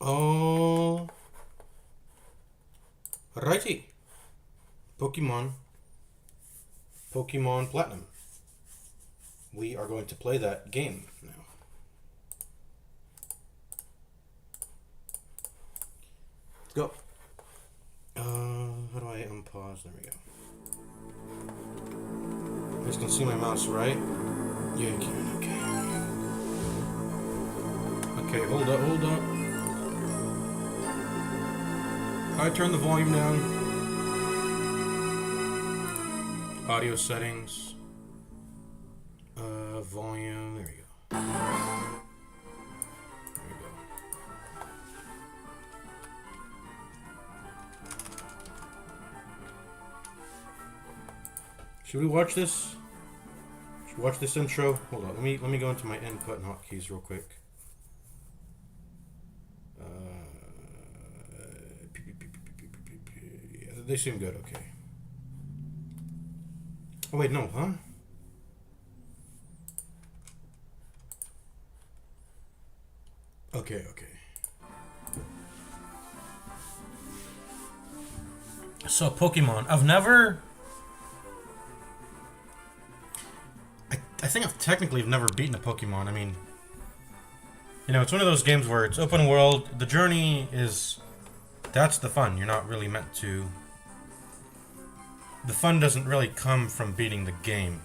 Oh, righty. Pokemon Platinum. We are going to play that game now. Let's go. How do I unpause? There we go. You guys can see my mouse, right? Yeah, you can. Okay. Okay, hold up. I turn the volume down. Audio settings. Volume. There we go. There we go. Should we watch this? Should we watch this intro? Hold on. Let me go into my input and hotkeys real quick. Yeah, they seem good. Okay. Oh wait, no, huh? Okay. So Pokemon, I think I've technically never beaten a Pokemon. I mean, it's one of those games where it's open world. The journey that's the fun. You're not really meant to. The fun doesn't really come from beating the game.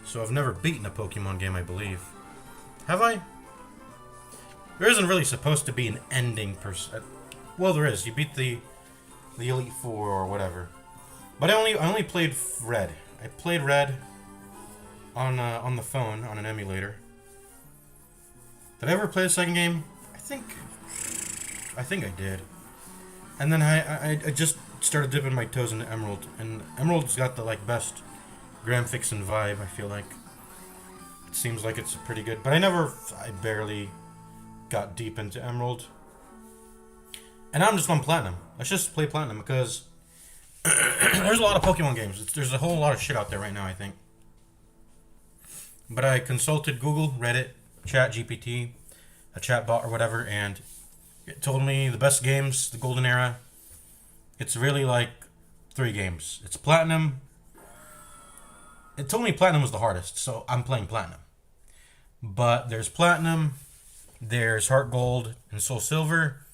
So I've never beaten a Pokemon game, I believe. Have I? There isn't really supposed to be an ending per se. Well, there is. You beat the Elite Four or whatever. But I only played Red. I played Red on the phone on an emulator. Did I ever play the second game? I think I did. And then I just started dipping my toes into Emerald, and Emerald's got the best graphics and vibe. I feel like it seems like it's pretty good. But I barely got deep into Emerald. And now I'm just on Platinum. Let's just play Platinum because there's a lot of Pokemon games. There's a whole lot of shit out there right now, I think. But I consulted Google, Reddit, ChatGPT, a chatbot or whatever, and it told me the best games, the golden era. It's really 3 games. It's Platinum. It told me Platinum was the hardest, so I'm playing Platinum. But there's Platinum, there's Heart Gold, and Soul Silver.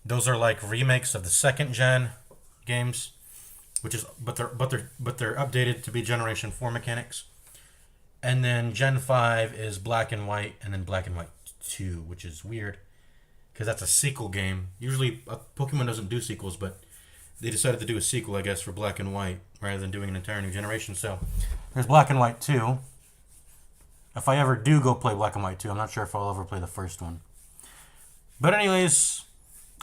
Those are remakes of the second gen games, but they're updated to be Generation 4 mechanics. And then Gen 5 is Black and White, and then Black and White 2, which is weird because that's a sequel game. Usually Pokemon doesn't do sequels, but they decided to do a sequel, I guess, for Black and White rather than doing an entire new generation. So there's Black and White 2. If I ever do go play Black and White 2, I'm not sure if I'll ever play the first one. But anyways,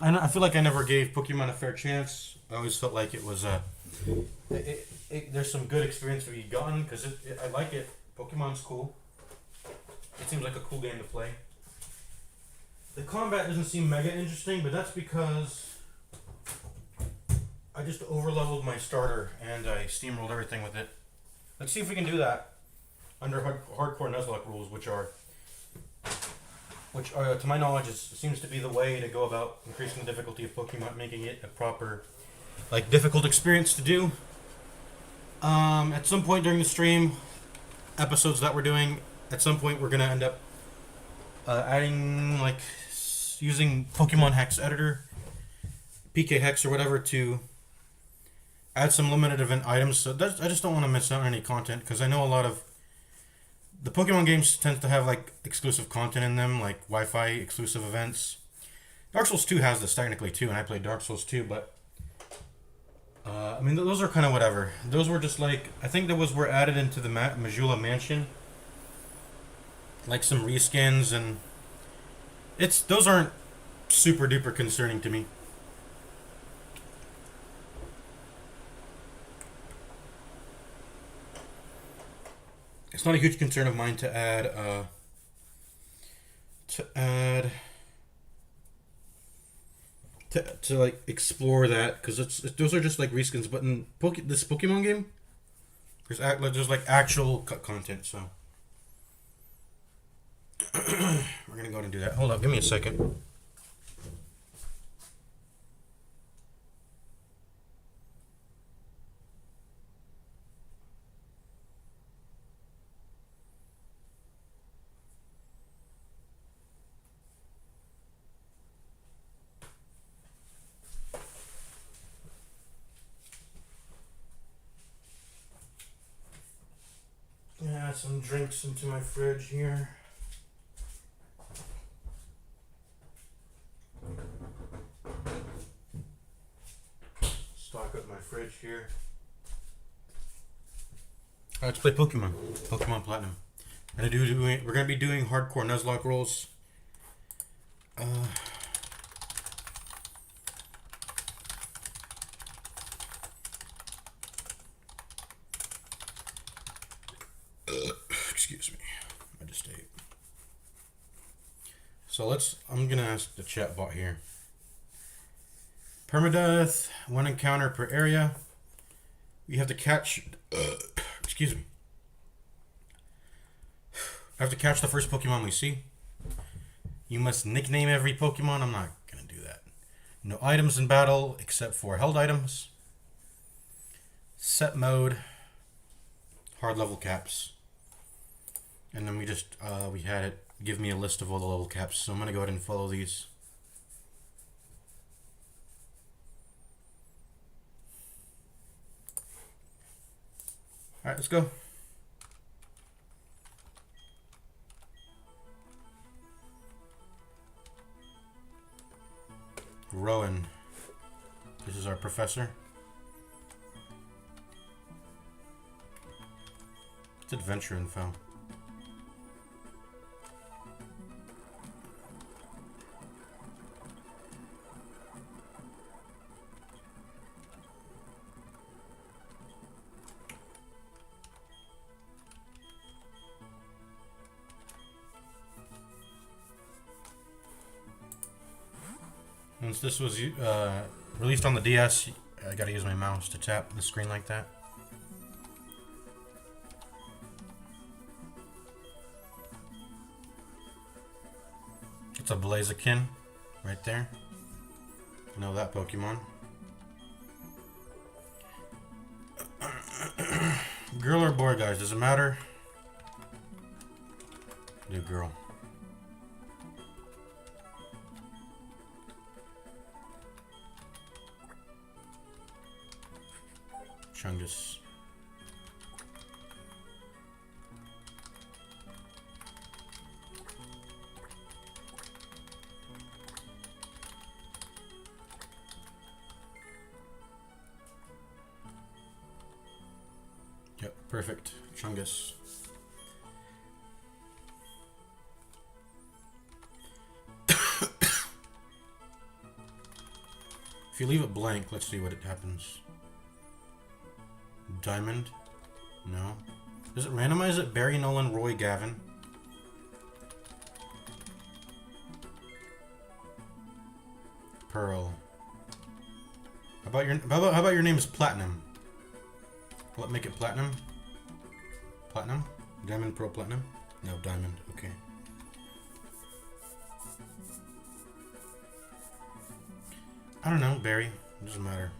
I feel like I never gave Pokemon a fair chance. I always felt like it was there's some good experience to be gotten because I like it. Pokemon's cool. It seems like a cool game to play. The combat doesn't seem mega interesting, but that's because I just overleveled my starter and I steamrolled everything with it. Let's see if we can do that under hardcore Nuzlocke rules, which to my knowledge seems to be the way to go about increasing the difficulty of Pokemon, making it a proper difficult experience to do. At some point during the stream, episodes that we're doing, at some point we're gonna end up adding using Pokemon Hex Editor, PK Hex or whatever, to add some limited event items. So I just don't want to miss out on any content because I know a lot of the Pokemon games tend to have exclusive content in them, like Wi-Fi exclusive events. Dark Souls 2 has this technically too, and I played Dark Souls 2, but those are kind of whatever. Those were just I think were added into the Majula Mansion, some reskins, and those aren't super duper concerning to me. It's not a huge concern of mine to add to explore that because those are just reskins. But in this Pokemon game, there's actual content. So we're gonna go ahead and do that. Hold up, give me a second. some drinks into my fridge here. Stock up my fridge here. Let's play Pokemon. Pokemon Platinum. We're gonna be doing hardcore Nuzlocke rolls. Excuse me. I just ate. So I'm gonna ask the chat bot here. Permadeath, 1 encounter per area. You have to catch. Excuse me. I have to catch the first Pokemon we see. You must nickname every Pokemon. I'm not gonna do that. No items in battle except for held items. Set mode. Hard level caps. And then we had it give me a list of all the level caps. So I'm gonna go ahead and follow these. Alright, let's go. Rowan. This is our professor. It's adventure info. Once this was released on the DS, I gotta use my mouse to tap the screen like that. It's a Blaziken right there. I know that Pokemon. Girl or boy, guys? Does it matter? Do girl. Chungus. Yep, perfect. Chungus. If you leave it blank, let's see what it happens. Diamond? No. Does it randomize it? Barry, Nolan, Roy, Gavin? Pearl. How about your name is Platinum? Will it make it Platinum? Platinum? Diamond, Pearl, Platinum? No, Diamond. Okay. I don't know, Barry. It doesn't matter.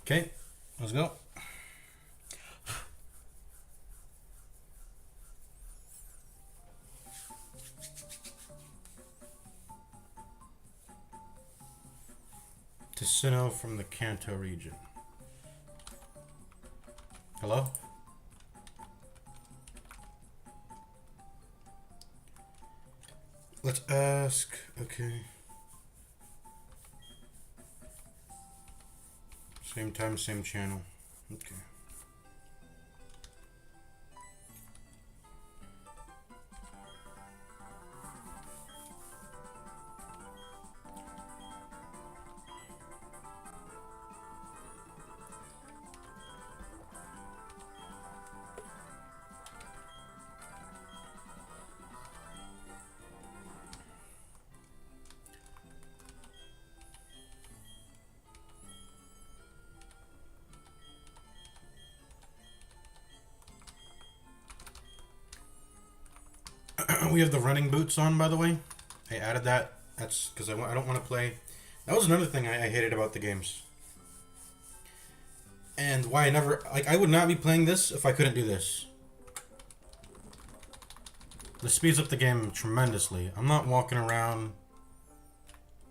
Okay, let's go. Ticino from the Kanto region. Hello? Let's ask. Okay. Same time, same channel. Okay. We have the running boots on, by the way. I added that. That's because I don't want to play. That was another thing I hated about the games. And why I would not be playing this if I couldn't do this. This speeds up the game tremendously. I'm not walking around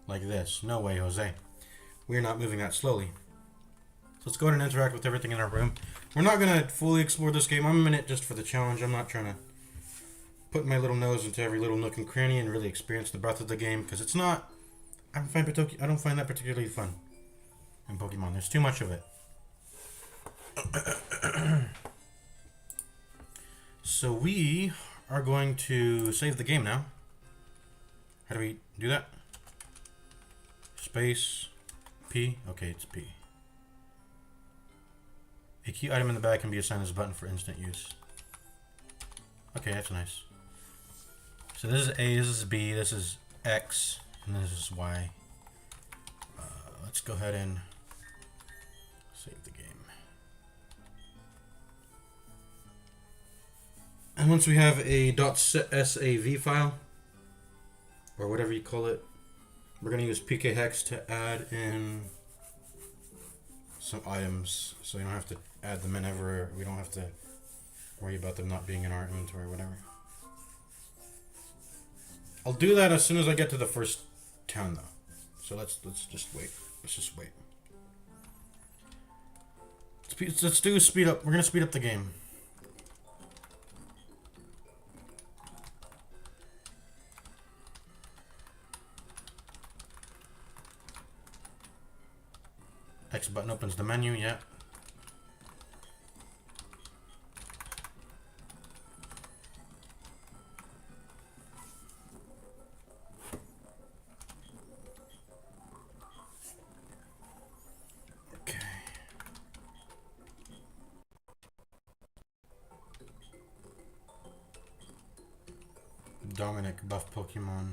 like this. No way, Jose. We're not moving that slowly. So let's go ahead and interact with everything in our room. We're not going to fully explore this game. I'm in it just for the challenge. I'm not trying to put my little nose into every little nook and cranny and really experience the breadth of the game, because it's not... I don't find that particularly fun in Pokemon. There's too much of it. So we are going to save the game now. How do we do that? Space, P. Okay, it's P. A key item in the bag can be assigned as a button for instant use. Okay, that's nice. So this is A, this is B, this is X, and this is Y. Let's go ahead and save the game. And once we have a .sav file, or whatever you call it, we're going to use pkhex to add in some items, so you don't have to add them in ever. We don't have to worry about them not being in our inventory or whatever. I'll do that as soon as I get to the first town, though. So let's just wait. Let's just wait. Let's do a speed up. We're gonna speed up the game. X button opens the menu. Yeah. Dominic buff Pokemon.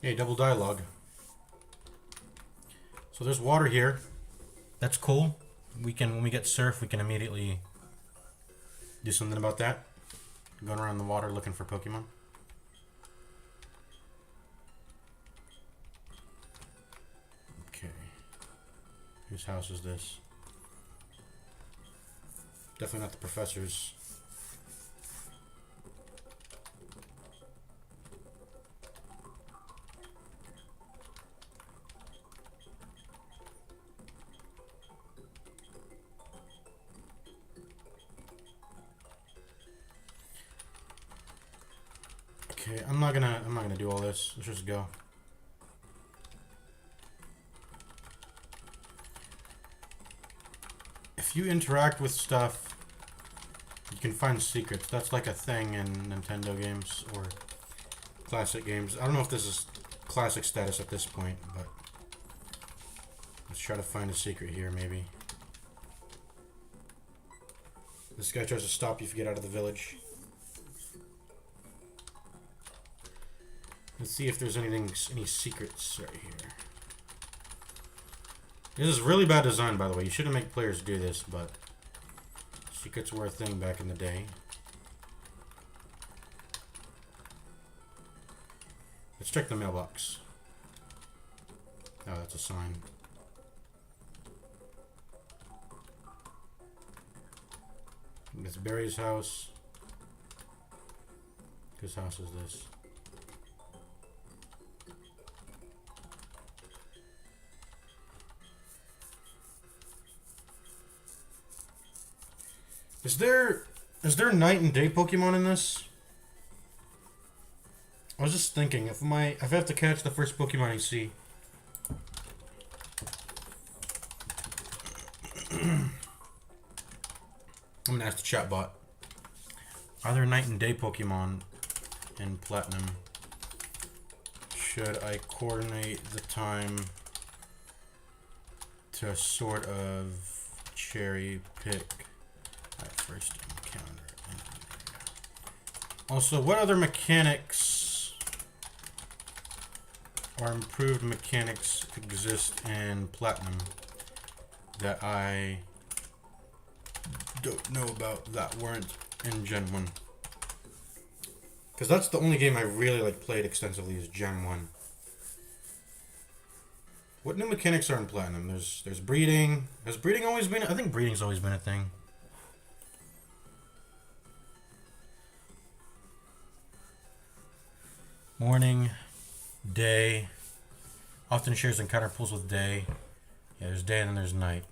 Hey, double dialogue. So there's water here. That's cool. We can, when we get surf, we can immediately do something about that. Going around the water looking for Pokemon. Okay. Whose house is this? Definitely not the professor's. Okay, I'm not gonna do all this. Let's just go. If you interact with stuff, you can find secrets. That's like a thing in Nintendo games or classic games. I don't know if this is classic status at this point, but let's try to find a secret here, maybe. This guy tries to stop you if you get out of the village. Let's see if there's any secrets right here. This is really bad design, by the way. You shouldn't make players do this, but secrets were a thing back in the day. Let's check the mailbox. Oh, that's a sign. It's Barry's house. Whose house is this? Is there night and day Pokemon in this? I was just thinking, if I have to catch the first Pokemon I see. I'm gonna ask the chatbot. Are there night and day Pokemon in Platinum? Should I coordinate the time to sort of cherry pick my first encounter? Also, what other mechanics or improved mechanics exist in Platinum that I don't know about that weren't in Gen 1. Because that's the only game I really like played extensively is Gen 1. What new mechanics are in Platinum? There's breeding. Has breeding always been? I think breeding's always been a thing. Morning, day. Often shares encounter pools with day. Yeah, there's day and then there's night.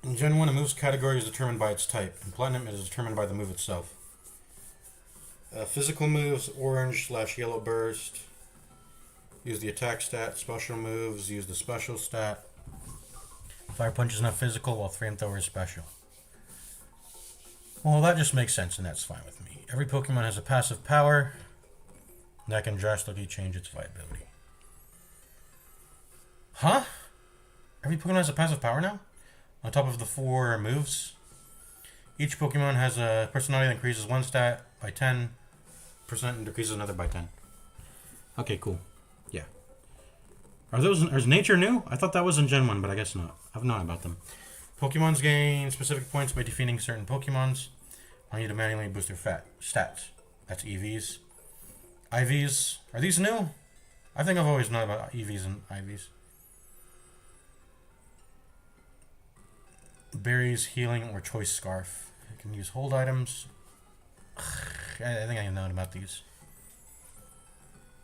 In Gen 1, a move's category is determined by its type. In Platinum, it is determined by the move itself. Physical moves, orange/yellow burst. Use the attack stat. Special moves, use the special stat. Fire Punch is not physical, while Flamethrower is special. Well, that just makes sense, and that's fine with me. Every Pokemon has a passive power that can drastically change its viability. Huh? Every Pokemon has a passive power now? On top of the 4 moves? Each Pokemon has a personality that increases one stat by 10% and decreases another by 10. Okay, cool. Yeah. Is nature new? I thought that was in Gen 1, but I guess not. I've known about them. Pokemons gain specific points by defeating certain Pokemons. I need to manually boost their stats. That's EVs. IVs. Are these new? I think I've always known about EVs and IVs. Berries, healing, or choice scarf. I can use hold items. I think I know about these.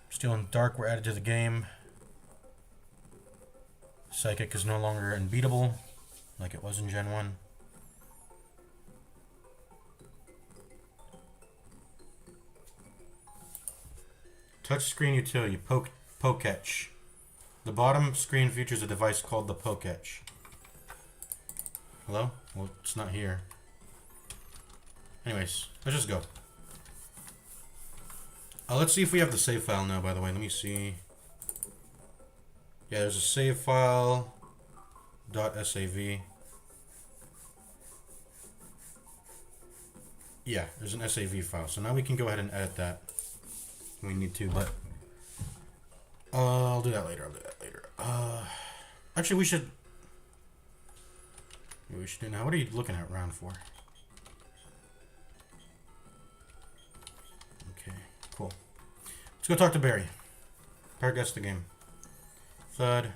Steel and Dark were added to the game. Psychic is no longer unbeatable, like it was in Gen 1. Touchscreen utility, Poketch. The bottom screen features a device called the Poketch. Hello? Well, it's not here. Anyways, let's just go. Let's see if we have the save file now, by the way. Let me see. Yeah, there's a save file. .sav. Yeah, there's an SAV file. So now we can go ahead and edit that. We need to, but I'll do that later. Actually, we should do now. What are you looking at round 4? Okay, cool. Let's go talk to Barry. Paraguess the game. Thud.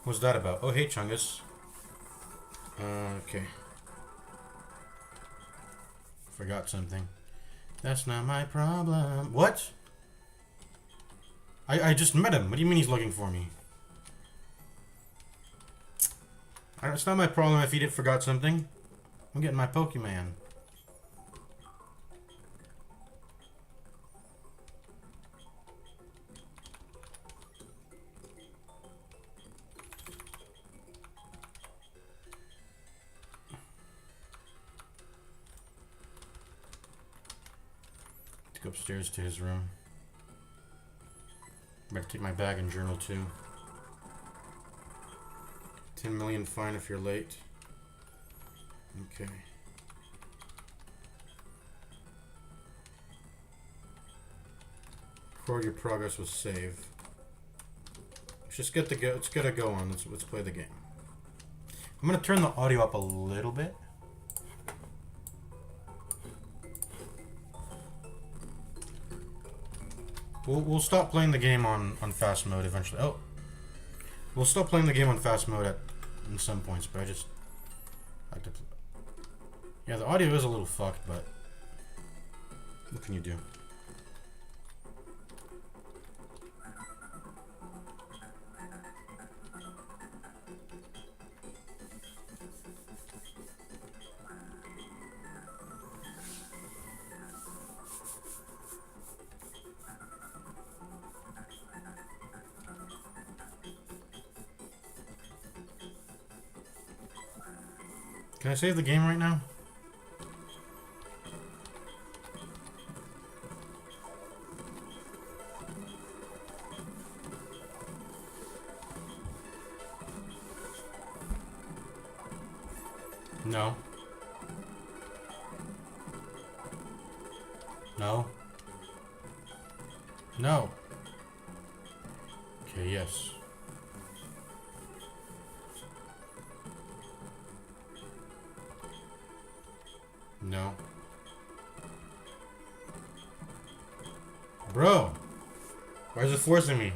What's that about? Oh, hey, Chungus. Okay. Forgot something. That's not my problem. What? I just met him. What do you mean he's looking for me? It's not my problem if he forgot something. I'm getting my Pokemon. Go upstairs to his room. Better take my bag and journal too. 10 million fine if you're late. Okay. Record your progress with save. Let's get a go on. Let's play the game. I'm gonna turn the audio up a little bit. We'll stop playing the game on fast mode eventually. Oh, we'll stop playing the game on fast mode in some points, but I just like to. Yeah, the audio is a little fucked, but what can you do? Can I save the game right now? No. No. No. Okay, yes. No. Bro! Why is it forcing me?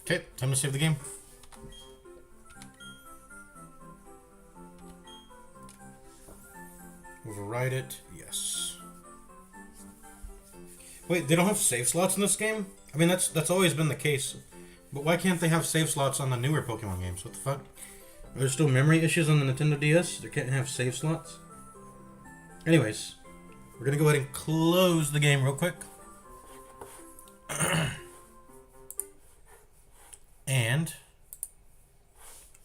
Okay, time to save the game. Override it. Yes. Wait, they don't have save slots in this game? I mean, that's always been the case. But why can't they have save slots on the newer Pokemon games? What the fuck? Are there still memory issues on the Nintendo DS? They can't have save slots? Anyways, we're gonna go ahead and close the game real quick. And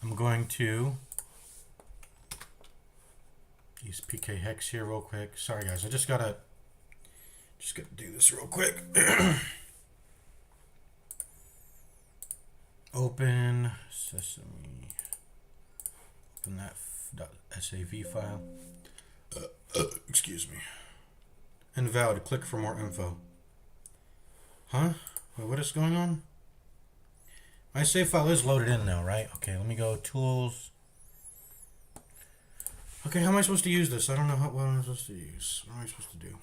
I'm going to use PK Hex here real quick. Sorry guys, I just gotta do this real quick. Open Sesame. Open that .sav file. Excuse me. Invalid. Click for more info. Huh? Wait, what is going on? My save file is loaded in now, right? Okay, let me go Tools. Okay, how am I supposed to use this? I don't know what I'm supposed to use. What am I supposed to do?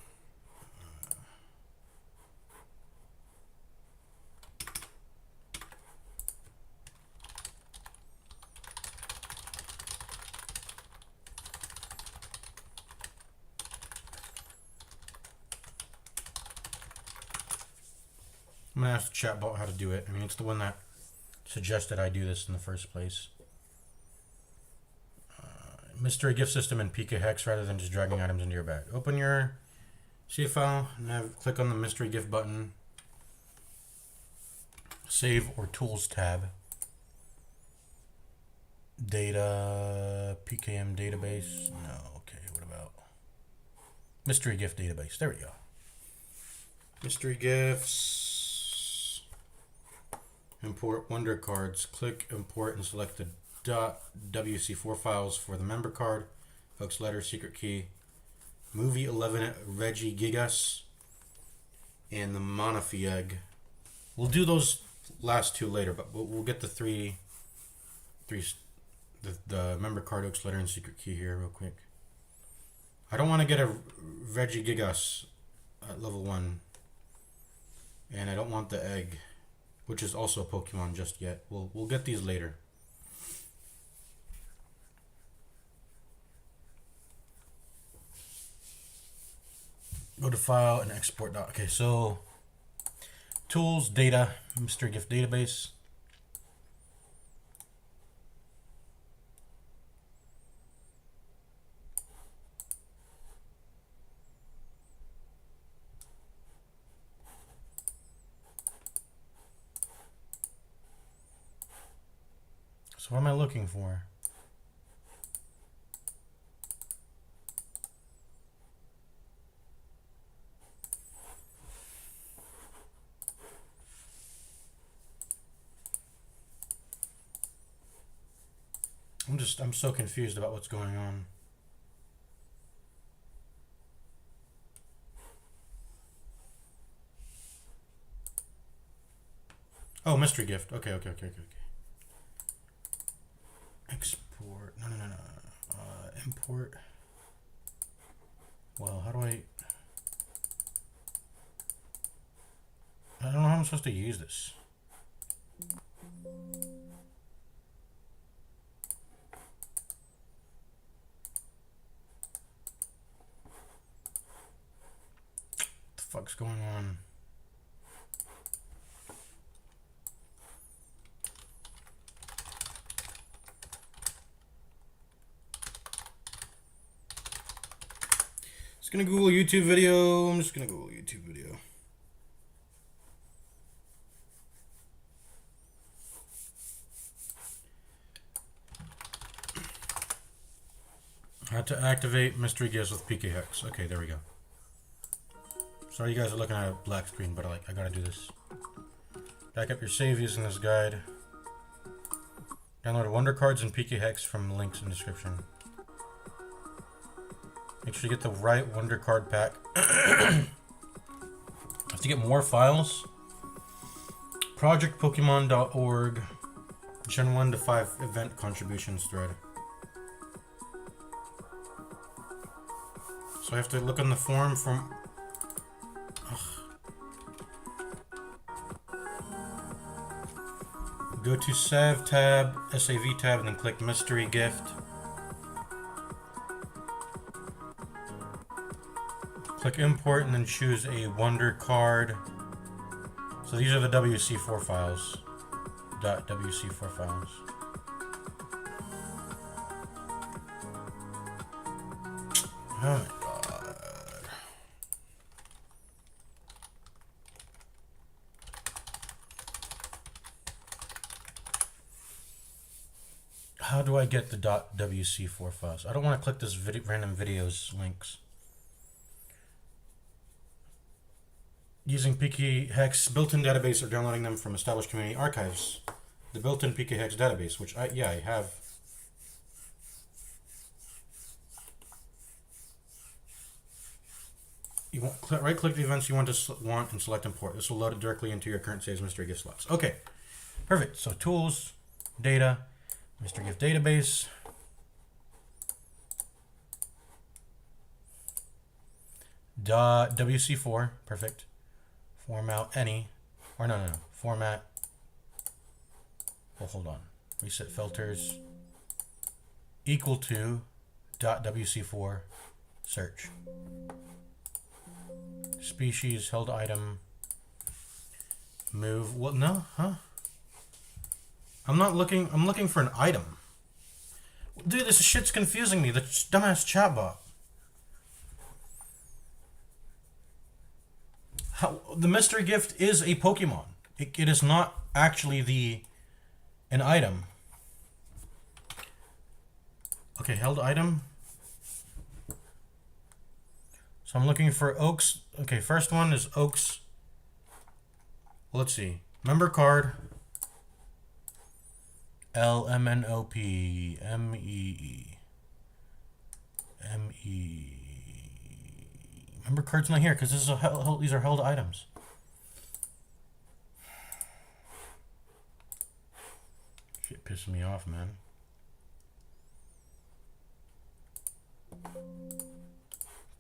I'm gonna ask the chatbot how to do it. I mean, it's the one that suggested I do this in the first place. Mystery gift system in PK Hex rather than just dragging items into your bag. Open your save file and click on the mystery gift button. Save or Tools tab. Data, PKM database. No, okay, what about mystery gift database? There we go. Mystery gifts. Import Wonder Cards. Click Import and select the .wc4 files for the member card, Hook's letter, secret key, movie 11 Reggie Gigas, and the Monophy egg. We'll do those last two later, but we'll get the the member card, Hook's letter, and secret key here real quick. I don't want to get a Reggie Gigas at level 1, and I don't want the egg, which is also a Pokemon, just yet. We'll get these later. Go to File and Export. Okay, so Tools, Data, Mystery Gift Database. So what am I looking for? I'm so confused about what's going on. Oh, mystery gift. Okay. Export. No. Import. Well, how do I don't know how I'm supposed to use this. fuck's going on? Just gonna Google YouTube video. I'm just gonna Google YouTube video. How to activate mystery gifts with PK Hex. Okay, there we go. Sorry you guys are looking at a black screen, but I gotta do this. Back up your save using this guide. Download Wonder Cards and PK Hex from links in description. Make sure you get the right Wonder Card pack. Have to get more files. ProjectPokemon.org. Gen 1 to 5 event contributions thread. So I have to look on the form from... Go to SAV tab, SAV tab, and then click Mystery Gift. Click Import and then choose a Wonder Card. So these are the WC4 files. .wc4 files. Oh my god. How do I get the .wc4 files? I don't want to click this random videos links. Using PK Hex built-in database or downloading them from established community archives. The built-in PK Hex database, which I have. You want right-click the events you want and select import. This will load it directly into your current saves mystery gift slots. Okay, perfect. So tools, data, mystery gift database. .wc4, perfect. Format any, or no, format. Well, hold on. Reset filters. Equal to .wc4 search. Species, held item. Move. What? No, huh? I'm not looking. I'm looking for an item. Dude, this shit's confusing me. The dumbass chatbot. How, the mystery gift is a Pokemon. It is not actually an item. Okay, held item. So I'm looking for Oaks. Okay, first one is Oaks. Let's see. Member card. LMNOP MEE. MEE. Member card's not here because this is these are held items. Shit pissing me off, man.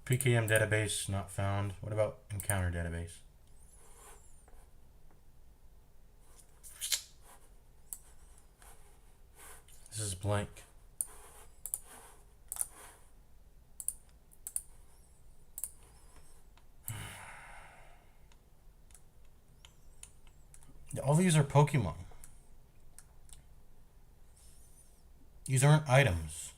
PKM database not found. What about encounter database? This is blank. All these are Pokemon. These aren't items.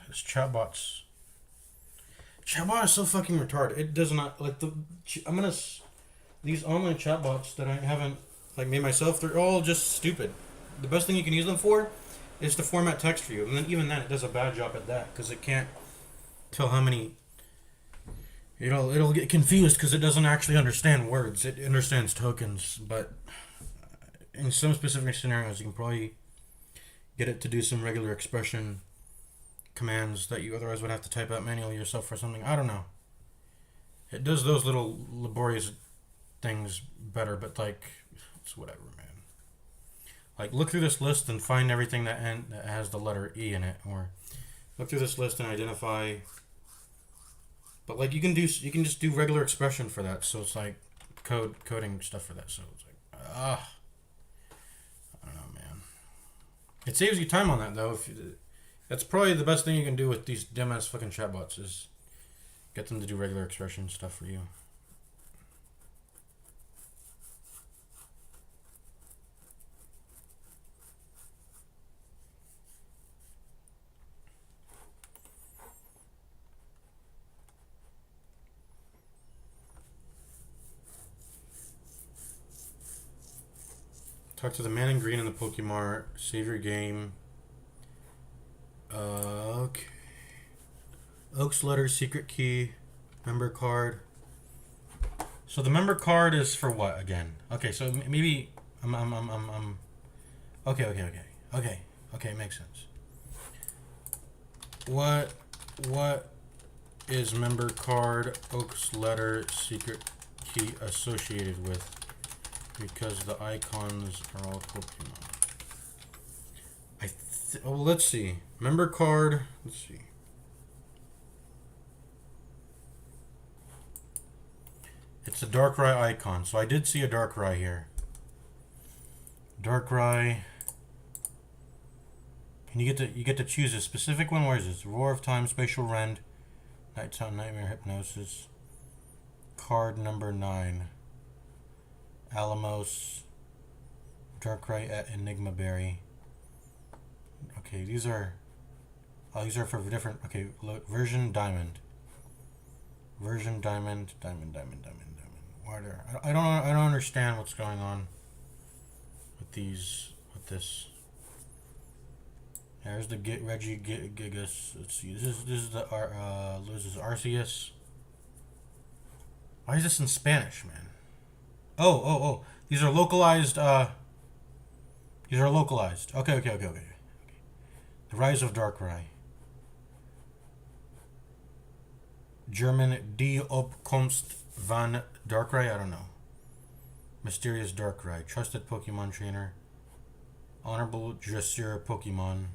This chatbot is so fucking retarded. It does not like these online chatbots that I haven't made myself. They're all just stupid. The best thing you can use them for is to format text for you, and then even then it does a bad job at that because it can't tell how many. It'll get confused because it doesn't actually understand words. It understands tokens, but in some specific scenarios, you can probably get it to do some regular expression commands that you otherwise would have to type out manually yourself or something. I don't know. It does those little laborious things better, but it's whatever, man. Look through this list and find everything that has the letter E in it, or Look through this list and identify. But like you can just do regular expression for that. So it's like coding stuff for that. So it's like I don't know, man. It saves you time on that though. That's probably the best thing you can do with these dumbass fucking chatbots is get them to do regular expression stuff for you. Talk to the man in green in the Pokemart. Save your game. Okay. Oak's letter, secret key, member card. So the member card is for what again? Okay, so maybe okay, makes sense. What is member card Oak's letter secret key associated with? Because the icons are all Pokemon. Let's see. Member card. Let's see. It's a Darkrai icon. So I did see a Darkrai here. Darkrai. And you get to choose a specific one. Where is this? Roar of Time, Spatial Rend, Nighttime Nightmare, Hypnosis. Card number 9. Alamos. Darkrai at Enigma Berry. Okay, these are for different. Okay, look, version Diamond. Version Diamond. Why there? I don't understand what's going on with these. With this. There's the Gigas. Let's see. This is the this is Arceus. Why is this in Spanish, man? Oh. These are localized. These are localized. Okay. The Rise of Darkrai. German Die Opkomst van Darkrai. I don't know. Mysterious Darkrai. Trusted Pokemon Trainer. Honorable Dressure Pokemon.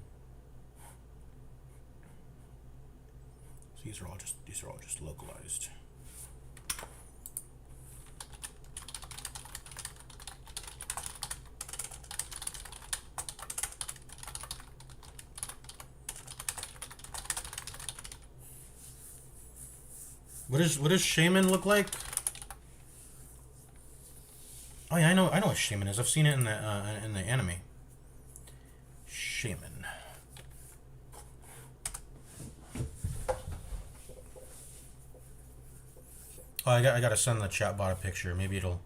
So these are all just localized. What does Shaman look like? Oh yeah, I know what Shaman is. I've seen it in the anime. Shaman. Oh, I gotta send the chatbot a picture. Maybe it'll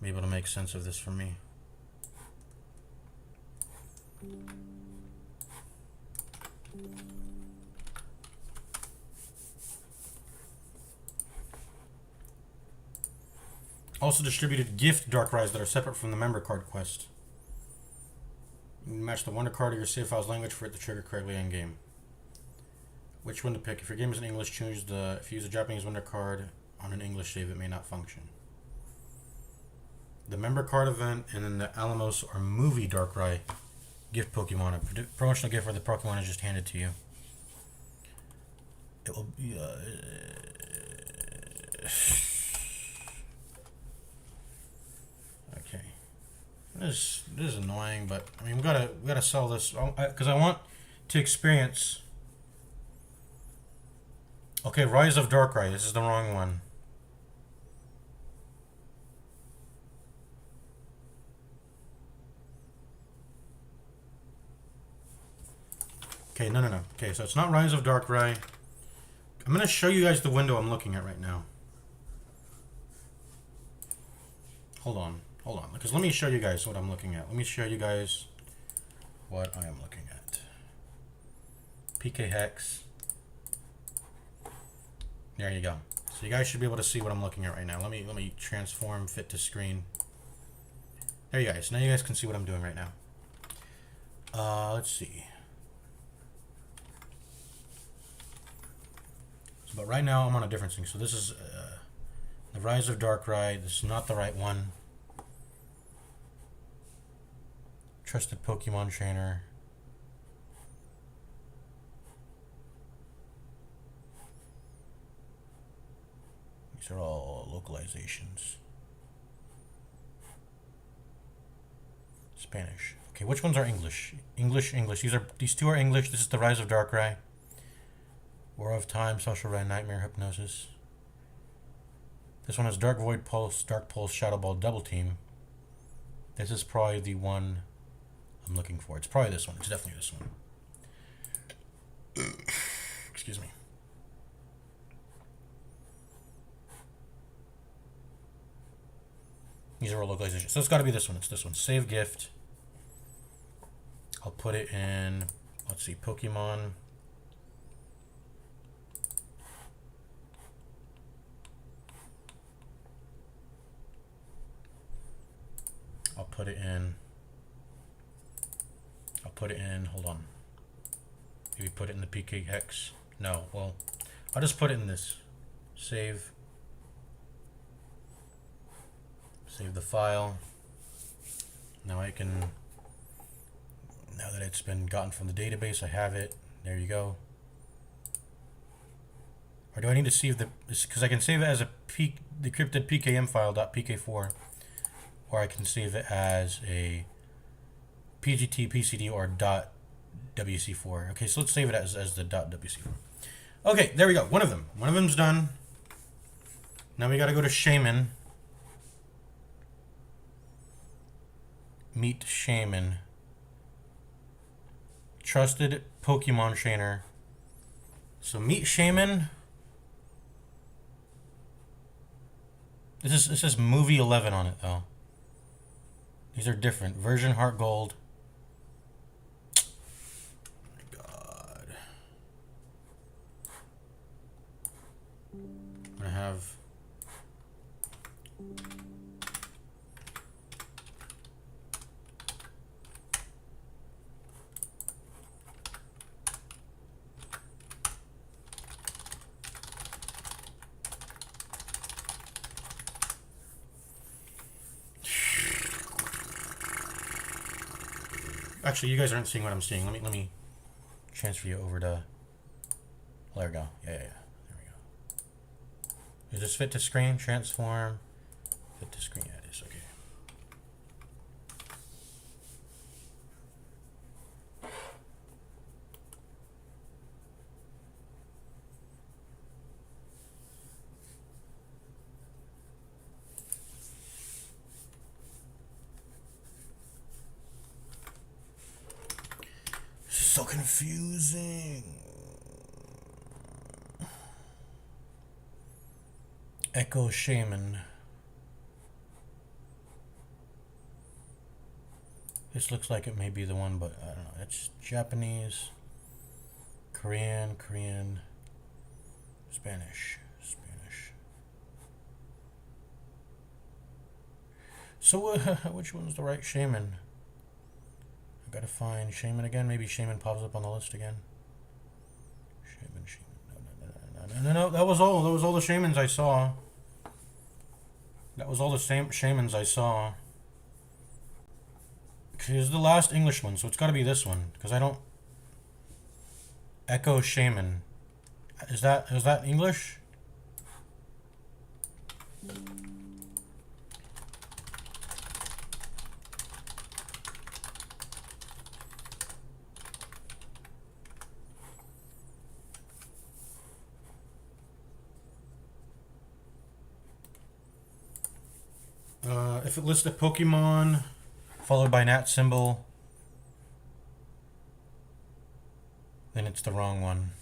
make sense of this for me. Also distributed gift Darkrai's that are separate from the member card quest. Match the wonder card of your save file's language for it to trigger correctly in game. Which one to pick? If your game is in English, choose the. If you use a Japanese wonder card on an English save, it may not function. The member card event, and then the Alamos or movie Darkrai gift Pokemon. A promotional gift where the Pokemon is just handed to you. It will be. This is annoying, but I mean we gotta sell this because I want to experience. Okay, Rise of Darkrai. This is the wrong one. Okay, no. Okay, so it's not Rise of Darkrai. I'm gonna show you guys the window I'm looking at right now. Hold on, because let me show you guys what I'm looking at. Let me show you guys what I am looking at. PK Hex. There you go. So you guys should be able to see what I'm looking at right now. Let me transform fit to screen. There you guys. Now you guys can see what I'm doing right now. Let's see. So, but right now I'm on a different thing. So this is the Rise of Darkrai. This is not the right one. Trusted Pokemon Trainer. These are all localizations. Spanish. Okay, which ones are English? English. These two are English. This is The Rise of Darkrai. War of Time, Social Red, Nightmare, Hypnosis. This one is Dark Void Pulse, Dark Pulse, Shadow Ball, Double Team. This is probably the one I'm looking for. It's probably this one. It's definitely this one. Excuse me. These are all localizations. So it's got to be this one. It's this one. Save gift. I'll put it in, let's see, Pokemon. I'll put it in, hold on. Maybe put it in the PKX. No, well, I'll just put it in this. Save the file. Now I can, now that it's been gotten from the database, I have it. There you go. Or do I need to save because I can save it as a decrypted PKM file .pk4, or I can save it as a PGT, PCD, or .wc4. Okay, so let's save it as the .wc4. Okay, there we go. One of them's done. Now we got to go to Shaman. Meet Shaman. Trusted Pokemon trainer. So meet Shaman. This says movie 11 on it though. These are different. Version Heart Gold. God. I'm gonna have actually, you guys aren't seeing what I'm seeing. Let me transfer you over to. There we go. Yeah. There we go. Is this fit to screen? Transform. Fit to screen. Yeah, it is. Okay. So confusing. Echo Shaman. This looks like it may be the one, but I don't know. It's Japanese, Korean, Spanish. So which one's the right Shaman? Gotta find Shaman again. Maybe Shaman pops up on the list again. Shaman. No. That was all the Shamans I saw. That was all the same Shamans I saw. Here's the last English one, so it's got to be this one because I don't. Echo Shaman. Is that English? If it lists a Pokemon followed by an @ symbol, then it's the wrong one.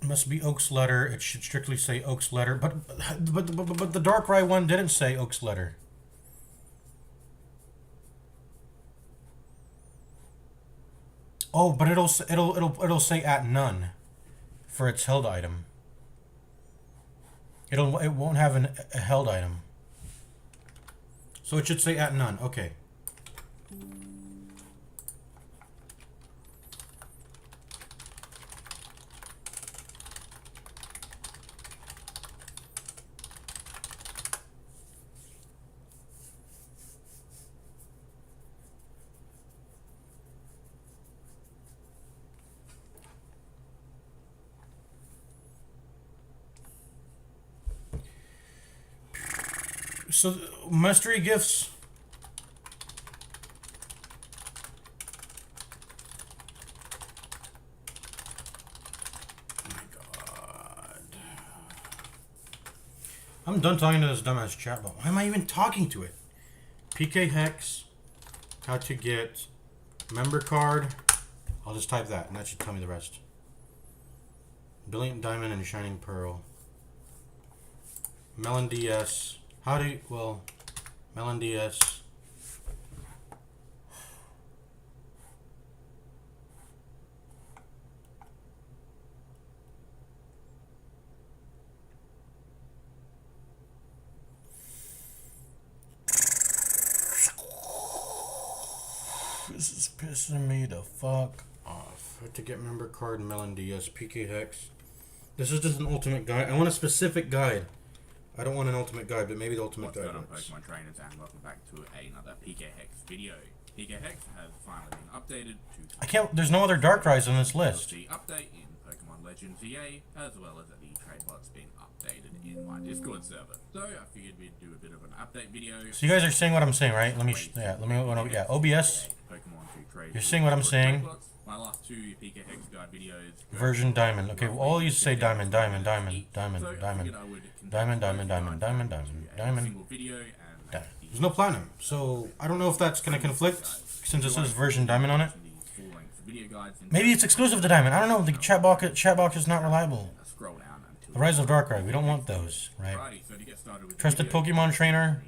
It must be Oak's letter. It should strictly say Oak's letter, but the Darkrai one didn't say Oak's letter. Oh, but it'll say @ none for its held item. It won't have a held item. So it should say @ none. Okay. So, mystery gifts. Oh my god. I'm done talking to this dumbass chatbot. Why am I even talking to it? PK Hex. How to get member card. I'll just type that and that should tell me the rest. Brilliant Diamond and Shining Pearl. Melon DS. How do you, well, Melon DS. This is pissing me the fuck off. To get member card, Melon DS, PK Hex. This is just an ultimate guide. I want a specific guide. I don't want an ultimate guide, but maybe the ultimate guide. What's going on, Pokemon trainers, and welcome back to another PK Hex video. PK Hex has finally been updated to... I can't... There's no other Darkrai's on this list. The update in Pokemon Legends EA, as well as the Tradebot's been updated in my Discord server. So I figured we'd do a bit of an update video. So you guys are seeing what I'm saying, right? Let me... OBS. You're seeing what I'm saying. My last two PK Hex guide videos. Version Diamond. Okay, well, all you say Diamond, Diamond, Diamond, Diamond, Diamond, Diamond, Diamond, Diamond, Diamond, Diamond, Diamond. There's no Platinum, so I don't know if that's going to conflict since it says Version Diamond on it. Maybe it's exclusive to Diamond. I don't know. The chat box is not reliable. The Rise of Darkrai. We don't want those, right? Trusted Pokemon Trainer.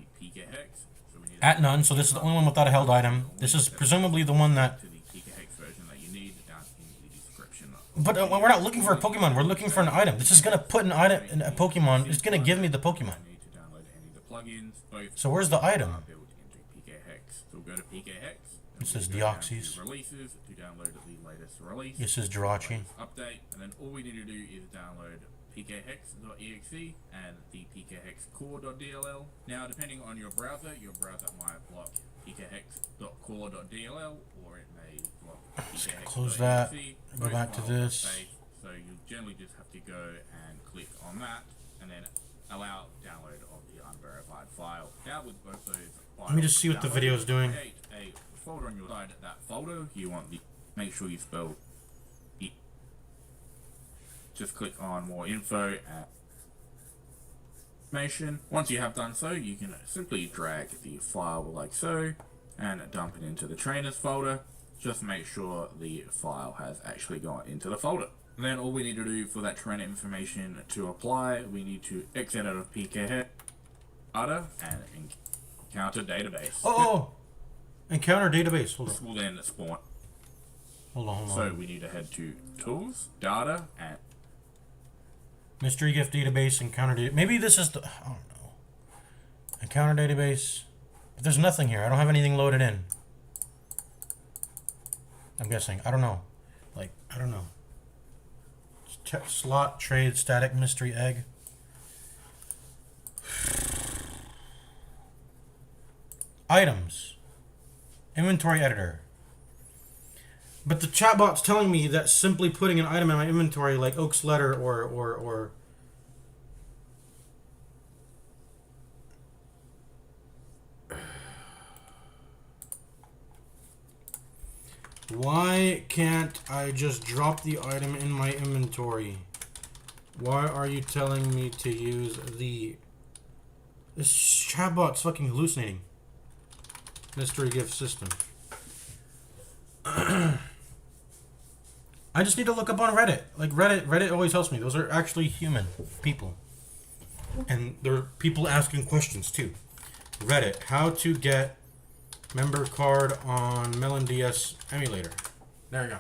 At none, so this is the only one without a held item. This is presumably the one that... But we're not looking for a Pokemon, we're looking for an item. This is going to put an item in a Pokemon. It's going to give me the Pokemon. So where's the item? It says Deoxys. It says Jirachi. Update, and then all we need to do is download pkhex.exe and the pkhex.core.dll. Now, depending on your browser might block pkhex.core.dll or it may block pkhex.exe. Close that. Go back to this. So you generally just have to go and click on that and then allow download of the unverified file. Now with both those files, let me just see what the video is doing. Create a folder on your side. That folder you want the make sure you spell it. Just click on more info and information. Once you have done so, you can simply drag the file like so and dump it into the trainers folder. Just make sure the file has actually gone into the folder. And then all we need to do for that trainer information to apply, we need to exit out of PK data and encounter database. Oh! Encounter database. Hold on. This will then spawn. Hold on. So we need to head to tools, data, and mystery gift database, encounter database. Maybe this is the... I don't know. Encounter database. But there's nothing here. I don't have anything loaded in. I'm guessing. I don't know. Like, I don't know. Slot, trade, static, mystery, egg. Items. Inventory editor. But the chatbot's telling me that simply putting an item in my inventory, like Oak's letter or why can't I just drop the item in my inventory? Why are you telling me to use the... This chatbot's fucking hallucinating. Mystery gift system. I just need to look up on Reddit. Like Reddit always helps me. Those are actually human people. And they're people asking questions too. Reddit, how to get member card on Melon DS emulator. There we go.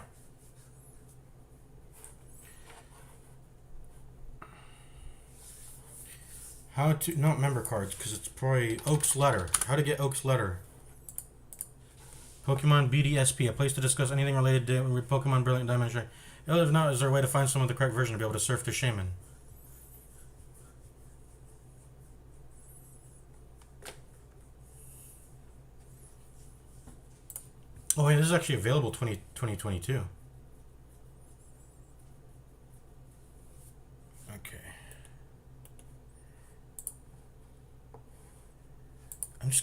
How to, not member cards, because it's probably Oak's letter. How to get Oak's letter. Pokemon BDSP, a place to discuss anything related to Pokemon Brilliant Diamond. If not, is there a way to find someone with the correct version to be able to surf to Shaman? Oh, yeah, this is actually available 2022. Okay.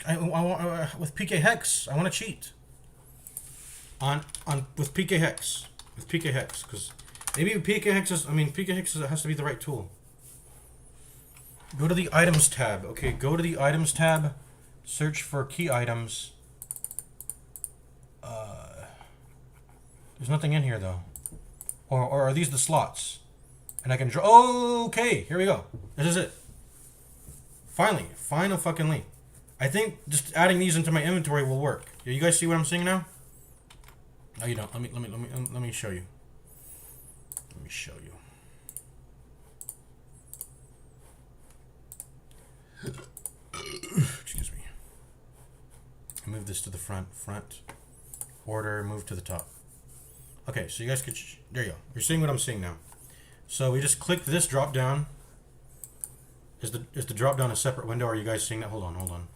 I want with PK Hex. I want to cheat. On with PK Hex. With PK Hex, because maybe PK Hex is. I mean, PK Hex has to be the right tool. Go to the items tab. Okay, go to the items tab. Search for key items. There's nothing in here though. Or are these the slots? And I can draw. Oh, okay, here we go. This is it. Finally, final fucking link. I think just adding these into my inventory will work. You guys see what I'm seeing now? No, you don't. Let me show you. Let me show you. Excuse me. Move this to the front. Order. Move to the top. Okay, so you guys could. There you go. You're seeing what I'm seeing now. So we just click this drop down. Is the drop down a separate window? Or are you guys seeing that? Hold on.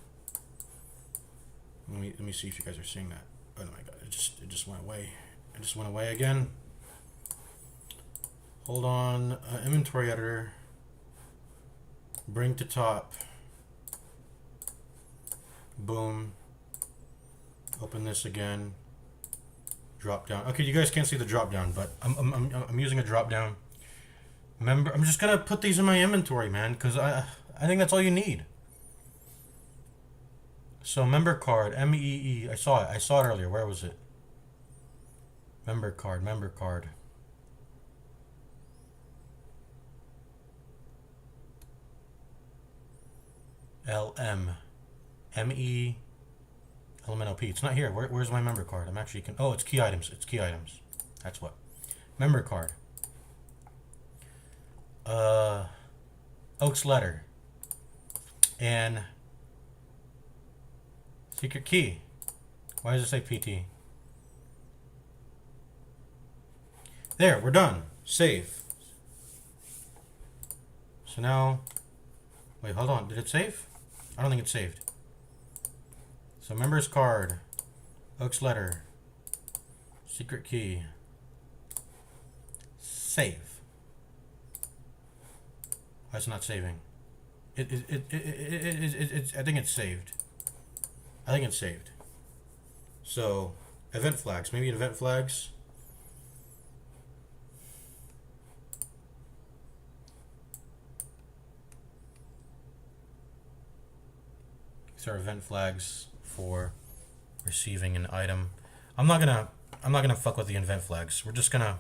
Let me see if you guys are seeing that. Oh my god! It just went away. It just went away again. Hold on. Inventory editor. Bring to top. Boom. Open this again. Drop down. Okay, you guys can't see the drop down, but I'm using a drop down. Remember, I'm just gonna put these in my inventory, man, because I think that's all you need. So member card, MEE. I saw it earlier. Where was it? Member card. LM. ME. Elemental P. It's not here. Where's my member card? I'm actually oh, it's key items. It's key items. That's what. Member card. Oak's letter. And secret key. Why does it say PT? There, we're done. Save. So now, wait, hold on. Did it save? I don't think it's saved. So member's card, Oak's letter, secret key, save. Why it's not saving? I think it's saved. I think it's saved. So event flags, maybe event flags. These are event flags for receiving an item. I'm not gonna fuck with the event flags. We're just gonna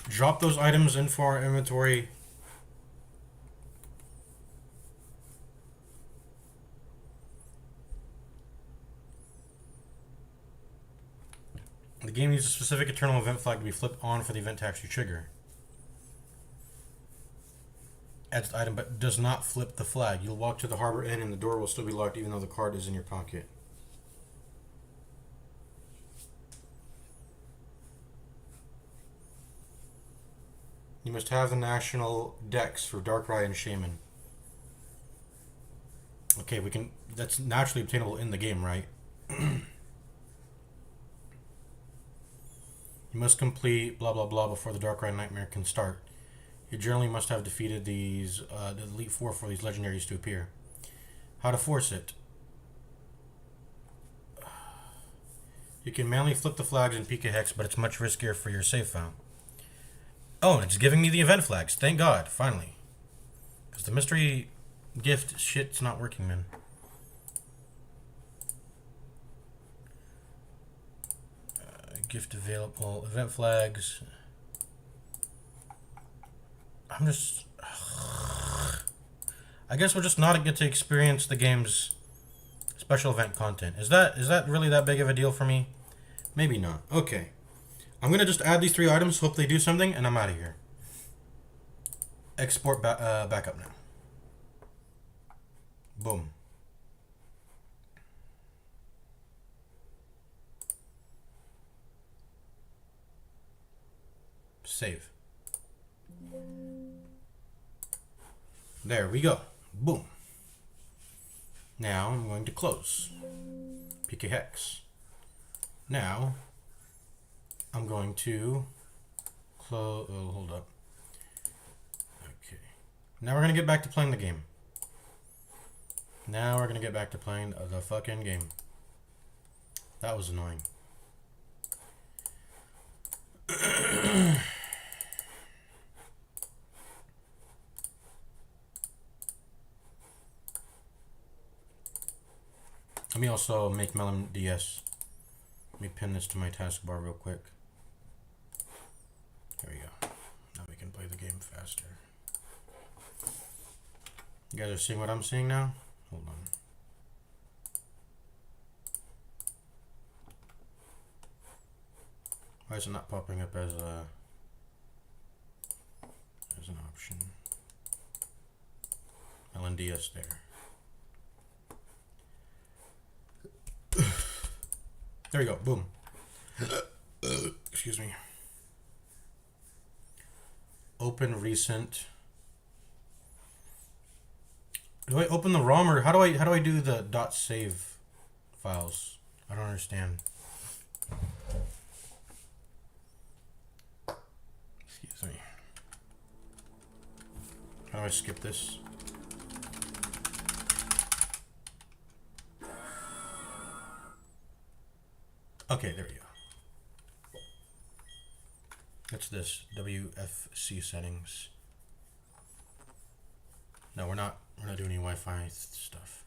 drop those items into our inventory. The game needs a specific internal event flag to be flipped on for the event to actually trigger. Adds the item but does not flip the flag. You'll walk to the harbor inn and the door will still be locked even though the card is in your pocket. You must have the national dex for Darkrai and Shaman. Okay, we can. That's naturally obtainable in the game, right? You must complete blah blah blah before the Darkrai Nightmare can start. You generally must have defeated these the Elite Four for these legendaries to appear. How to force it? You can manually flip the flags in PK Hex, but it's much riskier for your save file. Oh, and it's giving me the event flags. Thank God, finally. Because the mystery gift shit's not working, man. Gift available. Event flags. I'm just... I guess we're just not get to experience the game's special event content. Is that really that big of a deal for me? Maybe not. Okay. I'm going to just add these 3 items, hope they do something, and I'm out of here. Export back up now. Boom. Save. There we go. Boom. Now I'm going to close. PK Hex. Now I'm going to close. Oh, hold up. Okay. Now we're going to get back to playing the game. Now we're gonna get back to playing the fucking game. That was annoying. Let me also make Melon DS. Let me pin this to my taskbar real quick. There we go. Now we can play the game faster. You guys are seeing what I'm seeing now? Hold on. Why is it not popping up as an option? LNDS there. There we go. Boom. Excuse me. Open recent. Do I open the ROM or how do I do the .save files? I don't understand. Excuse me. How do I skip this? Okay, there we go. What's this? WFC settings. No, we're not doing any Wi-Fi stuff.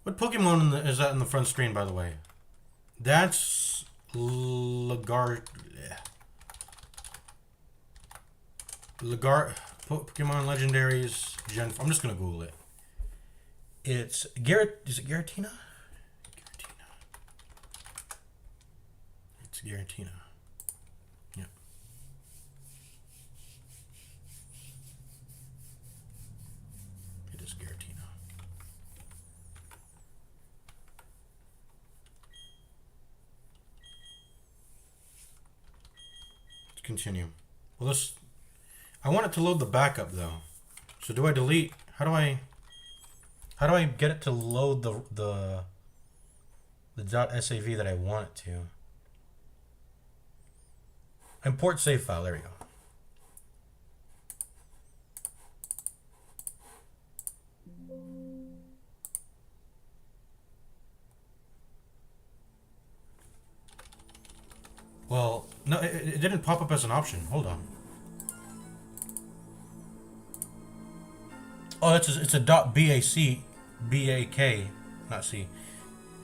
What Pokemon is that in the front screen, by the way? That's Pokemon Legendaries Gen. I'm just gonna Google it. It's Garrett. Is it Giratina? Giratina. It's Giratina. Yep. It is Giratina. Let's continue. Well, this. I want it to load the backup though. So do I delete? How do I get it to load the .sav that I want it to? Import save file. There we go. Well, no, it didn't pop up as an option. Hold on. Oh, it's a .bac, not C.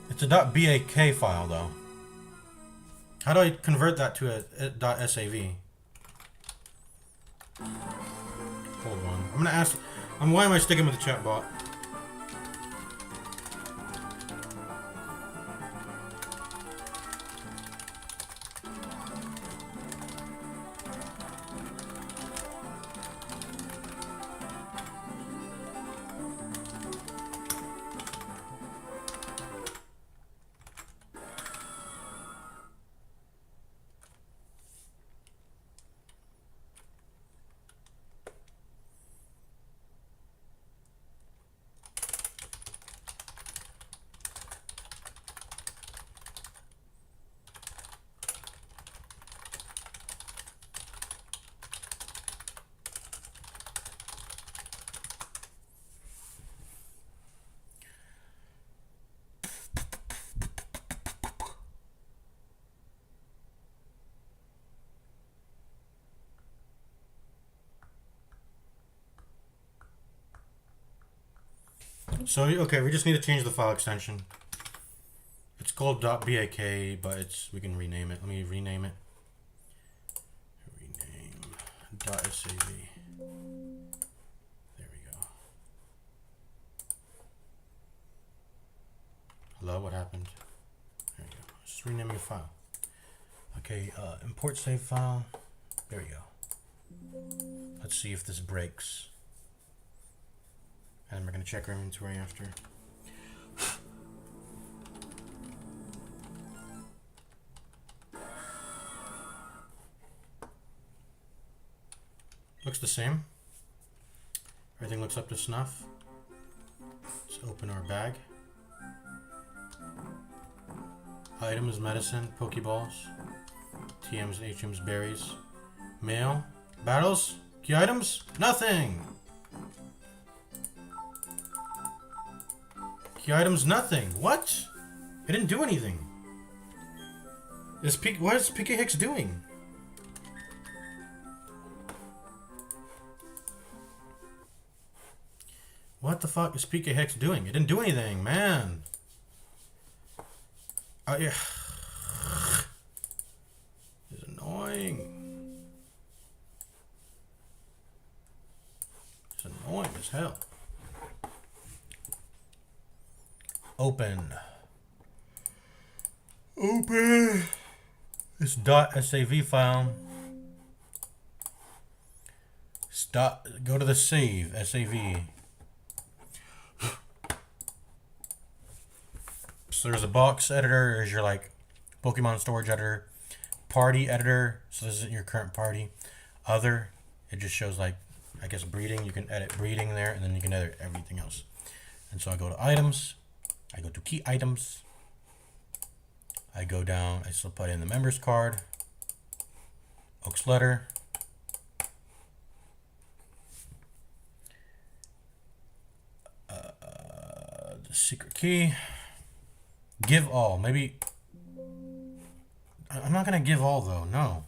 It's a .bak file though. How do I convert that to a .sav? Hold on. I'm gonna ask. Why am I sticking with the chat bot? So, okay, we just need to change the file extension. It's called .bak, but we can rename it. Let me rename it. Rename .sav. There we go. Hello, what happened? There we go. Just renaming a file. Okay, import save file. There we go. Let's see if this breaks. And we're going to check our inventory after. Looks the same. Everything looks up to snuff. Let's open our bag. Items, medicine, Pokeballs, TMs and HMs, berries. Mail. Battles. Key items. Nothing. Key items, nothing. What? It didn't do anything. What is PK Hicks doing? What the fuck is PK Hicks doing? It didn't do anything, man. Oh yeah. It's annoying. It's annoying as hell. Open. Open. This .sav file. Go to the save. SAV. So there's a box editor. There's your like Pokemon storage editor. Party editor. So this isn't your current party. Other. It just shows like, I guess, breeding. You can edit breeding there, and then you can edit everything else. And so I go to items. I go to key items. I go down. I still put in the members card. Oak's letter. The secret key. Give all. Maybe. I'm not going to give all though. No.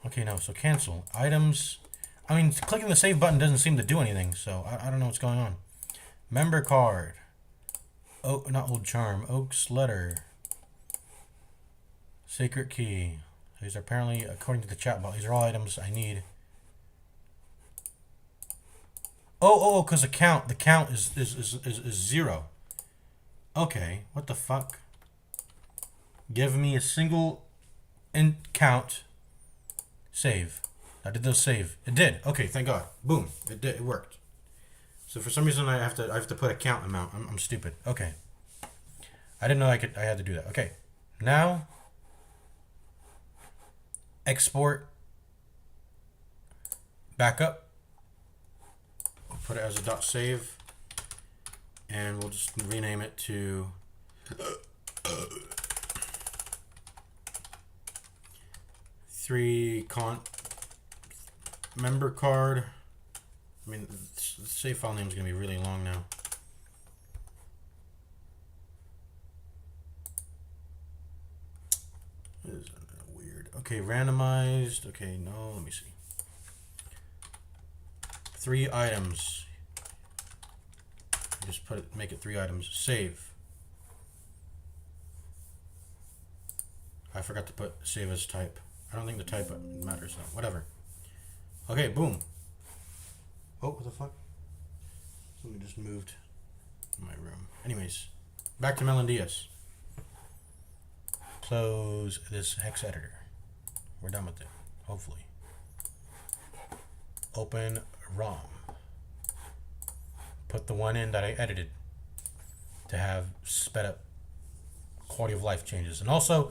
Okay, no. So cancel. Items. I mean, clicking the save button doesn't seem to do anything. So I don't know what's going on. Member card. Oh, not old charm. Oak's letter. Secret key. These are apparently, according to the chat bot, these are all items I need. Oh, because the count is 0. Okay, what the fuck? Give me a single count. Save. I did those save. It did. Okay, thank God. Boom. It did. It worked. So for some reason I have to put a count amount. I'm stupid. Okay. I didn't know I had to do that. Okay. Now export backup. We'll put it as a .save and we'll just rename it to member card. I mean, the save file name is going to be really long now. This is weird. Okay, randomized. Okay, no, let me see. 3 items. Just make it 3 items. Save. I forgot to put save as type. I don't think the type matters though. Whatever. Okay, boom. Oh, what the fuck? Something just moved in my room. Anyways, back to Melon-DS. Close this hex editor. We're done with it, hopefully. Open ROM. Put the one in that I edited to have sped up quality of life changes. And also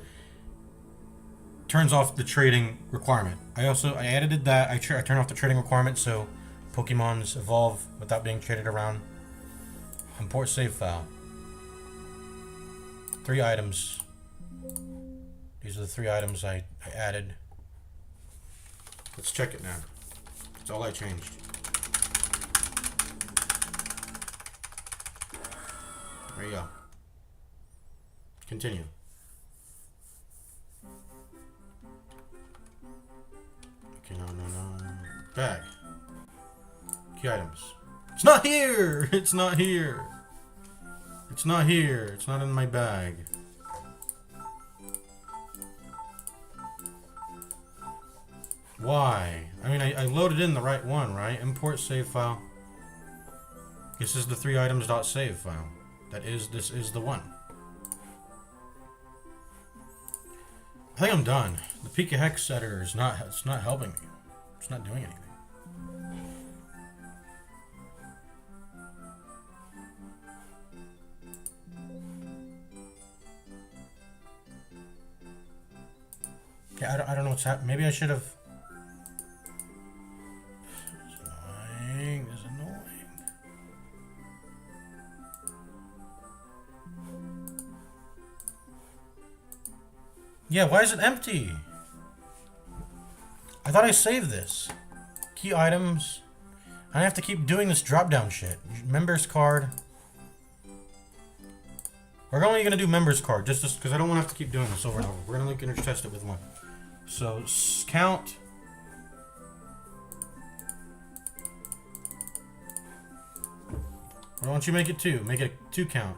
turns off the trading requirement. I edited that. I turned off the trading requirement so Pokemons evolve without being traded around. Import save file. 3 items. These are the 3 items I added. Let's check it now. That's all I changed. There you go. Continue. Okay, no. Bag. Key items. It's not here! It's not here! It's not here. It's not in my bag. Why? I mean, I loaded in the right one, right? Import save file. This is the 3 items.save file. This is the one. I think I'm done. The Pika Hex editor is not helping me. It's not doing anything. Yeah, I don't know what's happening. Maybe I should have. It's annoying. It's annoying. Yeah, why is it empty? I thought I saved this. Key items. I have to keep doing this drop-down shit. Members card. We're only gonna do members card, just because I don't want to have to keep doing this over and over. We're gonna test it with one. So count. Why don't you make it 2? Make it a 2 count.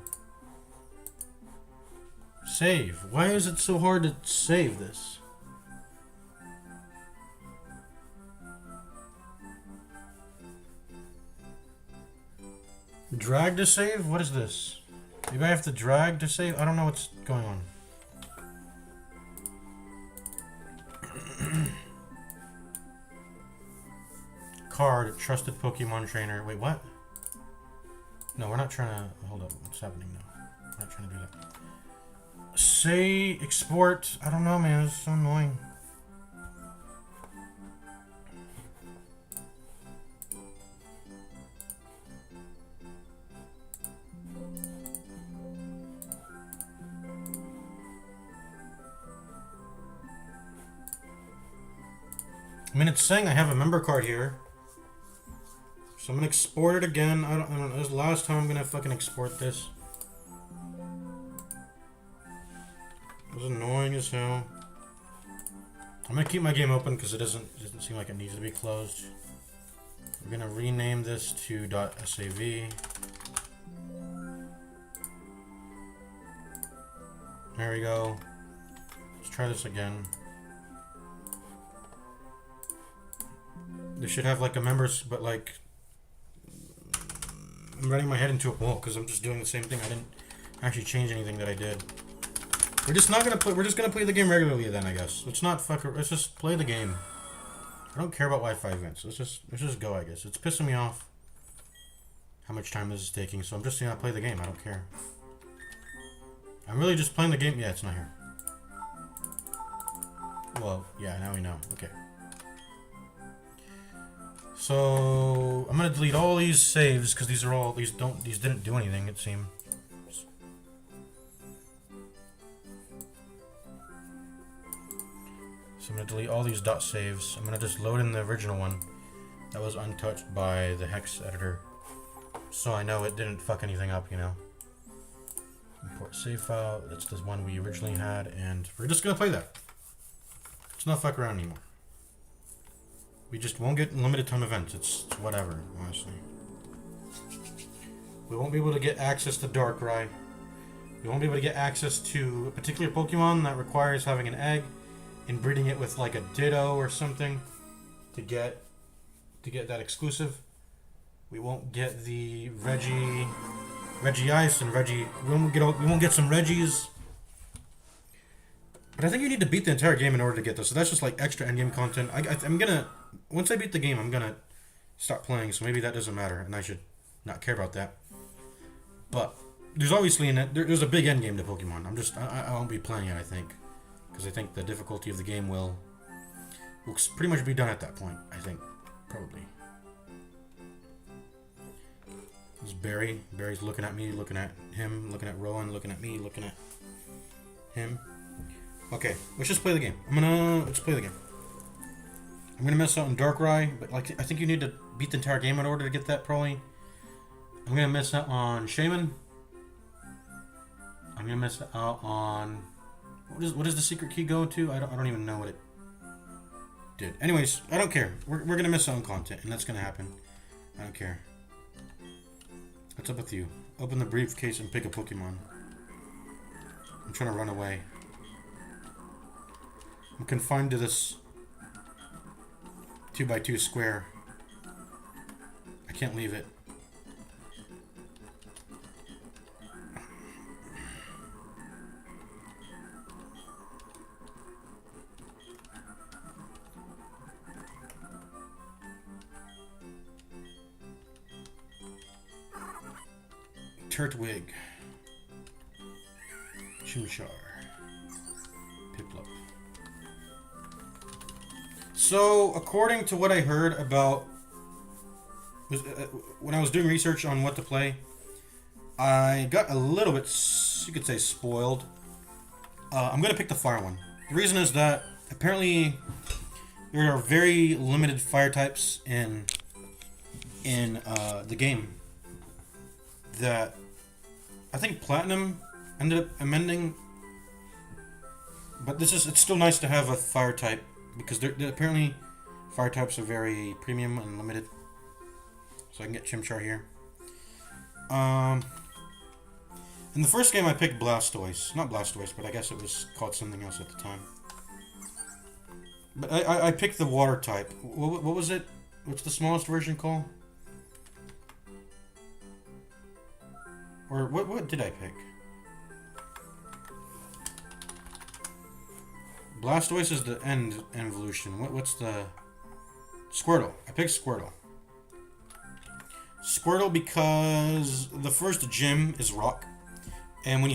Save. Why is it so hard to save this? Drag to save? What is this? Maybe I have to drag to save? I don't know what's going on. Card, trusted Pokemon trainer. Wait, what? No, we're not trying to... Hold up. What's happening now? We're not trying to do that. Say, export. I don't know, man. It's so annoying. I mean, it's saying I have a member card here. So I'm gonna export it again. I don't know. This is the last time I'm gonna fucking export this. It's annoying as hell. I'm gonna keep my game open because it doesn't seem like it needs to be closed. We're gonna rename this to .sav. There we go. Let's try this again. They should have like a members, but like I'm running my head into a wall because I'm just doing the same thing. I didn't actually change anything that I did. We're just not gonna play. We're just gonna play the game regularly then, I guess. Let's not fuck. Let's just play the game. I don't care about Wi-Fi events. Let's just go. I guess it's pissing me off. How much time this is taking? So I'm just gonna play the game. I don't care. I'm really just playing the game. Yeah, it's not here. Well, yeah. Now we know. Okay. So I'm gonna delete all these saves because these didn't do anything, it seems. So I'm gonna delete all these dot saves. I'm gonna just load in the original one that was untouched by the hex editor, so I know it didn't fuck anything up, you know. Import save file. That's the one we originally had, and we're just gonna play that. Let's not fuck around anymore. We just won't get limited time events. It's whatever, honestly. We won't be able to get access to Darkrai. We won't be able to get access to a particular Pokemon that requires having an egg and breeding it with like a Ditto or something to get that exclusive. We won't get the Regice and Reggie. We won't get some Reggies. But I think you need to beat the entire game in order to get this. So that's just like extra endgame content. I'm gonna, once I beat the game, I'm gonna stop playing. So maybe that doesn't matter, and I should not care about that. But there's obviously there's a big endgame to Pokemon. I won't be playing it, I think, because I think the difficulty of the game will pretty much be done at that point. I think probably. This Barry. Barry's looking at me, looking at him, looking at Rowan, looking at me, looking at him. Okay, let's just play the game. Let's play the game. I'm gonna miss out on Darkrai, but like I think you need to beat the entire game in order to get that probably. I'm gonna miss out on Shaman. I'm gonna miss out on what does the secret key go to? I don't even know what it did. Anyways, I don't care. We're gonna miss out on content, and that's gonna happen. I don't care. What's up with you? Open the briefcase and pick a Pokemon. I'm trying to run away. I'm confined to this 2x2 square. I can't leave it. Turtwig. Chimchar. Piplup. So, according to what I heard about when I was doing research on what to play, I got a little bit, you could say, spoiled. I'm gonna pick the fire one The reason is that apparently there are very limited fire types in the game that I think Platinum ended up amending. But it's still nice to have a fire type because they're apparently fire types are very premium and limited. So I can get Chimchar here. In the first game I picked Blastoise. Not Blastoise, but I guess it was called something else at the time. But I picked the water type. What was it? What's the smallest version called? Or what did I pick? Blastoise is the end evolution. What's the... Squirtle. I picked Squirtle. Squirtle because the first gym is Rock. And when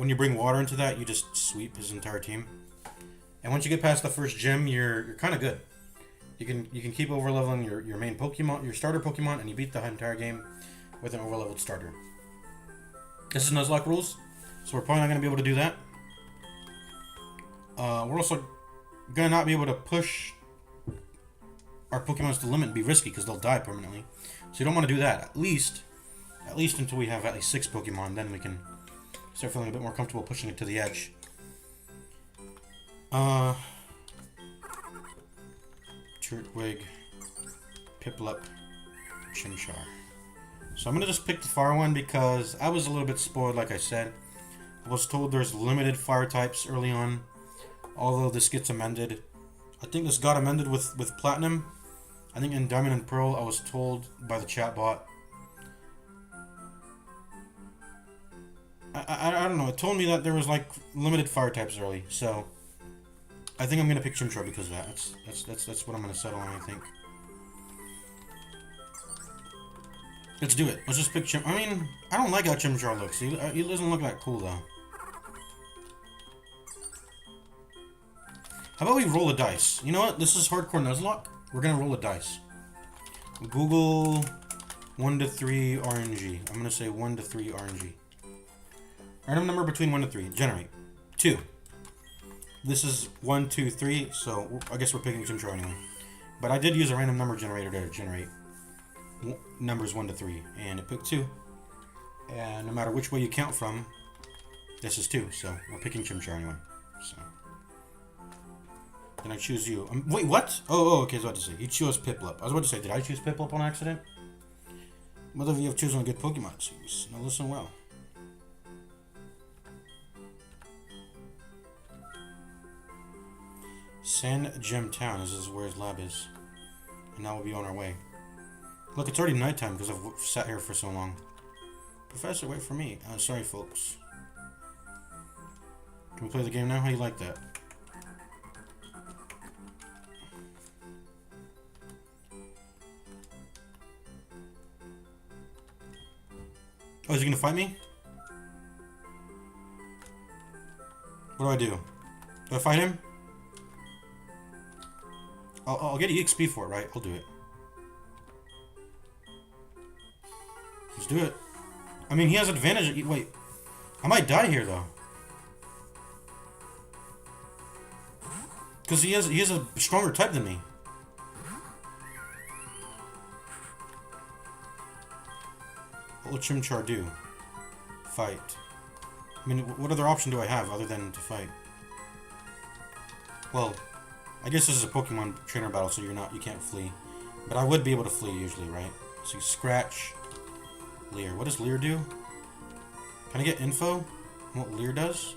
you bring water into that, you just sweep his entire team. And once you get past the first gym, you're kind of good. You can keep overleveling your main Pokemon, your starter Pokemon, and you beat the entire game with an overleveled starter. This is Nuzlocke rules, so we're probably not going to be able to do that. We're also going to not be able to push our Pokemon to the limit and be risky because they'll die permanently. So you don't want to do that. At least until we have at least 6 Pokemon, then we can start feeling a bit more comfortable pushing it to the edge. Turtwig, Piplup, Chimchar. So I'm going to just pick the fire one because I was a little bit spoiled, like I said. I was told there's limited fire types early on, although this gets amended. I think this got amended with Platinum. I think in Diamond and Pearl, I was told by the chatbot. I don't know. It told me that there was like limited fire types early, so I think I'm gonna pick Chimchar because of that. That's what I'm gonna settle on. I think. Let's do it. Let's just pick Chim. I mean, I don't like how Chimchar looks. He doesn't look that cool though. How about we roll a dice? You know what? This is hardcore Nuzlocke. We're gonna roll a dice. Google 1 to 3 RNG. I'm gonna say 1 to 3 RNG. Random number between 1 to 3. Generate. 2. This is 1, 2, 3. So I guess we're picking Chimchar anyway. But I did use a random number generator to generate numbers 1 to 3, and it picked 2. And no matter which way you count from, this is 2. So we're picking Chimchar anyway. So. Then I choose you. Wait, what? Oh, okay, I was about to say. You chose Piplup. I was about to say, did I choose Piplup on accident? Whether of you have chosen a good Pokemon, it seems. Now listen well. Sand Gem Town. This is where his lab is. And now we'll be on our way. Look, it's already nighttime because I've sat here for so long. Professor, wait for me. Sorry, folks. Can we play the game now? How do you like that? Oh, is he gonna fight me? What do? Do I fight him? I'll get EXP for it, right? I'll do it. Let's do it. I mean, he has advantage. Wait, I might die here though, because he has a stronger type than me. What will Chimchar do? Fight. I mean, what other option do I have other than to fight? Well, I guess this is a Pokemon trainer battle, so you can't flee. But I would be able to flee usually, right? So you scratch Leer. What does Leer do? Can I get info on what Leer does?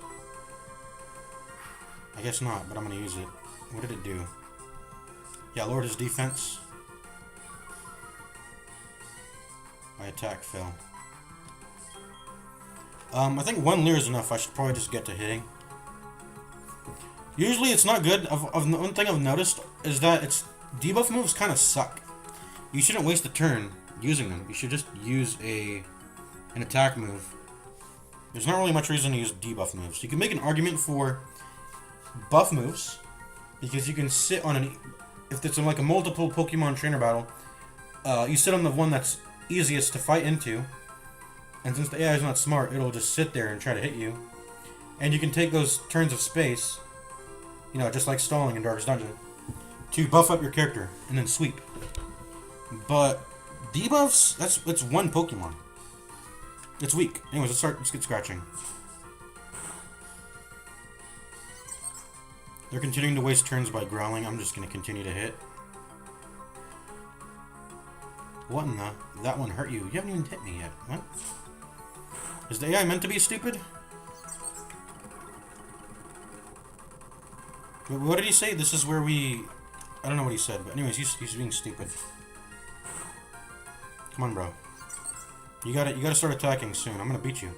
I guess not, but I'm gonna use it. What did it do? Yeah, lowered his defense. My attack fell. I think 1 Leer is enough. I should probably just get to hitting. Usually it's not good. One thing I've noticed is that its debuff moves kind of suck. You shouldn't waste a turn using them. You should just use an attack move. There's not really much reason to use debuff moves. You can make an argument for buff moves because you can sit on if it's in like a multiple Pokemon trainer battle, you sit on the one that's easiest to fight into, and since the AI is not smart, it'll just sit there and try to hit you. And you can take those turns of space You know, just like stalling in Darkest Dungeon. To buff up your character and then sweep. But debuffs, that's one Pokemon. It's weak. Anyways, let's get scratching. They're continuing to waste turns by growling. I'm just gonna continue to hit. What in the? That one hurt you. You haven't even hit me yet. What? Is the AI meant to be stupid? What did he say? This is where we... I don't know what he said, but anyways, he's being stupid. Come on, bro. You gotta start attacking soon. I'm gonna beat you.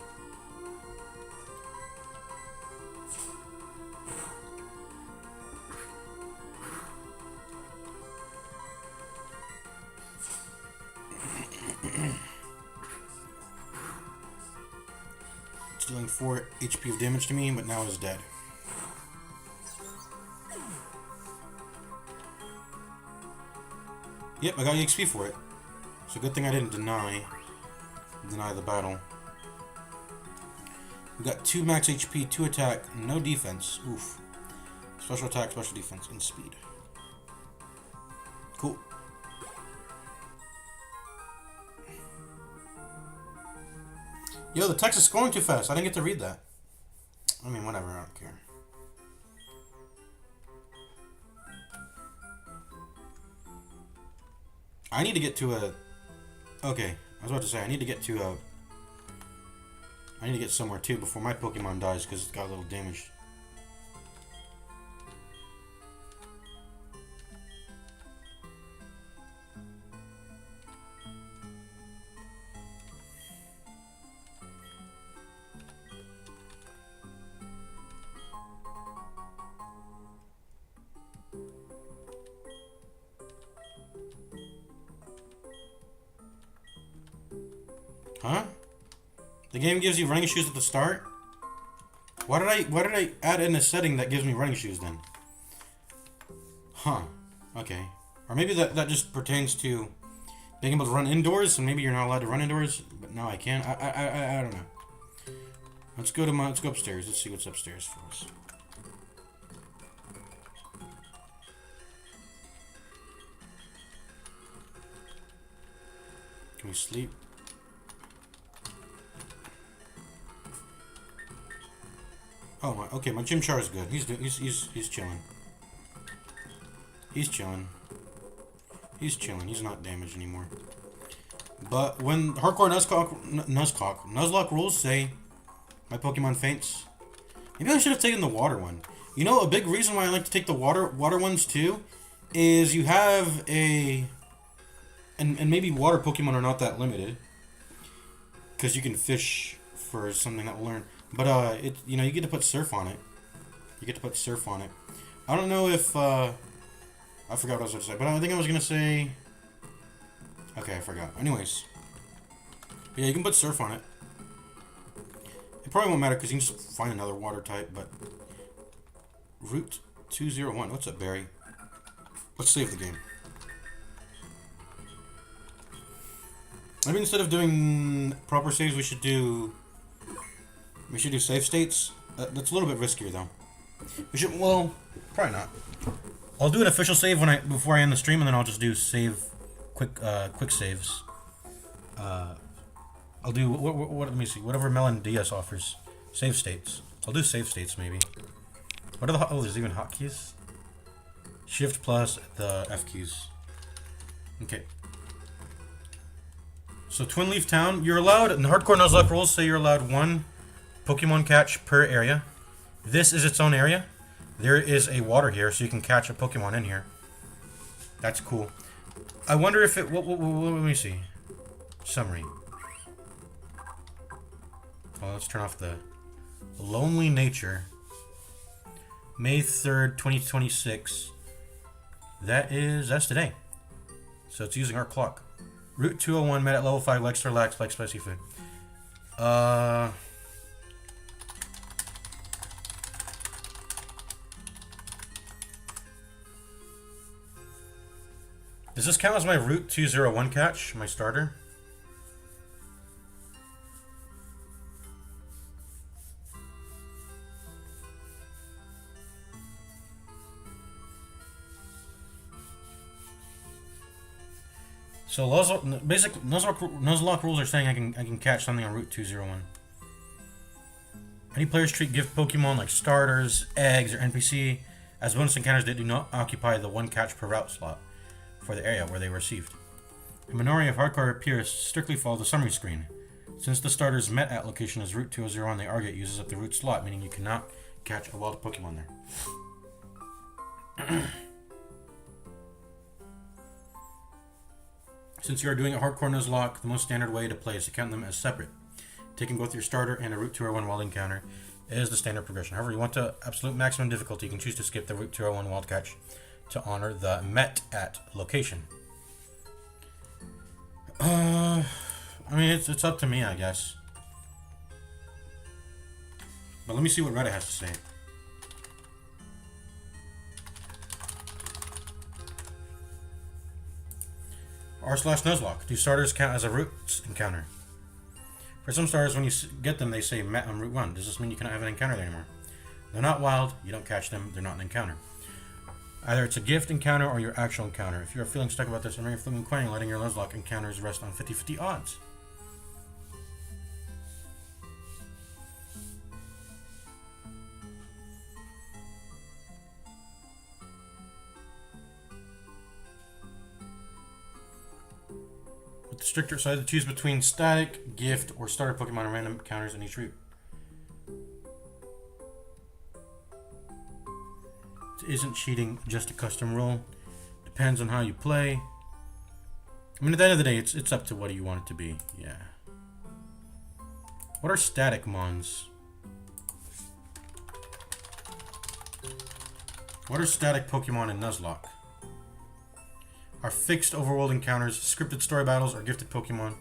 It's dealing 4 HP of damage to me, but now it's dead. Yep, I got EXP for it. So good thing I didn't deny the battle. We got 2 max HP, 2 attack, no defense. Oof. Special attack, special defense, and speed. Cool. Yo, the text is scrolling too fast. I didn't get to read that. I mean, whatever. I don't care. I need to get to a... Okay, I was about to say, I need to get to a... I need to get somewhere too before my Pokemon dies because it's got a little damage. Huh? The game gives you running shoes at the start? Why did I add in a setting that gives me running shoes then? Huh. Okay. Or maybe that just pertains to being able to run indoors, and maybe you're not allowed to run indoors, but now I can. I don't know. Let's go upstairs. Let's see what's upstairs for us. Can we sleep? Oh my, okay, my Chimchar is good. He's chilling. He's chilling. He's chilling. He's not damaged anymore. But when hardcore Nuzlocke rules say my Pokemon faints, maybe I should have taken the water one. You know, a big reason why I like to take the water ones too is you have a and maybe water Pokemon are not that limited because you can fish for something that will learn. But, you know, you get to put surf on it. You get to put surf on it. I don't know if, I forgot what I was going to say. But I think I was going to say... Okay, I forgot. Anyways. But yeah, you can put surf on it. It probably won't matter because you can just find another water type, but... Route 201. What's up, Barry? Let's save the game. Maybe instead of doing proper saves, we should do save states. That's a little bit riskier, though. We should, well, probably not. I'll do an official save before I end the stream, and then I'll just do quick saves. I'll do what? Let me see. Whatever Melon DS offers, save states. I'll do save states maybe. What are the? Oh, there's even hotkeys. Shift plus the F keys. Okay. So Twin Leaf Town, you're allowed. In the hardcore Nuzlocke rules say you're allowed 1 Pokemon catch per area. This is its own area. There is a water here, so you can catch a Pokemon in here. That's cool. I wonder if it... let me see. Summary. Well, let's turn off the... Lonely Nature. May 3rd, 2026. That's today. So it's using our clock. Route 201, met at level 5, likes to relax, likes spicy food. Does this count as my Route 201 catch, my starter? So basic Nuzlocke rules are saying I can catch something on Route 201. Any players treat gift Pokemon like starters, eggs, or NPC as bonus encounters that do not occupy the one catch per route slot for the area where they were received. A minority of hardcore purists strictly follow the summary screen. Since the starters met at location as Route 201, the Argate uses up the route slot, meaning you cannot catch a wild Pokemon there. Since you are doing a hardcore Nuzlocke, the most standard way to play is to count them as separate. Taking both your starter and a Route 201 wild encounter is the standard progression. However, you want to absolute maximum difficulty, you can choose to skip the Route 201 wild catch to honor the met at location. I mean, it's up to me, I guess. But let me see what Reddit has to say. r/Nuzlocke. Do starters count as a route encounter? For some starters, when you get them, they say met on Route 1. Does this mean you cannot have an encounter there anymore? They're not wild, you don't catch them, they're not an encounter. Either it's a gift encounter or your actual encounter. If you're feeling stuck about this, I'm flipping coin letting your Nuzlocke encounters rest on 50-50 odds. With the stricter side, to choose between static, gift, or starter Pokemon and random encounters in each route. It isn't cheating, just a custom rule. Depends on how you play. I mean, at the end of the day, it's up to what you want it to be. Yeah. What are static mons? What are static Pokemon in Nuzlocke? Are fixed overworld encounters, scripted story battles, or gifted Pokemon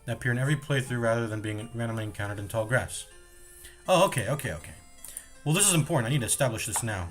that appear in every playthrough rather than being randomly encountered in tall grass. Oh, okay. Well, this is important. I need to establish this now.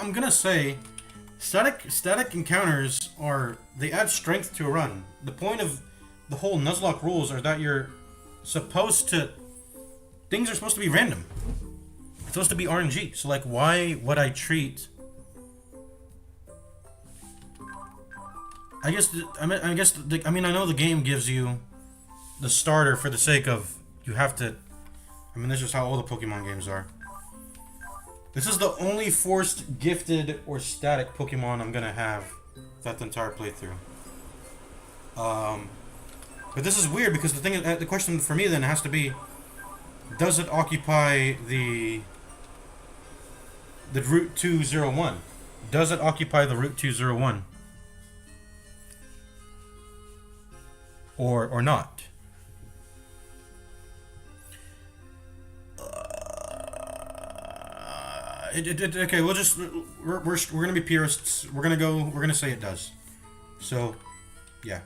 I'm gonna say, static encounters they add strength to a run. The point of the whole Nuzlocke rules are that you're supposed to, things are supposed to be random. It's supposed to be RNG. So like, why would I treat? I know the game gives you the starter for the sake of you have to. I mean, that's just how all the Pokemon games are. This is the only forced, gifted, or static Pokemon I'm gonna have that entire playthrough. But this is weird because the question for me then has to be: does it occupy the Route 201? Does it occupy the Route 201? Or not? Okay, we're gonna be purists. We're gonna say it does. So, yeah.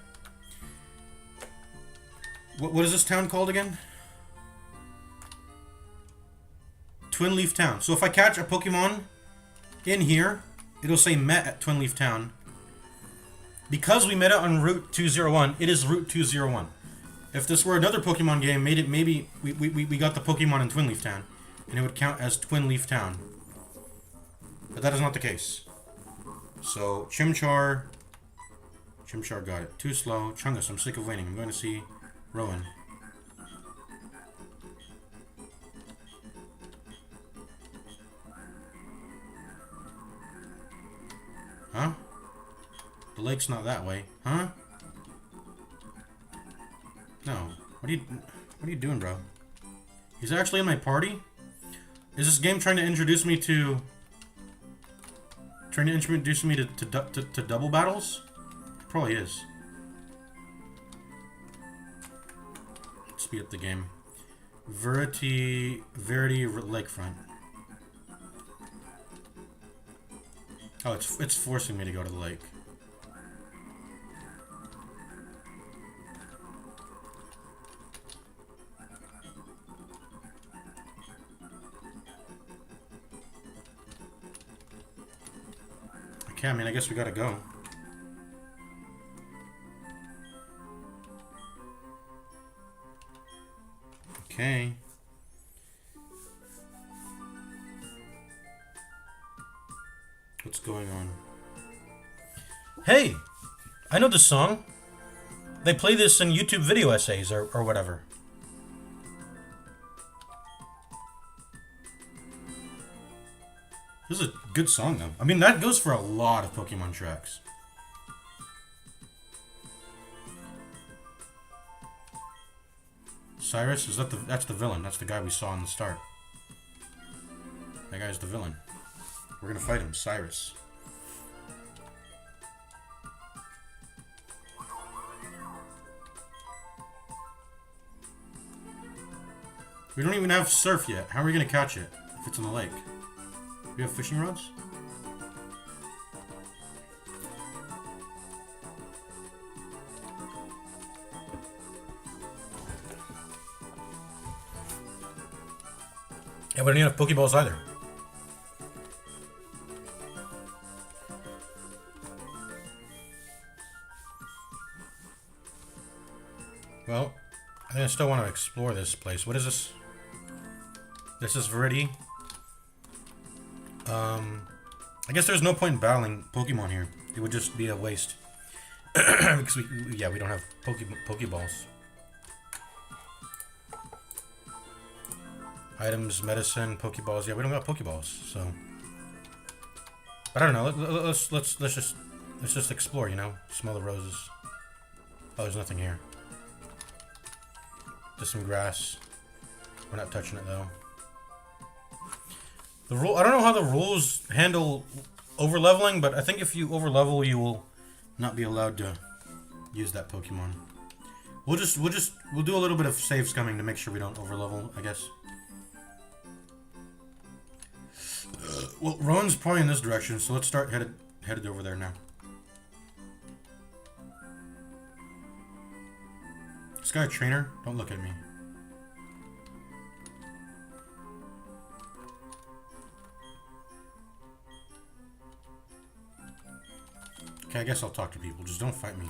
What is this town called again? Twin Leaf Town. So if I catch a Pokemon in here, it'll say met at Twin Leaf Town. Because we met it on Route 201, it is Route 201. If this were another Pokemon game, maybe we got the Pokemon in Twin Leaf Town, and it would count as Twin Leaf Town. But that is not the case. So, Chimchar got it. Too slow. Chungus, I'm sick of waiting. I'm going to see Rowan. Huh? The lake's not that way. Huh? No. What are you doing, bro? He's actually in my party? Is this game trying to introduce me to to double battles? It probably is. Let's speed up the game. Verity Lakefront. Oh, it's forcing me to go to the lake. Okay, I mean, I guess we gotta go. Okay. What's going on? Hey! I know this song. They play this in YouTube video essays or whatever. This is a good song, though. I mean, that goes for a lot of Pokemon tracks. Cyrus? Is that that's the villain. That's the guy we saw in the start. That guy's the villain. We're gonna fight him, Cyrus. We don't even have surf yet. How are we gonna catch it if it's in the lake? Do we have fishing rods? Yeah, we don't even have Pokeballs either. Well, I think I still want to explore this place. What is this? This is Viridian. I guess there's no point in battling Pokemon here. It would just be a waste. Because we don't have Pokeballs. Items, medicine, Pokeballs. Yeah, we don't got Pokeballs, so. But I don't know. Let's just explore. You know, smell the roses. Oh, there's nothing here. Just some grass. We're not touching it though. I don't know how the rules handle overleveling, but I think if you overlevel, you will not be allowed to use that Pokemon. We'll do a little bit of save scumming to make sure we don't overlevel, I guess. Well, Rowan's probably in this direction, so let's start headed over there now. This guy a trainer? Don't look at me. Okay, I guess I'll talk to people. Just don't fight me.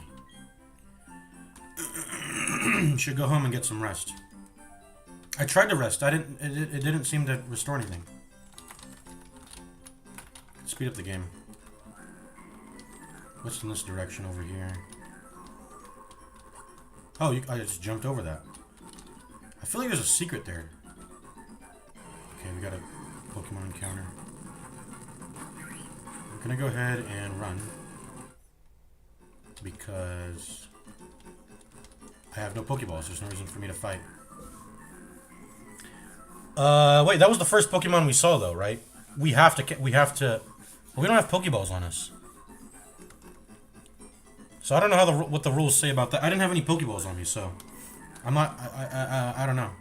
Should go home and get some rest. I tried to rest. It didn't seem to restore anything. Speed up the game. What's in this direction over here? Oh, I just jumped over that. I feel like there's a secret there. Okay, we got a Pokemon encounter. We're gonna go ahead and run. Because I have no Pokeballs. There's no reason for me to fight. Wait, that was the first Pokemon we saw, though, right? We have to. Well, we don't have Pokeballs on us. So I don't know how what the rules say about that. I didn't have any Pokeballs on me, so I'm not. I don't know.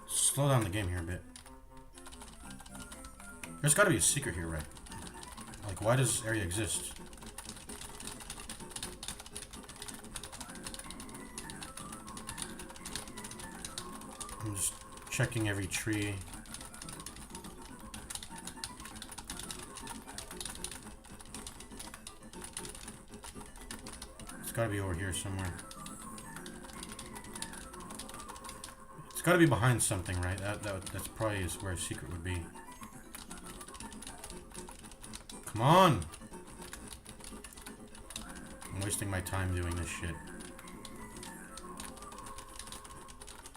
Slow down the game here a bit. There's got to be a secret here, right? Like, why does this area exist? I'm just checking every tree. It's gotta be over here somewhere. It's gotta be behind something, right? That's probably where a secret would be. Come on! I'm wasting my time doing this shit.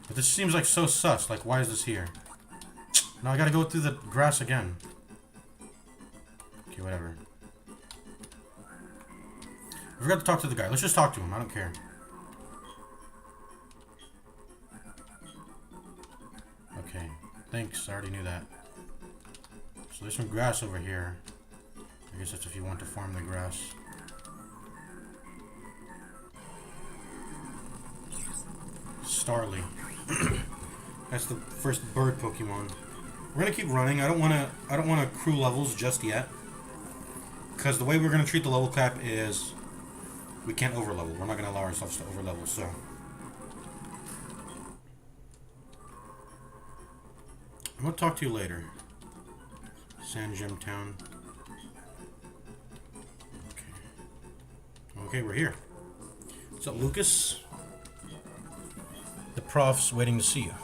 But this seems like so sus. Like, why is this here? Now I gotta go through the grass again. Okay, whatever. I forgot to talk to the guy. Let's just talk to him. I don't care. Okay. Thanks. I already knew that. So there's some grass over here. I guess that's if you want to farm the grass. Starly. That's the first bird Pokemon. We're gonna keep running. I don't wanna accrue levels just yet. Because the way we're gonna treat the level cap is we can't overlevel. We're not gonna allow ourselves to overlevel, so. I'm gonna talk to you later. Sand Gym Town. Okay, we're here. What's up, Lucas? The prof's waiting to see you.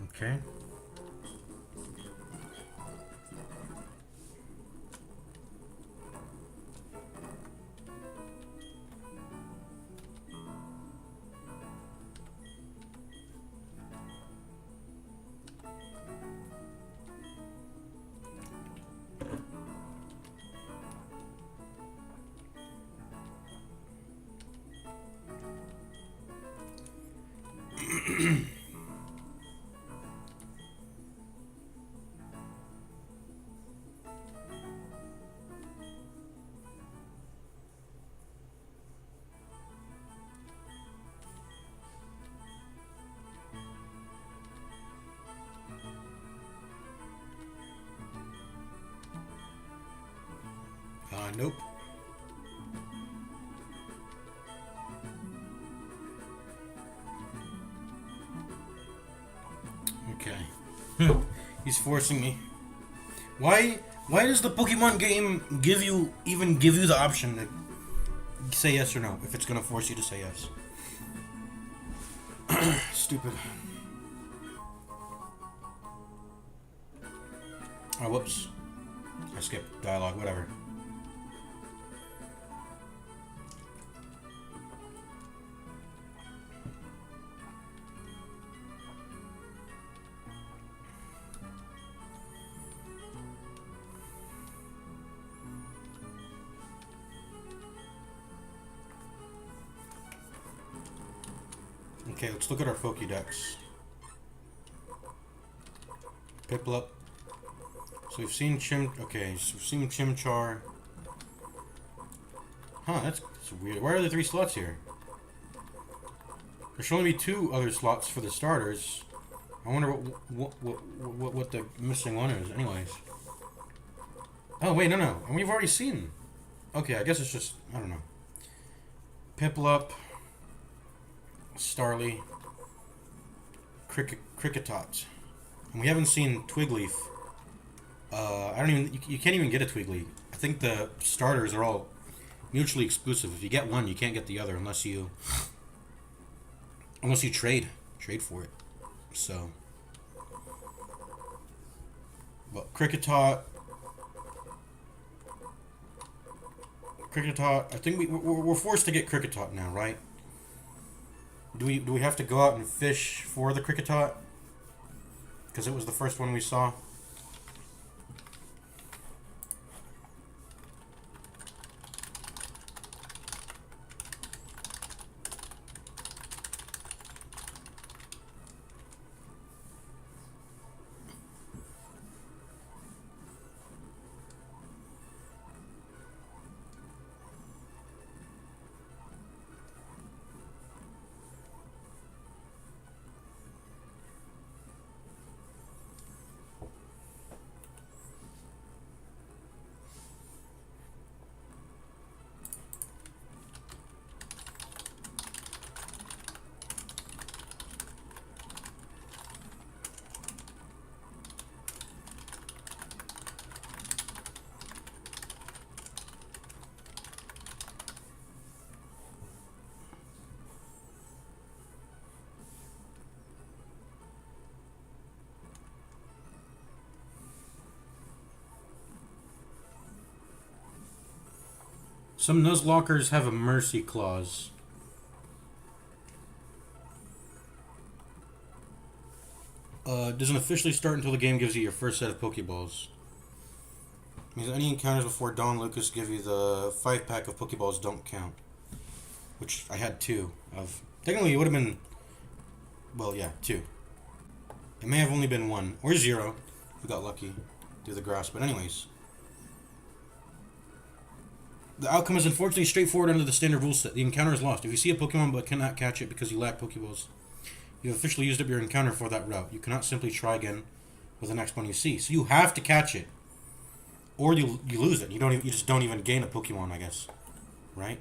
Okay. Nope. Okay. He's forcing me. Why does the Pokemon game give you the option to say yes or no if it's gonna force you to say yes? Stupid. Oh, whoops. I skipped dialogue, whatever. Okay, let's look at our Pokédex. Piplup. So we've seen Chimchar. Huh, that's weird. Why are there 3 slots here? There should only be 2 other slots for the starters. I wonder what the missing one is. Anyways. Oh wait, no. And we've already seen. Okay, I guess it's just I don't know. Piplup. Starly, Cricketot, and we haven't seen Twigleaf. You can't even get a Twiggly. I think the starters are all mutually exclusive. If you get one, you can't get the other unless you trade for it. So, but Cricketot. I think we're forced to get Cricketot now, right? Do we have to go out and fish for the Cricketot? Because it was the first one we saw. Some Nuzlockers have a mercy clause. Doesn't officially start until the game gives you your first set of Pokeballs. Means any encounters before Don Lucas give you the 5-pack of Pokeballs don't count. Which I had 2 of. Technically it would have been, well yeah, 2. It may have only been 1 or 0 if we got lucky through the grass, but anyways. The outcome is unfortunately straightforward under the standard rule set. The encounter is lost. If you see a Pokemon but cannot catch it because you lack Pokeballs, you have officially used up your encounter for that route. You cannot simply try again with the next one you see. So you have to catch it, or you lose it. You just don't even gain a Pokemon, I guess, right?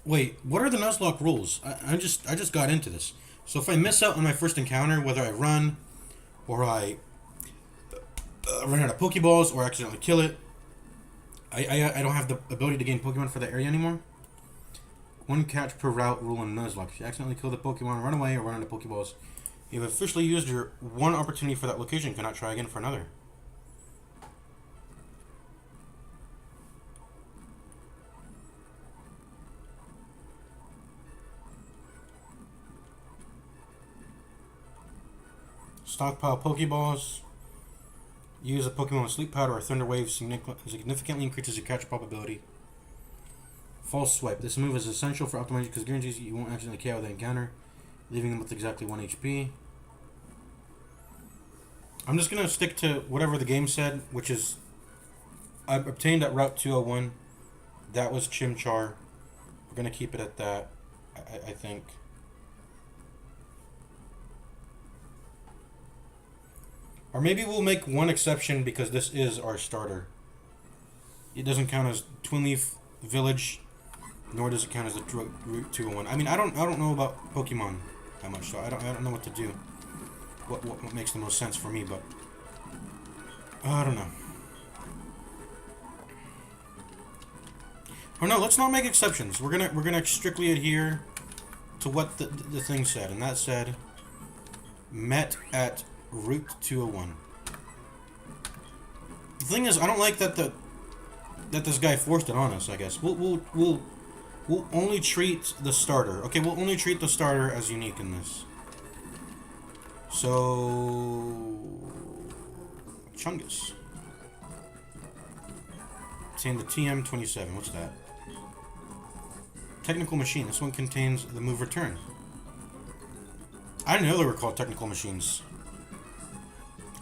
Wait, what are the Nuzlocke rules? I just got into this. So if I miss out on my first encounter, whether I run or I run out of Pokeballs or accidentally kill it, I don't have the ability to gain Pokemon for that area anymore. One catch per route rule in Nuzlocke. If you accidentally kill the Pokemon, run away, or run out of Pokeballs, you have officially used your one opportunity for that location. Cannot try again for another. Stockpile Pokeballs. Use a Pokemon with Sleep Powder or Thunder Wave significantly increases your catch probability. False Swipe. This move is essential for optimizing because it guarantees you won't accidentally KO the encounter, leaving them with exactly 1 HP. I'm just going to stick to whatever the game said, which is I obtained at Route 201. That was Chimchar. We're going to keep it at that, I think. Or maybe we'll make one exception because this is our starter. It doesn't count as Twin Leaf Village, nor does it count as the Route 201. I mean, I don't know about Pokemon that much, so I don't know what to do. What makes the most sense for me, but I don't know. Or no, let's not make exceptions. We're gonna strictly adhere to what the thing said, and that said met at Route 201. The thing is, I don't like that this guy forced it on us. I guess we'll only treat the starter. Okay, we'll only treat the starter as unique in this. So Chungus. Obtain the TM27. What's that? Technical machine. This one contains the move return. I didn't know they were called technical machines.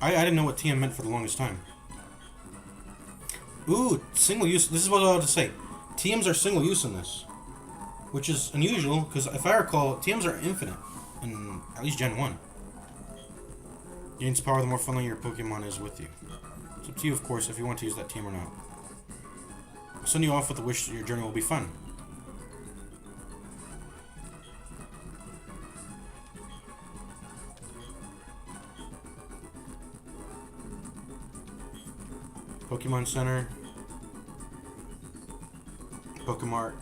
I didn't know what TM meant for the longest time. Ooh, single use. This is what I was about to say. TMs are single use in this, which is unusual because if I recall, TMs are infinite in at least Gen 1. Gains power the more friendly your Pokemon is with you. It's up to you, of course, if you want to use that TM or not. I'll send you off with the wish that your journey will be fun. Pokemon Center. Pokemart.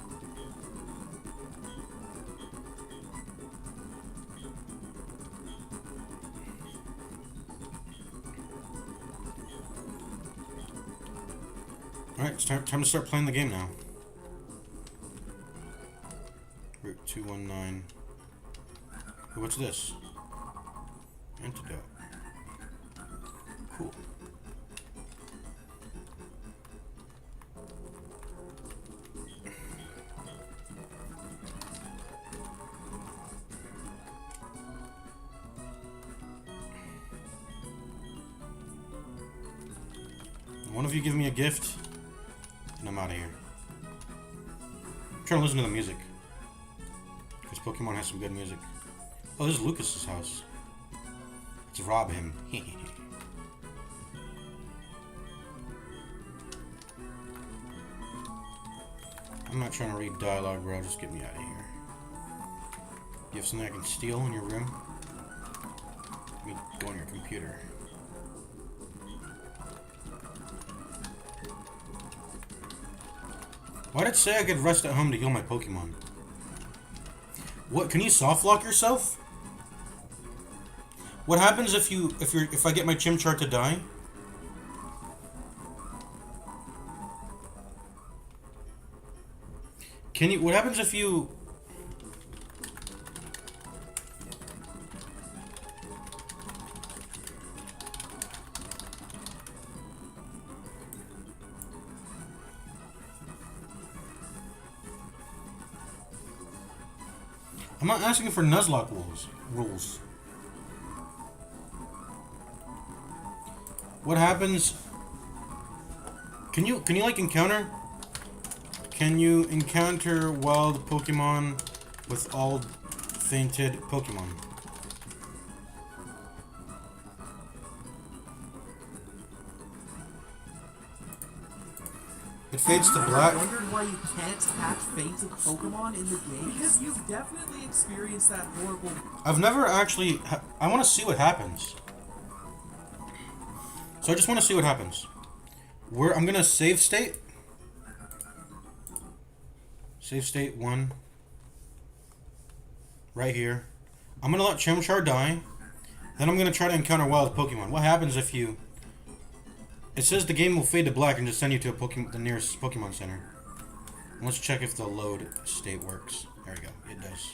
Alright, it's time to start playing the game now. Route 219. Ooh, what's this? Antidote. Cool. One of you give me a gift, and I'm out of here. I'm trying to listen to the music. Because Pokemon has some good music. Oh, this is Lucas's house. Let's rob him. I'm not trying to read dialogue, bro. Just get me out of here. You have something I can steal in your room? Let me go on your computer. Why did it say I could rest at home to heal my Pokemon? What, can you soft lock yourself? What happens if I get my Chimchar to die? What happens if you... I'm not asking for Nuzlocke rules. What happens? Can you like encounter? Can you encounter wild Pokemon with all fainted Pokemon? It fades to Have you black. ever wondered why you can't catch fainted Pokemon in the game? Because you've definitely experienced that horrible... I've never actually... I want to see what happens. So I just want to see what happens. I'm going to save state. Save state 1. Right here. I'm going to let Chimchar die. Then I'm going to try to encounter wild Pokemon. What happens if you... It says the game will fade to black and just send you to the nearest Pokemon Center. Let's check if the load state works. There we go. It does.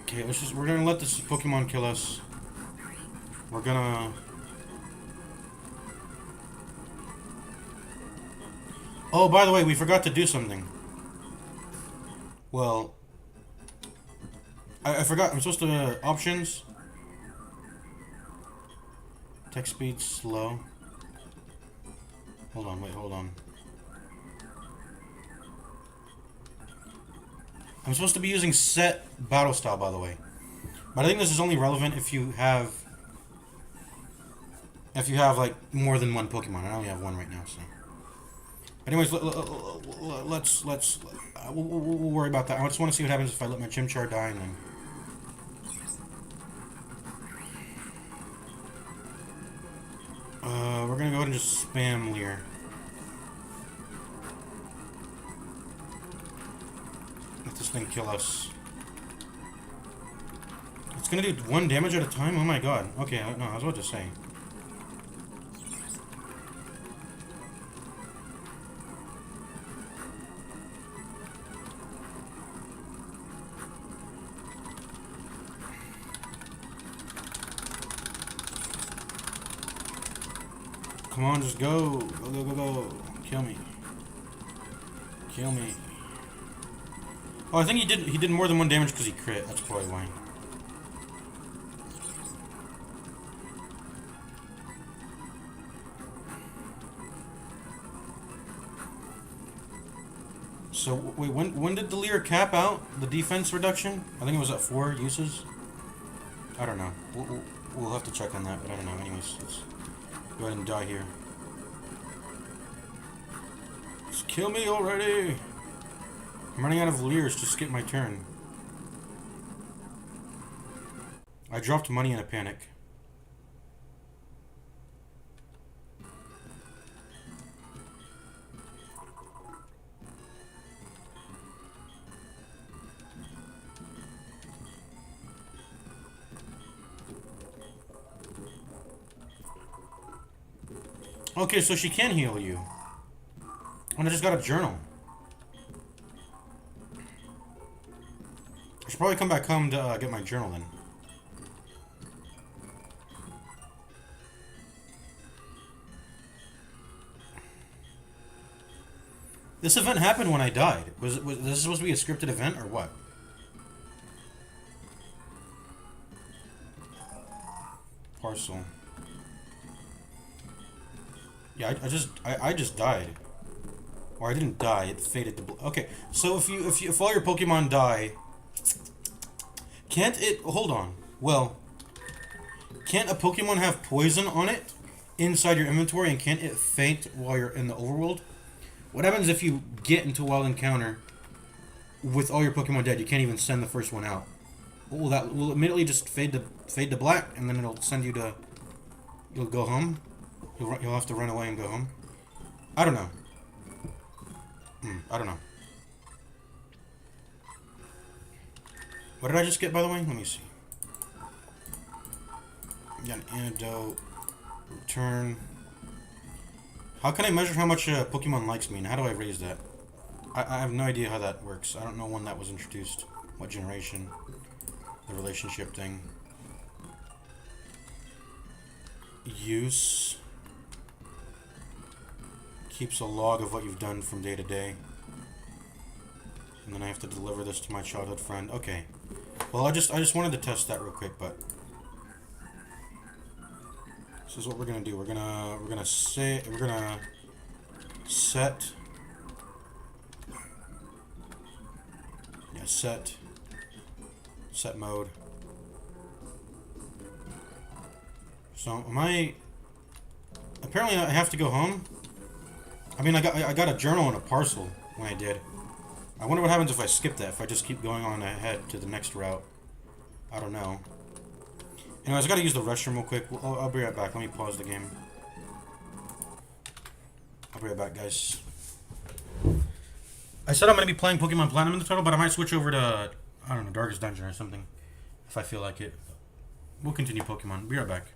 Okay, we're gonna let this Pokemon kill us. We're gonna... Oh, by the way, we forgot to do something. Well... I forgot. I'm supposed to... options... Text speed slow. Hold on, wait, hold on. I'm supposed to be using set battle style, by the way. But I think this is only relevant if you have like more than one Pokemon. I only have one right now, so. Anyways, we'll worry about that. I just want to see what happens if I let my Chimchar die and then. We're gonna go ahead and just spam Leer. Let this thing kill us. It's gonna do 1 damage at a time? Oh my god. Okay, no, I was about to say. Come on, just go. Go, go, go, go. Kill me. Kill me. Oh, I think he did more than 1 damage because he crit. That's probably why. So, wait, when did the Leer cap out? The defense reduction? I think it was at 4 uses? I don't know. We'll have to check on that, but I don't know. Anyways, let's go ahead and die here. Just kill me already! I'm running out of Leers to skip my turn. I dropped money in a panic. Okay, so she can heal you. And I just got a journal. I should probably come back home to get my journal then. This event happened when I died. Was this supposed to be a scripted event or what? Parcel. Yeah, I just died. Or I didn't die, it faded to okay, so if all your Pokemon die, can't it hold on. Well, can't a Pokemon have poison on it inside your inventory and can't it faint while you're in the overworld? What happens if you get into a wild encounter with all your Pokemon dead? You can't even send the first one out. Will that will immediately just fade to black and then it'll send you to you'll go home? You'll have to run away and go home? I don't know. I don't know. What did I just get, by the way? Let me see. Got an antidote. Return. How can I measure how much a Pokemon likes me, and how do I raise that? I have no idea how that works. I don't know when that was introduced. What generation. The relationship thing. Use. Keeps a log of what you've done from day to day. And then I have to deliver this to my childhood friend. Okay. Well, I just wanted to test that real quick, but this is what we're gonna do. We're gonna set set mode. So apparently I have to go home. I mean, I got a journal and a parcel when I did. I wonder what happens if I skip that, if I just keep going on ahead to the next route. I don't know. Anyways, I gotta use the restroom real quick. I'll be right back. Let me pause the game. I'll be right back, guys. I said I'm gonna be playing Pokemon Platinum in the title, but I might switch over to, I don't know, Darkest Dungeon or something. If I feel like it. We'll continue Pokemon. Be right back.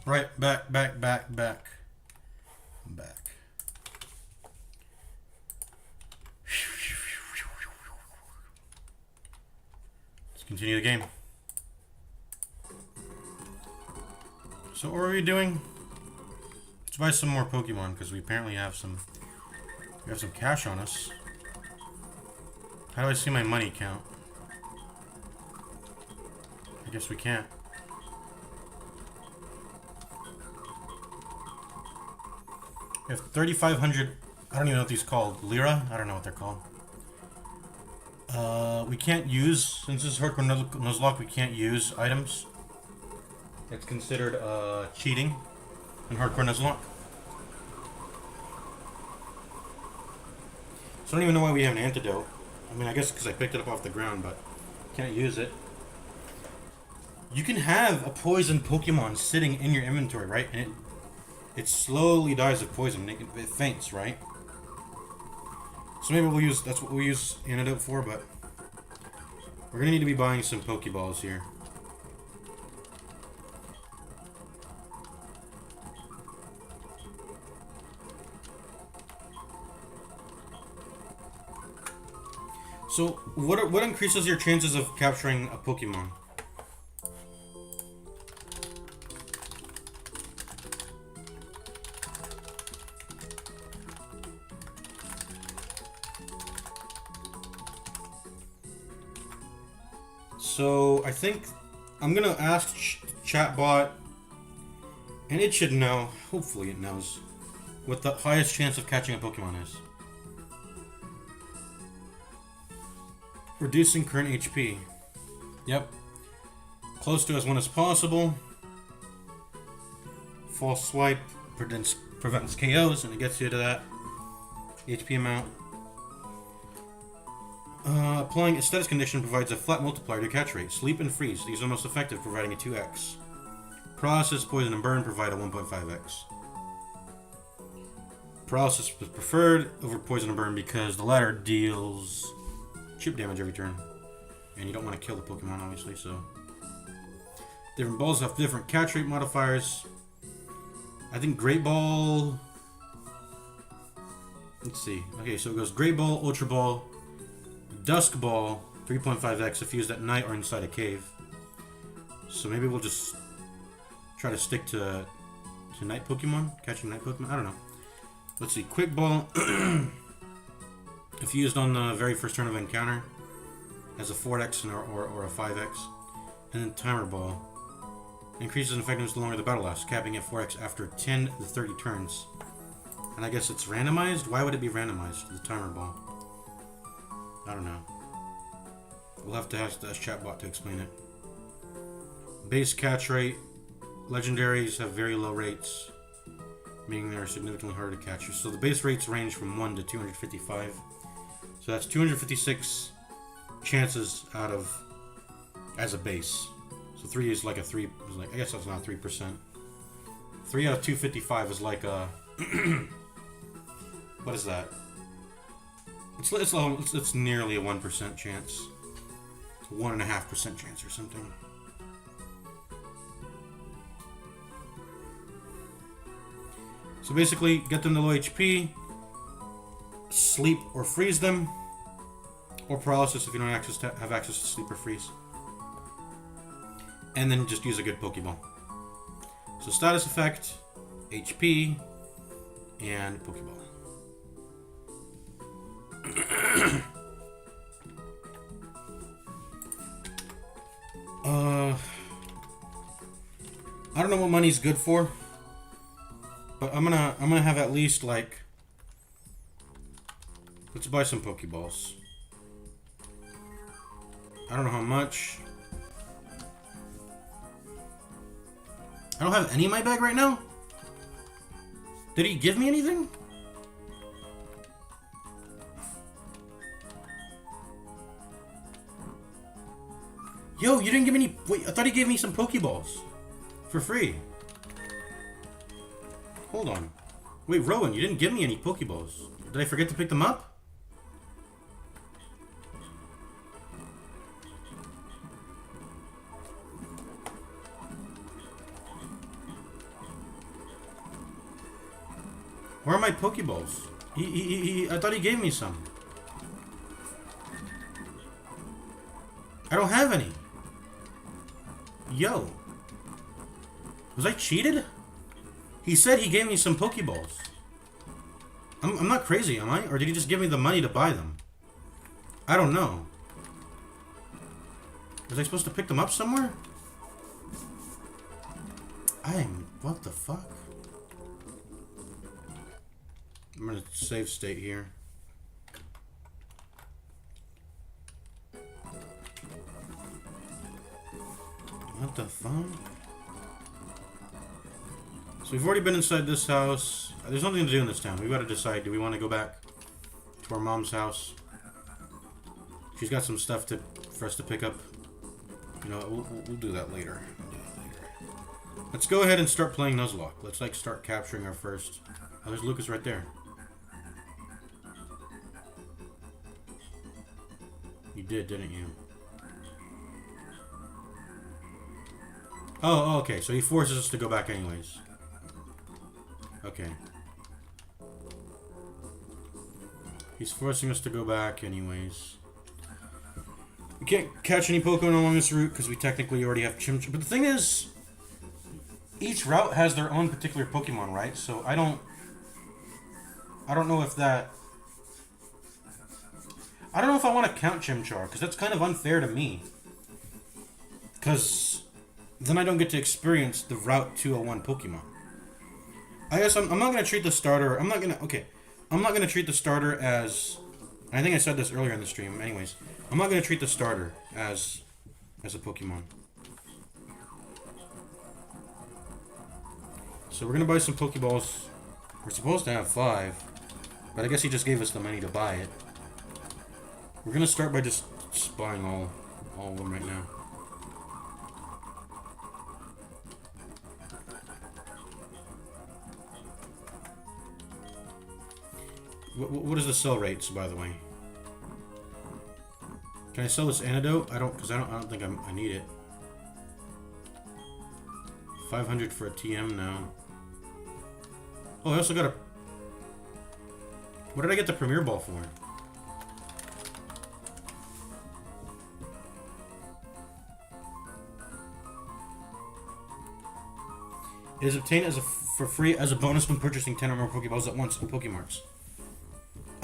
Right, back. Let's continue the game. So what are we doing? Let's buy some more Pokemon because we apparently have some. We have some cash on us. How do I see my money count? I guess we can't. We have 3,500. I don't even know what these are called. Lira? I don't know what they're called. We can't use, since this is hardcore Nuzlocke, we can't use items. It's considered cheating in hardcore Nuzlocke. So I don't even know why we have an antidote. I mean, I guess because I picked it up off the ground, but can't use it. You can have a poison Pokemon sitting in your inventory, right? And it slowly dies of poison. It faints, right? So maybe we'll use, that's what we'll use antidote for, but we're gonna need to be buying some Pokeballs here. So, what increases your chances of capturing a Pokemon? So, I think I'm gonna ask Chatbot, and it should know, hopefully it knows, what the highest chance of catching a Pokemon is. Reducing current HP. Yep. Close to as one as possible. False swipe prevents KOs, and it gets you to that HP amount. Applying a status condition provides a flat multiplier to catch rate. Sleep and freeze. These are most effective, providing a 2x. Paralysis, poison, and burn provide a 1.5x. Paralysis is preferred over poison and burn because the latter deals chip damage every turn. And you don't want to kill the Pokemon, obviously, so. Different balls have different catch rate modifiers. I think Great Ball. Let's see. Okay, so it goes Great Ball, Ultra Ball, Dusk Ball, 3.5x if used at night or inside a cave. So maybe we'll just try to stick to night Pokemon, catching night Pokemon. I don't know. Let's see. Quick Ball, if used on the very first turn of encounter, has a 4x or a 5x. And then Timer Ball increases in effectiveness the longer the battle lasts, capping at 4x after 10 to 30 turns. And I guess it's randomized? Why would it be randomized, the Timer Ball? I don't know. We'll have to ask the Chatbot to explain it. Base catch rate. Legendaries have very low rates, meaning they're significantly harder to catch. So the base rates range from 1 to 255. So that's 256 chances out of, as a base. So 3 is like a 3, I guess that's not 3%. 3 out of 255 is like a, what is that? It's nearly a 1% chance. 1.5% chance or something. So basically, get them to low HP, sleep or freeze them, or paralysis if you don't have access to sleep or freeze. And then just use a good Pokeball. So status effect, HP, and Pokeball. I don't know what money's good for, but I'm gonna have at least like, let's buy some Pokeballs. I don't know how much. I don't have any in my bag right now. Did he give me anything? Yo, you didn't give me any. Wait, I thought he gave me some Pokeballs for free. Hold on. Wait, Rowan, you didn't give me any Pokeballs. Did I forget to pick them up? Where are my Pokeballs? I thought he gave me some. I don't have any. Yo. Was I cheated? He said he gave me some Pokeballs. I'm not crazy, am I? Or did he just give me the money to buy them? I don't know. Was I supposed to pick them up somewhere? What the fuck? I'm gonna save state here. What the fuck? So we've already been inside this house. There's nothing to do in this town. We've got to decide. Do we want to go back to our mom's house? She's got some stuff for us to pick up. You know, we'll do that later. Let's go ahead and start playing Nuzlocke. Let's like start capturing our first. Oh, there's Lucas right there. You did, didn't you? Oh, okay. So he forces us to go back anyways. Okay. He's forcing us to go back anyways. We can't catch any Pokemon along this route because we technically already have Chimchar. But the thing is, each route has their own particular Pokemon, right? So I don't know if that... I don't know if I want to count Chimchar, because that's kind of unfair to me. Because then I don't get to experience the Route 201 Pokemon. I guess I'm not going to treat the starter... I'm not going to treat the starter as... I think I said this earlier in the stream. Anyways, I'm not going to treat the starter as a Pokemon. So we're going to buy some Pokeballs. We're supposed to have 5. But I guess he just gave us the money to buy it. We're going to start by just buying all of them right now. What is the sell rates, by the way? Can I sell this antidote? I don't think I need it. 500 for a TM now. Oh, I also got a... What did I get the Premier Ball for? It is obtained for free as a bonus when purchasing 10 or more Pokeballs at once in Pokemarts.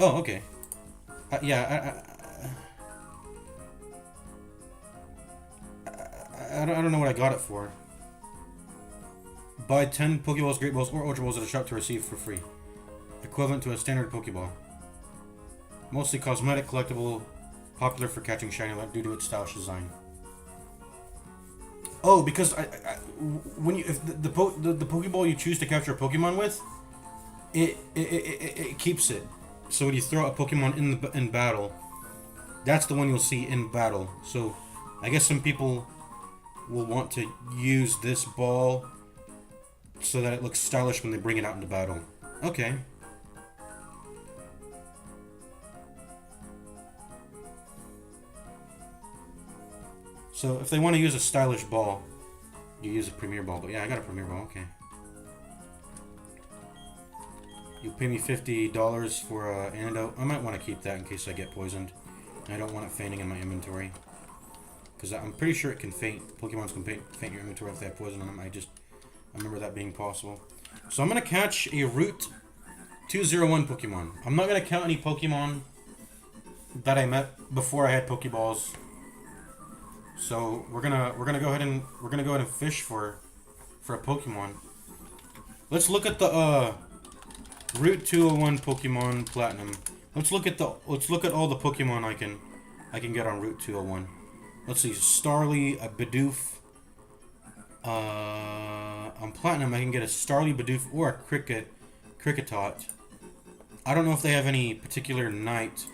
Oh, okay. Yeah, I don't know what I got it for. Buy 10 Pokeballs, Great Balls, or Ultra Balls at a shop to receive for free. Equivalent to a standard Pokeball. Mostly cosmetic, collectible, popular for catching shiny light due to its stylish design. Oh, because if the Pokeball you choose to capture a Pokemon with, it keeps it. So when you throw a Pokemon in battle, that's the one you'll see in battle. So I guess some people will want to use this ball so that it looks stylish when they bring it out into battle. Okay. So if they want to use a stylish ball, you use a Premier Ball. But yeah, I got a Premier Ball. Okay. You pay me $50 for an antidote. I might want to keep that in case I get poisoned. I don't want it fainting in my inventory. Because I'm pretty sure it can faint. Pokemons can faint your inventory if they have poison on them. I remember that being possible. So I'm going to catch a Route 201 Pokemon. I'm not going to count any Pokemon that I met before I had Pokeballs. So we're gonna go ahead and fish for a Pokemon. Let's look at the Route 201 Pokemon Platinum. Let's look at all the Pokemon I can get on Route 201. Let's see, Starly, a Bidoof. On Platinum, I can get a Starly, Bidoof, or a Kricketot. I don't know if they have any particular night.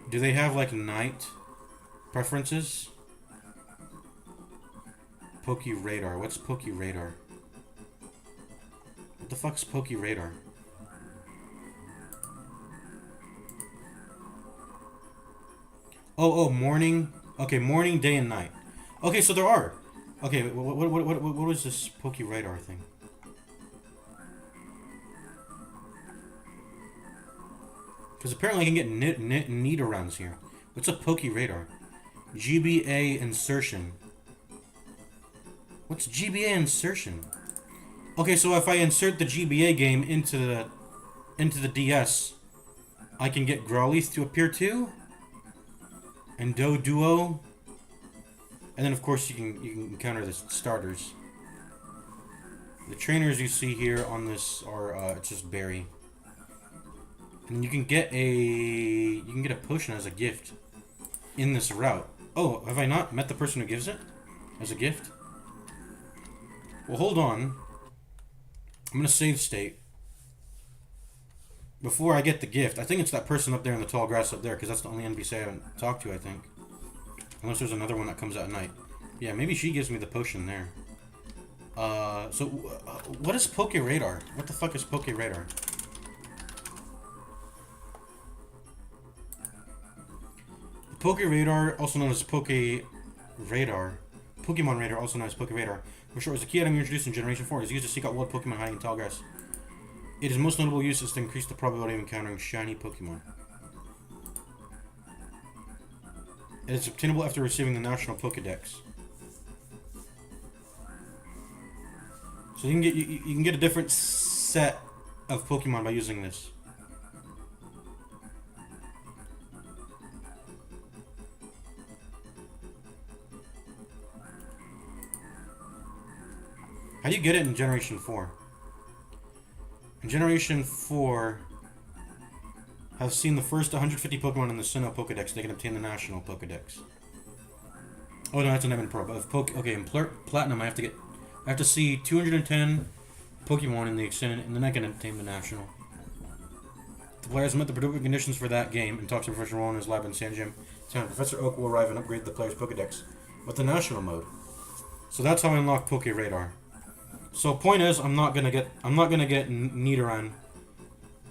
Do they have like night preferences? Poke Radar. What's Poke Radar? What the fuck's Poke Radar? Oh, morning. Okay, morning, day, and night. Okay, so there are. Okay, what is this Poke Radar thing? Because apparently I can get Nidorans here. What's a Poke Radar? GBA insertion. What's GBA insertion? Okay, so if I insert the GBA game into the DS, I can get Growlithe to appear too, and Doduo, and then of course you can encounter the starters. The trainers you see here on this are it's just berry, and you can get a potion as a gift in this route. Oh, have I not met the person who gives it as a gift? Well, hold on. I'm gonna save state before I get the gift. I think it's that person up there in the tall grass up there, because that's the only NPC I haven't talked to, I think. Unless there's another one that comes out at night. Yeah, maybe she gives me the potion there. What is Poke Radar? What the fuck is Poke Radar? Poke Radar, also known as Poke Radar. Pokemon Radar, also known as Poke Radar. For short, is a key item introduced in Generation 4. It is used to seek out wild Pokemon hiding in tall grass. Its most notable use is to increase the probability of encountering shiny Pokemon. It is obtainable after receiving the National Pokedex. So you can get a different set of Pokemon by using this. How do you get it in Generation 4? In Generation 4, have seen the first 150 Pokemon in the Sinnoh Pokedex. They can obtain the National Pokedex. Oh no, that's an Evan Pro. But okay, in Platinum, I have to see 210 Pokemon in the extended, and then I can obtain the National. The player has met the predicted conditions for that game and talks to Professor Rowan in his lab in San Jim. Professor Oak will arrive and upgrade the player's Pokedex with the National mode. So that's how I unlock Poke Radar. So point is, I'm not gonna get Nidoran.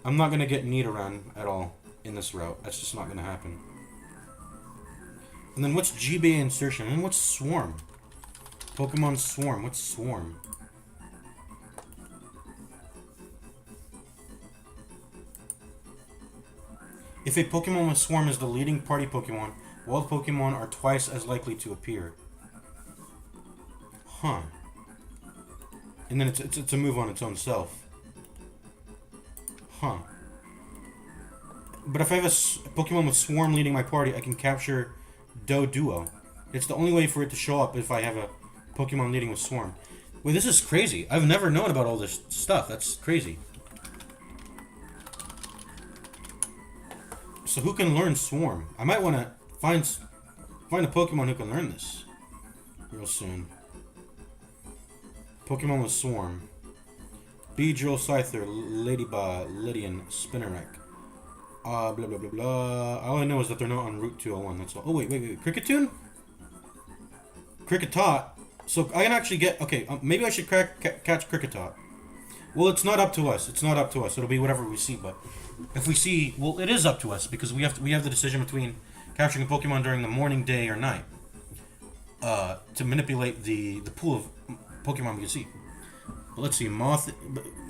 I'm not gonna get Nidoran at all in this route. That's just not gonna happen. And then what's GBA insertion? And what's Swarm? Pokemon Swarm. What's Swarm? If a Pokemon with Swarm is the leading party Pokemon, wild Pokemon are twice as likely to appear. Huh. And then it's a move on its own self. Huh. But if I have a Pokemon with Swarm leading my party, I can capture Doduo. It's the only way for it to show up if I have a Pokemon leading with Swarm. Wait, this is crazy. I've never known about all this stuff. That's crazy. So who can learn Swarm? I might want to find a Pokemon who can learn this real soon. Pokemon with Swarm. Beedrill, Scyther, Ladybug, Lydian, Spinarak. Blah blah blah blah. All I know is that they're not on Route 201. That's all. Oh wait. Cricketune? Cricketot. So I can actually get. Okay, maybe I should catch Cricketot. Well, it's not up to us. It'll be whatever we see. But if we see, well, it is up to us because we have the decision between capturing a Pokemon during the morning, day, or night. To manipulate the pool of Pokemon we can see. But let's see, Moth.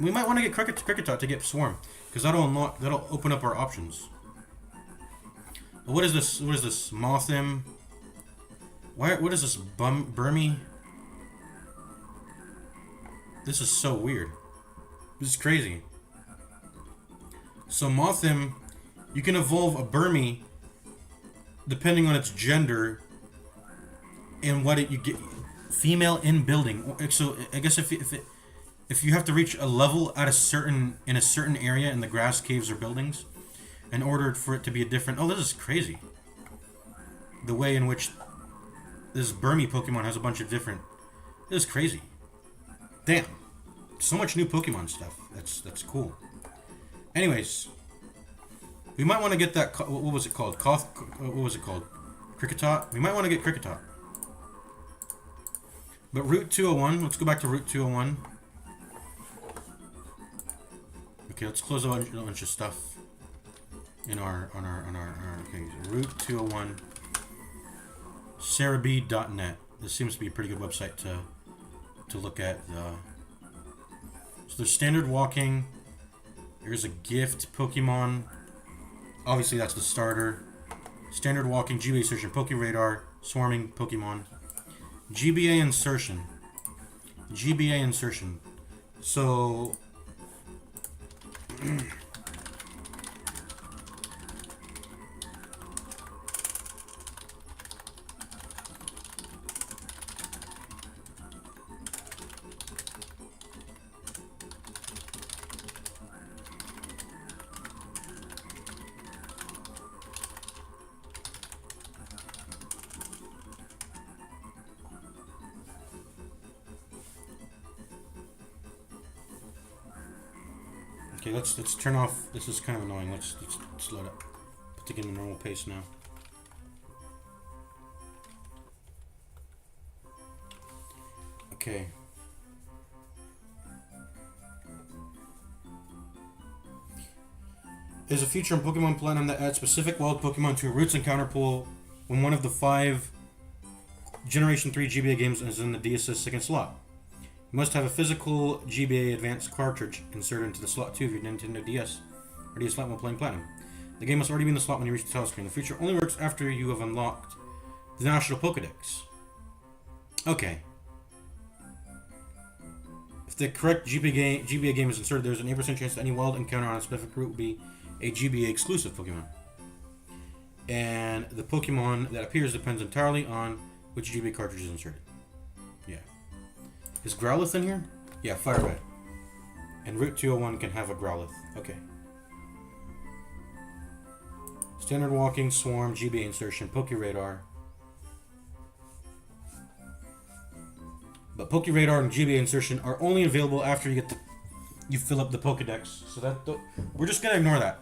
We might want to get Cricketot to get Swarm, because that'll open up our options. But what is this? What is this? Mothim. What is this? Burmy. This is so weird. This is crazy. So Mothim, you can evolve a Burmy depending on its gender and what you get. Female in building. So I guess if you have to reach a level in a certain area in the grass caves or buildings, in order for it to be a different. Oh, this is crazy. The way in which this Burmy Pokemon has a bunch of different. This is crazy. Damn, so much new Pokemon stuff. That's cool. Anyways, we might want to get that. What was it called? What was it called? Cricketot. We might want to get Cricketot. But Route 201, let's go back to Route 201. Okay, let's close a bunch of stuff in our okay, Route 201. Cerebi.net. This seems to be a pretty good website to look at. So there's standard walking. There's a gift Pokemon. Obviously, that's the starter. Standard walking, GBA insertion, Pokeradar, swarming Pokemon. GBA insertion. GBA insertion. So... Okay, let's turn off. This is kind of annoying. Let's slow it up. Put it in the normal pace now. Okay. There's a feature in Pokemon Platinum that adds specific wild Pokemon to a Roots Encounter pool when one of the 5 Generation 3 GBA games is in the DS's second slot. You must have a physical GBA Advanced cartridge inserted into the slot 2 of your Nintendo DS or DS Lite while playing Platinum. The game must already be in the slot when you reach the title screen. The feature only works after you have unlocked the National Pokedex. Okay. If the correct GBA game is inserted, there's an 8% chance that any wild encounter on a specific route will be a GBA exclusive Pokemon. And the Pokemon that appears depends entirely on which GBA cartridge is inserted. Yeah. Is Growlithe in here? Yeah, Fire Red. And Route 201 can have a Growlithe. Okay. Standard walking, swarm, GBA insertion, Pokeradar. But Pokeradar and GBA insertion are only available after you fill up the Pokedex. So we're just gonna ignore that.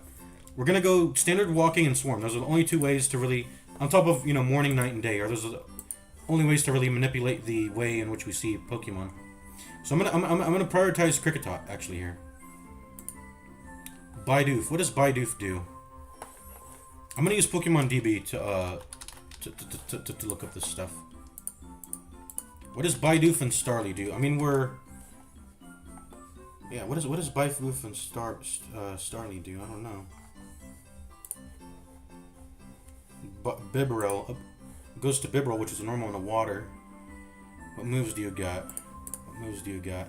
We're gonna go standard walking and swarm. Those are the only 2 ways to really, on top of morning, night, and day, or those are the only ways to really manipulate the way in which we see Pokemon. So I'm gonna prioritize Kricketot actually here. Bidoof. What does Bidoof do? I'm gonna use Pokemon DB to look up this stuff. What does Bidoof and Starly do? I mean, yeah. What does Bidoof and Starly do? I don't know. Bibarel goes to Bibarel, which is a normal in the water. What moves do you got? What moves do you got?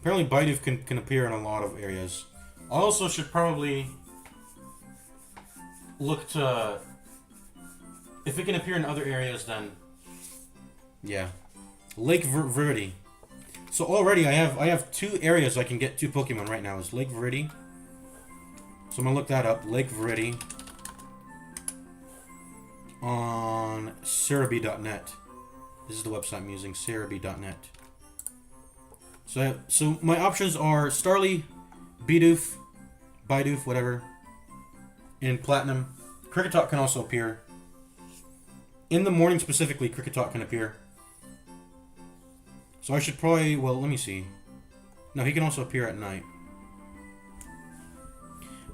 Apparently Bidoof can appear in a lot of areas. I also should probably look to... If it can appear in other areas, then... Yeah. Lake Verde. So already I have 2 areas I can get 2 Pokemon right now. Is Lake Verde. So I'm going to look that up. Lake Verde. On Cerebi.net. This is the website I'm using. Cerebi.net. So my options are Starly, Bidoof, whatever. In Platinum. Kricketot can also appear. In the morning specifically, Kricketot can appear. So I should probably, well, let me see. No, he can also appear at night.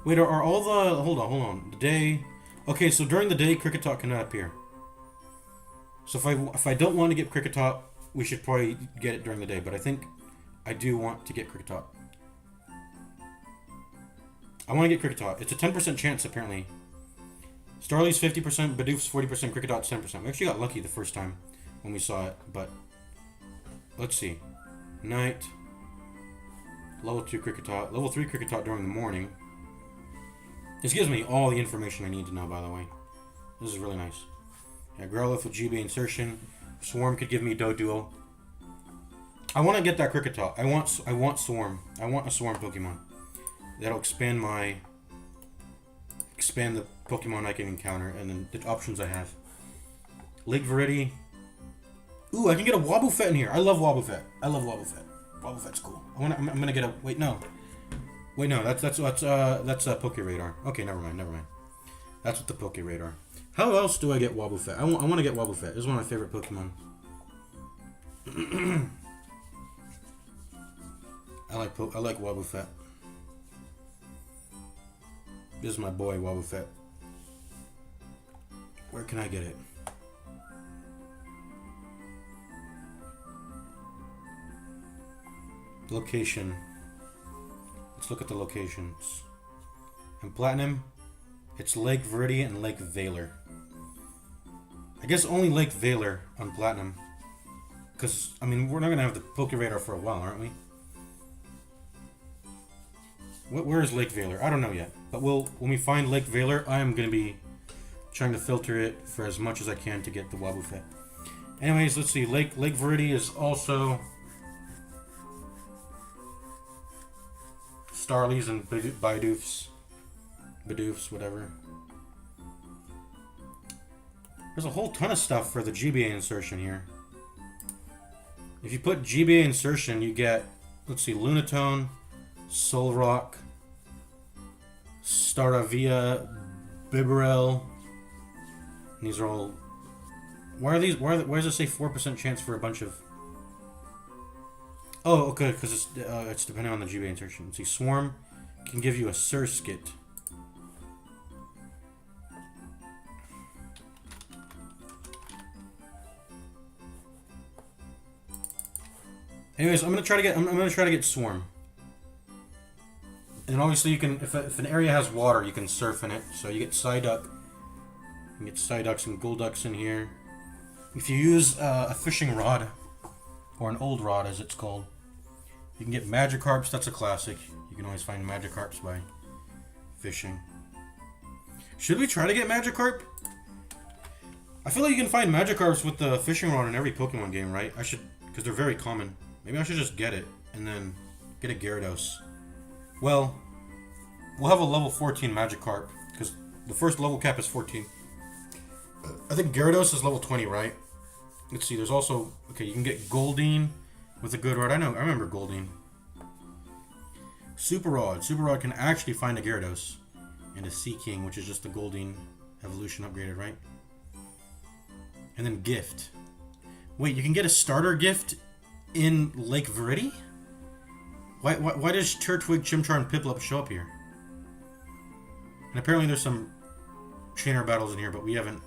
Wait, are all the, hold on. The day, okay, so during the day, Kricketot cannot appear. So if I don't want to get Kricketot, we should probably get it during the day, but I think I do want to get Kricketot. I want to get Kricketot. It's a 10% chance, apparently. Starly's 50%, Bidoof's 40%, Cricketot's 10%. We actually got lucky the first time when we saw it, but... Let's see. Night. Level 2 Kricketot. Level 3 Kricketot during the morning. This gives me all the information I need to know, by the way. This is really nice. Yeah, Growlithe with GBA insertion. Swarm could give me Doduo. I want to get that Kricketot. I want Swarm. I want a Swarm Pokemon. That'll expand the Pokemon I can encounter and then the options I have. Lake Verde. Ooh, I can get a Wobbuffet in here. I love Wobbuffet. Wobbufet's cool. I'm gonna get a. Wait, no, that's Pokeradar. Okay, never mind. That's with the Pokeradar. How else do I get Wobbuffet? I want to get Wobbuffet. This is one of my favorite Pokemon. I like Wobbuffet. This is my boy Wobbuffet. Where can I get it? Location. Let's look at the locations. And Platinum, it's Lake Verde and Lake Valor. I guess only Lake Valor on Platinum. Because, I mean, we're not going to have the Poke Radar for a while, aren't we? Where is Lake Valor? I don't know yet. But when we find Lake Valor, I am going to be trying to filter it for as much as I can to get the Wobbuffet. Anyways, let's see. Lake Verde is also Starlies and Bidoofs, whatever. There's a whole ton of stuff for the GBA insertion here. If you put GBA insertion, you get, let's see, Lunatone, Solrock, Staravia, Bibarel. And these are all. Why are these? Why does it say 4% chance for a bunch of? Oh, okay, because it's depending on the GBA insertion. Let's see, Swarm can give you a Surskit. Anyways, I'm gonna try to get Swarm. And obviously, you can if an area has water, you can surf in it. So you get Psyduck. You can get Psyducks and Golducks in here. If you use a fishing rod, or an old rod as it's called, you can get Magikarps. That's a classic. You can always find Magikarps by fishing. Should we try to get Magikarp? I feel like you can find Magikarps with the fishing rod in every Pokemon game, right? I should, because they're very common. Maybe I should just get it, and then get a Gyarados. Well, we'll have a level 14 Magikarp, because the first level cap is 14. I think Gyarados is level 20, right? Let's see, there's also... Okay, you can get Goldeen with a good rod. I remember Goldeen. Super Rod. Super Rod can actually find a Gyarados. And a Sea King, which is just the Goldeen evolution upgraded, right? And then Gift. Wait, you can get a starter gift in Lake Verde? Why does Turtwig, Chimchar, and Piplup show up here? And apparently there's some trainer battles in here, but we haven't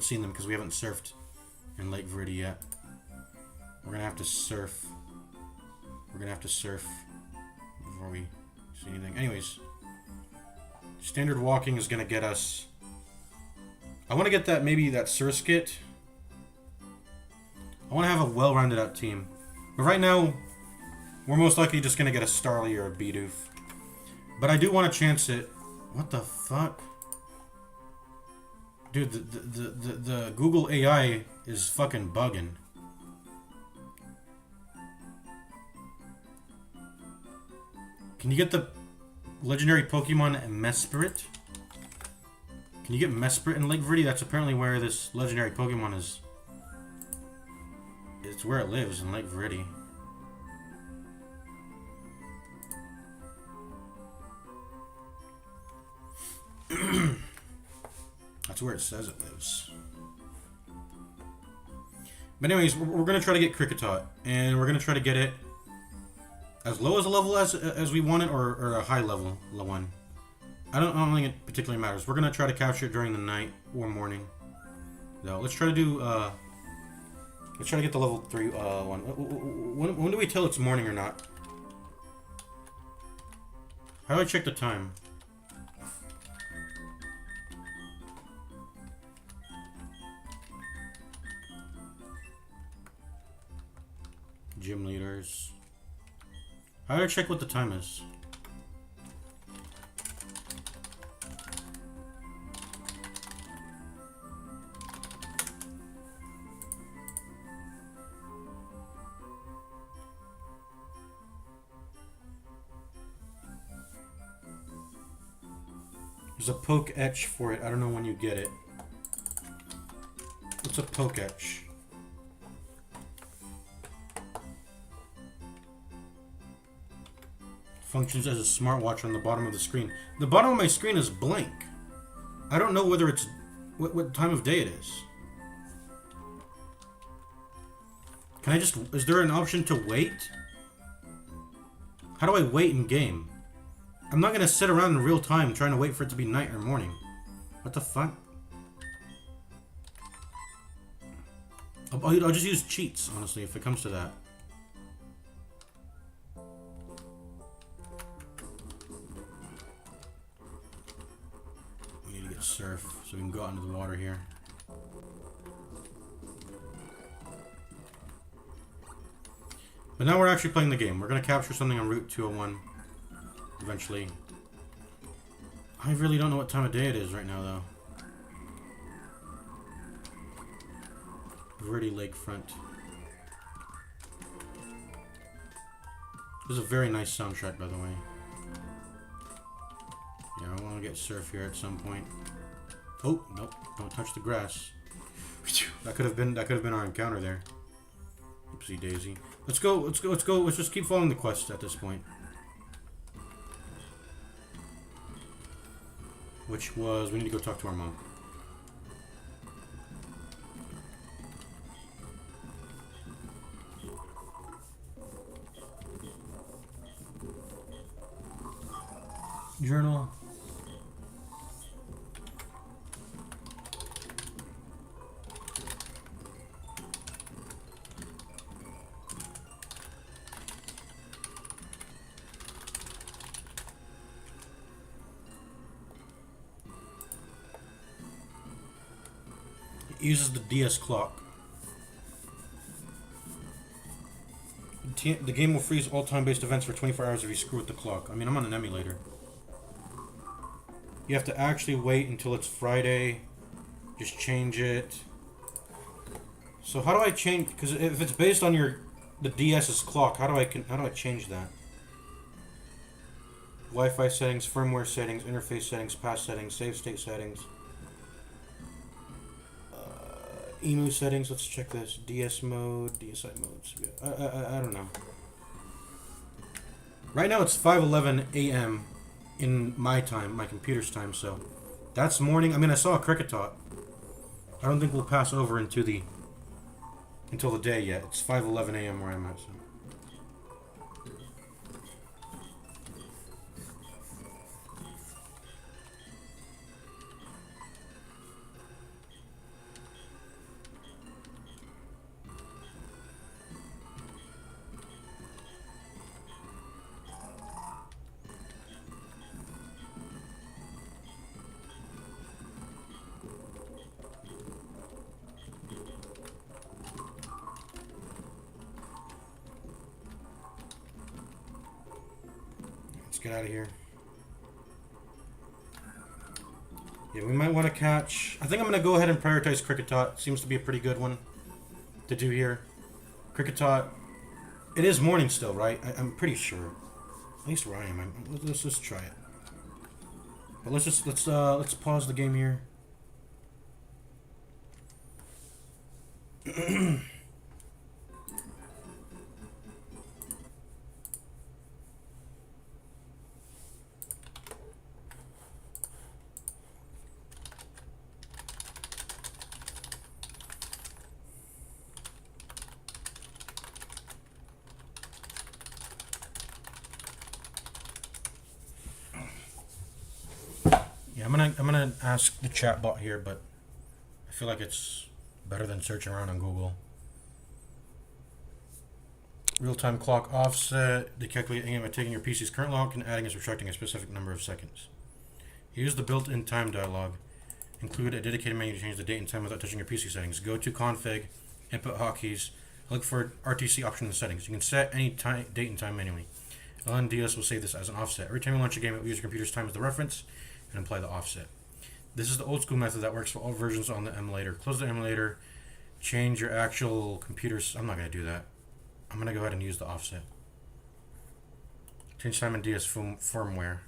seen them because we haven't surfed in Lake Verde yet. We're gonna have to surf. We're gonna have to surf before we see anything. Anyways, standard walking is gonna get us. I want to get maybe that Surskit. I want to have a well-rounded out team. But right now, we're most likely just going to get a Starly or a Bidoof. But I do want to chance it. What the fuck? Dude, the Google AI is fucking bugging. Can you get the legendary Pokemon Mesprit? Can you get Mesprit in Lake Verde? That's apparently where this legendary Pokemon is. It's where it lives, in Lake Verde. That's where it says it lives. But anyways, we're going to try to get Kricketot. And we're going to try to get it as low as a level as we want it, or a high level one. I don't think it particularly matters. We're going to try to capture it during the night or morning. So let's try to do... let's try to get the level 3 one. When do we tell it's morning or not? How do I check the time? Gym leaders. How do I check what the time is? There's a poke etch for it. I don't know when you get it. What's a poke etch? Functions as a smartwatch on the bottom of the screen. The bottom of my screen is blank. I don't know whether it's what time of day it is. Can I just... Is there an option to wait? How do I wait in game? I'm not gonna sit around in real time trying to wait for it to be night or morning. What the fuck? I'll just use cheats, honestly, if it comes to that. surf so we can go out into the water here. But now we're actually playing the game. We're going to capture something on Route 201 eventually. I really don't know what time of day it is right now, though. Verde Lakefront. This is a very nice soundtrack, by the way. Yeah, I want to get surf here at some point. Oh, nope! Don't touch the grass. That could have been our encounter there. Oopsie daisy. Let's go. Let's go. Let's go. Let's just keep following the quest at this point. Which was we need to go talk to our mom. Journal. It uses the DS clock. The game will freeze all time-based events for 24 hours if you screw with the clock. I mean, I'm on an emulator. You have to actually wait until it's Friday. Just change it. So how do I change? Because if it's based on the DS's clock, how do I change that? Wi-Fi settings, firmware settings, interface settings, pass settings, save state settings, EMU settings. Let's check this. DS mode, DSi modes. I don't know. Right now it's 5:11 a.m. in my time, my computer's time, so that's morning. I mean, I saw a cricket tot. I don't think we'll pass over until the day yet. It's 5:11 a.m. where I'm at, so. Get out of here. Yeah, we might want to catch... I think I'm going to go ahead and prioritize Cricket Tot. Seems to be a pretty good one to do here. Cricket Tot. It is morning still, right? I'm pretty sure. At least where I am. Let's just try it. But let's pause the game here. I'm gonna ask the chat bot here, but I feel like it's better than searching around on Google. Real-time clock offset, decalculating by taking your PC's current clock and adding and subtracting a specific number of seconds. Use the built-in time dialog. Include a dedicated menu to change the date and time without touching your PC settings. Go to config, input hotkeys, look for RTC option in the settings. You can set any date and time manually. LNDS will save this as an offset. Every time you launch a game, it will use your computer's time as the reference and apply the offset. This is the old school method that works for all versions on the emulator. Close the emulator, change your actual computer's... I'm not going to do that. I'm going to go ahead and use the offset. Change time in DS firmware.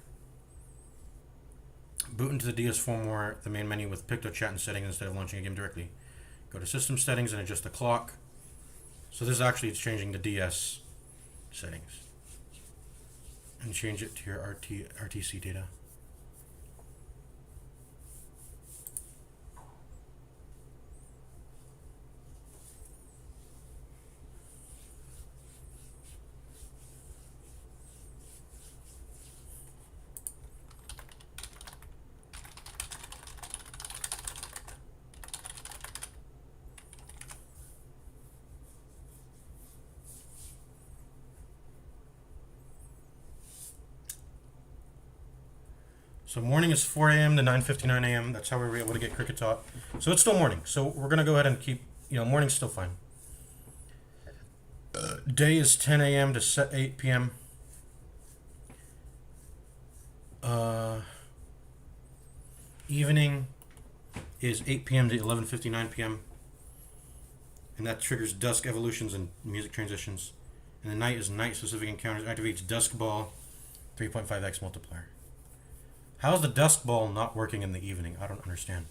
Boot into the DS firmware, the main menu with PictoChat and settings instead of launching a game directly. Go to system settings and adjust the clock. So this is actually changing the DS settings. And change it to your RTC data. So morning is 4 a.m. to 9:59 a.m. That's how we were able to get cricket taught. So it's still morning. So we're gonna go ahead and keep, morning's still fine. Day is 10 a.m. to 8 p.m. Evening is 8 p.m. to 11:59 p.m. And that triggers dusk evolutions and music transitions. And the night is night specific encounters, activates dusk ball 3.5x multiplier. How is the dusk ball not working in the evening? I don't understand.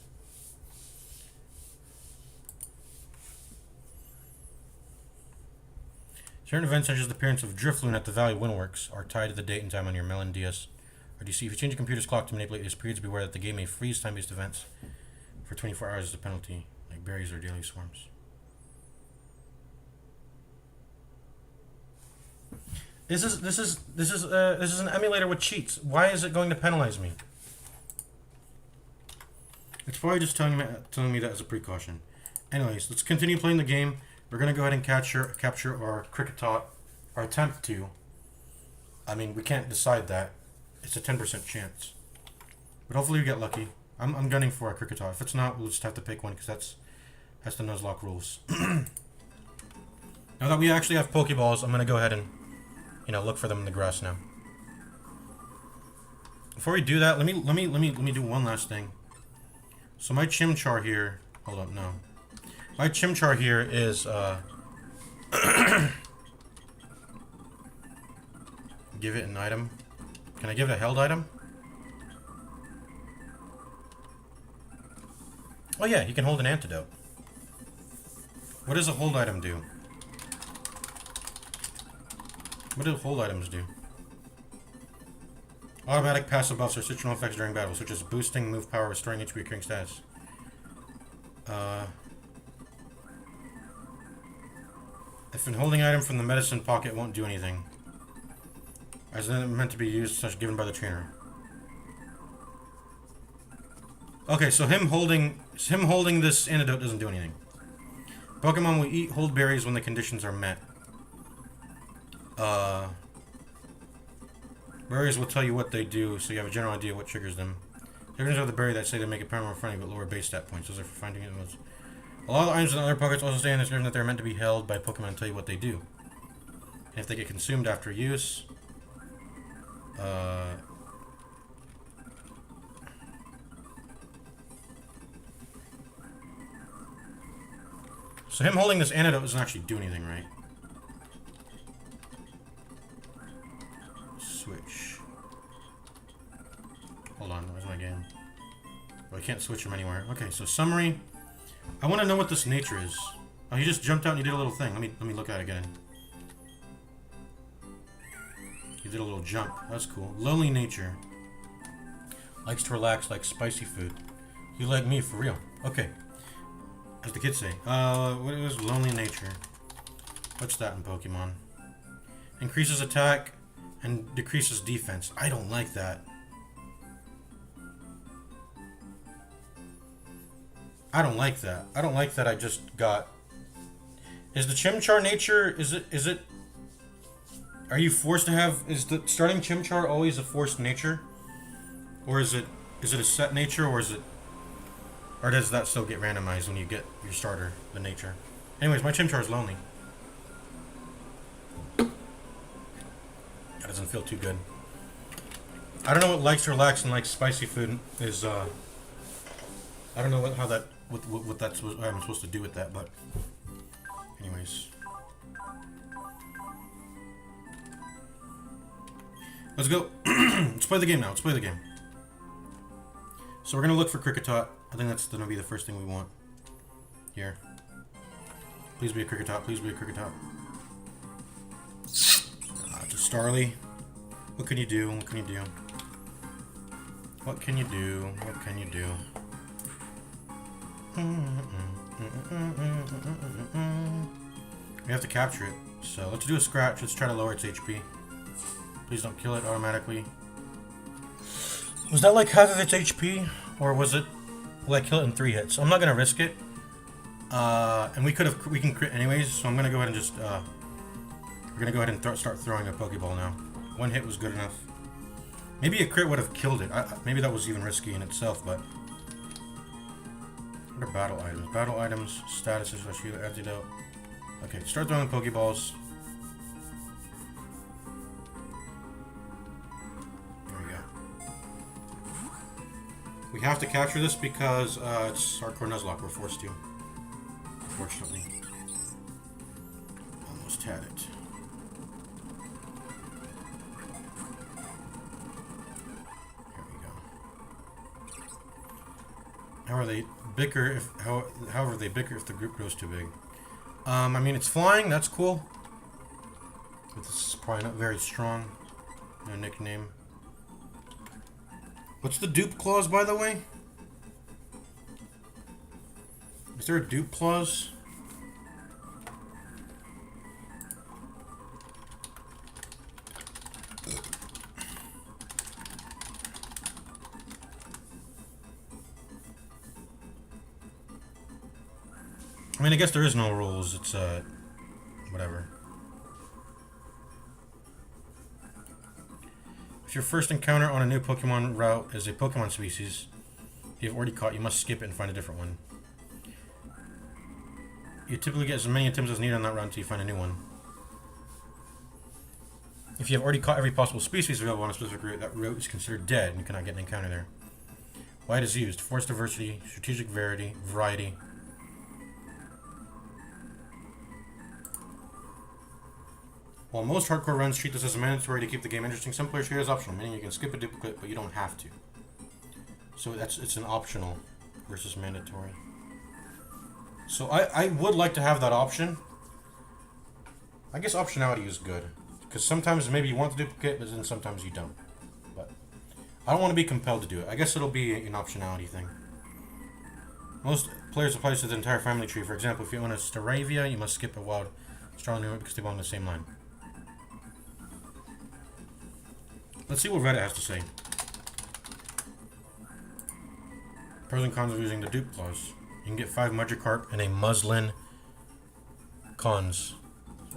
Certain events such as the appearance of Drifloon at the Valley Windworks are tied to the date and time on your Melon DS or DC. If you change the computer's clock to manipulate these periods, beware that the game may freeze time-based events for 24 hours as a penalty, like berries or daily swarms. This is an emulator with cheats. Why is it going to penalize me? It's probably just telling me that as a precaution. Anyways, let's continue playing the game. We're gonna go ahead and capture our cricket tot, or attempt to. I mean, we can't decide that. It's a 10% chance, but hopefully we get lucky. I'm gunning for a cricket tot. If it's not, we'll just have to pick one because that's the Nuzlocke rules. Now that we actually have Pokeballs, I'm gonna go ahead and look for them in the grass now. Before we do that, let me do one last thing. So my Chimchar here, hold up, no. My Chimchar here is give it an item. Can I give it a held item? Oh yeah, you can hold an antidote. What does a hold item do? What do hold items do? Automatic passive buffs or situational effects during battle, such as boosting move power, restoring HP, recurring status. If an holding item from the medicine pocket won't do anything, as then meant to be used, such given by the trainer. Okay, so him holding this antidote doesn't do anything. Pokemon will eat hold berries when the conditions are met. Berries will tell you what they do, so you have a general idea what triggers them. Triggers are the berry that say they make it more friendly but lower base stat points. Those are for finding it. A lot of the items in other pockets also say in the description that they're meant to be held by Pokemon and tell you what they do. And if they get consumed after use, so him holding this antidote doesn't actually do anything, right? Switch. Hold on, where's my game? Oh, I can't switch him anywhere. Okay, so summary. I want to know what this nature is. Oh, he just jumped out and he did a little thing. Let me look at it again. He did a little jump. That's cool. Lonely nature. Likes to relax like spicy food. You like me for real. Okay. As the kids say. What is lonely nature? What's that in Pokemon? Increases attack and decreases defense. I don't like that. I don't like that. I don't like that I just got... Is the Chimchar nature... Is it... Are you forced to have... Is the starting Chimchar always a forced nature? Or is it a set nature, or is it... Or does that still get randomized when you get your starter, the nature? Anyways, my Chimchar is lonely. That doesn't feel too good. I don't know what likes to relax and likes spicy food is, I don't know how that... What that's what I'm supposed to do with that, but anyways, let's go. Let's play the game now. Let's play the game. So we're gonna look for Kricketot. I think that's gonna be the first thing we want here. Please be a Kricketot. Please be a Kricketot. It's a Starly. What can you do? What can you do? What can you do? What can you do? We have to capture it. So let's do a scratch. Let's try to lower its HP. Please don't kill it automatically. Was that like half of its HP? Or was it... Will I kill it in 3 hits? I'm not going to risk it. And we can crit anyways. So I'm going to go ahead and just... we're going to go ahead and start throwing a Pokeball now. 1 hit was good enough. Maybe a crit would have killed it. Maybe that was even risky in itself, but... What are battle items? Battle items, statuses, shield, antidote. Okay, start throwing Pokeballs. There we go. We have to capture this because it's hardcore Nuzlocke. We're forced to. Unfortunately. Almost had it. However, they bicker if the group grows too big. I mean, it's flying. That's cool. But this is probably not very strong. No nickname. What's the dupe clause, by the way? Is there a dupe clause? I mean, I guess there is no rules. It's, whatever. If your first encounter on a new Pokemon route is a Pokemon species you've already caught, you must skip it and find a different one. You typically get as many attempts as needed on that route until you find a new one. If you have already caught every possible species available on a specific route, that route is considered dead and you cannot get an encounter there. Why it is used: force diversity, strategic variety. While most hardcore runs treat this as mandatory to keep the game interesting, some players treat it as optional, meaning you can skip a duplicate, but you don't have to. So it's an optional versus mandatory. So I would like to have that option. I guess optionality is good, because sometimes maybe you want to duplicate, but then sometimes you don't. But I don't want to be compelled to do it. I guess it'll be an optionality thing. Most players apply this to the entire family tree. For example, if you own a Staravia, you must skip a wild Starly because they belong in the same line. Let's see what Reddit has to say. Pros and cons of using the dupe clause. You can get 5 Magikarp and a Muslin. Cons.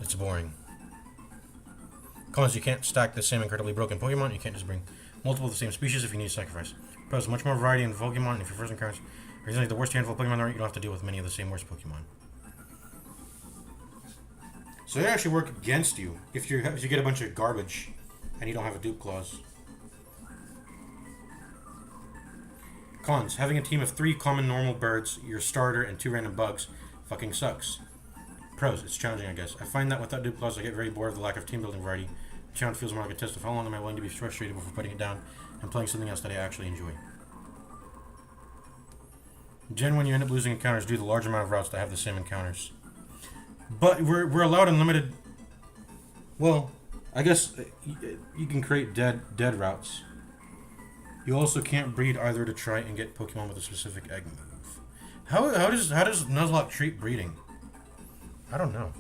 It's boring. Cons, you can't stack the same incredibly broken Pokemon. You can't just bring multiple of the same species if you need to sacrifice. Pros, much more variety in Pokemon, and if your first encounters are usually the worst handful of Pokemon there are, you don't have to deal with many of the same worst Pokemon. So they actually work against you if you get a bunch of garbage and you don't have a dupe clause. Cons, having a team of 3 common normal birds, your starter, and 2 random bugs fucking sucks. Pros, it's challenging, I guess. I find that without dupe clause, I get very bored of the lack of team building variety. The challenge feels more like a test of how long am I willing to be frustrated before putting it down and playing something else that I actually enjoy. Gen, when you end up losing encounters due to the large amount of routes that have the same encounters. But we're allowed unlimited. Well, I guess you can create dead routes. You also can't breed either to try and get Pokemon with a specific egg move. How does Nuzlocke treat breeding? I don't know.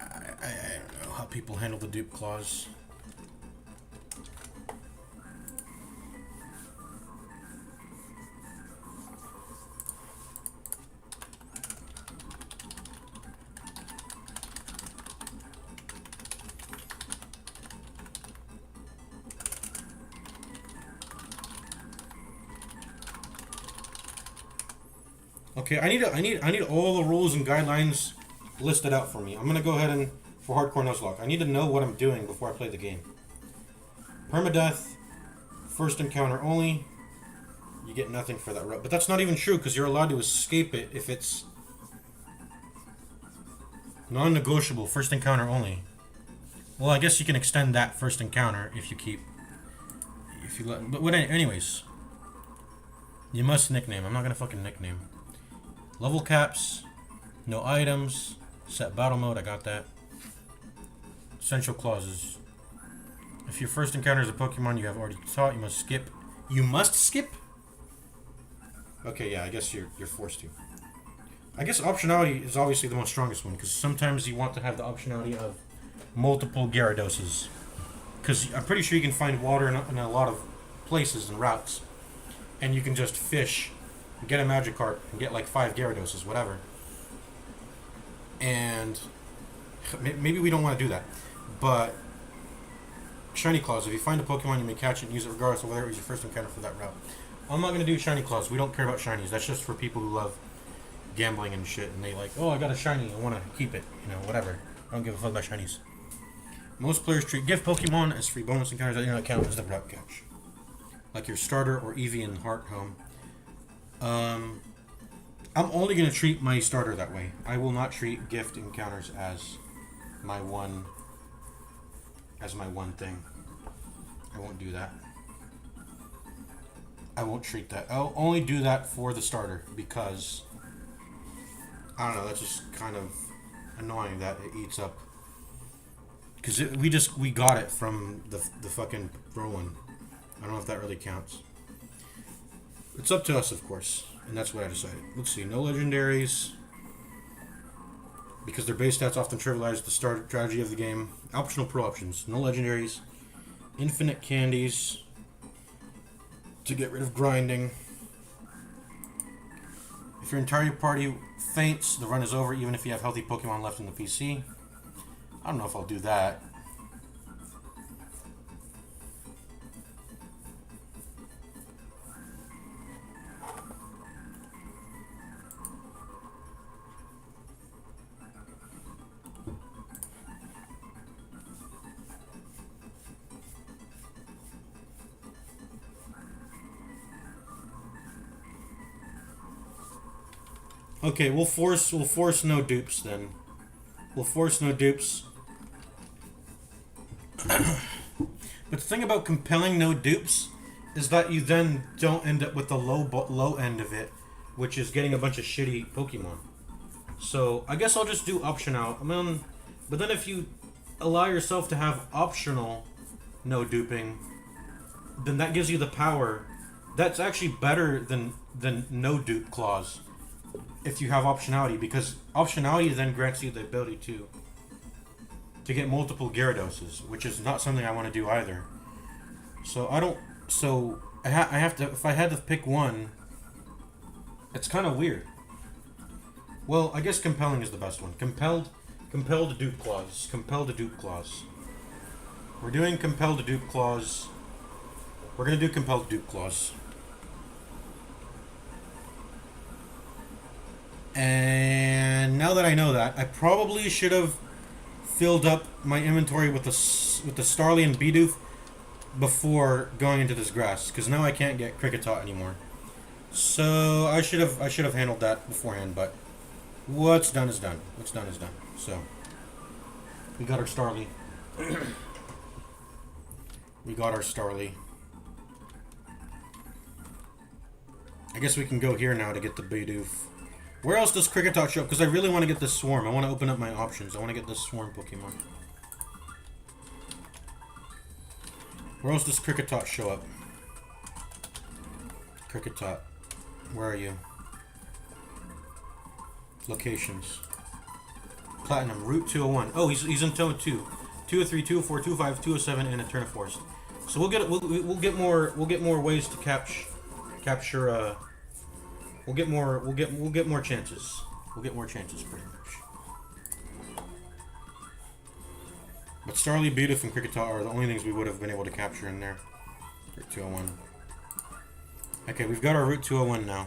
I don't know how people handle the dupe clause. Okay, I need all the rules and guidelines listed out for me. I'm gonna go ahead and for hardcore Nuzlocke, I need to know what I'm doing before I play the game. Permadeath, first encounter only. You get nothing for that route, but that's not even true because you're allowed to escape it if it's non-negotiable. First encounter only. Well, I guess you can extend that first encounter if you let. But anyways, you must nickname. I'm not gonna fucking nickname. Level caps, no items, set battle mode, I got that. Essential clauses. If your first encounter is a Pokemon you have already taught, you must skip. You must skip? Okay, yeah, I guess you're forced to. I guess optionality is obviously the most strongest one, because sometimes you want to have the optionality of multiple Gyarados. Because I'm pretty sure you can find water in a lot of places and routes. And you can just fish get a Magikarp and get like 5 Gyarados, whatever. And maybe we don't want to do that. But Shiny Claws, if you find a Pokemon, you may catch it and use it regardless of whether it was your first encounter for that route. I'm not going to do Shiny Claws. We don't care about Shinies. That's just for people who love gambling and shit. And they like, oh, I got a Shiny. I want to keep it. You know, whatever. I don't give a fuck about Shinies. Most players treat gift Pokemon as free bonus encounters that do not count as the route catch. Like your starter or Eevee in Heart Home. I'm only going to treat my starter that way. I will not treat gift encounters as my one thing. I won't do that. I won't treat that. I'll only do that for the starter because I don't know, that's just kind of annoying that it eats up. Because we got it from the fucking Roland. I don't know if that really counts. It's up to us, of course. And that's what I decided. Let's see. No legendaries. Because their base stats often trivialize the strategy of the game. Optional pro options. No legendaries. Infinite candies. To get rid of grinding. If your entire party faints, the run is over even if you have healthy Pokemon left in the PC. I don't know if I'll do that. Okay, we'll force no dupes then. We'll force no dupes. But the thing about compelling no dupes is that you then don't end up with the low end of it, which is getting a bunch of shitty Pokemon. So I guess I'll just do optional. But then if you allow yourself to have optional no duping, then that gives you the power. That's actually better than no dupe clause. If you have optionality, because optionality then grants you the ability to get multiple Gyaradoses, which is not something I want to do either. So I don't. So I have to. If I had to pick one, it's kind of weird. Well, I guess compelling is the best one. Compelled dupe clause. Compelled to dupe clause. We're doing compelled to dupe clause. We're gonna do compelled to dupe clause. And now that I know that, I probably should have filled up my inventory with the Starly and Bidoof before going into this grass, because now I can't get Kricketot anymore. So I should have handled that beforehand. But what's done is done. What's done is done. So we got our Starly. We got our Starly. I guess we can go here now to get the Bidoof. Where else does Kricketot show up? Because I really want to get this Swarm. I want to open up my options. I want to get this Swarm Pokemon. Where else does Kricketot show up? Kricketot. Where are you? Locations. Platinum. Route 201. Oh, he's in Zone 2. 203, 204, 205, 207, and Eterna Forest. So we'll get more ways to capture. We'll get more chances. We'll get more chances, pretty much. But Starly, Bidoof, and Kricketot are the only things we would have been able to capture in there. Route 201. Okay, we've got our Route 201 now.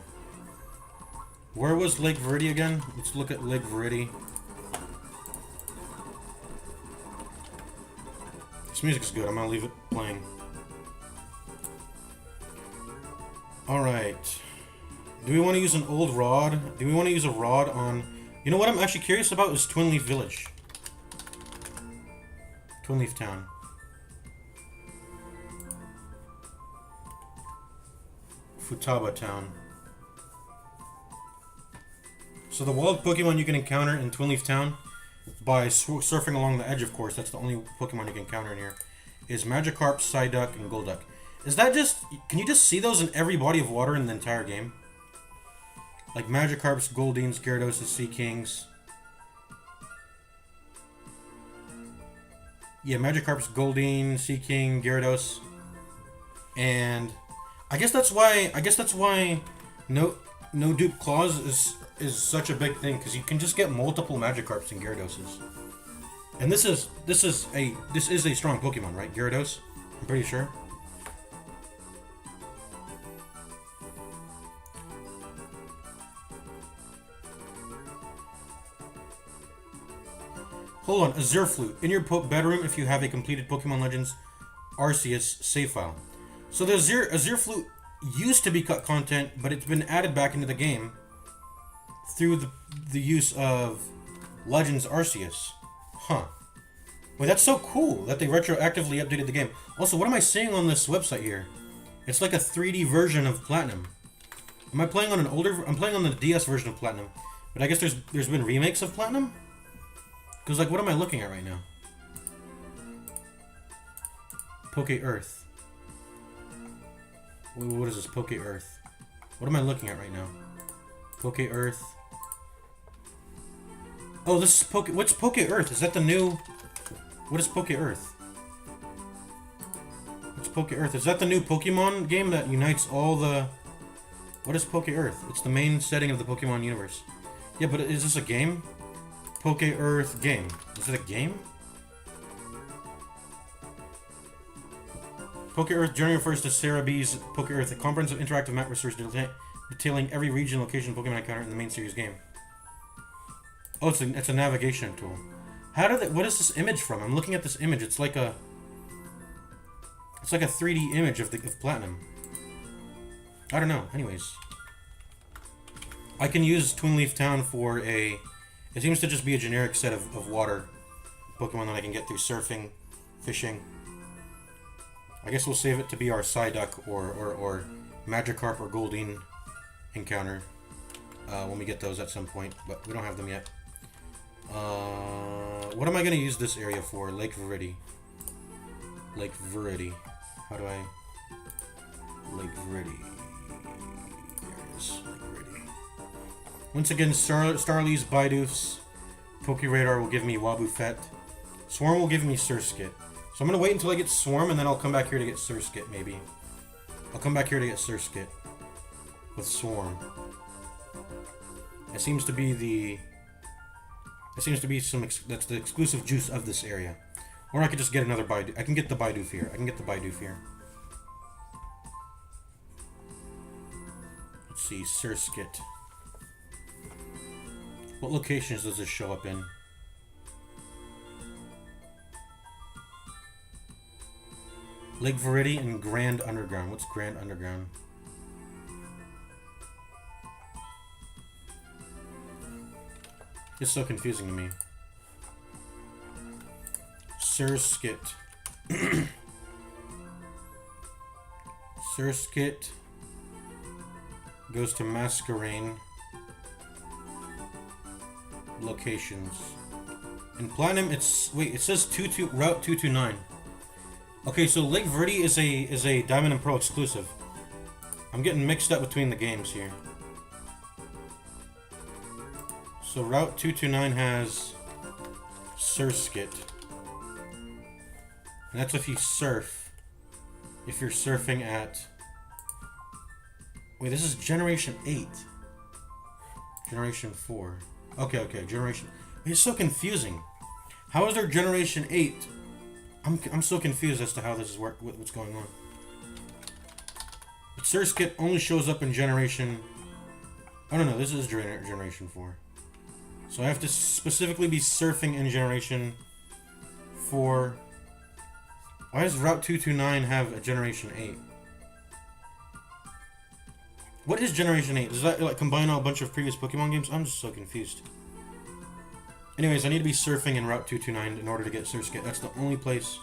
Where was Lake Veridi again? Let's look at Lake Veridi. This music's good. I'm gonna leave it playing. Alright. Do we want to use an old rod? Do we want to use a rod on... You know what I'm actually curious about is Twin Leaf Village. Twin Leaf Town. Futaba Town. So the wild Pokemon you can encounter in Twin Leaf Town, by surfing along the edge, of course, that's the only Pokemon you can encounter in here, is Magikarp, Psyduck, and Golduck. Is that just... Can you just see those in every body of water in the entire game? Like Magikarps, Goldines, Gyarados, Sea Kings. Yeah, Magikarps, Goldeen, Sea King, Gyarados. And I guess that's why no no dupe clause is such a big thing because you can just get multiple Magikarps and Gyarados. And this is a strong Pokemon, right? Gyarados, I'm pretty sure. Hold on, Azure Flute. In your bedroom if you have a completed Pokemon Legends Arceus save file. So the Azure Flute used to be cut content, but it's been added back into the game through the use of Legends Arceus. Huh. Wait, that's so cool that they retroactively updated the game. Also, what am I seeing on this website here? It's like a 3D version of Platinum. Am I playing on I'm playing on the DS version of Platinum. But I guess there's been remakes of Platinum? Because, like, what am I looking at right now? Poke Earth. What is this? Poke Earth. What am I looking at right now? Poke Earth. Oh, this is Poke... What's Poke Earth? Is that the new... What is Poke Earth? What's Poke Earth? Is that the new Pokemon game that unites all the... What is Poke Earth? It's the main setting of the Pokemon universe. Yeah, but is this a game? Poke Earth game. Is it a game? Poke Earth generally refers to Sarah B's Poke Earth, a comprehensive interactive map resource detailing every region, location, Pokemon encounter in the main series game. Oh, it's a navigation tool. What is this image from? I'm looking at this image. It's like a 3D image of Platinum. I don't know. Anyways, I can use Twin Leaf Town for a... It seems to just be a generic set of water Pokemon that I can get through surfing, fishing. I guess we'll save it to be our Psyduck or Magikarp or Goldeen encounter when we get those at some point, but we don't have them yet. What am I going to use this area for? Lake Viridi. Lake Viridi. How do I... Lake Viridi. There it is. Lake Viridi. Once again, Starly's Bidoofs. Pokeradar will give me Wobbuffet. Swarm will give me Surskit. So I'm going to wait until I get Swarm, and then I'll come back here to get Surskit, maybe. I'll come back here to get Surskit. With Swarm. It seems to be the... It seems to be that's the exclusive juice of this area. Or I could just get another Bidoof. I can get the Bidoof here. Let's see, Surskit. What locations does this show up in? Lake Viridi and Grand Underground. What's Grand Underground? It's so confusing to me. Surskit. Surskit goes to Masquerain. Locations. In Platinum, it's... Wait, it says Route 229. Okay, so Lake Viridi is a Diamond and Pearl exclusive. I'm getting mixed up between the games here. So Route 229 has Surskit. And that's if you surf. If you're surfing at... Wait, this is Generation 8. Generation 4. Okay, Generation... It's so confusing. How is there Generation 8? I'm so confused as to how this is what's going on. But Surskit only shows up in Generation... I don't know, this is Generation 4. So I have to specifically be surfing in Generation 4. Why does Route 229 have a Generation 8? What is Generation 8? Does that like combine a bunch of previous Pokemon games? I'm just so confused. Anyways, I need to be surfing in Route 229 in order to get Surskit. That's the only place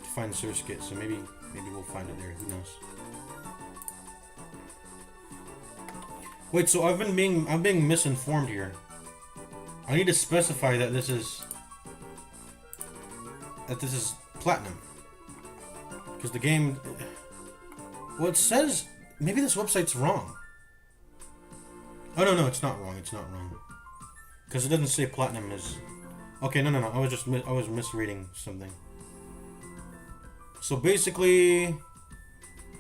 to find Surskit, so maybe we'll find it there. Who knows? Wait, so I'm being misinformed here. I need to specify that this is Platinum. Because the game... Well, it says... Maybe this website's wrong. Oh, no, it's not wrong. It's not wrong. Because it doesn't say Platinum is... Okay, no. I was misreading something. So basically...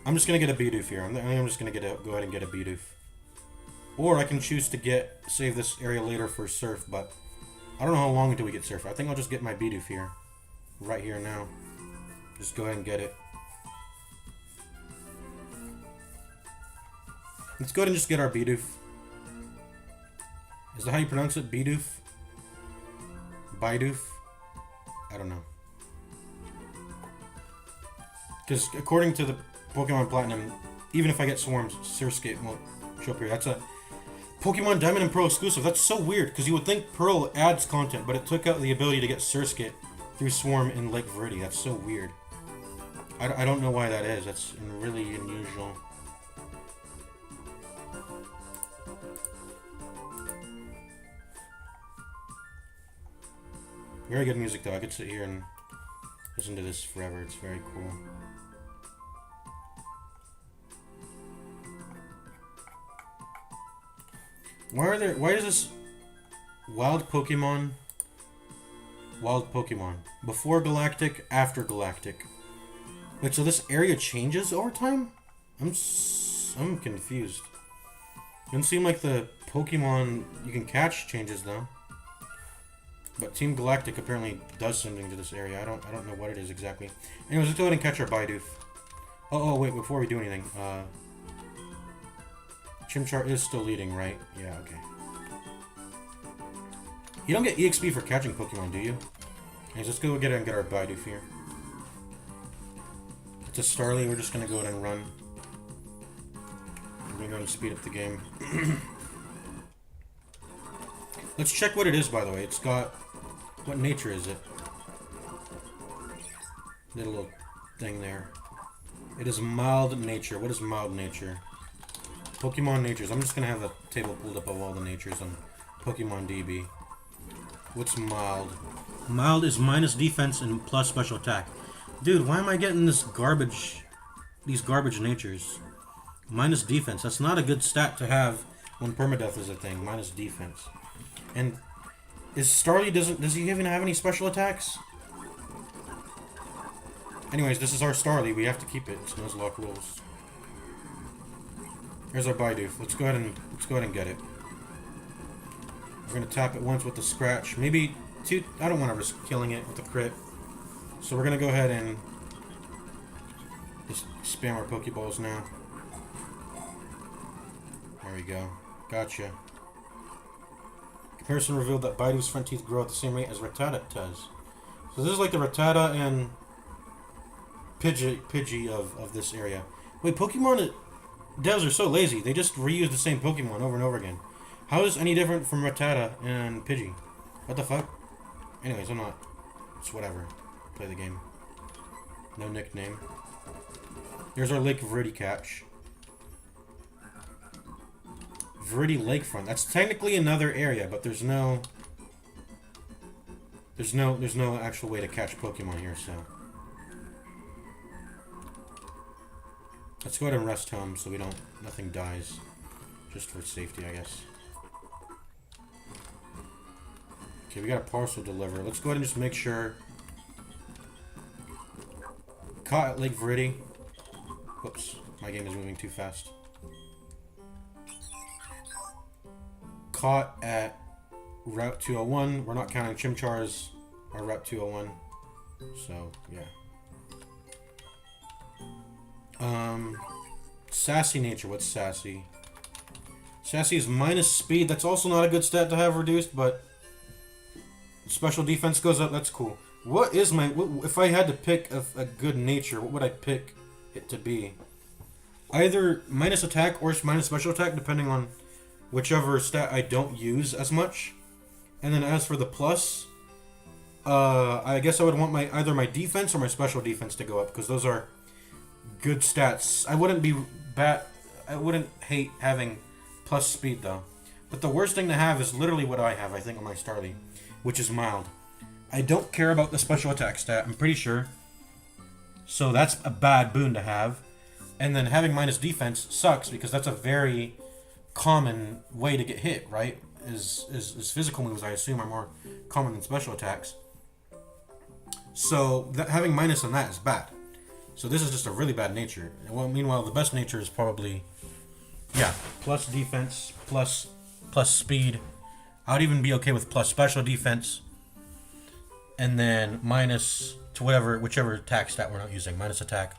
I'm just going to get a Bidoof here. I'm just going to go ahead and get a Bidoof. Or I can choose to save this area later for Surf, but I don't know how long until we get Surf. I think I'll just get my Bidoof here. Right here now. Just go ahead and get it. Let's go ahead and just get our Bidoof. Is that how you pronounce it? Bidoof? Bidoof? I don't know. Because according to the Pokemon Platinum, even if I get Swarms, Surskit won't show up here. That's a Pokemon Diamond and Pearl exclusive. That's so weird, because you would think Pearl adds content, but it took out the ability to get Surskit through Swarm in Lake Verde. That's so weird. I don't know why that is. That's really unusual. Very good music, though. I could sit here and listen to this forever. It's very cool. Why is this wild Pokemon before Galactic, after Galactic? Wait, so this area changes over time? I'm confused. Doesn't seem like the Pokemon you can catch changes though. But Team Galactic apparently does something to this area. I don't know what it is exactly. Anyways, let's go ahead and catch our Bidoof. Oh wait, before we do anything, Chimchar is still leading, right? Yeah, okay. You don't get EXP for catching Pokemon, do you? Anyways, let's go get it and get our Bidoof here. It's a Starly, we're just gonna go ahead and run. We're gonna go and speed up the game. Let's check what it is, by the way. It's got... What nature is it? Little thing there. It is mild nature. What is mild nature? Pokemon natures. I'm just gonna have a table pulled up of all the natures on Pokemon DB. What's mild? Mild is minus defense and plus special attack. Dude, why am I getting this garbage? These garbage natures. Minus defense. That's not a good stat to have when permadeath is a thing. Minus defense. And is Starly does he even have any special attacks? Anyways, this is our Starly. We have to keep it. It's Nuzlocke rules. Here's our Bidoof. Let's go ahead and get it. We're gonna tap it once with the scratch. Maybe two. I don't want to risk killing it with the crit. So we're gonna go ahead and just spam our Pokeballs now. There we go. Gotcha. Comparison revealed that Bidoof's front teeth grow at the same rate as Rattata does. So this is like the Rattata and Pidgey of this area. Wait, Pokemon devs are so lazy. They just reuse the same Pokemon over and over again. How is any different from Rattata and Pidgey? What the fuck? Anyways, I'm not. It's whatever. Play the game. No nickname. There's our Lake Verde catch. Verde Lakefront. That's technically another area, but there's no actual way to catch Pokemon here, so. Let's go ahead and rest home so nothing dies. Just for safety, I guess. Okay, we got a parcel deliver. Let's go ahead and just make sure. Caught at Lake Verde. Whoops, my game is moving too fast. Caught at Route 201. We're not counting Chimchars or Route 201. So, yeah. Sassy nature. What's sassy? Sassy is minus speed. That's also not a good stat to have reduced, but special defense goes up. That's cool. What is my... If I had to pick a good nature, what would I pick it to be? Either minus attack or minus special attack, depending on whichever stat I don't use as much. And then as for the plus, I guess I would want either my defense or my special defense to go up, because those are good stats. I wouldn't hate having plus speed though. But the worst thing to have is literally what I have, I think, on my Starly, which is mild. I don't care about the special attack stat, I'm pretty sure. So that's a bad boon to have. And then having minus defense sucks, because that's a very common way to get hit, right? Is physical moves, I assume, are more common than special attacks. So having minus on that is bad. So this is just a really bad nature. Well, meanwhile, the best nature is probably Yeah, plus defense, plus speed. I would even be okay with plus special defense. And then minus to whichever attack stat we're not using. Minus attack,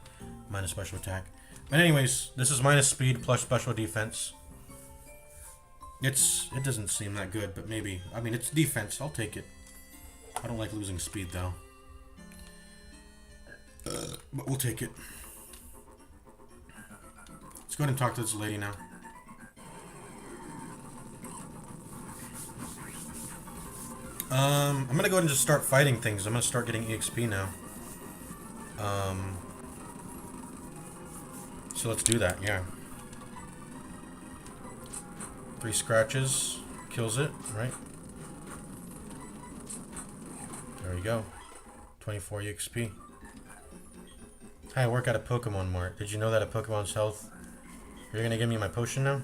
minus special attack. But anyways, this is minus speed plus special defense. It doesn't seem that good, but maybe. I mean, it's defense. I'll take it. I don't like losing speed though. But we'll take it. Let's go ahead and talk to this lady now. I'm gonna go ahead and just start fighting things. I'm gonna start getting EXP now. So let's do that, yeah. 3 scratches. Kills it, right? There we go. 24 EXP. Hi, I work at a Pokemon Mart. Did you know that a Pokemon's health... You're gonna give me my potion now?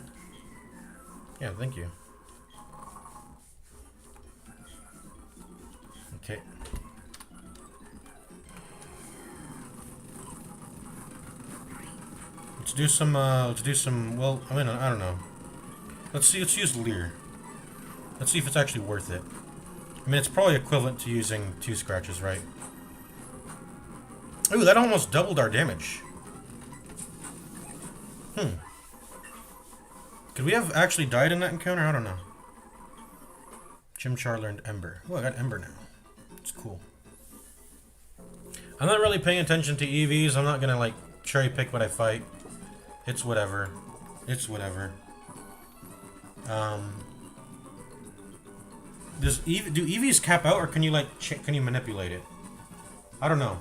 Yeah, thank you. Okay. Let's do some, well, I mean, I don't know. Let's use Leer. Let's see if it's actually worth it. I mean, it's probably equivalent to using 2 scratches, right? Ooh, that almost doubled our damage. Could we have actually died in that encounter? I don't know. Chimchar learned Ember. Oh, I got Ember now. It's cool. I'm not really paying attention to EVs. I'm not gonna, like, cherry pick what I fight. It's whatever. It's whatever. Do EVs cap out, or can you, like, can you manipulate it? I don't know.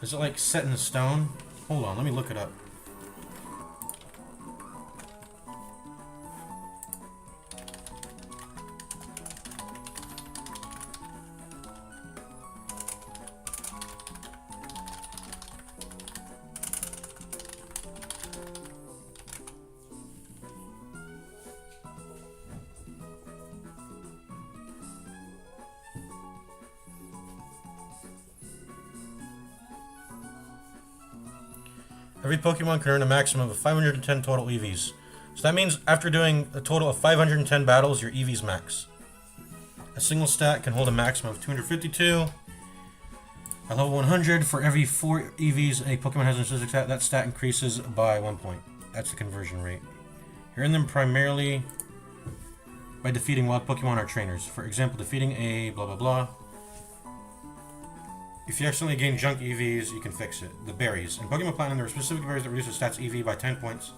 Is it, like, set in stone? Hold on, let me look it up. Every Pokemon can earn a maximum of 510 total EVs. So that means after doing a total of 510 battles, your EVs max. A single stat can hold a maximum of 252. At level 100, for every 4 EVs a Pokemon has in a specific stat, that stat increases by 1 point. That's the conversion rate. You earn them primarily by defeating wild Pokemon or trainers. For example, defeating a blah blah blah. If you accidentally gain junk EVs, you can fix it. The berries. In Pokemon Platinum, there are specific berries that reduce the stats EV by 10 points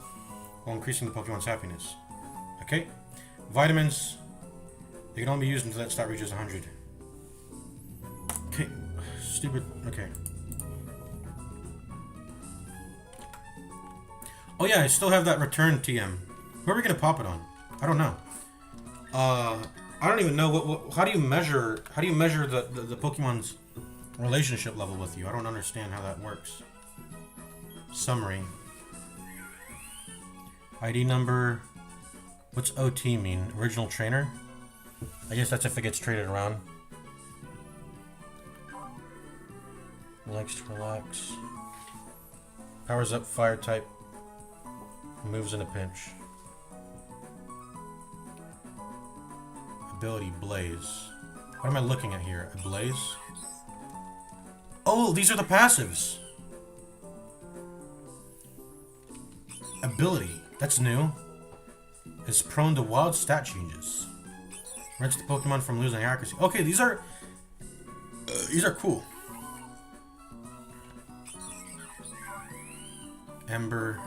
while increasing the Pokemon's happiness. Okay. Vitamins. They can only be used until that stat reaches 100. Okay. Stupid. Okay. Oh yeah, I still have that return TM. Who are we gonna pop it on? I don't know. I don't even know what how do you measure the Pokemon's relationship level with you? I don't understand how that works. Summary. ID number. What's OT mean? Original trainer? I guess that's if it gets traded around. Likes to relax. Powers up fire type. Moves in a pinch. Ability Blaze. What am I looking at here? A Blaze? Oh, these are the passives. Ability. That's new. Is prone to wild stat changes. Prevents the Pokemon from losing accuracy. Okay, these are cool. Ember.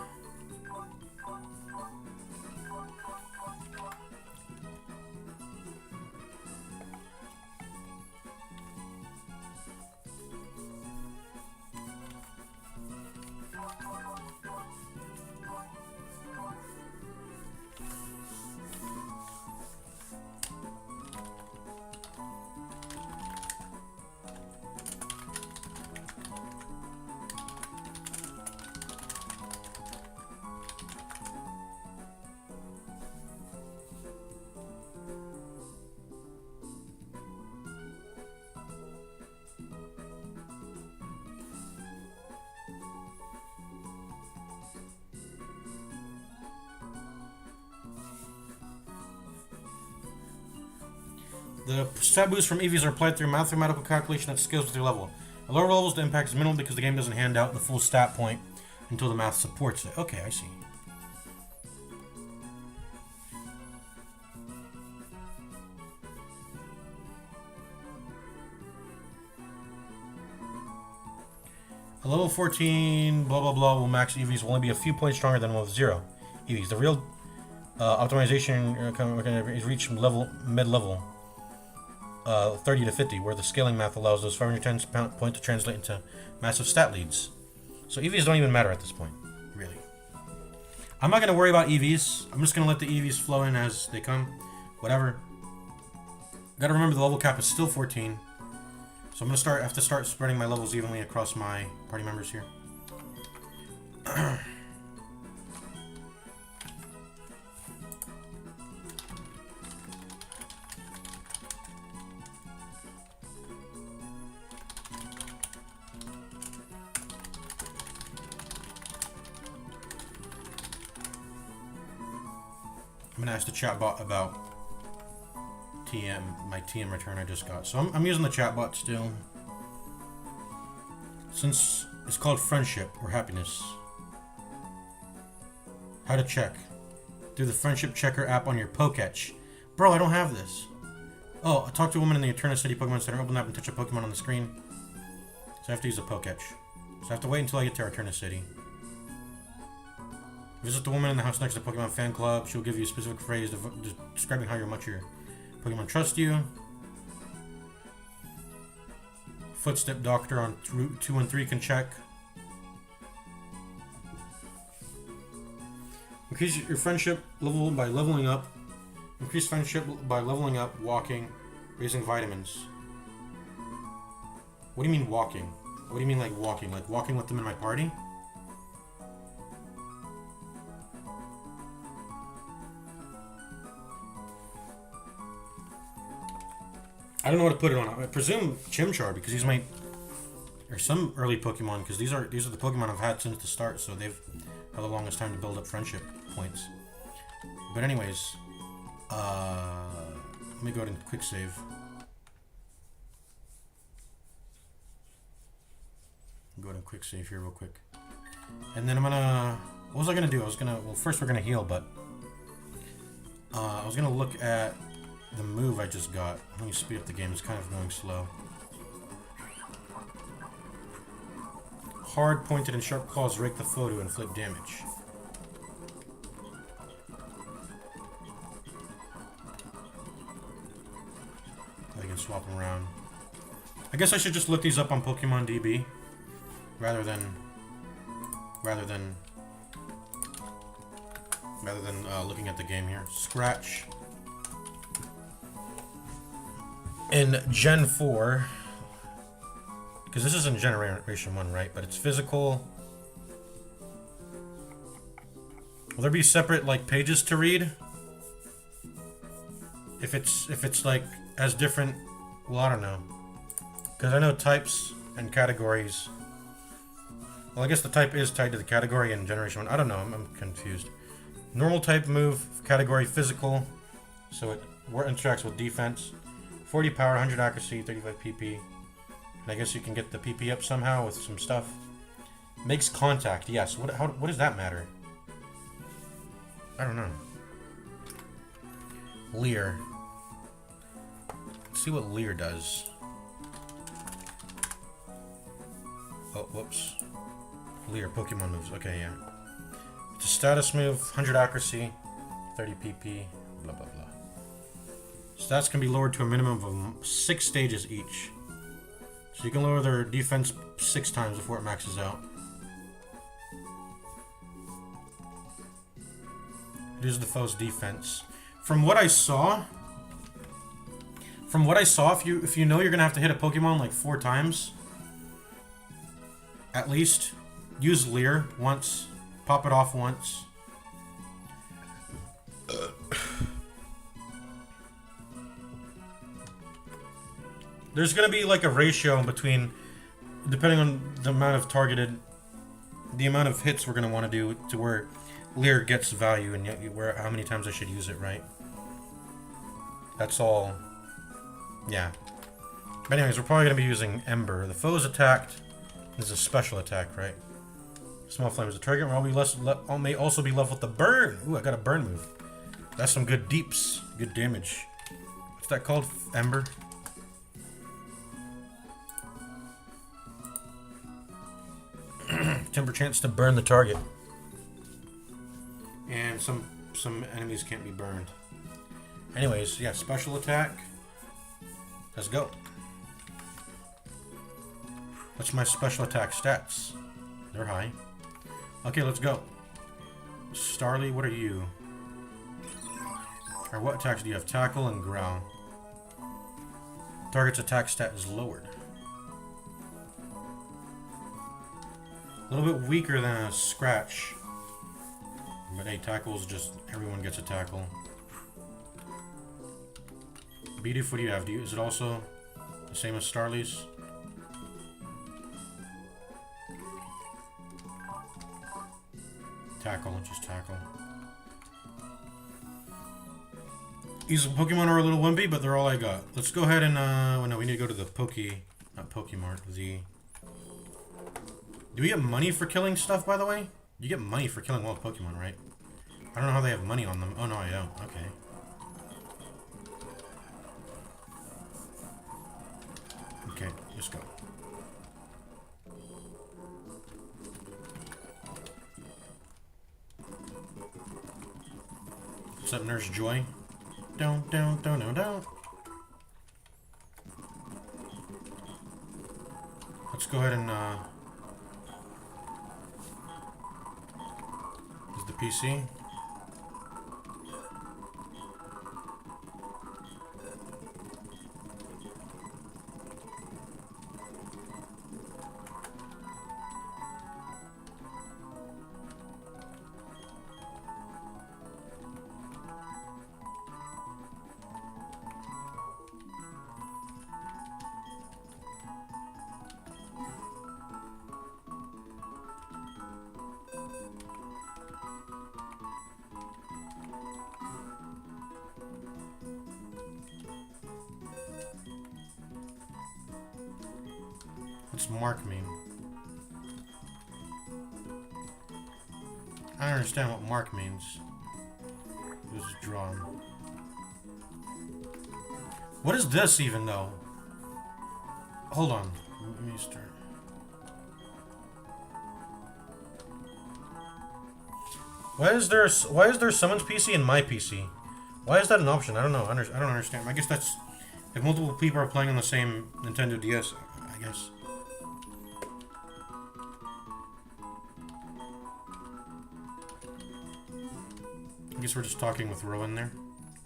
The stat boosts from EVs are applied through mathematical calculation that scales with your level. At lower levels, the impact is minimal because the game doesn't hand out the full stat point until the math supports it. Okay, I see. A level 14 blah blah blah will max EVs will only be a few points stronger than one with 0 EVs. The real optimization is reached mid-level 30 to 50, where the scaling math allows those 510 points to translate into massive stat leads. So EVs don't even matter at this point, really. I'm not going to worry about EVs. I'm just going to let the EVs flow in as they come. Whatever. Gotta remember the level cap is still 14. So I'm going to have to start spreading my levels evenly across my party members here. I'm gonna ask the chatbot about my TM return I just got. So I'm using the chatbot still. Since it's called friendship or happiness. How to check. Through the friendship checker app on your Poketch. Bro, I don't have this. Oh, I talked to a woman in the Eterna City Pokemon Center. Open up and touch a Pokemon on the screen. So I have to use a Poketch. So I have to wait until I get to Eterna City. Visit the woman in the house next to the Pokemon fan club. She'll give you a specific phrase describing how much your Pokemon trust you. Footstep Doctor on Route 2 and 3 can check. Increase your friendship level by leveling up. Increase friendship by leveling up, walking, raising vitamins. What do you mean walking? What do you mean like walking? Like walking with them in my party? I don't know what to put it on. I presume Chimchar because he's my, or some early Pokemon because these are the Pokemon I've had since the start, so they've had the longest time to build up friendship points. But anyways, let me go ahead and quick save. Go ahead and quick save here real quick, and then I'm gonna. What was I gonna do? Well, first we're gonna heal, but I was gonna look at the move I just got. Let me speed up the game. It's kind of going slow. Hard, pointed, and sharp claws rake the foe to inflict damage. I can swap them around. I guess I should just look these up on Pokemon DB rather than looking at the game here. Scratch. In Gen 4, because this is in Generation 1, right? But it's physical. Will there be separate like pages to read? If it's like as different, well, I don't know. Because I know types and categories. Well, I guess the type is tied to the category in Generation 1. I don't know. I'm confused. Normal type move, category physical, so it interacts with defense. 40 power, 100 accuracy, 35 PP. And I guess you can get the PP up somehow with some stuff. Makes contact, yes. What does that matter? I don't know. Leer. Let's see what Leer does. Oh, whoops. Leer, Pokemon moves. Okay, yeah. It's a status move, 100 accuracy, 30 PP, blah, blah, blah. Stats can be lowered to a minimum of 6 stages each. So you can lower their defense 6 times before it maxes out. It is the foe's defense. From what I saw, if you know you're gonna have to hit a Pokemon like 4 times, at least, use Leer once, pop it off once. There's going to be like a ratio between, depending on the amount of the amount of hits we're going to want to do to where Leer gets value and how many times I should use it, right? That's all Yeah. But anyways, we're probably going to be using Ember. The foe is attacked. This is a special attack, right? Small flames. The target may also be left with the burn. Ooh, I got a burn move. That's some good deeps. Good damage. What's that called? Ember? Temper chance to burn the target. And some enemies can't be burned. Anyways, yeah, special attack. Let's go. What's my special attack stats? They're high. Okay, let's go. Starly, what are you? Or what attacks do you have? Tackle and growl. Target's attack stat is lowered. A little bit weaker than a scratch. But hey, tackle's just, everyone gets a tackle. Bidoof, what do you have? Is it also the same as Starly's? Tackle, just tackle. These Pokemon are a little wimpy, but they're all I got. Let's go ahead and, well, no, we need to go to the not Pokemart, Do we get money for killing stuff, by the way? You get money for killing wild Pokemon, right? I don't know how they have money on them. Oh, no, I don't. Okay. Okay, let's go. What's up, Nurse Joy? Don't. Let's go ahead and, is the PC? What's mark mean? I don't understand what mark means. It was drawn. What is this even though? Hold on. Let me start. Why is there someone's PC and my PC? Why is that an option? I don't know. I don't understand. I guess that's if multiple people are playing on the same Nintendo DS, I guess. I guess we're just talking with Rowan there.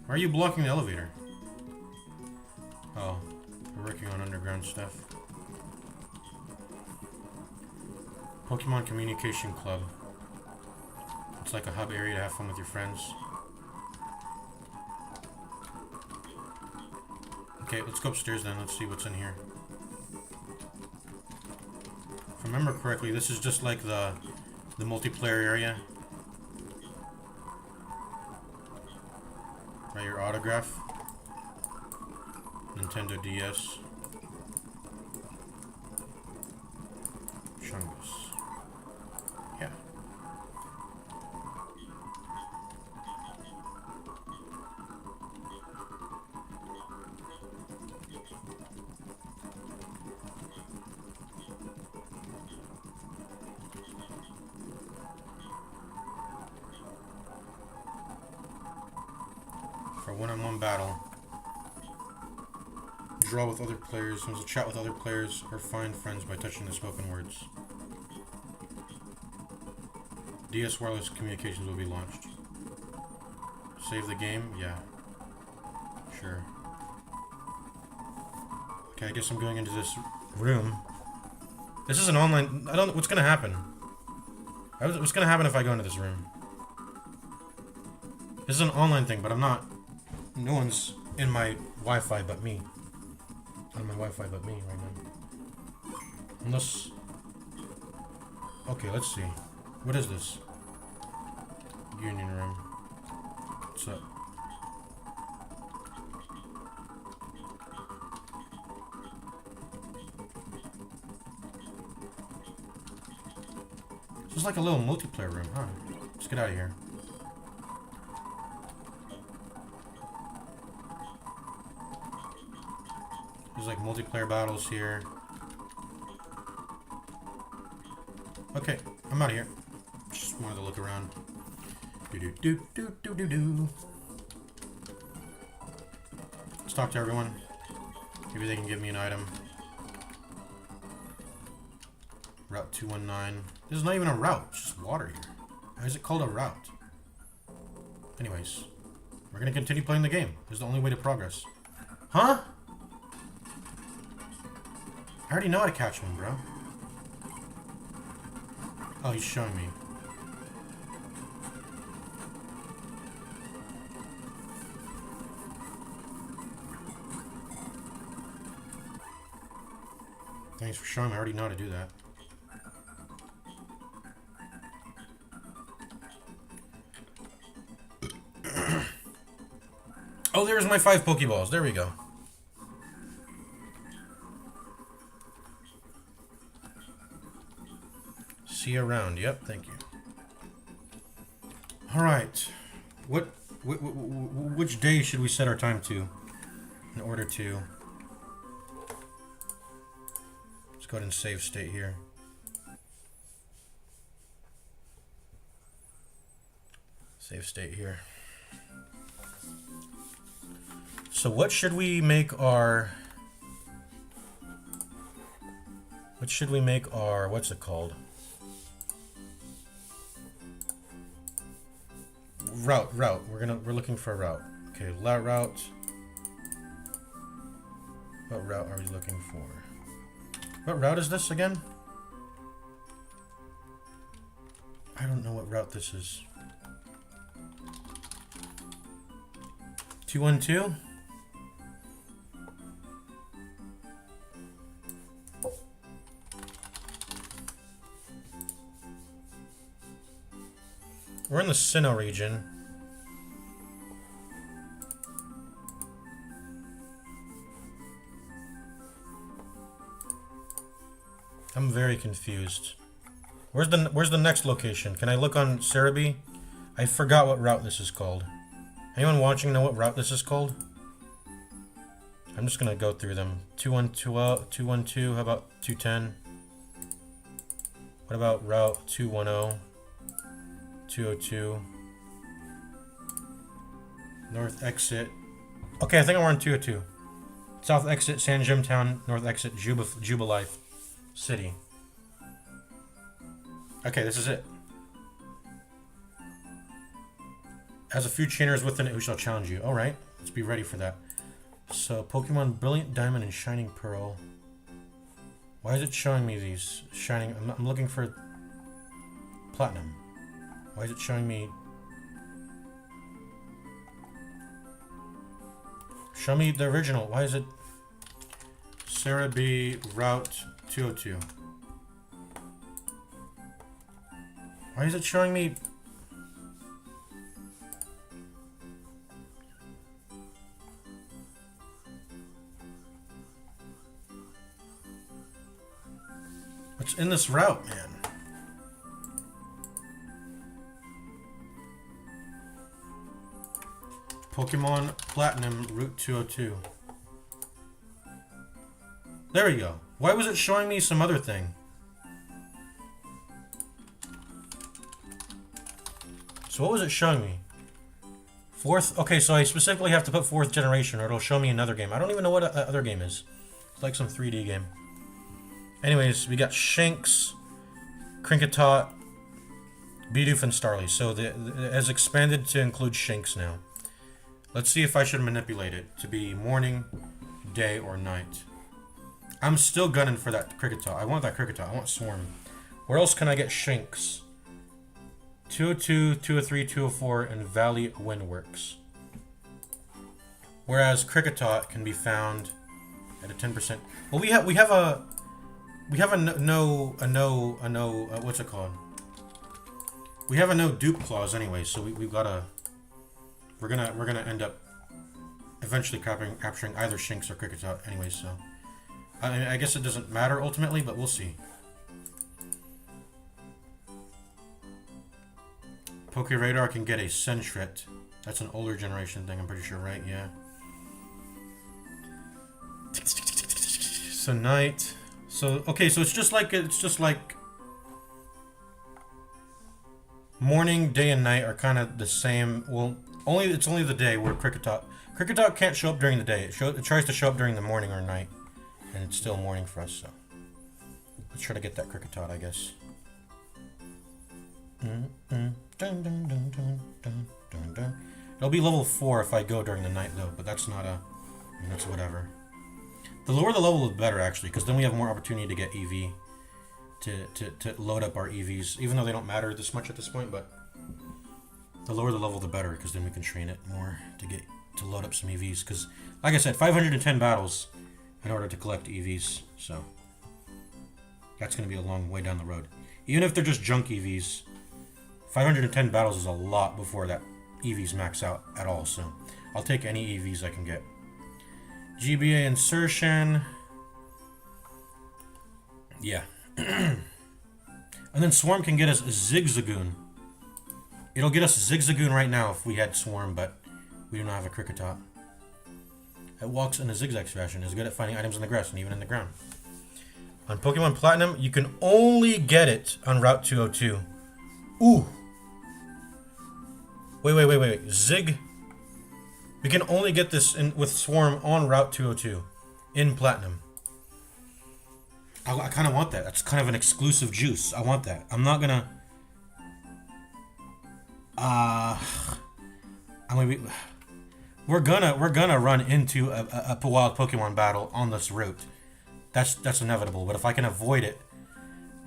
Why are you blocking the elevator? Oh, we're working on underground stuff. Pokemon Communication Club. It's like a hub area to have fun with your friends. Okay, let's go upstairs then. Let's see what's in here. If I remember correctly, this is just like the multiplayer area. Right, your autograph. Nintendo DS. Chungus. Yeah. For a one-on-one battle. Draw with other players, chat with other players, or find friends by touching the spoken words. DS wireless communications will be launched. Save the game? Yeah. Sure. Okay, I guess I'm going into this room. This is an online... what's gonna happen? What's gonna happen if I go into this room? This is an online thing, but I'm not... No one's in my Wi-Fi but me. On my Wi-Fi but me right now. Unless... Okay, let's see. What is this? Union room. What's up? This is like a little multiplayer room, huh? Let's get out of here. There's like multiplayer battles here. Okay, I'm out of here. Just wanted to look around. Do. Let's talk to everyone. Maybe they can give me an item. Route 219. This is not even a route, it's just water here. Why is it called a route? Anyways, we're gonna continue playing the game. This is the only way to progress. Huh? I already know how to catch one, bro. Oh, he's showing me. Thanks for showing me. I already know how to do that. Oh, there's my 5 Pokeballs. There we go. See you around. Yep, thank you. All right. Which day should we set our time to in order to... Let's go ahead and save state here. Save state here. So what should we make our... what's it called? Route. We're looking for a route. Okay, route. What route are we looking for? What route is this again? I don't know what route this is. 212? We're in the Sinnoh region. I'm very confused. Where's the next location? Can I look on Cerebi? I forgot what route this is called. Anyone watching know what route this is called? I'm just gonna go through them. 212, 212, how about 210? What about route 210? 202. North exit. Okay, I think I'm on 202. South exit San Jim Town. North exit Jubilife City. Okay, this is it. As a few trainers within it who shall challenge you. Alright, let's be ready for that. So, Pokemon Brilliant Diamond and Shining Pearl. Why is it showing me these? Shining... I'm looking for... Platinum. Why is it showing me... Show me the original. Why is it... Cerebi Route 202. Why is it showing me... What's in this route, man? Pokemon Platinum Route 202. There we go. Why was it showing me some other thing? So what was it showing me? Fourth? Okay, so I specifically have to put 4th generation or it'll show me another game. I don't even know what other game is. It's like some 3D game. Anyways, we got Shinx, Krinkatot, Bidoof, and Starly. So it has expanded to include Shinx now. Let's see if I should manipulate it to be morning, day, or night. I'm still gunning for that Kricketot. I want that Kricketot. I want Swarm. Where else can I get Shinx? 202, 203, 204, and Valley Windworks. Whereas Kricketot can be found at a 10%. Well, we have a what's it called? We have a no dupe clause anyway, so we've got a. We're gonna end up eventually capturing either Shinx or Kricketot anyway, so I guess it doesn't matter ultimately, but we'll see. Poke Radar can get a Sentret. That's an older generation thing, I'm pretty sure, right? Yeah. So night. So okay, so it's just like morning, day, and night are kind of the same. Well, it's only the day where Kricketot can't show up during the day. It tries to show up during the morning or night, and it's still morning for us. So let's try to get that Kricketot, I guess. It'll be level 4 if I go during the night though, but that's not a. I mean, that's whatever. The lower the level, the better actually, because then we have more opportunity to get EV. To load up our EVs, even though they don't matter this much at this point, but the lower the level the better, because then we can train it more to load up some EVs, because like I said, 510 battles in order to collect EVs, so that's going to be a long way down the road. Even if they're just junk EVs, 510 battles is a lot before that EVs max out at all, so I'll take any EVs I can get. GBA insertion, yeah. And then Swarm can get us Zigzagoon. It'll get us Zigzagoon right now if we had Swarm, but we do not have a Kricketot. It walks in a zigzag fashion, is good at finding items in the grass and even in the ground. On Pokemon Platinum, you can only get it on Route 202. Ooh! Wait. Zig. We can only get this with Swarm on Route 202 in Platinum. I kind of want that. That's kind of an exclusive juice. I want that. I'm not gonna. We're gonna run into a wild Pokemon battle on this route. That's inevitable. But if I can avoid it,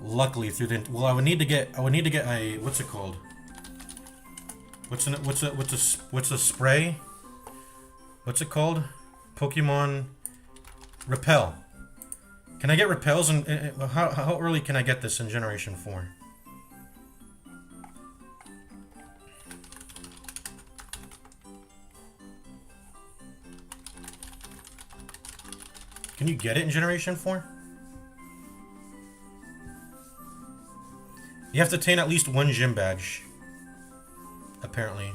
luckily through the I would need to get a what's it called? What's a spray? What's it called? Pokemon Repel. Can I get repels, and how early can I get this in Generation 4? Can you get it in Generation 4? You have to attain at least 1 gym badge, apparently.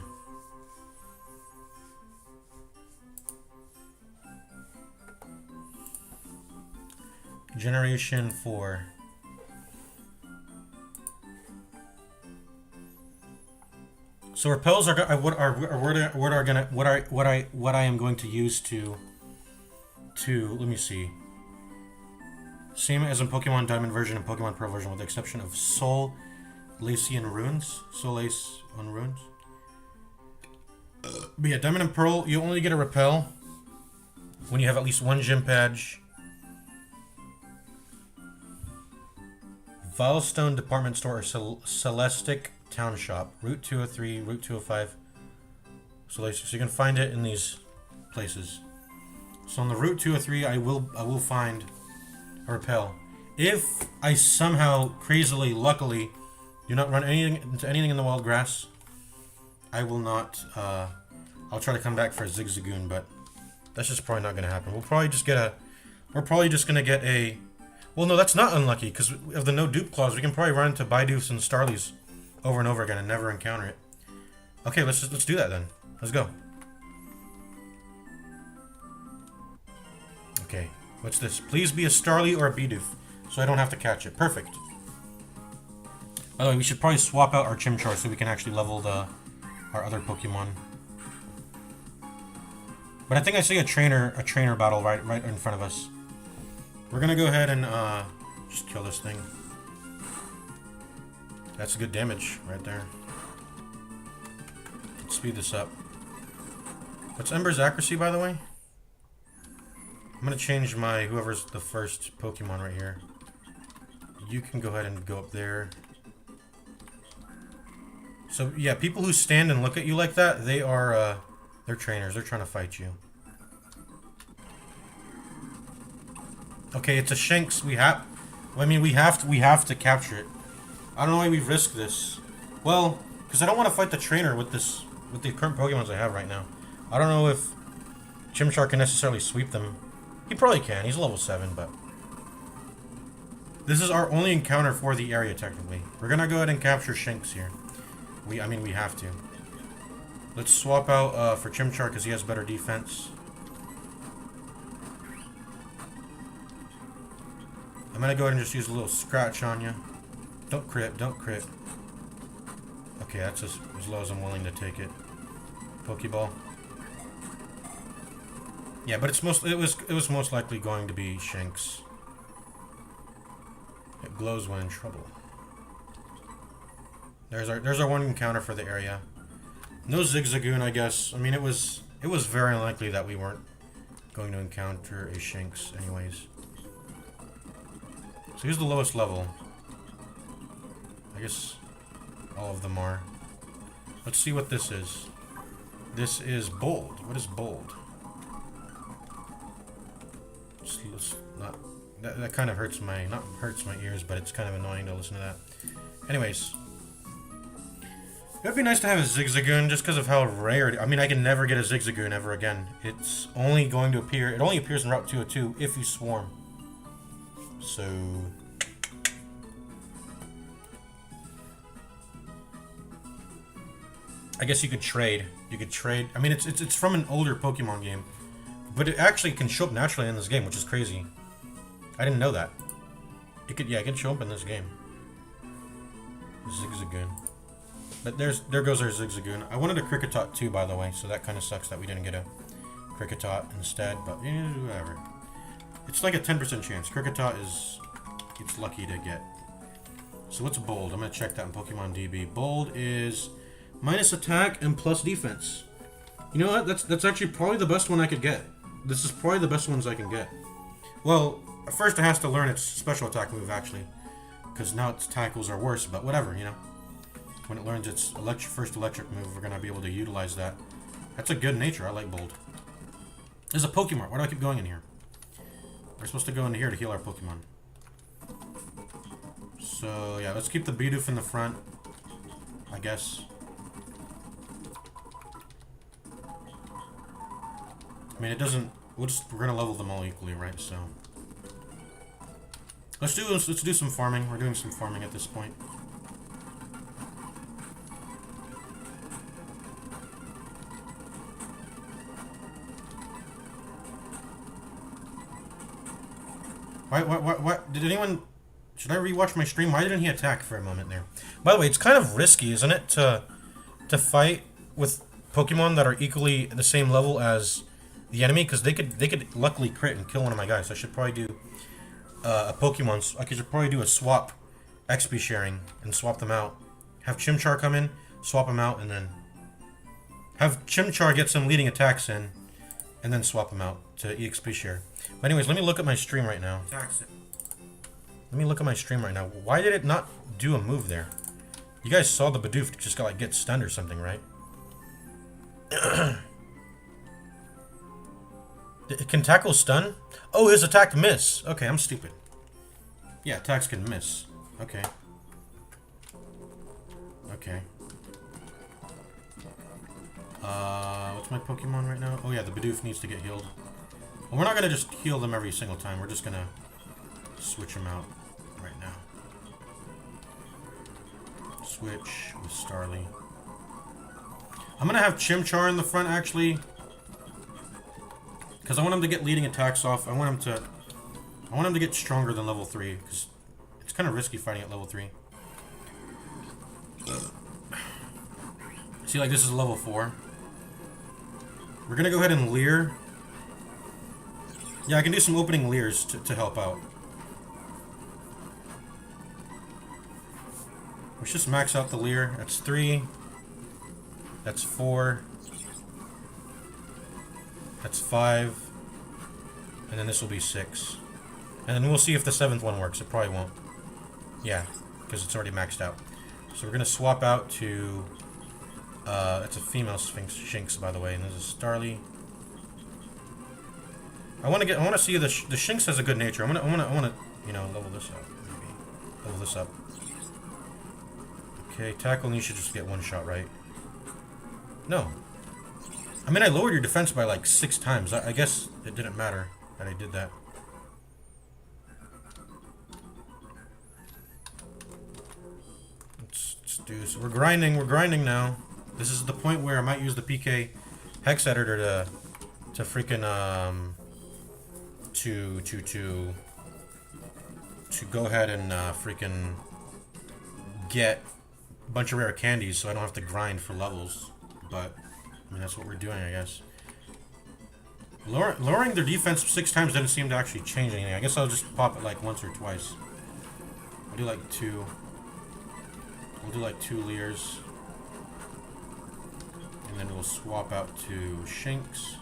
Generation 4. So repels are what I am going to use to let me see. Same as in Pokemon Diamond version and Pokemon Pearl version, with the exception of Soul Lacian Runes. Soul Lace on Runes. But yeah, Diamond and Pearl, you only get a repel when you have at least 1 gym badge. Vilestone Department Store or Celestic Town Shop. Route 203, Route 205. So you can find it in these places. So on the Route 203, I will find a repel. If I somehow, crazily, luckily, do not run into anything in the wild grass, I will not. I'll try to come back for a Zigzagoon, but that's just probably not going to happen. We're probably just gonna get a. Well, no, that's not unlucky, because of the no dupe clause, we can probably run into Bidoofs and Starlies over and over again and never encounter it. Okay, let's do that then. Let's go. Okay, what's this? Please be a Starly or a Bidoof, so I don't have to catch it. Perfect. By the way, we should probably swap out our Chimchar so we can actually level our other Pokemon. But I think I see a trainer battle right in front of us. We're gonna go ahead and just kill this thing. That's good damage right there. Let's speed this up. What's Ember's accuracy, by the way? I'm gonna change my whoever's the first Pokemon right here. You can go ahead and go up there. So yeah, people who stand and look at you like that, they're trainers. They're trying to fight you. Okay, it's a Shanks. We have to capture it. I don't know why we risk this. Well, because I don't want to fight the trainer with the current Pokemons I have right now. I don't know if Chimchar can necessarily sweep them. He probably can. He's level 7, but this is our only encounter for the area technically. We're gonna go ahead and capture Shanks here. I mean, we have to. Let's swap out for Chimchar because he has better defense. I'm gonna go ahead and just use a little scratch on you. Don't crit, don't crit. Okay, that's as low as I'm willing to take it. Pokeball. Yeah, but it was most likely going to be Shinx. It glows when in trouble. There's our one encounter for the area. No Zigzagoon, I guess. I mean, it was very unlikely that we weren't going to encounter a Shinx, anyways. So here's the lowest level. I guess all of them are. Let's see what this is. This is bold. What is bold? That kind of hurts my, not hurts my ears, but it's kind of annoying to listen to that. Anyways. It would be nice to have a Zigzagoon just because of how rare it, I mean, I can never get a Zigzagoon ever again. It's only going to appear, it only appears in Route 202 if you swarm. So... I guess you could trade. You could trade. I mean, it's from an older Pokemon game. But it actually can show up naturally in this game, which is crazy. I didn't know that. It can show up in this game. Zigzagoon. But there goes our Zigzagoon. I wanted a Kricketot too, by the way, so that kind of sucks that we didn't get a Kricketot instead, but whatever. It's like a 10% chance. Kricketot it's lucky to get. So what's bold? I'm gonna check that in Pokemon DB. Bold is minus attack and plus defense. You know what? That's actually probably the best one I could get. This is probably the best ones I can get. Well, first it has to learn its special attack move, actually. Because now its tackles are worse, but whatever, you know. When it learns its first electric move, we're going to be able to utilize that. That's a good nature. I like bold. There's a Pokemon. Why do I keep going in here? We're supposed to go in here to heal our Pokemon. So, yeah, let's keep the Bidoof in the front, I guess. I mean, it doesn't... we're gonna level them all equally, right? So let's do some farming. We're doing some farming at this point. What? Did anyone... should I rewatch my stream? Why didn't he attack for a moment there? By the way, it's kind of risky, isn't it, to fight with Pokemon that are equally the same level as the enemy, because they could luckily crit and kill one of my guys. I should probably do a Pokemon. I should probably do a swap XP sharing and swap them out. Have Chimchar come in, swap them out, and then have Chimchar get some leading attacks in, and then swap them out to EXP share. But anyways, let me look at my stream right now. Let me look at my stream right now. Why did it not do a move there? You guys saw the Bidoof just got like get stunned or something, right? It can tackle stun? Oh, his attack miss. Okay, I'm stupid. Yeah, attacks can miss. Okay. Okay. What's my Pokemon right now? Oh yeah, the Bidoof needs to get healed. Well, we're not gonna just heal them every single time. We're just gonna switch them out right now. Switch with Starly. I'm gonna have Chimchar in the front, actually. Because I want him to get leading attacks off. I want him to get stronger than level 3. Because it's kind of risky fighting at level 3. See, like this is level 4. We're going to go ahead and leer. Yeah, I can do some opening leers to help out. Let's just max out the leer. That's 3. That's 4. That's 5. And then this will be 6. And then we'll see if the 7th one works. It probably won't. Yeah, because it's already maxed out. So we're going to swap out to... that's a female Shinx, by the way. And this is Starly. I want to see the Shinx has a good nature. I want to, you know, level this up. Maybe. Level this up. Okay, tackle, and you should just get one shot, right? No. I mean, I lowered your defense by like 6 times. I guess it didn't matter that I did that. Let's dude. So we're grinding now. This is the point where I might use the PK hex editor to freaking to go ahead and freaking get a bunch of rare candies so I don't have to grind for levels. But I mean, that's what we're doing, I guess. Lowering their defense 6 times didn't seem to actually change anything. I guess I'll just pop it like once or twice. I'll do like 2. We'll do like 2 Leers. And then we'll swap out to Shinx.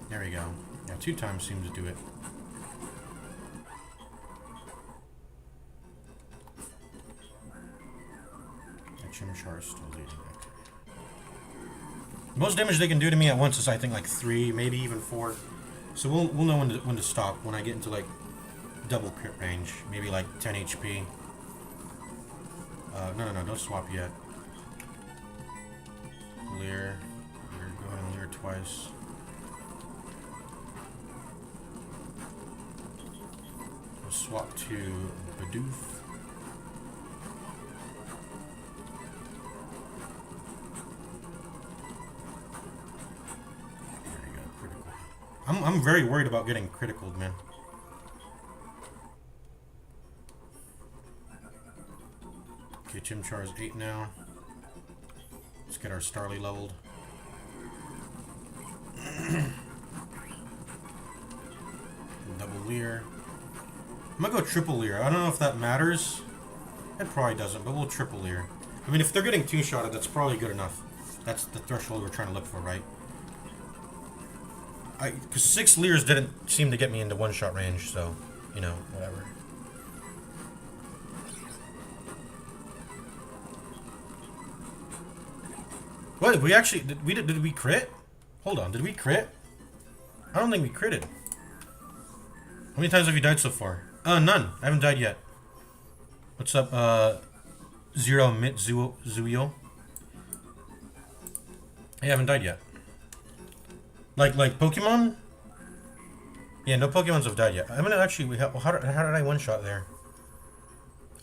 There we go. Yeah, 2 times seems to do it. That Chimchar is still leading. Okay. Most damage they can do to me at once is, I think, like 3, maybe even 4. So we'll know when to stop when I get into like double crit range, maybe like 10 HP. No, don't swap yet. Leer. Go ahead and Leer twice. We'll swap to Bidoof. There you go, critical. I'm very worried about getting critical, man. Okay, Chimchar is 8 now. Let's get our Starly leveled. Double Leer. I'm gonna go triple Leer. I don't know if that matters. It probably doesn't, but we'll triple Leer. I mean, if they're getting 2-shotted, that's probably good enough. That's the threshold we're trying to look for, right? Because 6 Leers didn't seem to get me into 1-shot range, so, you know, whatever. What, we actually, did we crit? Hold on, did we crit? I don't think we critted. How many times have you died so far? None. I haven't died yet. What's up, Zero Mit Zuio? I haven't died yet. Like Pokemon? Yeah, no Pokemons have died yet. I'm gonna actually, how did I one-shot there?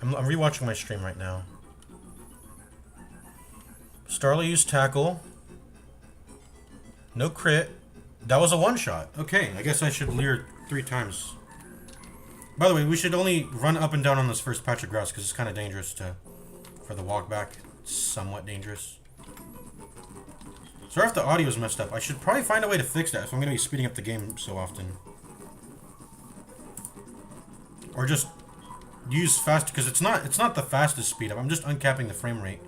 I'm rewatching my stream right now. Starly used Tackle. No crit. That was a one-shot. Okay, I guess I should Leer 3 times. By the way, we should only run up and down on this first patch of grass because it's kind of dangerous for the walk back. It's somewhat dangerous. Sorry if the audio is messed up. I should probably find a way to fix that if I'm going to be speeding up the game so often. Or just use fast, because it's not the fastest speed up. I'm just uncapping the frame rate.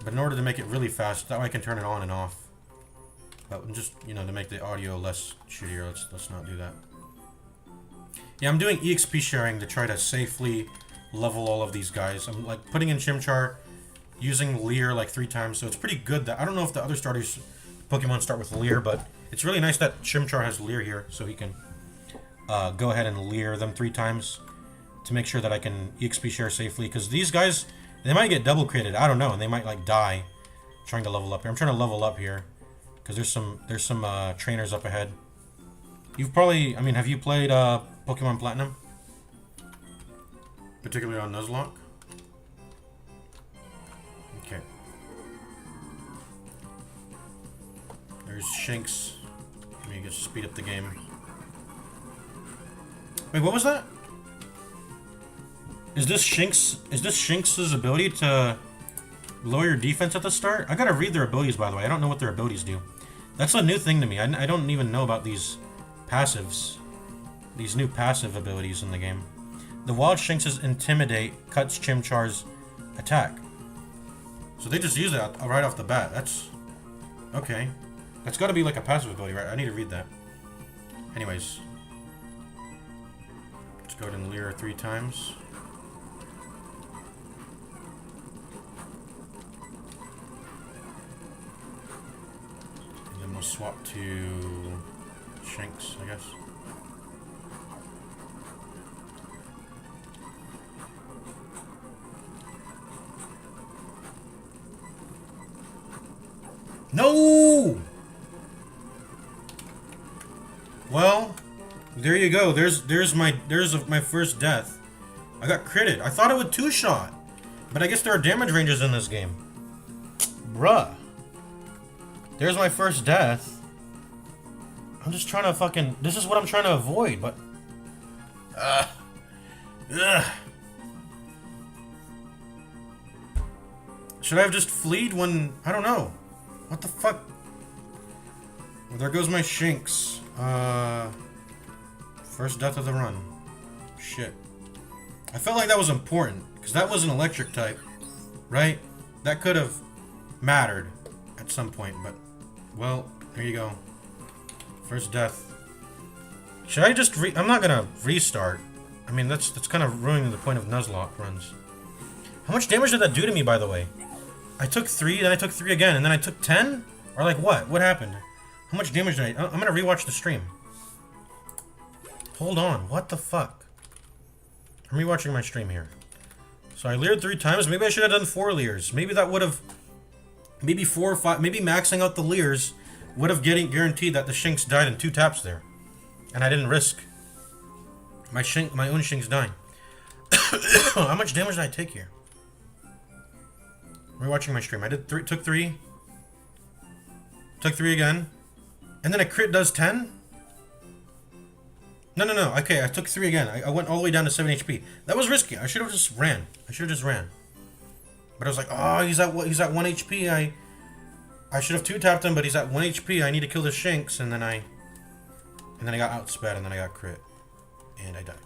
But in order to make it really fast, that way I can turn it on and off. But just, you know, to make the audio less shittier, let's not do that. Yeah, I'm doing EXP sharing to try to safely level all of these guys. I'm like putting in Chimchar, using Leer like 3 times, so it's pretty good that I don't know if the other starters Pokemon start with Leer, but it's really nice that Chimchar has Leer here, so he can go ahead and Leer them 3 times to make sure that I can EXP share safely. Because these guys, they might get double critted, I don't know, and they might like die trying to level up here. I'm trying to level up here because there's some trainers up ahead. You've probably, I mean, have you played Pokemon Platinum? Particularly on Nuzlocke? Okay. There's Shinx. Let me just speed up the game. Wait, what was that? Is this Shinx's ability to lower your defense at the start? I gotta read their abilities, by the way. I don't know what their abilities do. That's a new thing to me. I don't even know about these passives. These new passive abilities in the game. The Wild Shinx's Intimidate cuts Chimchar's attack. So they just use that right off the bat. That's... okay. That's gotta be like a passive ability, right? I need to read that. Anyways. Let's go ahead and Leer 3 times. And then we'll swap to Shinx, I guess. No! Well, there you go. There's my first death. I got critted. I thought it would two-shot. But I guess there are damage ranges in this game. Bruh. There's my first death. I'm just trying to fucking... This is what I'm trying to avoid, but... Ugh. Should I have just fleed when... I don't know. What the fuck? Well, there goes my Shinx. First death of the run. Shit. I felt like that was important, because that was an electric type, right? That could have mattered at some point, but... Well, there you go. First death. Should I just I'm not gonna restart. I mean, that's kind of ruining the point of Nuzlocke runs. How much damage did that do to me, by the way? I took 3, then I took 3 again, and then I took 10? Or like what? What happened? How much damage did I... I'm gonna rewatch the stream. Hold on, what the fuck? I'm rewatching my stream here. So I leered 3 times, maybe I should have done 4 leers. Maybe that would have... Maybe 4 or 5... Maybe maxing out the leers would have guaranteed that the Shinx died in 2 taps there. And I didn't risk my own Shinx dying. How much damage did I take here? Rewatching my stream. I did took 3. Took 3 again. And then a crit does 10? No. Okay, I took 3 again. I went all the way down to 7 HP. That was risky. I should have just ran. But I was like, oh, he's at 1 HP. I should have 2-tapped him, but he's at 1 HP. I need to kill the Shinx, and then I got outsped, and then I got crit. And I died.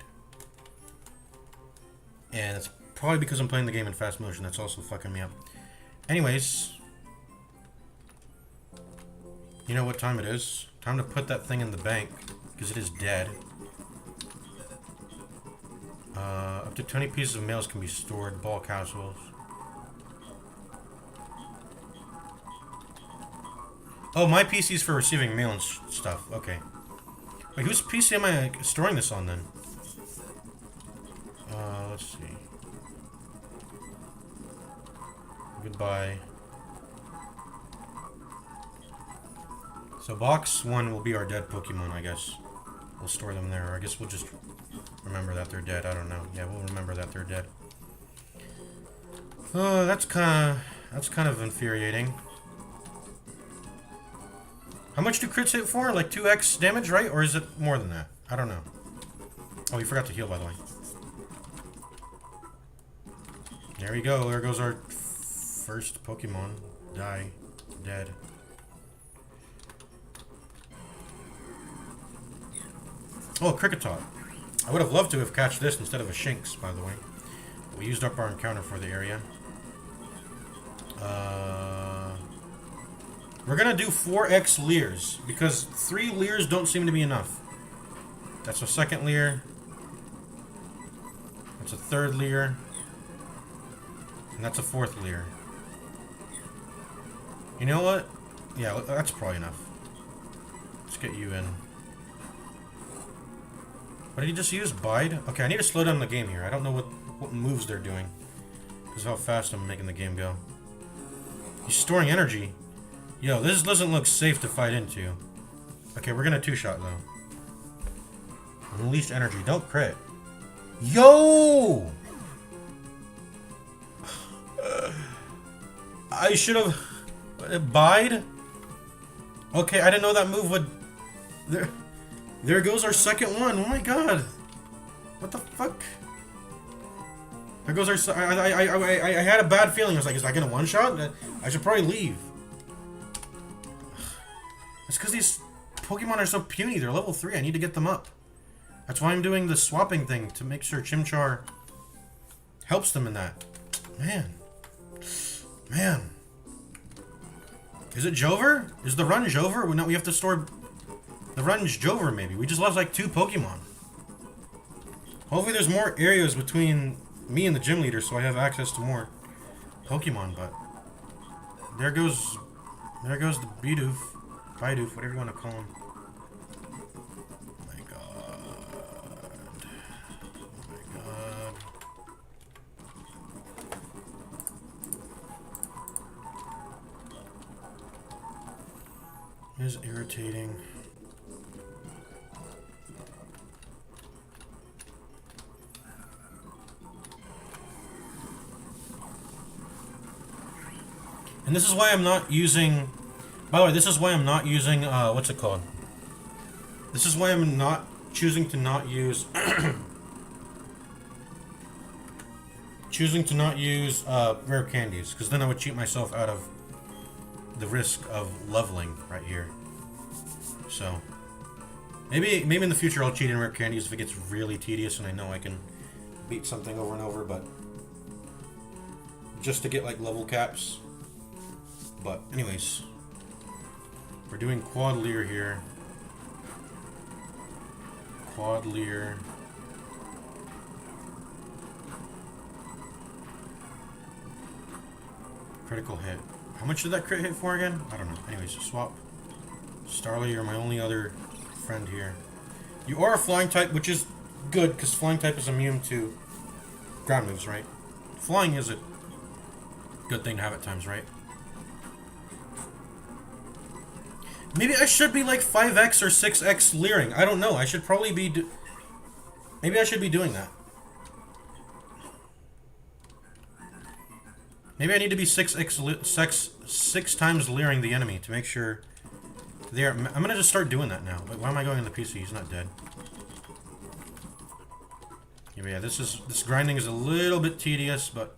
And it's probably because I'm playing the game in fast motion. That's also fucking me up. Anyways. You know what time it is? Time to put that thing in the bank. Because it is dead. Up to 20 pieces of mails can be stored. Ball castles. Oh, my PC's for receiving mail and stuff. Okay. Wait, whose PC am I storing this on then? Let's see. Goodbye. So box 1 will be our dead Pokemon, I guess. We'll store them there. Or I guess we'll just remember that they're dead. I don't know. Yeah, we'll remember that they're dead. Oh, that's kind of infuriating. How much do crits hit for? Like 2x damage, right? Or is it more than that? I don't know. Oh, we forgot to heal, by the way. There we go. There goes our first Pokemon. Die. Dead. Oh, Kricketot. I would have loved to have catched this instead of a Shinx, by the way. We used up our encounter for the area. We're gonna do 4x Leers, because 3 Leers don't seem to be enough. That's a second Leer. That's a third Leer. And that's a 4th Leer. You know what? Yeah, that's probably enough. Let's get you in. What did he just use? Bide? Okay, I need to slow down the game here. I don't know what moves they're doing. Because of how fast I'm making the game go. He's storing energy. Yo, this doesn't look safe to fight into. Okay, we're gonna 2-shot though. Unleash energy. Don't crit. Yo! I should have... Bide? Okay, I didn't know that move would... There goes our second one. Oh my god. What the fuck? There goes our... I had a bad feeling. I was like, is I gonna 1-shot? I should probably leave. It's because these Pokemon are so puny. They're level 3. I need to get them up. That's why I'm doing the swapping thing, to make sure Chimchar helps them in that. Man. Is it Jover? Is the run Jover? No, we have to store... The run's Jover, maybe. We just lost like 2 Pokemon. Hopefully there's more areas between me and the gym leader so I have access to more Pokemon, but... There goes the Bidoof. Bidoof, whatever you want to call him. Oh my god. Oh my god. It is irritating. And this is why I'm not using... By the way, this is why I'm not using, what's it called? This is why I'm not choosing to not use... choosing to not use, rare candies. Because then I would cheat myself out of the risk of leveling right here. So... Maybe in the future I'll cheat in rare candies if it gets really tedious and I know I can beat something over and over, but just to get like level caps. But anyways, we're doing quad leer here. Quad leer. Critical hit. How much did that crit hit for again? I don't know. Anyways, swap. Starly, you're my only other friend here. You are a flying type, which is good, because flying type is immune to ground moves, right? Flying is a good thing to have at times, right? Maybe I should be like 5x or 6x leering. I don't know. I should probably be... Maybe I should be doing that. Maybe I need to be 6 times leering the enemy to make sure... I'm gonna just start doing that now. Wait, why am I going in the PC? He's not dead. Yeah, this grinding is a little bit tedious, but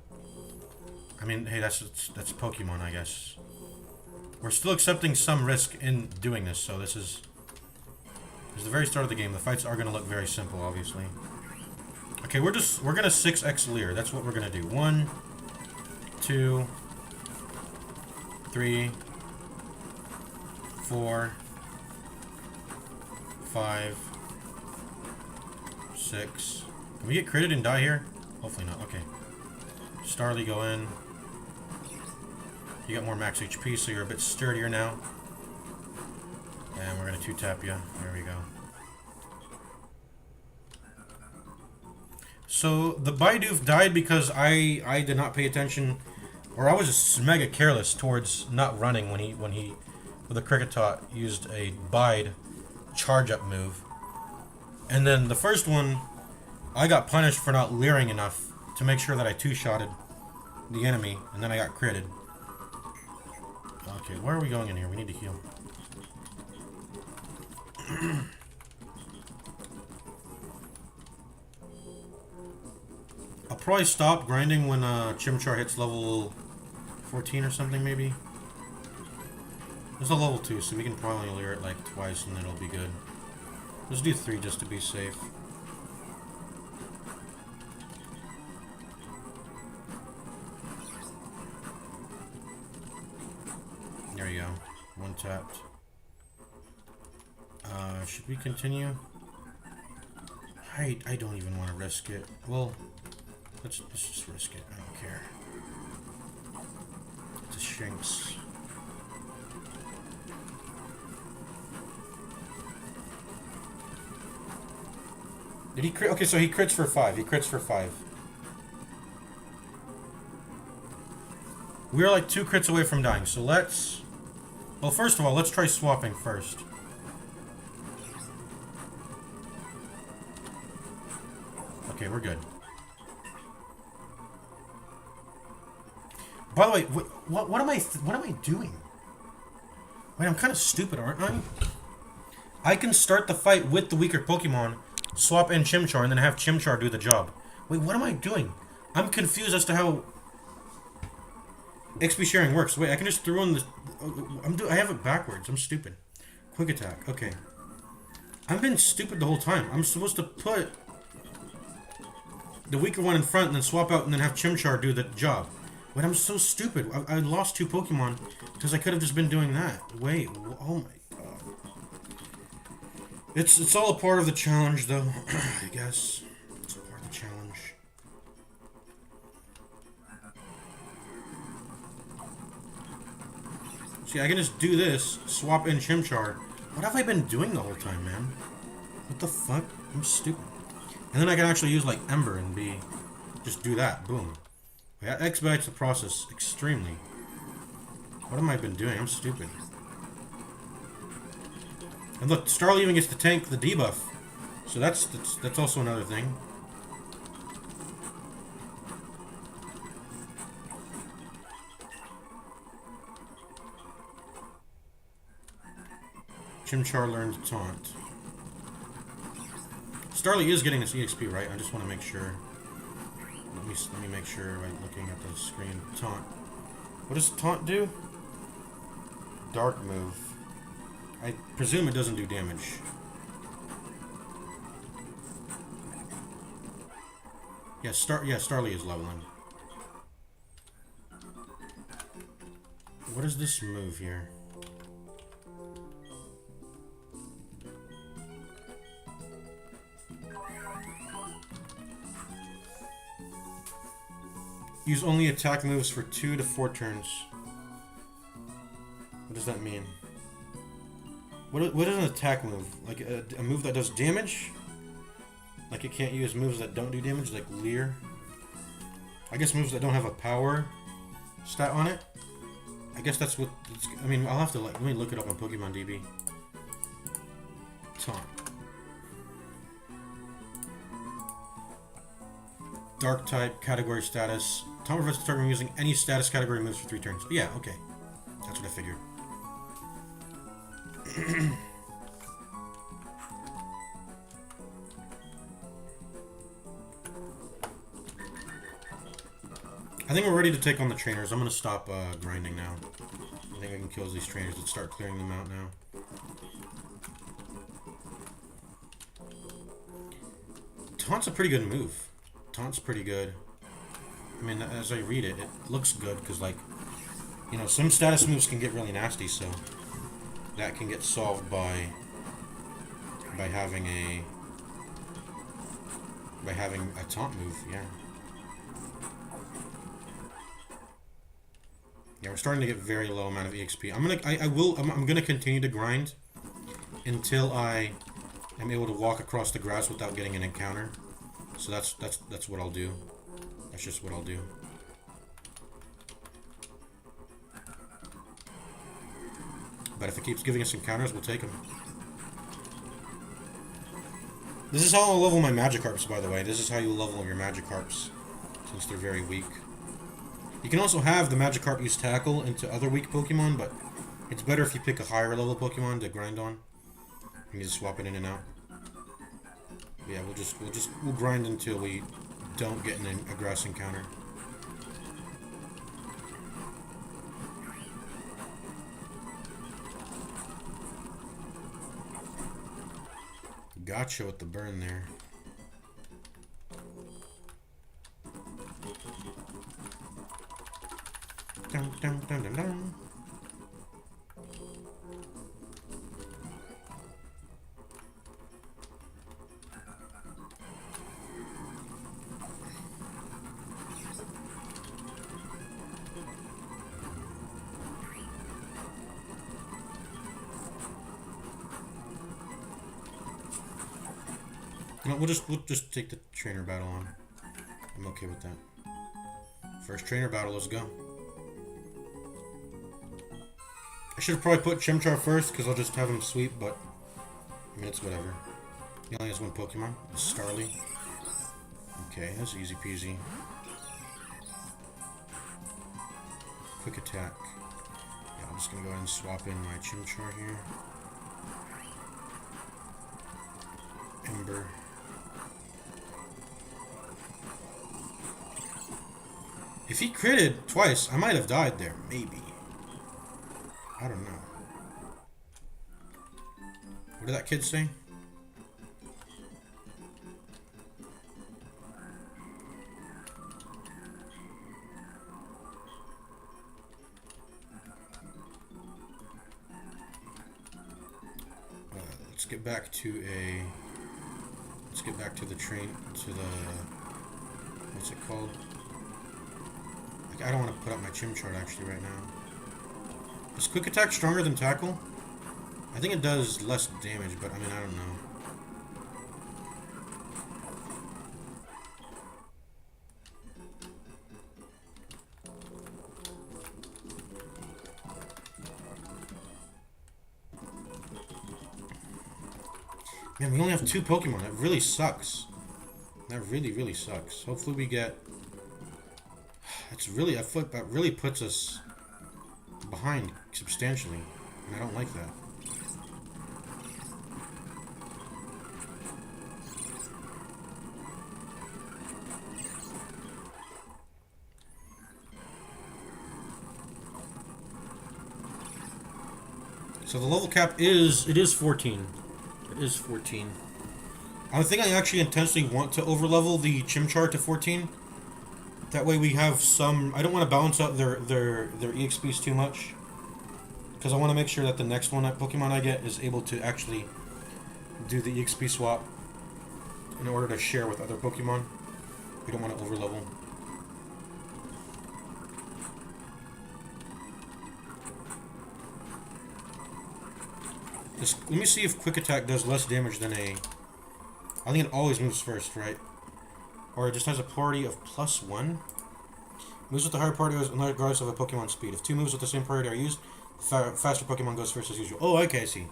I mean, hey, that's Pokemon, I guess. We're still accepting some risk in doing this, so this is the very start of the game. The fights are gonna look very simple, obviously. Okay, we're gonna 6x leer. That's what we're gonna do. 1, 2, 3. 4, 5, 6. Can we get critted and die here? Hopefully not. Okay. Starly, go in. You got more max HP, so you're a bit sturdier now. And we're gonna 2-tap you. There we go. So the Bidoof died because I did not pay attention, or I was just mega careless towards not running when he with a Kricketot used a Bide charge-up move. And then the first one, I got punished for not leering enough to make sure that I 2-shotted the enemy, and then I got critted. Okay, where are we going in here? We need to heal. I'll probably stop grinding when Chimchar hits level 14 or something, maybe. There's a level 2, so we can probably leer it like twice and it'll be good. Let's do 3 just to be safe. There you go. 1 tapped. Should we continue? I don't even want to risk it. Well, let's just risk it. I don't care. It's a Shinx. Did he crit? Okay, so he crits for 5. He crits for 5. We're like 2 crits away from dying, so let's... Well, first of all, let's try swapping first. Okay, we're good. By the way, what am I doing? Wait, I'm kind of stupid, aren't I? I can start the fight with the weaker Pokemon, swap in Chimchar, and then have Chimchar do the job. Wait, what am I doing? I'm confused as to how XP sharing works. Wait, I can just throw in the... I have it backwards. I'm stupid. Quick attack. Okay. I've been stupid the whole time. I'm supposed to put the weaker one in front and then swap out and then have Chimchar do the job. Wait, I'm so stupid. I lost 2 Pokemon because I could have just been doing that. Wait, oh my god. It's all a part of the challenge, though. I guess it's a part of the challenge. See, I can just do this, swap in Chimchar. What have I been doing the whole time, man? What the fuck? I'm stupid. And then I can actually use like Ember and just do that. Boom. That expedites the process extremely. What have I been doing? I'm stupid. And look, Starly even gets to tank the debuff. So that's also another thing. Chimchar learned Taunt. Starly is getting this EXP, right? I just want to make sure. Let me make sure by looking at the screen. Taunt. What does Taunt do? Dark move. I presume it doesn't do damage. Yeah, Starly is leveling. What is this move here? Use only attack moves for 2 to 4 turns. What does that mean? What is an attack move? Like a move that does damage? Like it can't use moves that don't do damage, like Leer? I guess moves that don't have a power stat on it? I guess that's what it's, I mean, I'll have to let me look it up on Pokemon DB. Taunt. Dark type, category status. Taunt prevents the target from using any status category moves for 3 turns. Yeah, okay. That's what I figured. I think we're ready to take on the trainers. I'm going to stop grinding now. I think I can kill these trainers and start clearing them out now. Taunt's a pretty good move. Taunt's pretty good. I mean, as I read it, it looks good because, like, you know, some status moves can get really nasty, so that can get solved by having a taunt move. Yeah. Yeah, we're starting to get very low amount of EXP. I'm gonna continue to grind until I am able to walk across the grass without getting an encounter. So that's what I'll do. That's just what I'll do. But if it keeps giving us encounters, we'll take them. This is how I'll level my Magikarps, by the way. This is how you level your Magikarps, since they're very weak. You can also have the Magikarp use Tackle into other weak Pokemon, but it's better if you pick a higher level Pokemon to grind on. You just swap it in and out. Yeah, we'll grind until we don't get a grass encounter. Gotcha with the burn there. Dun, dun, dun, dun, dun. No, we'll just take the trainer battle on. I'm okay with that. First trainer battle, let's go. I should have probably put Chimchar first, because I'll just have him sweep, but I mean, it's whatever. He only has 1 Pokemon. It's Starly. Okay, that's easy peasy. Quick attack. Yeah, I'm just gonna go ahead and swap in my Chimchar here. Ember. If he critted twice, I might have died there. Maybe. I don't know. What did that kid say? Let's get back to the train, to the, what's it called? I don't want to put up my Chimchar actually right now. Is Quick Attack stronger than Tackle? I think it does less damage, but I mean, I don't know. Man, we only have 2 Pokemon. That really sucks. That really sucks. Hopefully we get... It's really... That really puts us behind substantially. And I don't like that. So the level cap is 14. It is 14. I think I actually intentionally want to overlevel the Chimchar to 14. That way we have some. I don't want to balance out their EXPs too much, because I want to make sure that the next one that Pokemon I get is able to actually do the EXP swap in order to share with other Pokemon. We don't want to overlevel. Let me see if Quick Attack does less damage than a... I think it always moves first, right? Or it just has a priority of +1. Moves with the higher priority regardless of a Pokemon speed. If two moves with the same priority are used, the faster Pokemon goes first as usual. Oh, okay, I see.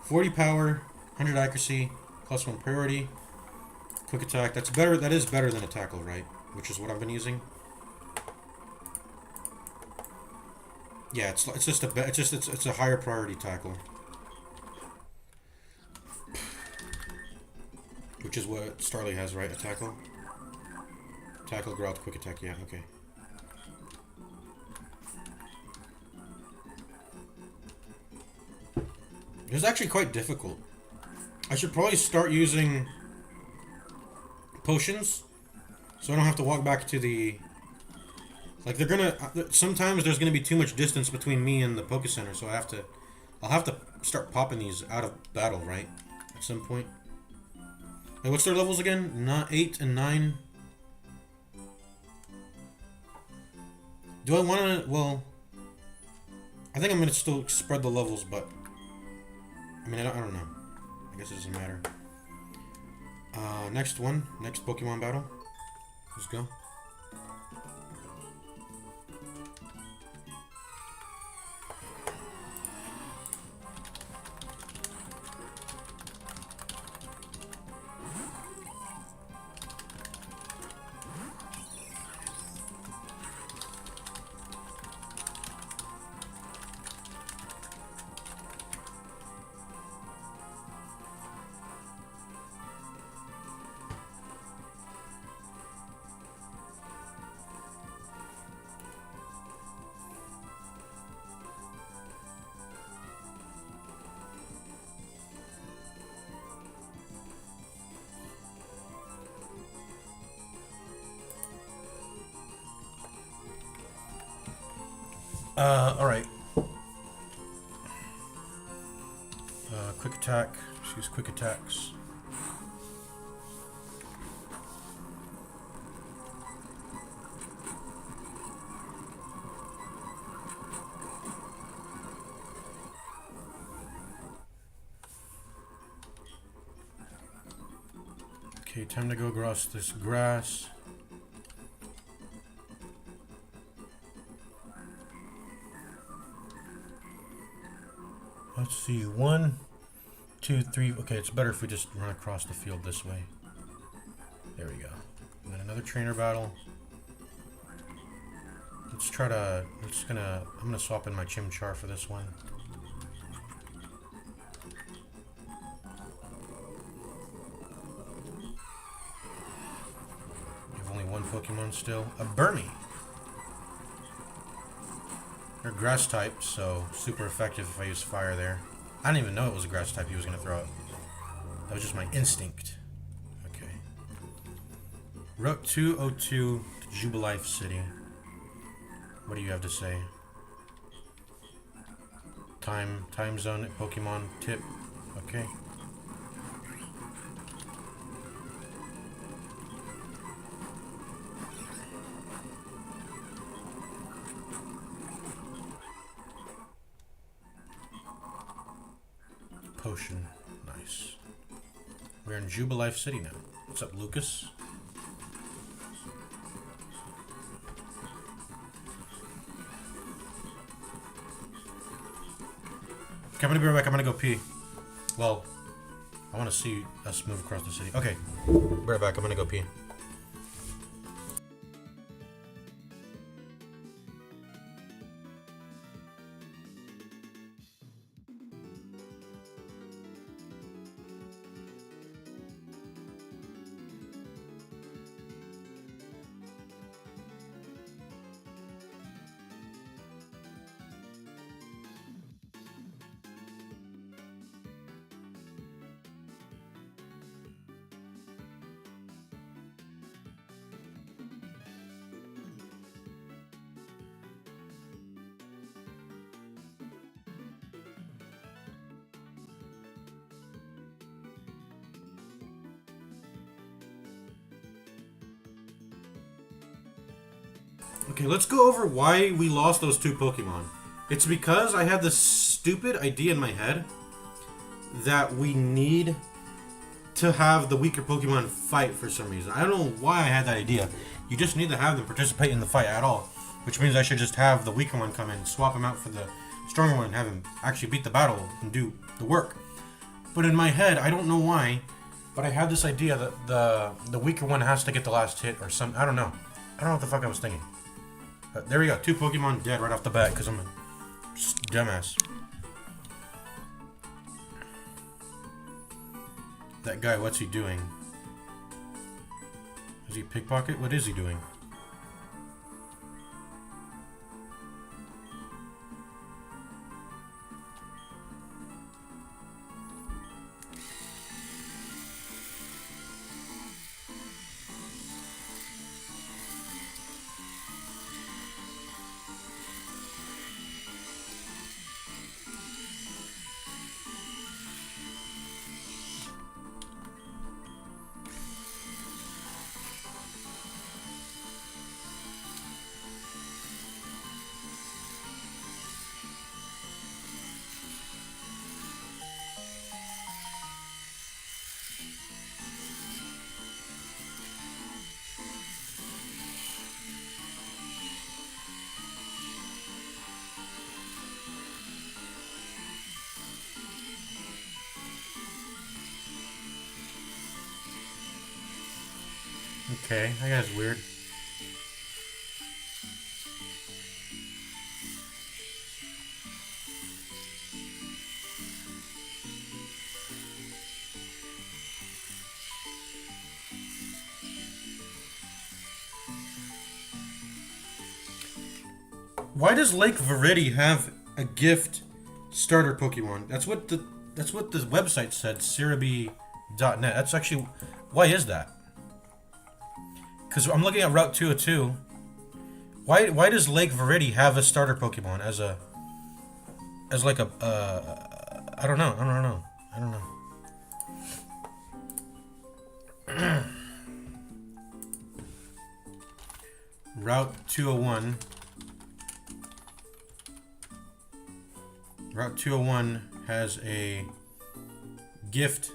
40 power, 100 accuracy, +1 priority. Quick Attack. That's better. That is better than a Tackle, right? Which is what I've been using. Yeah, it's a higher priority Tackle. Which is what Starly has, right? A Tackle? Tackle, Growl, Quick Attack, yeah, okay. It's actually quite difficult. I should probably start using potions, so I don't have to walk back to the... Like, they're gonna... Sometimes there's gonna be too much distance between me and the Poke Center, so I'll have to start popping these out of battle, right? At some point. Hey, what's their levels again? 8 and 9. Do I want to... Well... I think I'm going to still spread the levels, but... I mean, I don't know. I guess it doesn't matter. Next one. Next Pokemon battle. Let's go. Alright. Quick attack. Let's use quick attacks. Okay, time to go across this grass. Let's see, 1, 2, 3. Okay, it's better if we just run across the field this way. There we go. And then another trainer battle. Let's try to. I'm gonna swap in my Chimchar for this one. We have only one Pokemon still. A Burmy. They're grass type, so super effective if I use fire there. I didn't even know it was a grass type he was going to throw out. That was just my instinct. Okay. Route 202 to Jubilife City. What do you have to say? Time zone, Pokemon tip. Okay. Potion. Nice. We're in Jubilife City now. What's up, Lucas? Okay, I'm gonna be right back. I'm gonna go pee. Well, I want to see us move across the city. Okay. Be right back. I'm gonna go pee. Okay, let's go over why we lost those 2 Pokemon. It's because I had this stupid idea in my head that we need to have the weaker Pokemon fight for some reason. I don't know why I had that idea. You just need to have them participate in the fight at all, which means I should just have the weaker one come in, swap him out for the stronger one, and have him actually beat the battle and do the work. But in my head, I don't know why, but I had this idea that the weaker one has to get the last hit or some. I don't know. I don't know what the fuck I was thinking. But there we go. 2 Pokemon dead right off the bat because I'm a dumbass. That guy, what's he doing? Is he pickpocket? What is he doing? Okay, that guy's weird. Why does Lake Verity have a gift starter Pokemon? That's what the website said, Cerebi.net. That's actually, why is that? Because I'm looking at Route 202. Why does Lake Verity have a starter Pokemon as like a I don't know. Route 201. Route 201 has a gift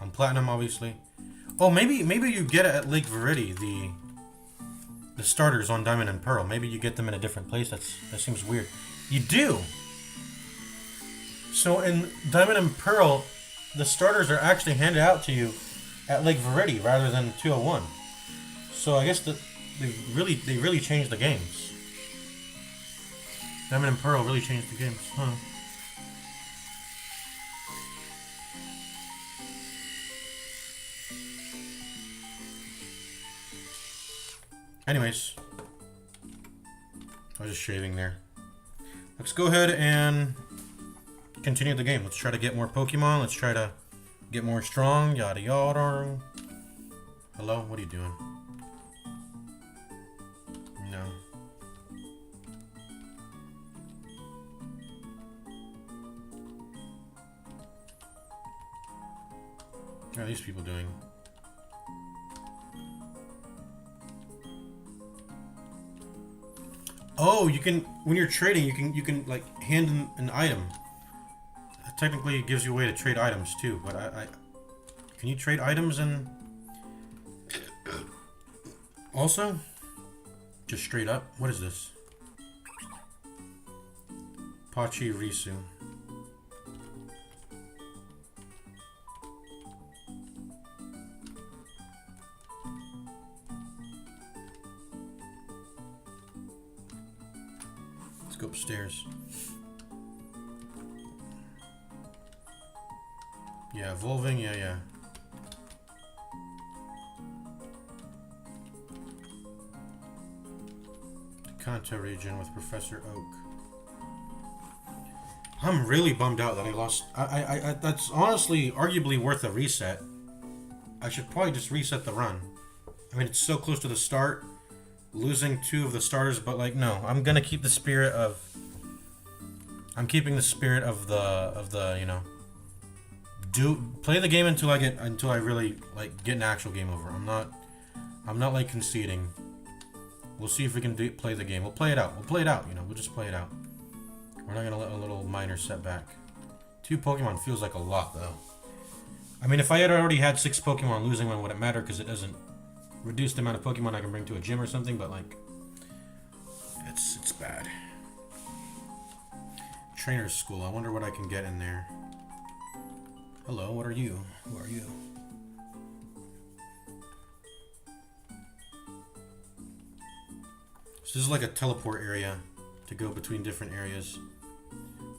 on Platinum, obviously. Oh, maybe you get it at Lake Verity, the starters on Diamond and Pearl. Maybe you get them in a different place. That seems weird. You do. So in Diamond and Pearl, the starters are actually handed out to you at Lake Verity rather than 201. So I guess they really changed the games. Diamond and Pearl really changed the games, huh? Anyways, I was just shaving there. Let's go ahead and continue the game. Let's try to get more Pokemon. Let's try to get more strong. Yada yada. Hello? What are you doing? No. What are these people doing? Oh, you can, when you're trading, you can like hand them an item. Technically, it gives you a way to trade items too. But I can you trade items and also just straight up? What is this? Pachi Risu. Let's go upstairs. Yeah, evolving, yeah. The Kanto region with Professor Oak. I'm really bummed out that I lost. I that's honestly arguably worth a reset. I should probably just reset the run. I mean, it's so close to the start. Losing 2 of the starters, but like no, I'm gonna keep the spirit of. I'm keeping the spirit of the you know. Play the game until I really like get an actual game over. I'm not like conceding. We'll see if we can play the game. We'll play it out. We'll play it out. You know, we'll just play it out. We're not gonna let a little minor setback. 2 Pokemon feels like a lot, though. I mean, if I had already had 6 Pokemon, losing one wouldn't matter because it doesn't reduce the amount of Pokemon I can bring to a gym or something. But like, it's bad. Trainer's school. I wonder what I can get in there. Hello, what are you? Who are you? So this is like a teleport area to go between different areas.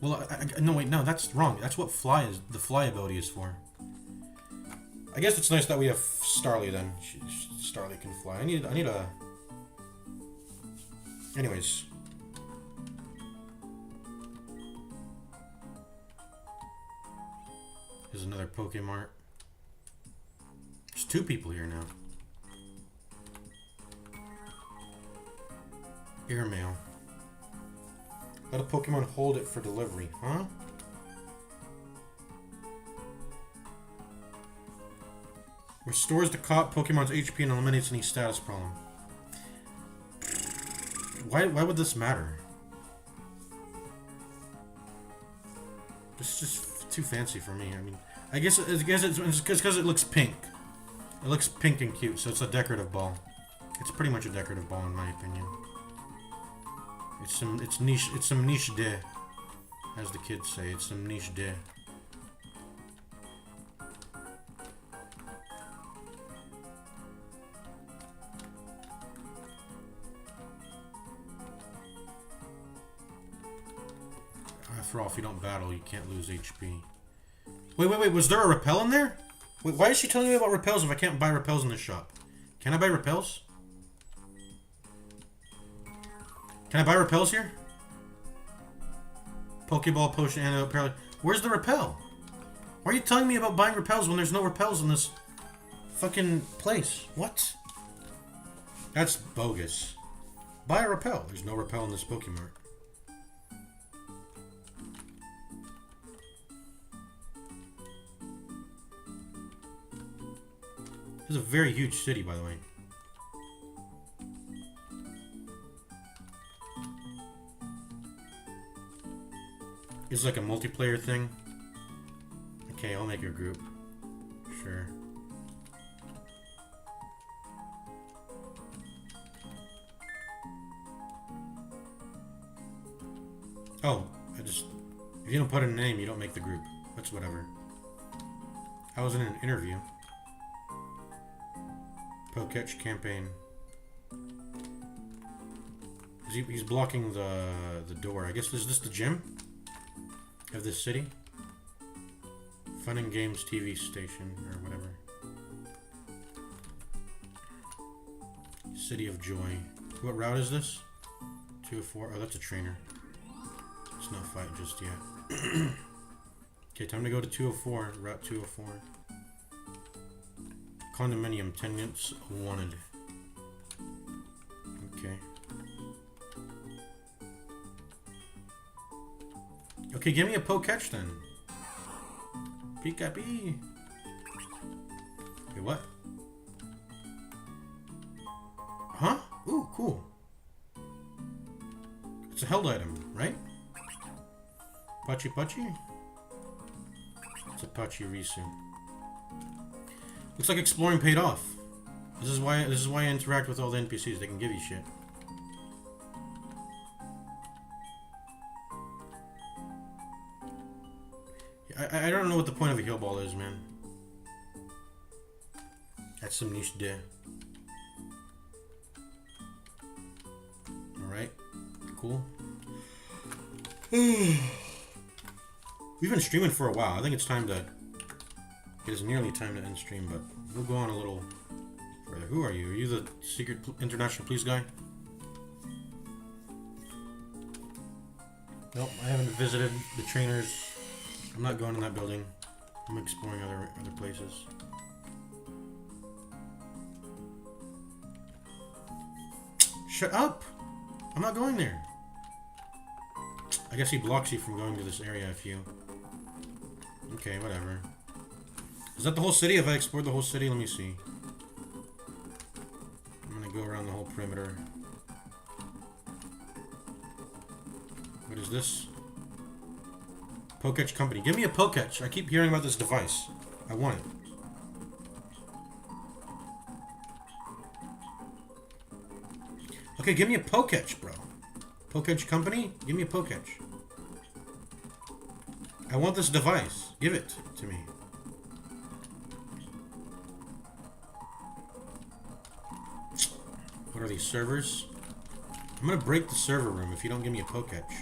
Well, no, wait, no, that's wrong. That's what the fly ability is for. I guess it's nice that we have Starly then. Starly can fly. I need a... Anyways. Here's another Pokemart. There's 2 people here now. Airmail. Let a Pokemon hold it for delivery, huh? Restores the caught Pokemon's HP and eliminates any status problem. Why would this matter? This is just too fancy for me. I mean, I guess it's because it looks pink. It looks pink and cute, so it's a decorative ball. It's pretty much a decorative ball in my opinion. It's some niche de, as the kids say. It's some niche de. After all, if you don't battle, you can't lose HP. Wait, was there a repel in there? Wait, why is she telling me about repels if I can't buy repels in this shop? Can I buy repels? Can I buy repels here? Pokeball, potion, antidote, paralysis. Where's the repel? Why are you telling me about buying repels when there's no repels in this fucking place? What? That's bogus. Buy a repel. There's no repel in this Pokemart. This is a very huge city, by the way. It's like a multiplayer thing. Okay, I'll make your group. Sure. Oh, if you don't put in a name, you don't make the group. That's whatever. I was in an interview. Poketch campaign. He's blocking the door. I guess is this the gym of this city? Fun and Games TV station or whatever. City of Joy. What route is this? 204. Oh, that's a trainer. Let's not fight just yet. Okay, time to go to 204. Route 204. Condominium, 10 units wanted. Okay. Okay, give me a Poketch then. Pika-pee. Okay, what? Huh? Ooh, cool. It's a held item, right? Pachi Pachi? It's a Pachirisu. Looks like exploring paid off. This is why I interact with all the NPCs. They can give you shit. I don't know what the point of a heal ball is, man. That's some niche de. Alright. Cool. We've been streaming for a while. I think it's time to... It is nearly time to end stream, but we'll go on a little further. Who are you? Are you the secret international police guy? Nope, I haven't visited the trainers. I'm not going in that building. I'm exploring other places. Shut up! I'm not going there. I guess he blocks you from going to this area if you... Okay, whatever. Is that the whole city? Have I explored the whole city? Let me see. I'm gonna go around the whole perimeter. What is this? Poketch Company. Give me a Poketch. I keep hearing about this device. I want it. Okay, give me a Poketch, bro. Poketch Company? Give me a Poketch. I want this device. Give it to me. What are these, servers? I'm gonna break the server room if you don't give me a Poketch.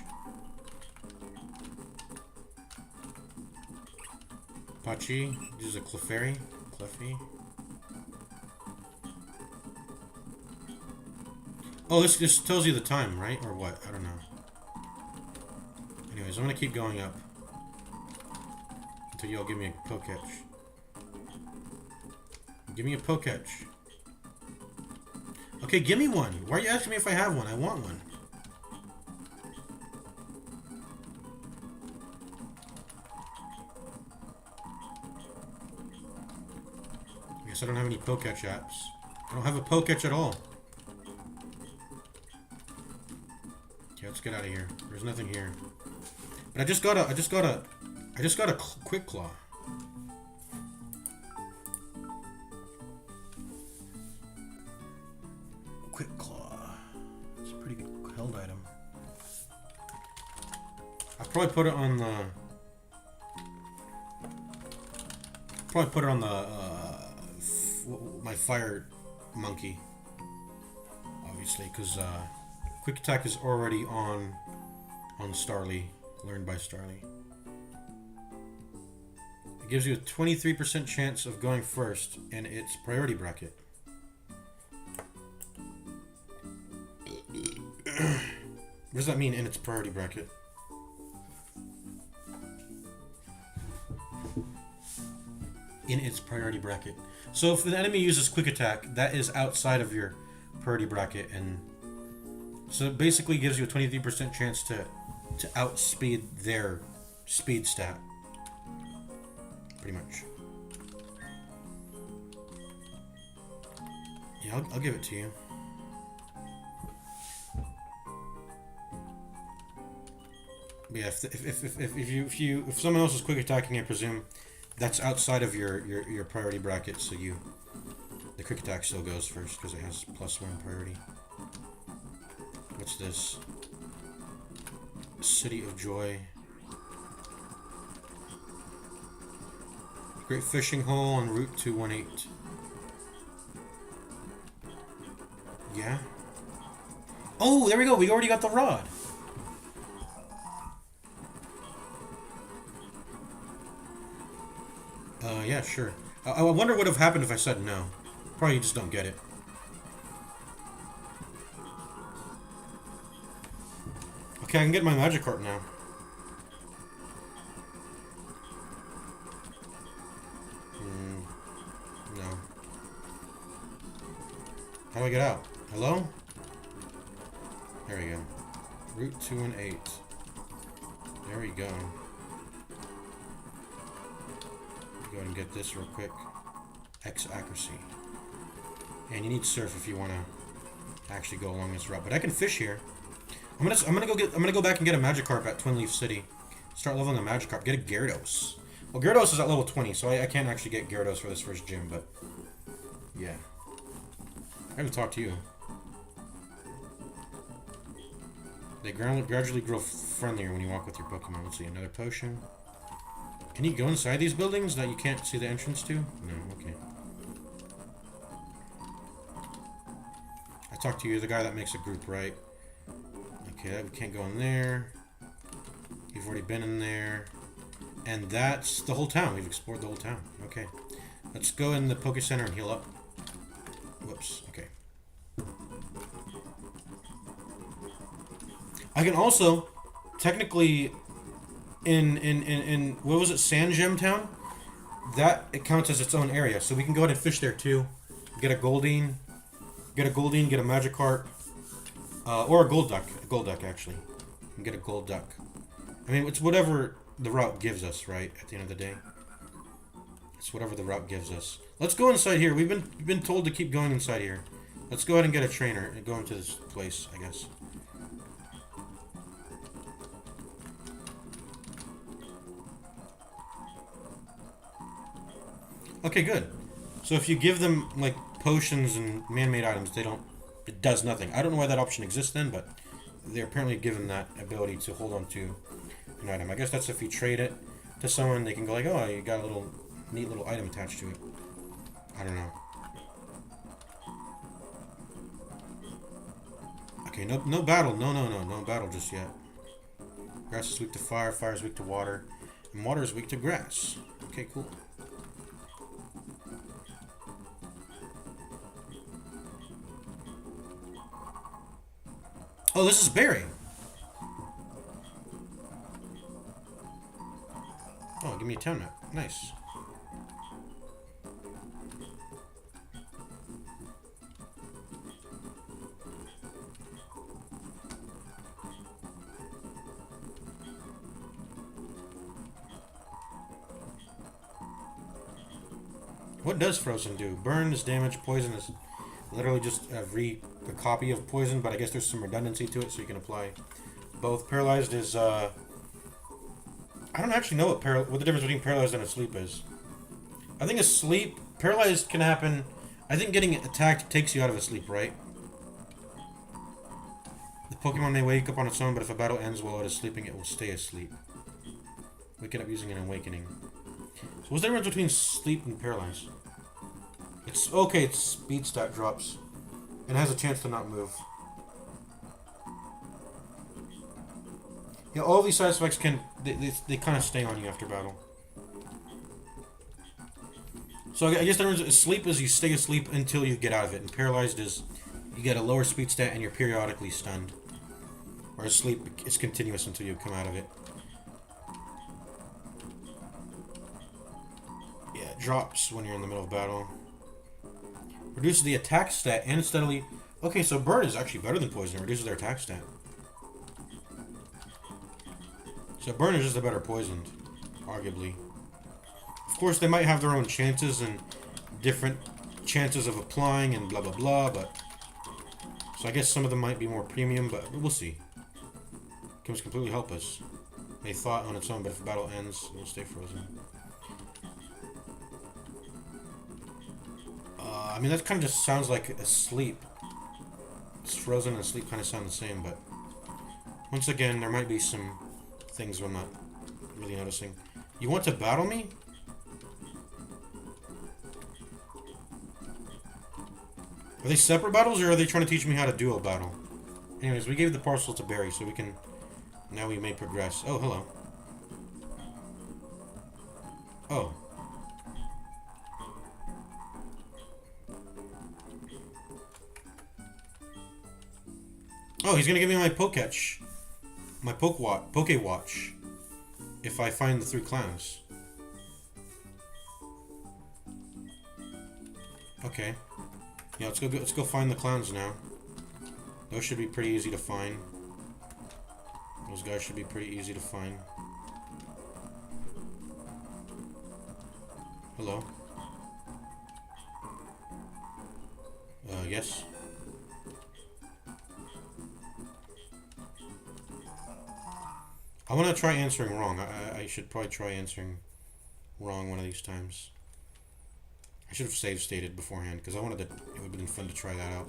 Pachi, this is a Clefairy. Cleffy. Oh, this just tells you the time, right? Or what? I don't know. Anyways, I'm gonna keep going up until y'all give me a Poketch. Give me a Poketch. Okay, give me one. Why are you asking me if I have one? I want one. I guess I don't have any Poketch apps. I don't have a Poketch at all. Okay, let's get out of here. There's nothing here. But I just got a quick claw. Quick claw. It's a pretty good held item. I'll probably put it on the. Probably put it on the my fire monkey. Obviously, because quick attack is already on Starly, learned by Starly. It gives you a 23% chance of going first in its priority bracket. What does that mean, in its priority bracket? In its priority bracket. So if the enemy uses quick attack, that is outside of your priority bracket, and so it basically gives you a 23% chance to outspeed their speed stat. Pretty much. Yeah, I'll give it to you. But yeah, if someone else is quick attacking, I presume that's outside of your priority bracket, so the quick attack still goes first because it has +1 priority. What's this? City of Joy. Great fishing hole on Route 218. Yeah. Oh, there we go. We already got the rod. Yeah, sure. I wonder what would have happened if I said no. Probably you just don't get it. Okay, I can get my Magikarp now. No. How do I get out? Hello? There we go. Route 218. There we go. Go ahead and get this real quick. X accuracy. And you need surf if you want to actually go along this route. But I can fish here. I'm gonna go back and get a Magikarp at Twin Leaf City. Start leveling a Magikarp. Get a Gyarados. Well, Gyarados is at level 20, so I can't actually get Gyarados for this first gym, but yeah. I haven't talked to you. They gradually grow friendlier when you walk with your Pokemon. Let's see, another potion. Can you go inside these buildings that you can't see the entrance to? No, okay. I talked to you, the guy that makes a group, right? Okay, we can't go in there. You've already been in there. And that's the whole town. We've explored the whole town. Okay. Let's go in the Poke Center and heal up. Whoops, okay. I can also, technically, in what was it, Sand Gem Town? That, it counts as its own area. So we can go ahead and fish there too. Get a Goldeen. Get a Magikarp. Or a Golduck. A Golduck, actually. And get a Golduck. I mean, it's whatever the route gives us, right? At the end of the day. It's whatever the route gives us. Let's go inside here. We've been told to keep going inside here. Let's go ahead and get a trainer and go into this place, I guess. Okay, good. So if you give them like potions and man-made items, they don't. It does nothing. I don't know why that option exists then, but they're apparently given that ability to hold on to an item. I guess that's if you trade it to someone, they can go like, oh, you got a little neat little item attached to it. I don't know. Okay, no battle. No battle just yet. Grass is weak to fire, fire is weak to water, and water is weak to grass. Okay, cool. Oh, this is berry. Oh, give me a town nut. Nice. What does frozen do? Burn is damage, poison is literally just a copy of poison, but I guess there's some redundancy to it, so you can apply both. Paralyzed is, I don't actually know what the difference between paralyzed and asleep is. I think asleep, paralyzed can happen, I think getting attacked takes you out of asleep, right? The Pokemon may wake up on its own, but if a battle ends while it is sleeping, it will stay asleep. Waking up using an awakening. So what's the difference between sleep and paralyzed? It's okay, its speed stat drops. And has a chance to not move. Yeah, all these side effects can they kind of stay on you after battle. So I guess the difference is sleep is you stay asleep until you get out of it, and paralyzed is you get a lower speed stat and you're periodically stunned. Whereas sleep is continuous until you come out of it. Yeah, it drops when you're in the middle of battle. Reduces the attack stat and steadily... Okay, so burn is actually better than poison. It reduces their attack stat. So burn is just a better poisoned, arguably. Of course, they might have their own chances and different chances of applying and blah blah blah, but... So I guess some of them might be more premium, but we'll see. Can completely help us. They thought on its own, but if the battle ends, it will stay frozen. I mean, that kind of just sounds like asleep. It's frozen and asleep kind of sound the same, but... Once again, there might be some things I'm not really noticing. You want to battle me? Are they separate battles, or are they trying to teach me how to duo battle? Anyways, we gave the parcel to Barry, so we can... Now we may progress. Oh, hello. Oh. Oh, he's gonna give me my Poketch. My Pokewatch. If I find the 3 clowns. Okay. Yeah, let's go find the clowns now. Those should be pretty easy to find. Those guys should be pretty easy to find. Hello. Yes. I want to try answering wrong. I should probably try answering wrong one of these times. I should have save stated beforehand, because I wanted to... It would have been fun to try that out.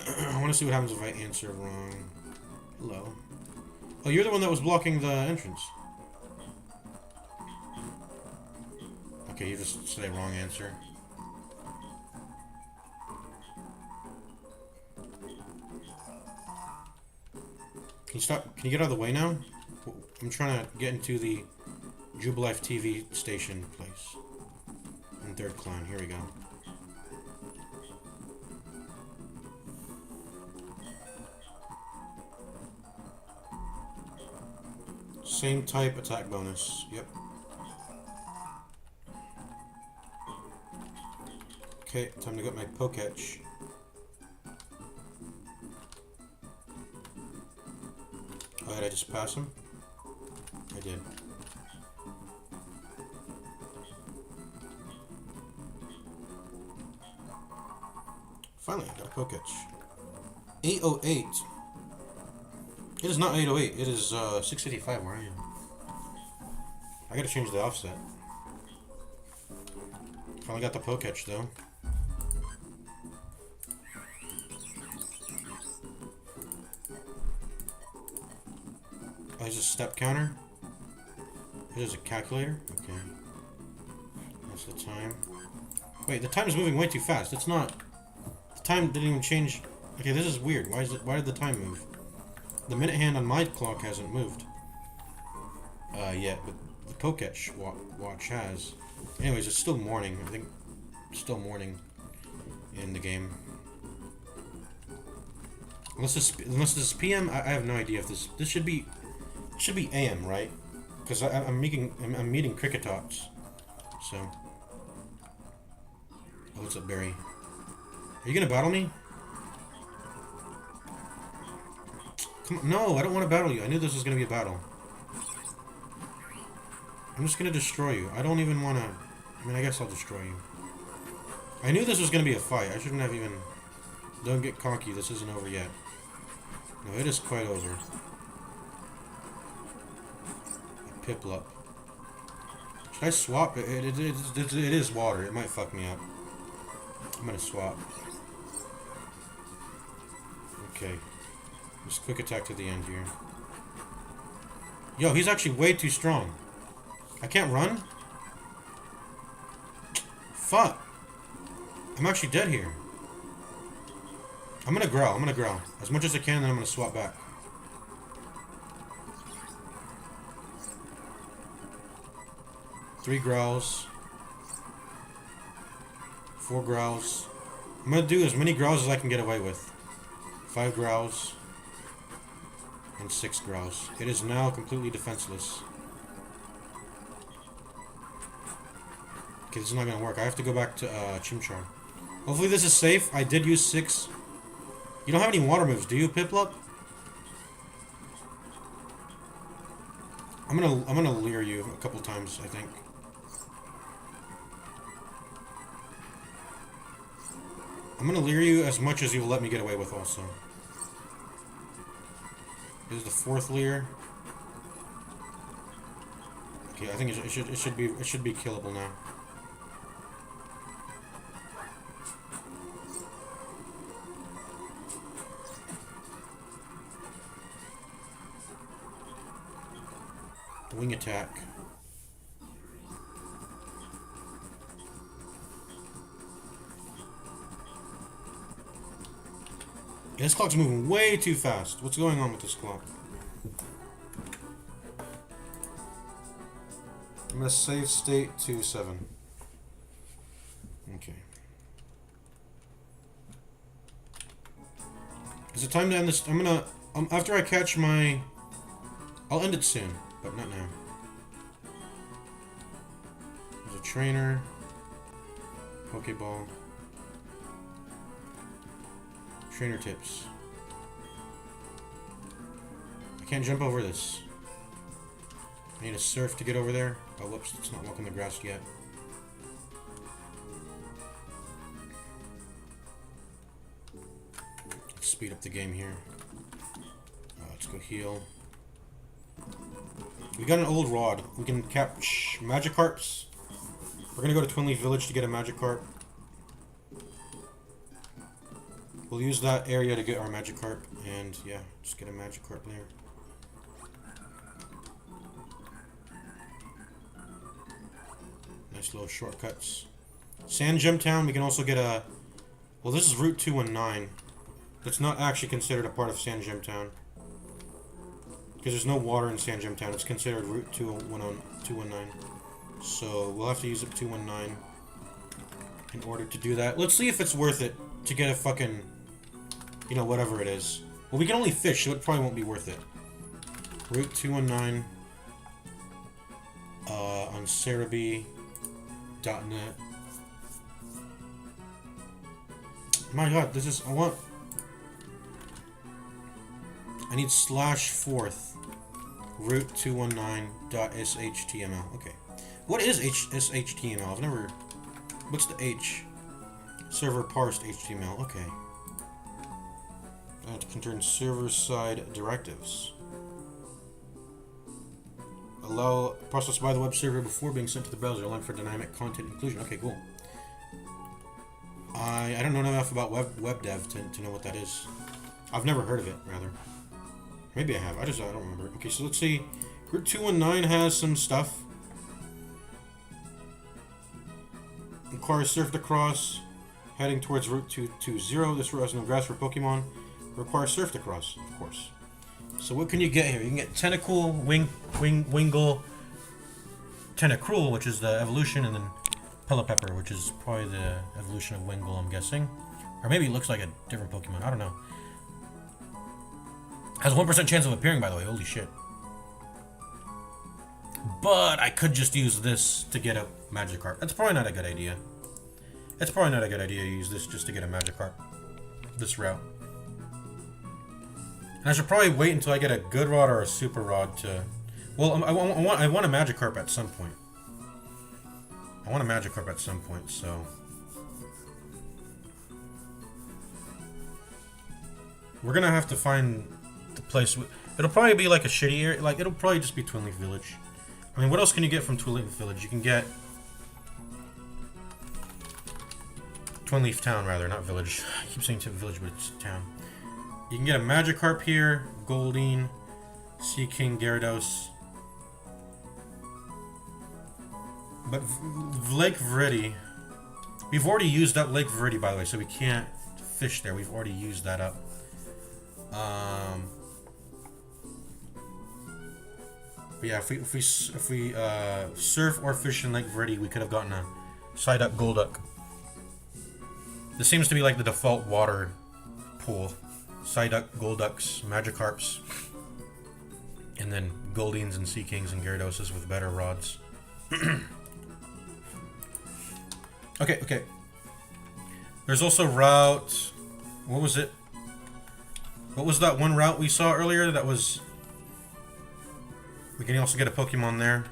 I want to see what happens if I answer wrong. Hello. Oh, you're the one that was blocking the entrance. Okay, you just say wrong answer. Can you stop? Can you get out of the way now? I'm trying to get into the Jubilife TV station place. And 3rd clown. Here we go. Same type attack bonus. Yep. Okay, time to get my Poketch. Oh, did I just pass him? I did. Finally, I got a Poketch. 808. It is not 808. It is 685 where I am. I gotta change the offset. Finally got the Poketch though. Oh, there's a step counter. There's a calculator. Okay. That's the time. Wait, the time is moving way too fast. It's not. The time didn't even change. Okay, this is weird. Why is it? Why did the time move? The minute hand on my clock hasn't moved. Yet, but the Poketch watch has. Anyways, it's still morning. I think it's still morning in the game. Unless this is PM, I have no idea if this should be AM, right? Because I'm meeting Cricketops. So. Oh, what's up, Barry? Are you gonna battle me? Come on. No, I don't want to battle you. I knew this was gonna be a battle. I'm just gonna destroy you. I don't even want to. I mean, I guess I'll destroy you. I knew this was gonna be a fight. I shouldn't have even. Don't get cocky. This isn't over yet. No, it is quite over. A Piplup. Should I swap? It is water. It might fuck me up. I'm gonna swap. Okay. Just quick attack to the end here. Yo, he's actually way too strong. I can't run? Fuck. I'm actually dead here. I'm gonna growl. I'm gonna growl. As much as I can, and then I'm gonna swap back. Three growls. 4 growls. I'm gonna do as many growls as I can get away with. 5 growls. And 6 growls. It is now completely defenseless. Okay, this is not gonna work. I have to go back to Chimchar. Hopefully this is safe. I did use 6. You don't have any water moves, do you, Piplup? I'm gonna leer you a couple times, I think. I'm gonna leer you as much as you'll let me get away with also. This is the 4th leer. Okay, I think it should be killable now. Wing attack. Yeah, this clock's moving way too fast. What's going on with this clock? I'm gonna save state to 7. Okay. Is it time to end this? I'm gonna after I catch my. I'll end it soon, but not now. There's a trainer. Pokeball. Trainer tips. I can't jump over this. I need a surf to get over there. Oh, whoops, it's not walking the grass yet. Let's speed up the game here. Let's go heal. We got an old rod. We can catch Magikarps. We're gonna go to Twin Leaf Village to get a Magikarp. We'll use that area to get our Magikarp, and yeah, just get a Magikarp there. Nice little shortcuts. Sand Gem Town, we can also get a... Well, this is Route 219. It's not actually considered a part of Sand Gem Town. Because there's no water in Sand Gem Town. It's considered Route 219. So we'll have to use up 219 in order to do that. Let's see if it's worth it to get a fucking... You know, whatever it is. Well, we can only fish, so it probably won't be worth it. Route 219 on Cerebi.net. My god, this is... I need /4th route 219.shtml. Okay. What is shtml? I've never... What's the H? Server parsed HTML. Okay. To contain server-side directives. Allow process by the web server before being sent to the browser. Allowing for dynamic content inclusion. Okay, cool. I don't know enough about web dev to know what that is. I've never heard of it, rather. Maybe I have. I don't remember. Okay, so let's see. Route 219 has some stuff. Requires surf to cross. Heading towards Route 220. This route has no grass for Pokemon. Requires surf to cross, of course. So what can you get here? You can get Tentacool, Wingull, Tentacruel, which is the evolution, and then Pelipper, which is probably the evolution of Wingull, I'm guessing. Or maybe it looks like a different Pokemon. I don't know. Has a 1% chance of appearing, by the way. Holy shit. But I could just use this to get a Magikarp. That's probably not a good idea. It's probably not a good idea to use this just to get a Magikarp. This route. And I should probably wait until I get a good rod or a super rod to... Well, I want a Magikarp at some point. I want a Magikarp at some point, so... We're gonna have to find the place... It'll probably be like a shitty area. Like, it'll probably just be Twin Leaf Village. I mean, what else can you get from Twin Leaf Village? You can get... Twin Leaf Town, rather, not Village. I keep saying Village, but it's Town. You can get a Magikarp here, Goldeen, Seaking, Gyarados. But Lake Viridi... We've already used up Lake Viridi, by the way, so we can't fish there. We've already used that up. But yeah, if we surf or fish in Lake Viridi, we could have gotten a Psyduck, Golduck. This seems to be like the default water pool. Psyduck, Golducks, Magikarps, and then Goldeens and Seakings and Gyarados with better rods. Okay. There's also route... What was it? What was that one route we saw earlier that was... We can also get a Pokemon there.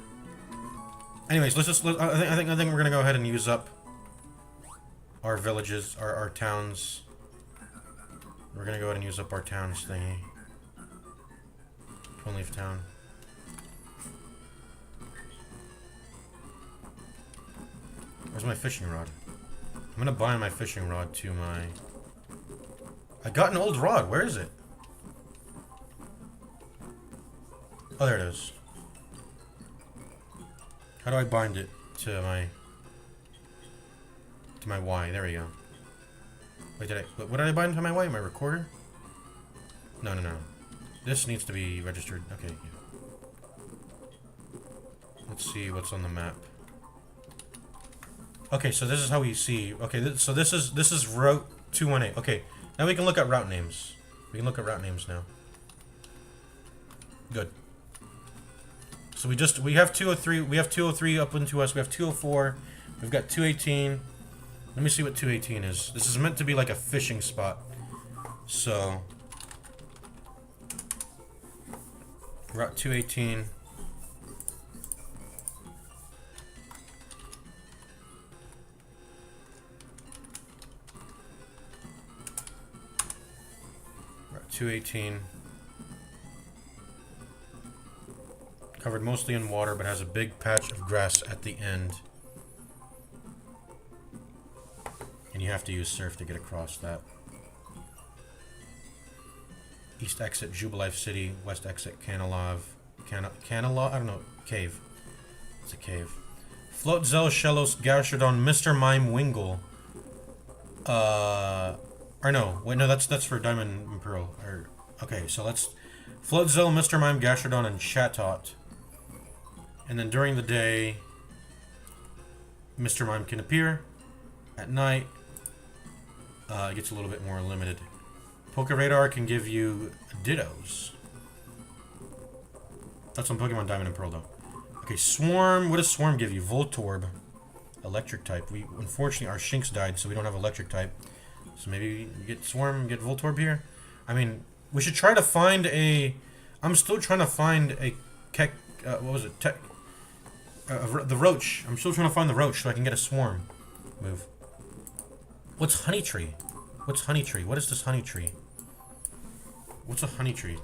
Anyways, I think we're gonna go ahead and use up our villages, our towns. We're gonna go ahead and use up our towns thingy. Twin Leaf Town. Where's my fishing rod? I'm gonna buy my fishing rod to my... I got an old rod. Where is it? Oh, there it is. How do I bind it to my Y? There we go. Wait, what did I bind to my Y? My recorder? No. This needs to be registered. Okay. Let's see what's on the map. Okay, so this is how we see. Okay, so this is Route 218. Okay, now we can look at route names. We can look at route names now. Good. So we have 203. We have 203 up into us. We have 204. We've got 218. Let me see what 218 is. This is meant to be like a fishing spot. So Route 218. Route 218. Covered mostly in water, but has a big patch of grass at the end. And you have to use surf to get across that. East exit Jubilife City, west exit Canalave. Canalave? I don't know. Cave. It's a cave. Floatzel, Shellos, Gastrodon, Mr. Mime, Wingull. Or no. Wait, no, that's for Diamond and Pearl. Okay, so let's... Floatzel, Mr. Mime, Gastrodon, and Chatot. And then during the day, Mr. Mime can appear. At night, it gets a little bit more limited. Pokeradar can give you Dittos. That's on Pokemon Diamond and Pearl, though. Okay, Swarm. What does Swarm give you? Voltorb. Electric type. Unfortunately, our Shinx died, so we don't have electric type. So maybe we get Swarm, get Voltorb here. I mean, we should try to find a... I'm still trying to find a... what was it? The Roach. I'm still trying to find the Roach so I can get a Swarm move. What's Honeytree? What's Honeytree? What is this Honeytree? What's a Honeytree?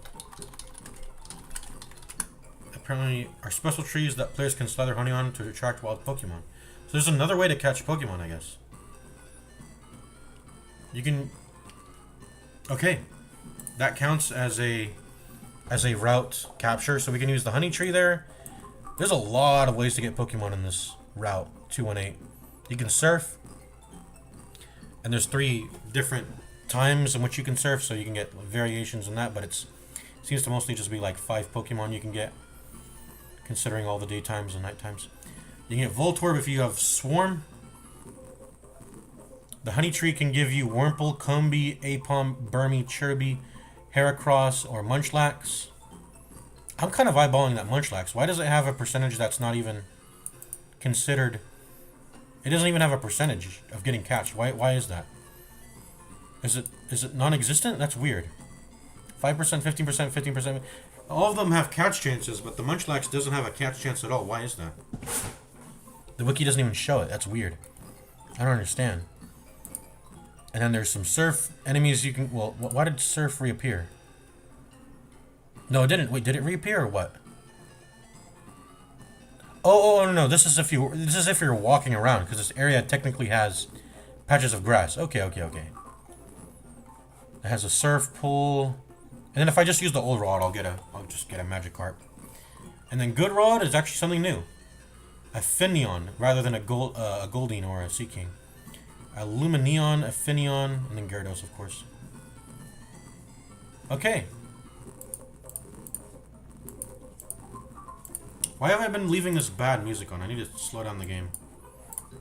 Apparently, are special trees that players can slather honey on to attract wild Pokemon. So there's another way to catch Pokemon, I guess. You can... Okay. That counts as a route capture, so we can use the honey tree there. There's a lot of ways to get Pokemon in this route, 218. You can surf, and there's 3 different times in which you can surf, so you can get variations in that, but it seems to mostly just be like 5 Pokemon you can get, considering all the daytimes and night times. You can get Voltorb if you have Swarm. The honey tree can give you Wurmple, Combee, Apom, Burmy, Chirby, Heracross, or Munchlax. I'm kind of eyeballing that Munchlax. Why does it have a percentage that's not even considered? It doesn't even have a percentage of getting catched. Why is that? Is it non-existent? That's weird. 5%, 15%, 15%. All of them have catch chances, but the Munchlax doesn't have a catch chance at all. Why is that? The wiki doesn't even show it. That's weird. I don't understand. And then there's some surf enemies you can... Well, why did surf reappear? No, it didn't. Wait, did it reappear or what? Oh, no. This is if you're walking around, because this area technically has patches of grass. Okay. It has a surf pool. And then if I just use the old rod, I'll just get a Magikarp. And then good rod is actually something new. A Finneon rather than a Goldeen or a Sea King. A Lumineon, a Finneon, and then Gyarados, of course. Okay. Why have I been leaving this bad music on? I need to slow down the game.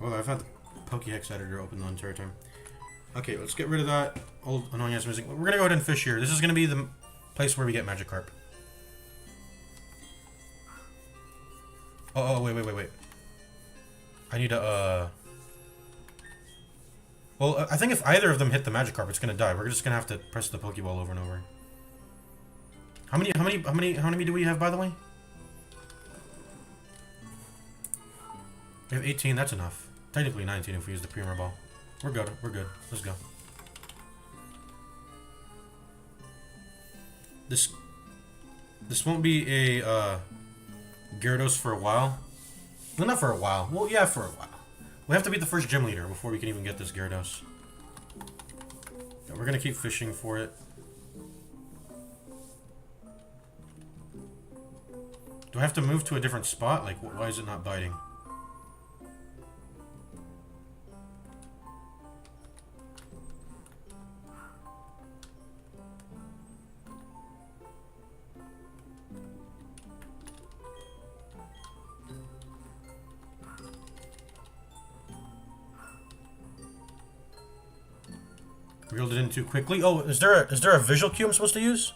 Well, I've had the Pokéhex editor open the entire time. Okay, let's get rid of that old annoying ass music. We're gonna go ahead and fish here. This is gonna be the place where we get Magikarp. Oh, wait. I need to, Well, I think if either of them hit the Magikarp, it's gonna die. We're just gonna have to press the Pokeball over and over. How many do we have, by the way? We have 18, that's enough. Technically 19 if we use the Premier Ball. We're good. Let's go. This won't be a Gyarados for a while. Well, not for a while. Well, yeah, for a while. We have to beat the first gym leader before we can even get this Gyarados. Yeah, we're gonna keep fishing for it. Do I have to move to a different spot? Like, why is it not biting? Reeled it in too quickly. Oh, is there a visual cue I'm supposed to use?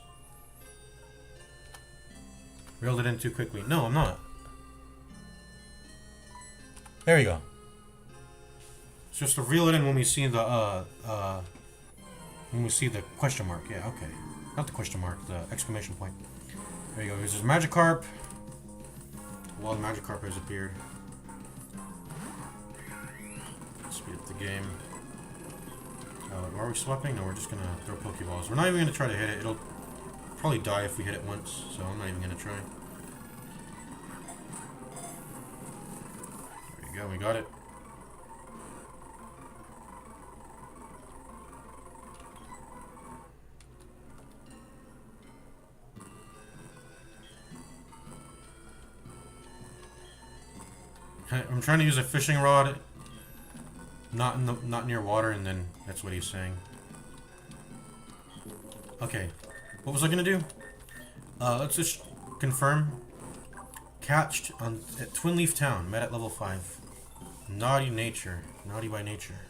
Reeled it in too quickly. No, I'm not. There you go. It's just to reel it in when we see the question mark. Yeah, okay. Not the question mark, the exclamation point. There you go. This is Magikarp. Well, the Magikarp has appeared. Speed up the game. Are we swapping? No, we're just gonna throw Pokeballs. We're not even gonna try to hit it. It'll probably die if we hit it once, so I'm not even gonna try. There you go, we got it. I'm trying to use a fishing rod. Not near water, and then that's what he's saying. Okay, what was I gonna do? Let's just confirm. Catched at Twin Leaf Town, met at level 5. Naughty by nature.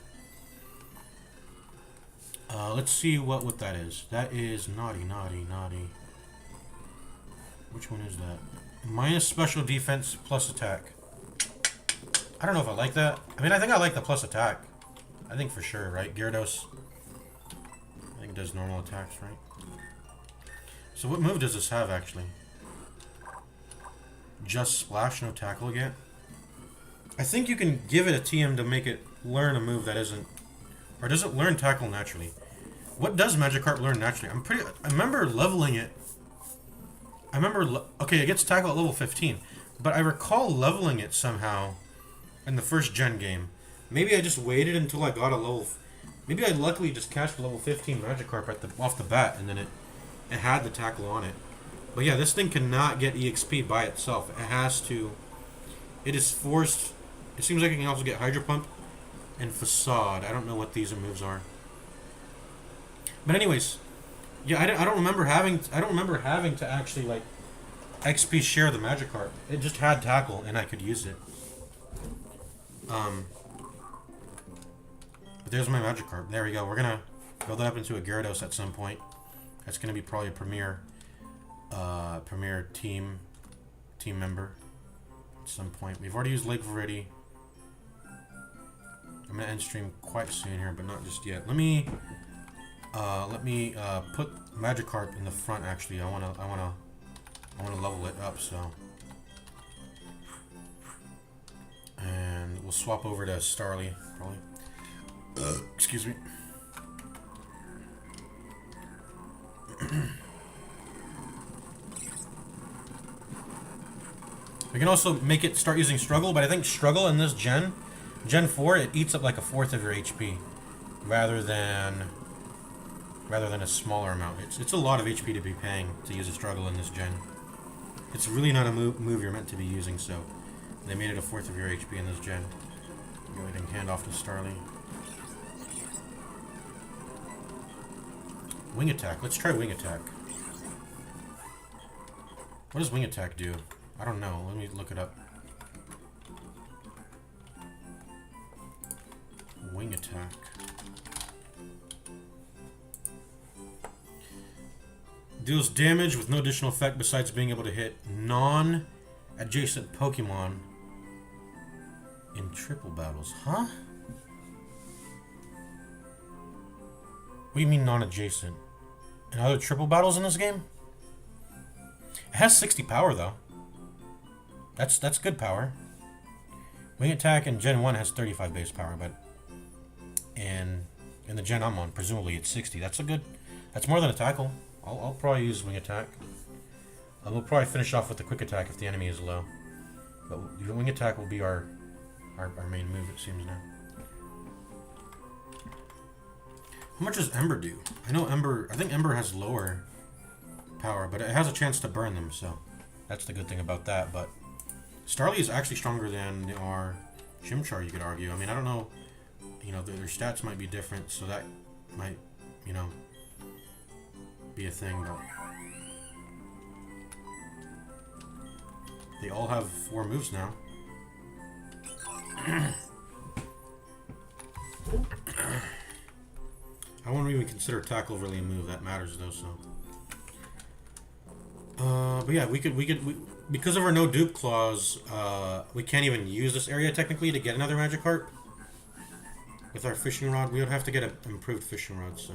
Let's see what that is. That is naughty. Which one is that? Minus special defense plus attack. I don't know if I like that. I mean, I think I like the plus attack. I think for sure, right? Gyarados, I think it does normal attacks, right? So what move does this have, actually? Just Splash, no Tackle again? I think you can give it a TM to make it learn a move that isn't... Or does it learn Tackle naturally? What does Magikarp learn naturally? I remember leveling it. Okay, it gets Tackle at level 15. But I recall leveling it somehow... in the first gen game. Maybe I just waited until I got a level... Maybe I luckily just catched level 15 Magikarp off the bat, and then it had the tackle on it. But yeah, this thing cannot get EXP by itself. It has to. It is forced. It seems like it can also get Hydro Pump and Facade. I don't know what these moves are. But anyways, yeah, I don't remember having. I don't remember having to actually like XP share the Magikarp. It just had tackle, and I could use it. But there's my Magikarp. There we go. We're gonna build that up into a Gyarados at some point. That's gonna be probably a premier team member at some point. We've already used Lake Viridian. I'm gonna end stream quite soon here, but not just yet. Let me put Magikarp in the front. Actually, I wanna level it up. So, and we'll swap over to Starly probably. Excuse me. We can also make it start using Struggle, but I think Struggle in this Gen 4, it eats up like a fourth of your HP, rather than a smaller amount. It's a lot of HP to be paying to use a Struggle in this Gen. It's really not a move you're meant to be using, so they made it a fourth of your HP in this Gen. Go ahead and hand off to Starly. Wing Attack. Let's try Wing Attack. What does Wing Attack do? I don't know. Let me look it up. Wing Attack. Deals damage with no additional effect besides being able to hit non-adjacent Pokemon in triple battles. Huh? What do you mean non-adjacent? In other triple battles in this game? It has 60 power though. That's good power. Wing Attack in Gen 1 has 35 base power, but in the Gen I'm on, presumably it's 60. That's more than a tackle. I'll probably use Wing Attack. We'll probably finish off with the Quick Attack if the enemy is low. But the Wing Attack will be our main move, it seems now. How much does Ember do? I think Ember has lower power, but it has a chance to burn them, so that's the good thing about that. But Starly is actually stronger than our Chimchar, you could argue. I mean, I don't know, their stats might be different, so that might, be a thing, but they all have 4 moves now. I won't even consider tackle really a move that matters though, so. But yeah, we because of our no dupe clause, we can't even use this area technically to get another Magikarp. With our fishing rod, we would have to get an improved fishing rod, so.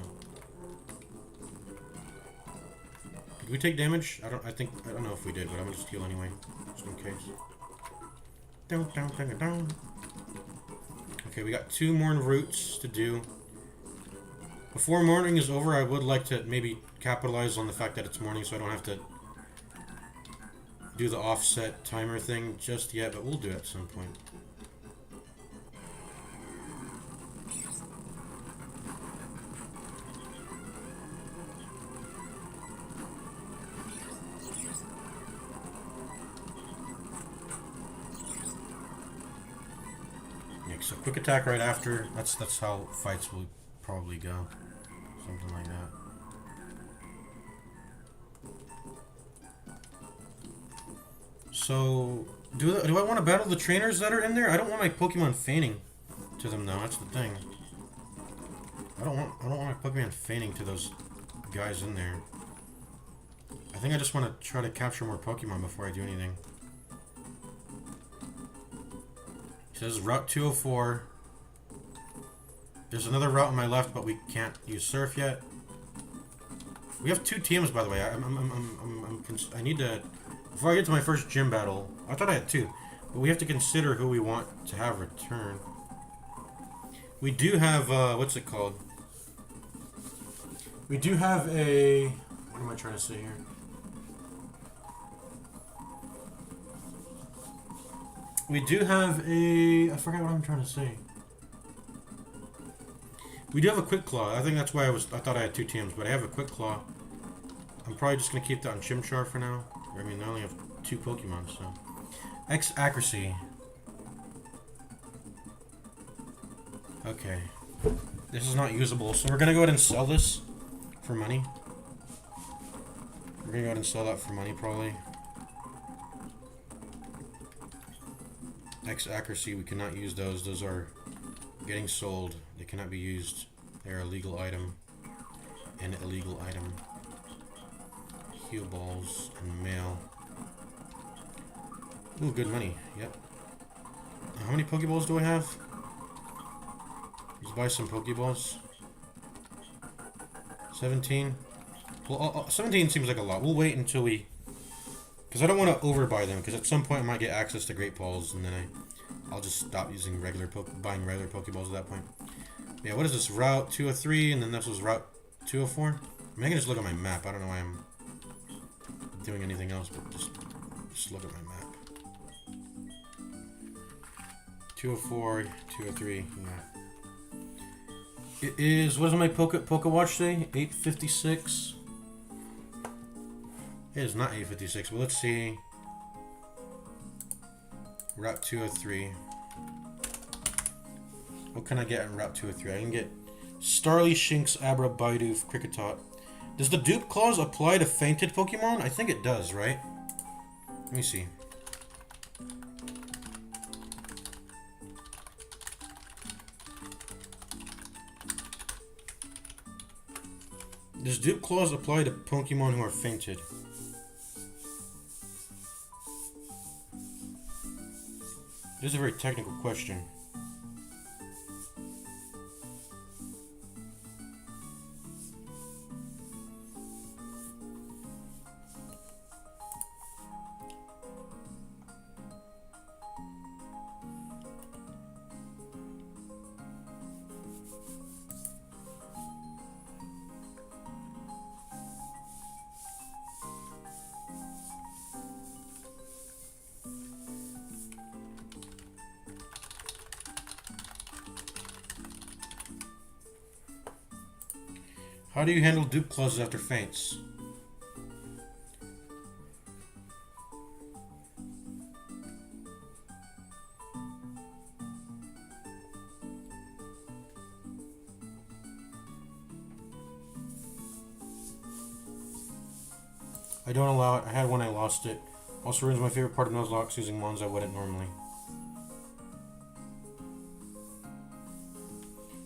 Did we take damage? I don't know if we did, but I'm gonna just heal anyway, just in case. Okay, we got 2 more routes to do. Before morning is over, I would like to maybe capitalize on the fact that it's morning so I don't have to do the offset timer thing just yet, but we'll do it at some point. Yeah, so quick attack right after. That's how fights will probably go. Something like that. So, do I want to battle the trainers that are in there? I don't want my Pokemon feigning to them though. That's the thing. I don't want my Pokemon feigning to those guys in there. I think I just want to try to capture more Pokemon before I do anything. It says Route 204. There's another route on my left, but we can't use Surf yet. We have 2 teams, by the way. I need to. Before I get to my first gym battle, I thought I had 2, but we have to consider who we want to have return. We do have what's it called? We do have a. What am I trying to say here? We do have a. I forgot what I'm trying to say. We do have a quick claw. I think that's why I thought I had 2 TMs, but I have a quick claw. I'm probably just gonna keep that on Chimchar for now. I mean, I only have 2 Pokemon, so. X accuracy. Okay. This is not usable, so we're gonna go ahead and sell this for money. We're gonna go ahead and sell that for money, probably. X accuracy, we cannot use those. Those are getting sold. They cannot be used. They're a legal item. An illegal item. Heal balls and mail. Ooh, good money. Yep. How many Pokeballs do I have? Let's buy some Pokeballs. 17. Well, 17 seems like a lot. We'll wait until we... Because I don't want to overbuy them, because at some point I might get access to Great Balls, and then I'll just stop using buying regular Pokeballs at that point. Yeah, what is this? Route 203, and then this was Route 204? I mean, I can just look at my map. I don't know why I'm doing anything else, but just look at my map. 204, 203, yeah. It is, what does my Poke Watch say? 8:56. It is not 8:56, but let's see. Route 203. What can I get in Route 203? I can get Starly, Shinx, Abra, Bidoof, Kricketot. Does the dupe clause apply to fainted Pokemon? I think it does, right? Let me see. Does dupe clause apply to Pokemon who are fainted? This is a very technical question. How do you handle dupe clauses after faints? I don't allow it. I had one, I lost it. Also ruins my favorite part of Nuzlocke, using mons I wouldn't normally.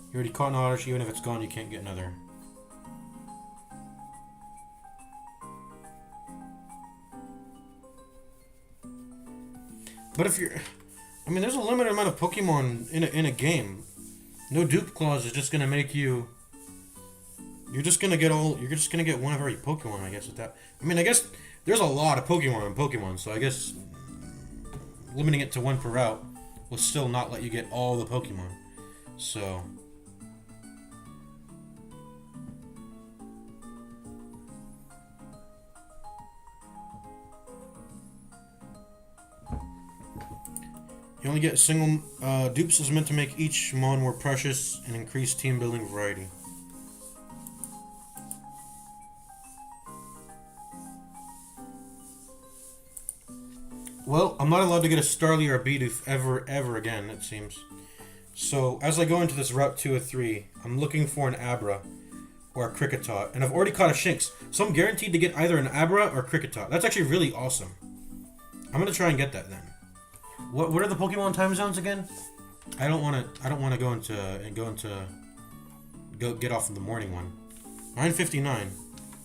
You already caught an Oddish, even if it's gone, you can't get another. But if you're... I mean, there's a limited amount of Pokemon in a game. No dupe clause is just gonna make you... You're just gonna get one of every Pokemon, I guess, with that. I mean, I guess there's a lot of Pokemon in Pokemon, so I guess limiting it to one per route will still not let you get all the Pokemon. So... You only get a single... dupes is meant to make each mon more precious and increase team building variety. Well, I'm not allowed to get a Starly or a Bidoof ever again, it seems. So, as I go into this Route 203, I'm looking for an Abra or a Kricketot. And I've already caught a Shinx, so I'm guaranteed to get either an Abra or Kricketot. That's actually really awesome. I'm gonna try and get that then. What are the Pokemon time zones again? I don't want to get off in the morning one. 9:59.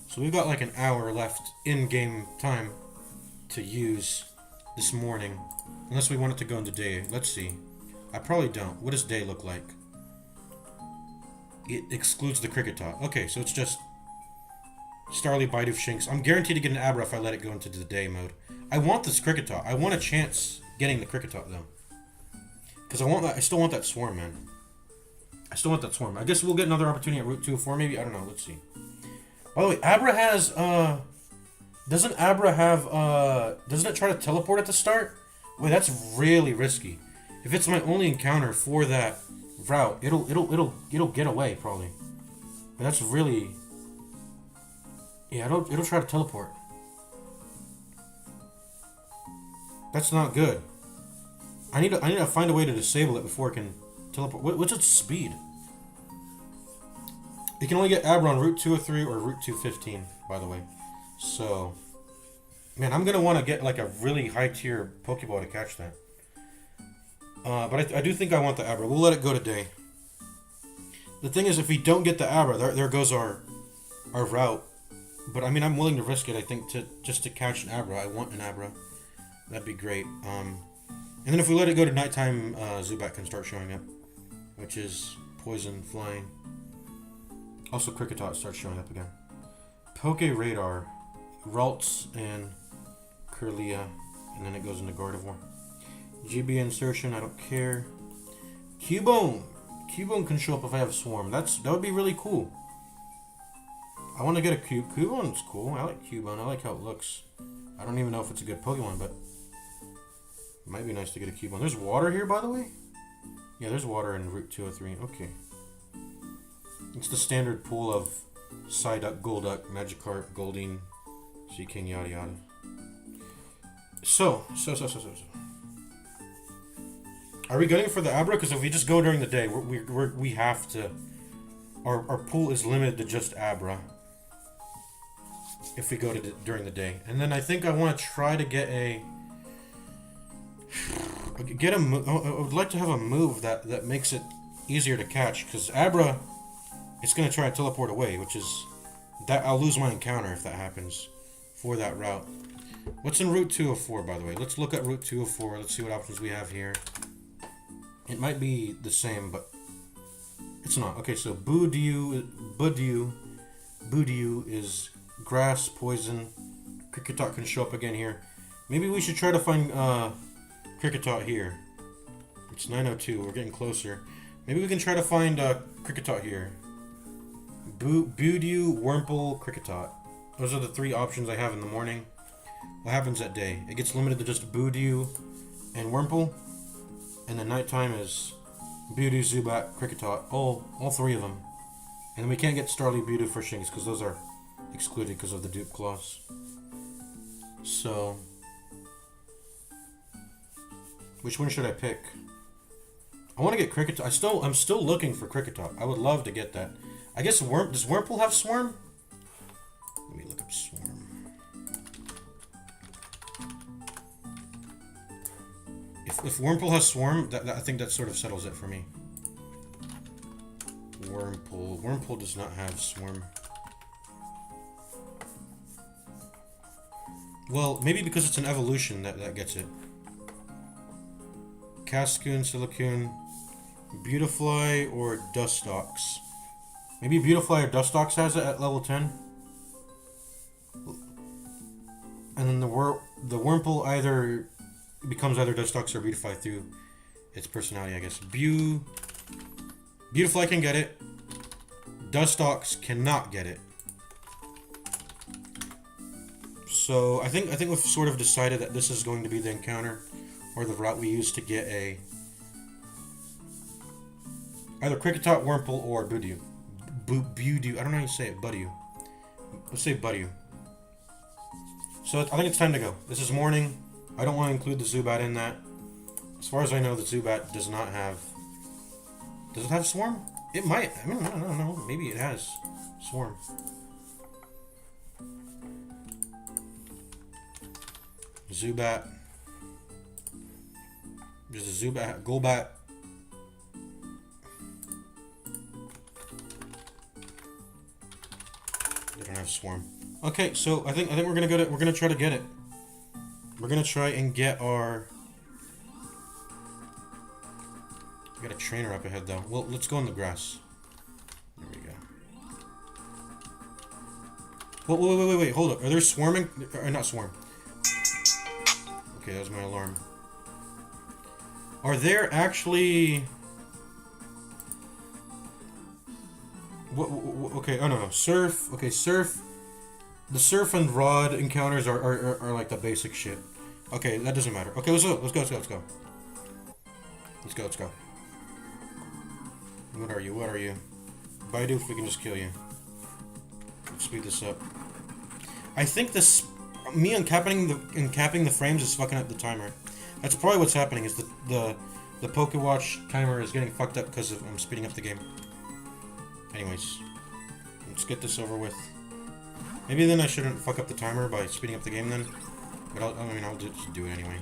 So we've got like an hour left in game time to use this morning, unless we want it to go into day. Let's see. I probably don't. What does day look like? It excludes the Kricketot. Okay, so it's just Starly, Bidoof, Shinx. I'm guaranteed to get an Abra if I let it go into the day mode. I want this Kricketot. I want a chance getting the Kricketot though, because I want that. I still want that Swarm, man. I still want that Swarm. I guess we'll get another opportunity at Route 204, maybe. I don't know. Let's see. By the way, Abra has doesn't Abra have doesn't it try to teleport at the start? Wait, that's really risky. If it's my only encounter for that route, it'll get away probably. But that's really, yeah, it'll try to teleport. That's not good. I need to find a way to disable it before it can teleport. What's its speed? You can only get Abra on Route 203 or Route 215, by the way. So, man, I'm gonna want to get like a really high tier Pokeball to catch that. But I do think I want the Abra. We'll let it go today. The thing is, if we don't get the Abra, there goes our route. But I mean, I'm willing to risk it. I think just to catch an Abra. I want an Abra. That'd be great. And then if we let it go to nighttime, Zubat can start showing up, which is poison, flying. Also, Kricketot starts showing up again. Poke Radar, Ralts, and Kirlia, and then it goes into Gardevoir. GB insertion, I don't care. Cubone! Cubone can show up if I have a Swarm. That would be really cool. I want to get a Cube. Cubone's cool. I like Cubone. I like how it looks. I don't even know if it's a good Pokemon, but it might be nice to get a Cubone. There's water here, by the way? Yeah, there's water in Route 203. Okay. It's the standard pool of Psyduck, Golduck, Magikarp, Goldeen, Seaking, yada yada. So. Are we going for the Abra? Because if we just go during the day, we have to. Our pool is limited to just Abra. If we go during the day, and then I think I want to try to get a. I would like to have a move that makes it easier to catch, because Abra, it's going to try to teleport away, which is that I'll lose my encounter if that happens for that route. What's in Route 204, by the way? Let's look at Route 204. Let's see what options we have here. It might be the same, but it's not. Okay, so Budew is grass, poison. Kricketot can show up again here. Maybe we should try to find Kricketot here. It's 9:02. We're getting closer. Maybe we can try to find Kricketot here. Budew, Wurmple, Kricketot. Those are the three options I have in the morning. What happens at day? It gets limited to just Budew and Wurmple. And the nighttime is Budew, Zubat, Kricketot. All three of them. And then we can't get Starly, Budew, for Shinx because those are excluded because of the dupe clause. So, which one should I pick? I want to get Kricketot. I'm still looking for Kricketot. I would love to get that. I guess does Wurmple have Swarm? Let me look up Swarm. If Wurmple has Swarm, I think that sort of settles it for me. Wurmple does not have Swarm. Well, maybe because it's an evolution that gets it. Cascoon, Silicoon, Beautifly, or Dustox. Maybe Beautifly or Dustox has it at level 10. And then the Wurmple either becomes either Dustox or Beautifly through its personality, I guess. Beautifly can get it. Dustox cannot get it. So I think we've sort of decided that this is going to be the encounter or the route we use to get a either Kricketot, Wurmple, or Budew. Budew. I don't know how you say it. Budew. Let's say Budew. So I think it's time to go. This is morning. I don't want to include the Zubat in that. As far as I know, the Zubat does not have. Does it have Swarm? It might. I mean, I don't know. Maybe it has Swarm. Zubat. There's a Zubat. Golbat. They don't have Swarm. Okay, so I think we're gonna try to get it. We're gonna try and get our. We got a trainer up ahead though. Well, let's go in the grass. There we go. Well, wait, hold up. Are there swarming? Or not swarm. Okay, that was my alarm. Are there actually... Okay, oh no, Surf. Okay, Surf. The Surf and Rod encounters are like the basic shit. Okay, that doesn't matter. Okay, let's go. What are you? What are you? Baidu, if we can just kill you. Let's speed this up. I think this... Me uncapping the frames is fucking up the timer. That's probably what's happening, is the Pokewatch timer is getting fucked up because I'm speeding up the game. Anyways. Let's get this over with. Maybe then I shouldn't fuck up the timer by speeding up the game then. But I'll just do it anyway.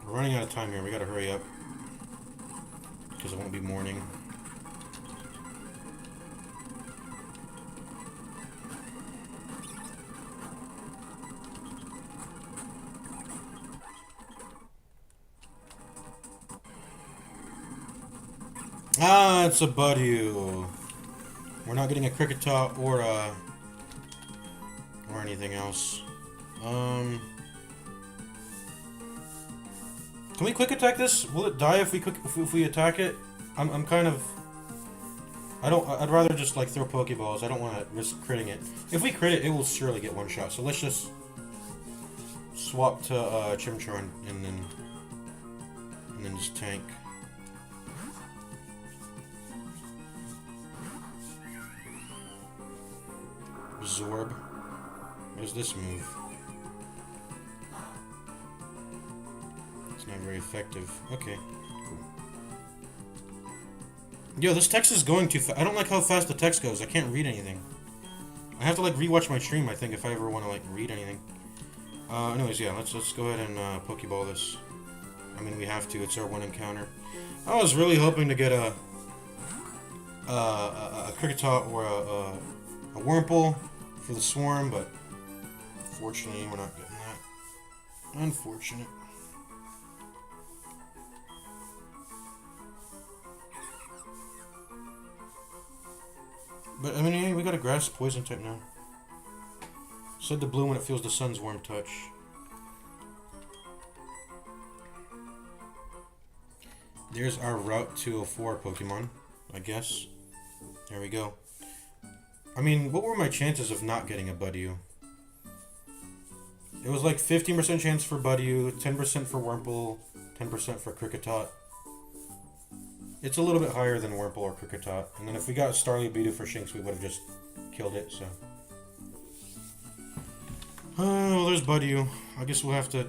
We're running out of time here. We gotta hurry up. Because it won't be morning. Ah, it's a Budew. We're not getting a Kricketot or anything else. Can we quick attack this? Will it die if we attack it? I'm kind of... I'd rather just like throw Pokeballs. I don't want to risk critting it. If we crit it, it will surely get one shot. So let's just swap to Chimchar and then just tank. Absorb. What does this move? It's not very effective. Okay, cool. Yo, this text is going too fast. I don't like how fast the text goes. I can't read anything. I have to like rewatch my stream, I think, if I ever want to like read anything. Anyways, yeah, let's go ahead and Pokeball this. I mean, we have to. It's our one encounter. I was really hoping to get a Kricketot or a Wurmple for the Swarm, but unfortunately, we're not getting that. Unfortunate. But, I mean, yeah, we got a Grass Poison type now. Said to bloom when it feels the sun's warm touch. There's our Route 204 Pokemon, I guess. There we go. I mean, what were my chances of not getting a Budew? It was like 15% chance for Budew, 10% for Wurmple, 10% for Kricketot. It's a little bit higher than Wurmple or Kricketot. And then if we got Starly Budew for Shinx, we would have just killed it, so... well, there's Budew. I guess we'll have to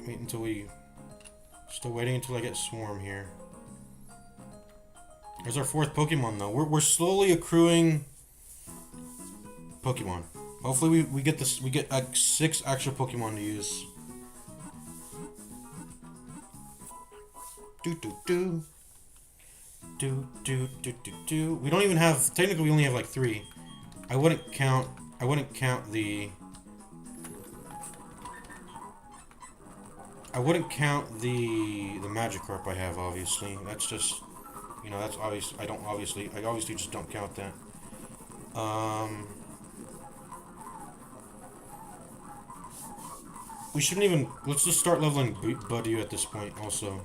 wait until we... Still waiting until I get Swarm here. There's our fourth Pokemon, though. We're slowly accruing Pokemon. Hopefully we get this. We get 6 extra Pokemon to use. We don't even have. Technically, we only have like 3. I wouldn't count the. I wouldn't count the Magikarp I have. Obviously, that's just. You know, that's obvious. I obviously just don't count that. We shouldn't even... Let's just start leveling Budew at this point, also.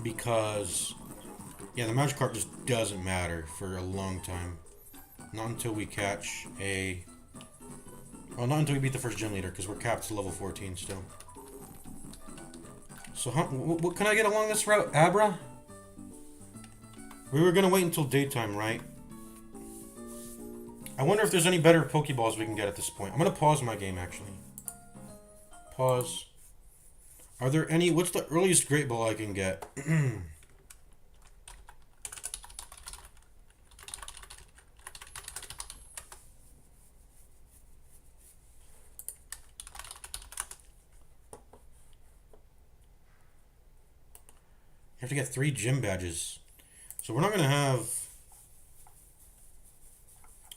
Because... Yeah, the Magikarp just doesn't matter for a long time. Not until we catch a... Well, not until we beat the first gym leader, because we're capped to level 14 still. So, what can I get along this route? Abra? We were going to wait until daytime, right? I wonder if there's any better Pokeballs we can get at this point. I'm going to pause my game, actually. Pause. Are there any... What's the earliest Great Ball I can get? You have to get 3 gym badges. So we're not going to have...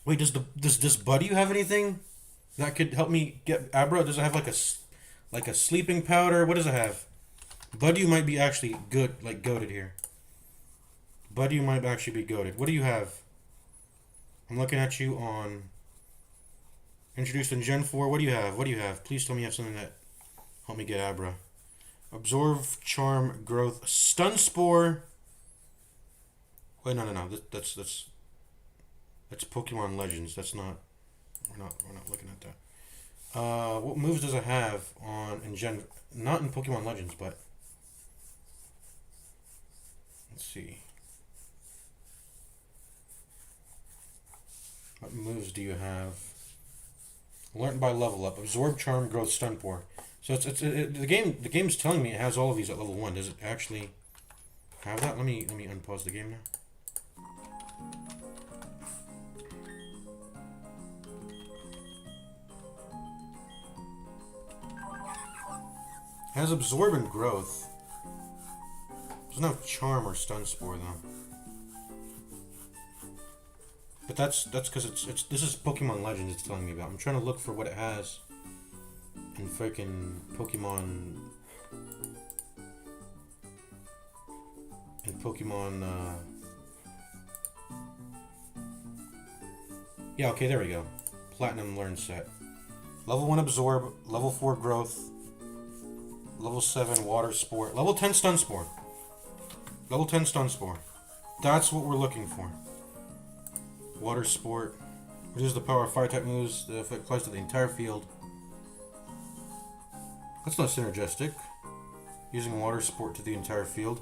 Wait, does Budew have anything that could help me get Abra? Does it have like a sleeping powder? What does it have? Budew might be actually good, like goated here. Budew might actually be goated. What do you have? I'm looking at you on introduced in Gen 4. What do you have? What do you have? Please tell me you have something that help me get Abra. Absorb, Charm, Growth, Stun Spore. Wait, no. That's Pokemon Legends. That's not. We're not looking at that. What moves does it have on in Gen? Not in Pokemon Legends, but let's see. What moves do you have? Learned by level up. Absorb, Charm, Growth, Stun Pour. So the game's telling me it has all of these at level 1. Does it actually have that? Let me unpause the game now. Has Absorb and Growth. Doesn't have Charm or Stun Spore though. But that's because it's this is Pokemon Legends it's telling me about. I'm trying to look for what it has in freaking Pokemon yeah, okay, there we go. Platinum Learn Set. Level 1 Absorb, level 4 Growth, level 7 Water Spore, level 10 Stun Spore. Level 10 Stun Spore. That's what we're looking for. Water Sport. Reduces the power of fire type moves. The effect applies to the entire field. That's not synergistic. Using Water Sport to the entire field.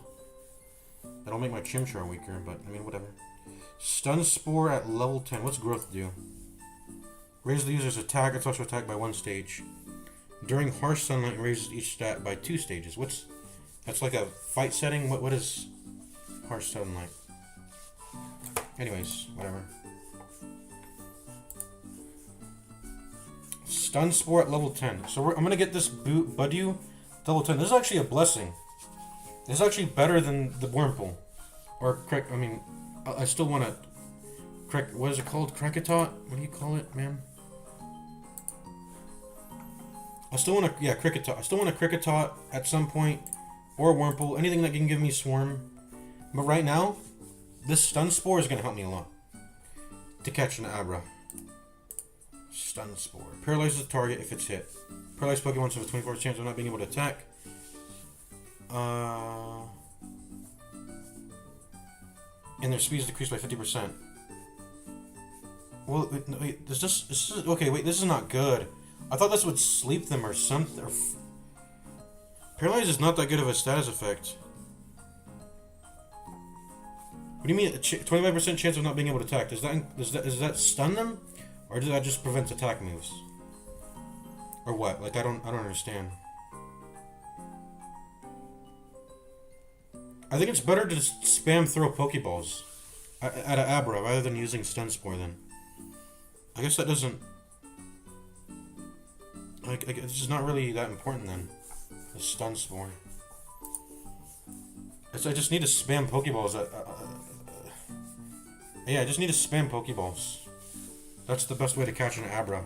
That'll make my Chimchar weaker, but I mean, whatever. Stun Spore at level 10. What's Growth do? Raise the user's attack and special attack by 1 stage. During Harsh Sunlight, raises each stat by 2 stages. That's like a fight setting? What is Harsh Sunlight? Anyways, whatever. Stun Spore at level 10. So I'm gonna get this Budew level 10. This is actually a blessing. This is actually better than the Wurmple. Or, I mean, I still want to... What is it called? Krakatot? What do you call it, man? I still want to... Yeah, Krakatot. I still want a Krakatot at some point. Or a Wurmple. Anything that can give me Swarm. But right now, this Stun Spore is going to help me a lot. To catch an Abra. Stun Spore. Paralyzes the target if it's hit. Paralyzed Pokemon have a 24% chance of not being able to attack. And their speed is decreased by 50%. Well, wait, okay, wait, this is not good. I thought this would sleep them or something. Paralyze is not that good of a status effect. What do you mean, 25% chance of not being able to attack? Does that stun them? Or does that just prevent attack moves? Or what? Like, I don't understand. I think it's better to just spam throw Pokeballs at an Abra rather than using Stun Spore then. I guess that doesn't... Like, it's just not really that important then. The Stun Spore. I just need to spam Pokeballs. Yeah, I just need to spam Pokeballs. That's the best way to catch an Abra.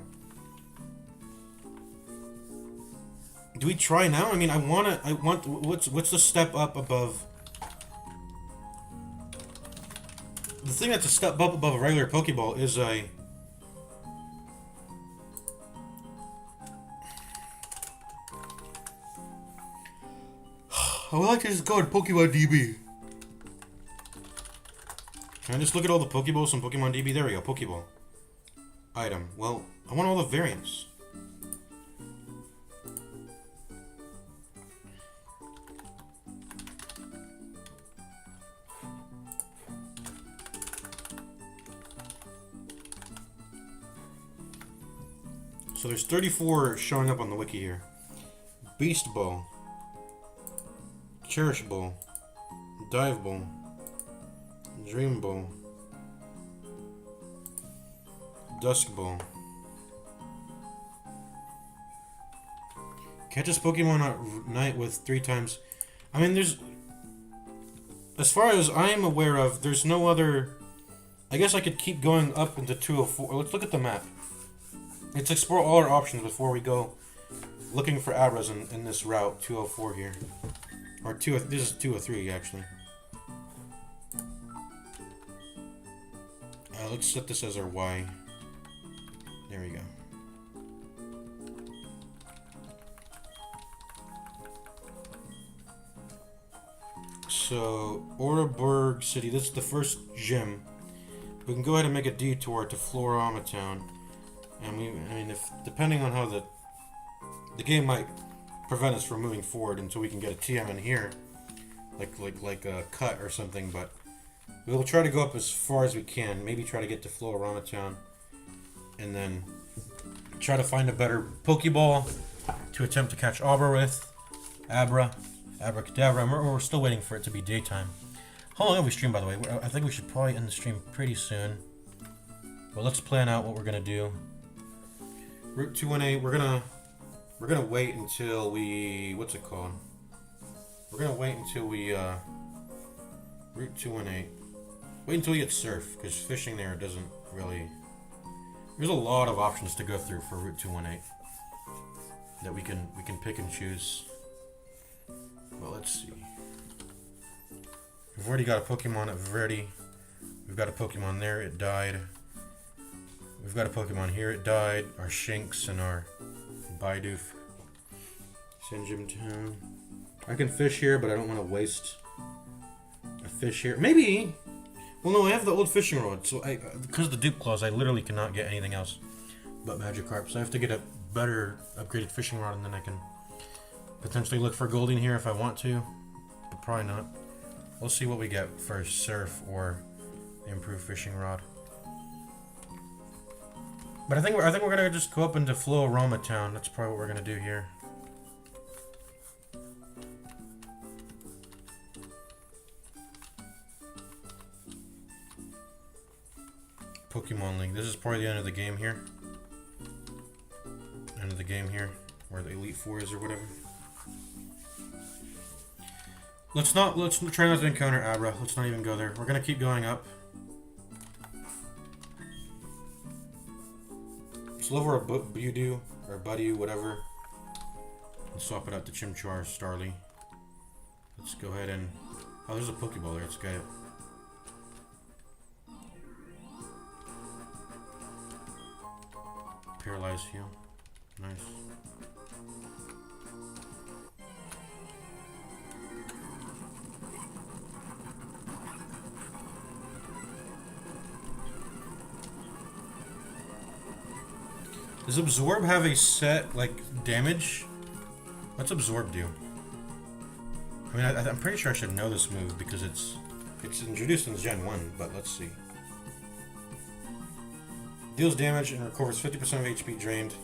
Do we try now? I mean, what's the step up above... The thing that's a step up above a regular Pokeball is a... I would like to just go to Pokemon DB. Can I just look at all the Pokeballs from Pokemon DB? There we go, Pokeball. Item. Well, I want all the variants. So there's 34 showing up on the wiki here. Beast Ball. Cherish Ball. Dive Ball. Dream Ball. Dusk Ball. Catches Pokemon at night with 3 times. I mean, there's... As far as I am aware of, there's no other... I guess I could keep going up into 204. Let's look at the map. Let's explore all our options before we go looking for Abras in this route, 204 here. Or this is 203 actually. Let's set this as our Y. There we go. So, Oreburgh City, this is the first gym. We can go ahead and make a detour to Floroma Town. And I mean, depending on how the the game might prevent us from moving forward until we can get a TM in here, like a cut or something. But we'll try to go up as far as we can. Maybe try to get to Florama Town, and then try to find a better Pokeball to attempt to catch Abra with. Abracadabra. We're still waiting for it to be daytime. How long have we streamed, by the way? I think we should probably end the stream pretty soon. But let's plan out what we're gonna do. Route 218. We're gonna wait until we, what's it called? We're gonna wait until we Route 218. Wait until we get surf, because fishing there doesn't really. There's a lot of options to go through for Route 218 that we can pick and choose. Well, let's see. We've already got a Pokemon at Verde. We've got a Pokemon there, it died. We've got a Pokemon here, it died. Our Shinx and our Bidoof. Sinjim Town. I can fish here, but I don't want to waste a fish here. Maybe! Well, no, I have the old fishing rod, so because of the dupe clause, I literally cannot get anything else but Magikarp. So I have to get a better upgraded fishing rod, and then I can potentially look for Goldeen here if I want to, but probably not. We'll see what we get for surf or the improved fishing rod. But I think we're gonna just go up into Florama Town. That's probably what we're gonna do here. Pokemon League. This is probably the end of the game here. End of the game here, where the Elite Four is or whatever. Let's try not to encounter Abra. Let's not even go there. We're gonna keep going up. Let's level our Budew or Budew, whatever. Let's swap it out to Chimchar, Starly. Let's go ahead and. Oh, there's a Pokeball there. Let's get it. Paralyzed heal. Nice. Does Absorb have a set, like, damage? What's Absorb do? I mean, I'm pretty sure I should know this move because it's introduced in Gen 1, but let's see. Deals damage and recovers 50% of HP drained.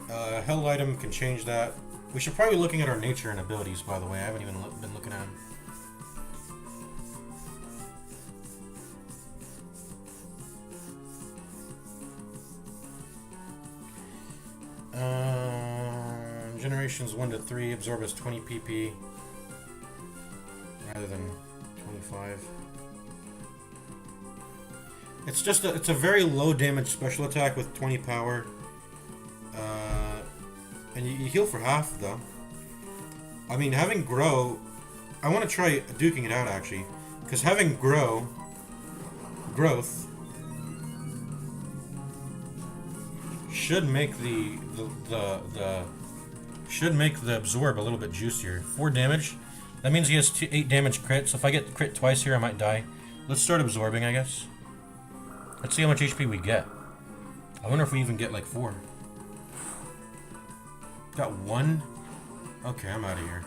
Hell item can change that. We should probably be looking at our nature and abilities, by the way. I haven't even been looking at them. Generations 1 to 3, absorb as 20 PP rather than 25. It's a very low damage special attack with 20 power. And you heal for half though. I mean, having Grow, I want to try duking it out actually, because having Growth should make the Absorb a little bit juicier. 4 damage. That means he has 8 damage crit. So if I get crit twice here, I might die. Let's start absorbing, I guess. Let's see how much HP we get. I wonder if we even get like 4. Got 1? Okay, I'm out of here.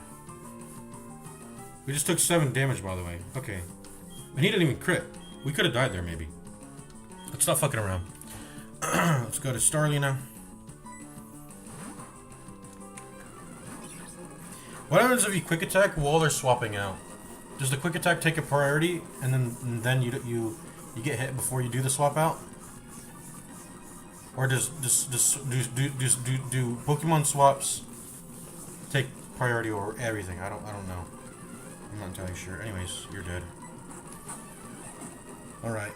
We just took 7 damage, by the way. Okay. And he didn't even crit. We could have died there, maybe. Let's stop fucking around. Let's go to Starly now. What happens if you quick attack while they're swapping out? Does the quick attack take a priority, and then you get hit before you do the swap out? Or do Pokemon swaps take priority over everything? I don't know. I'm not entirely sure. Anyways, you're dead. All right.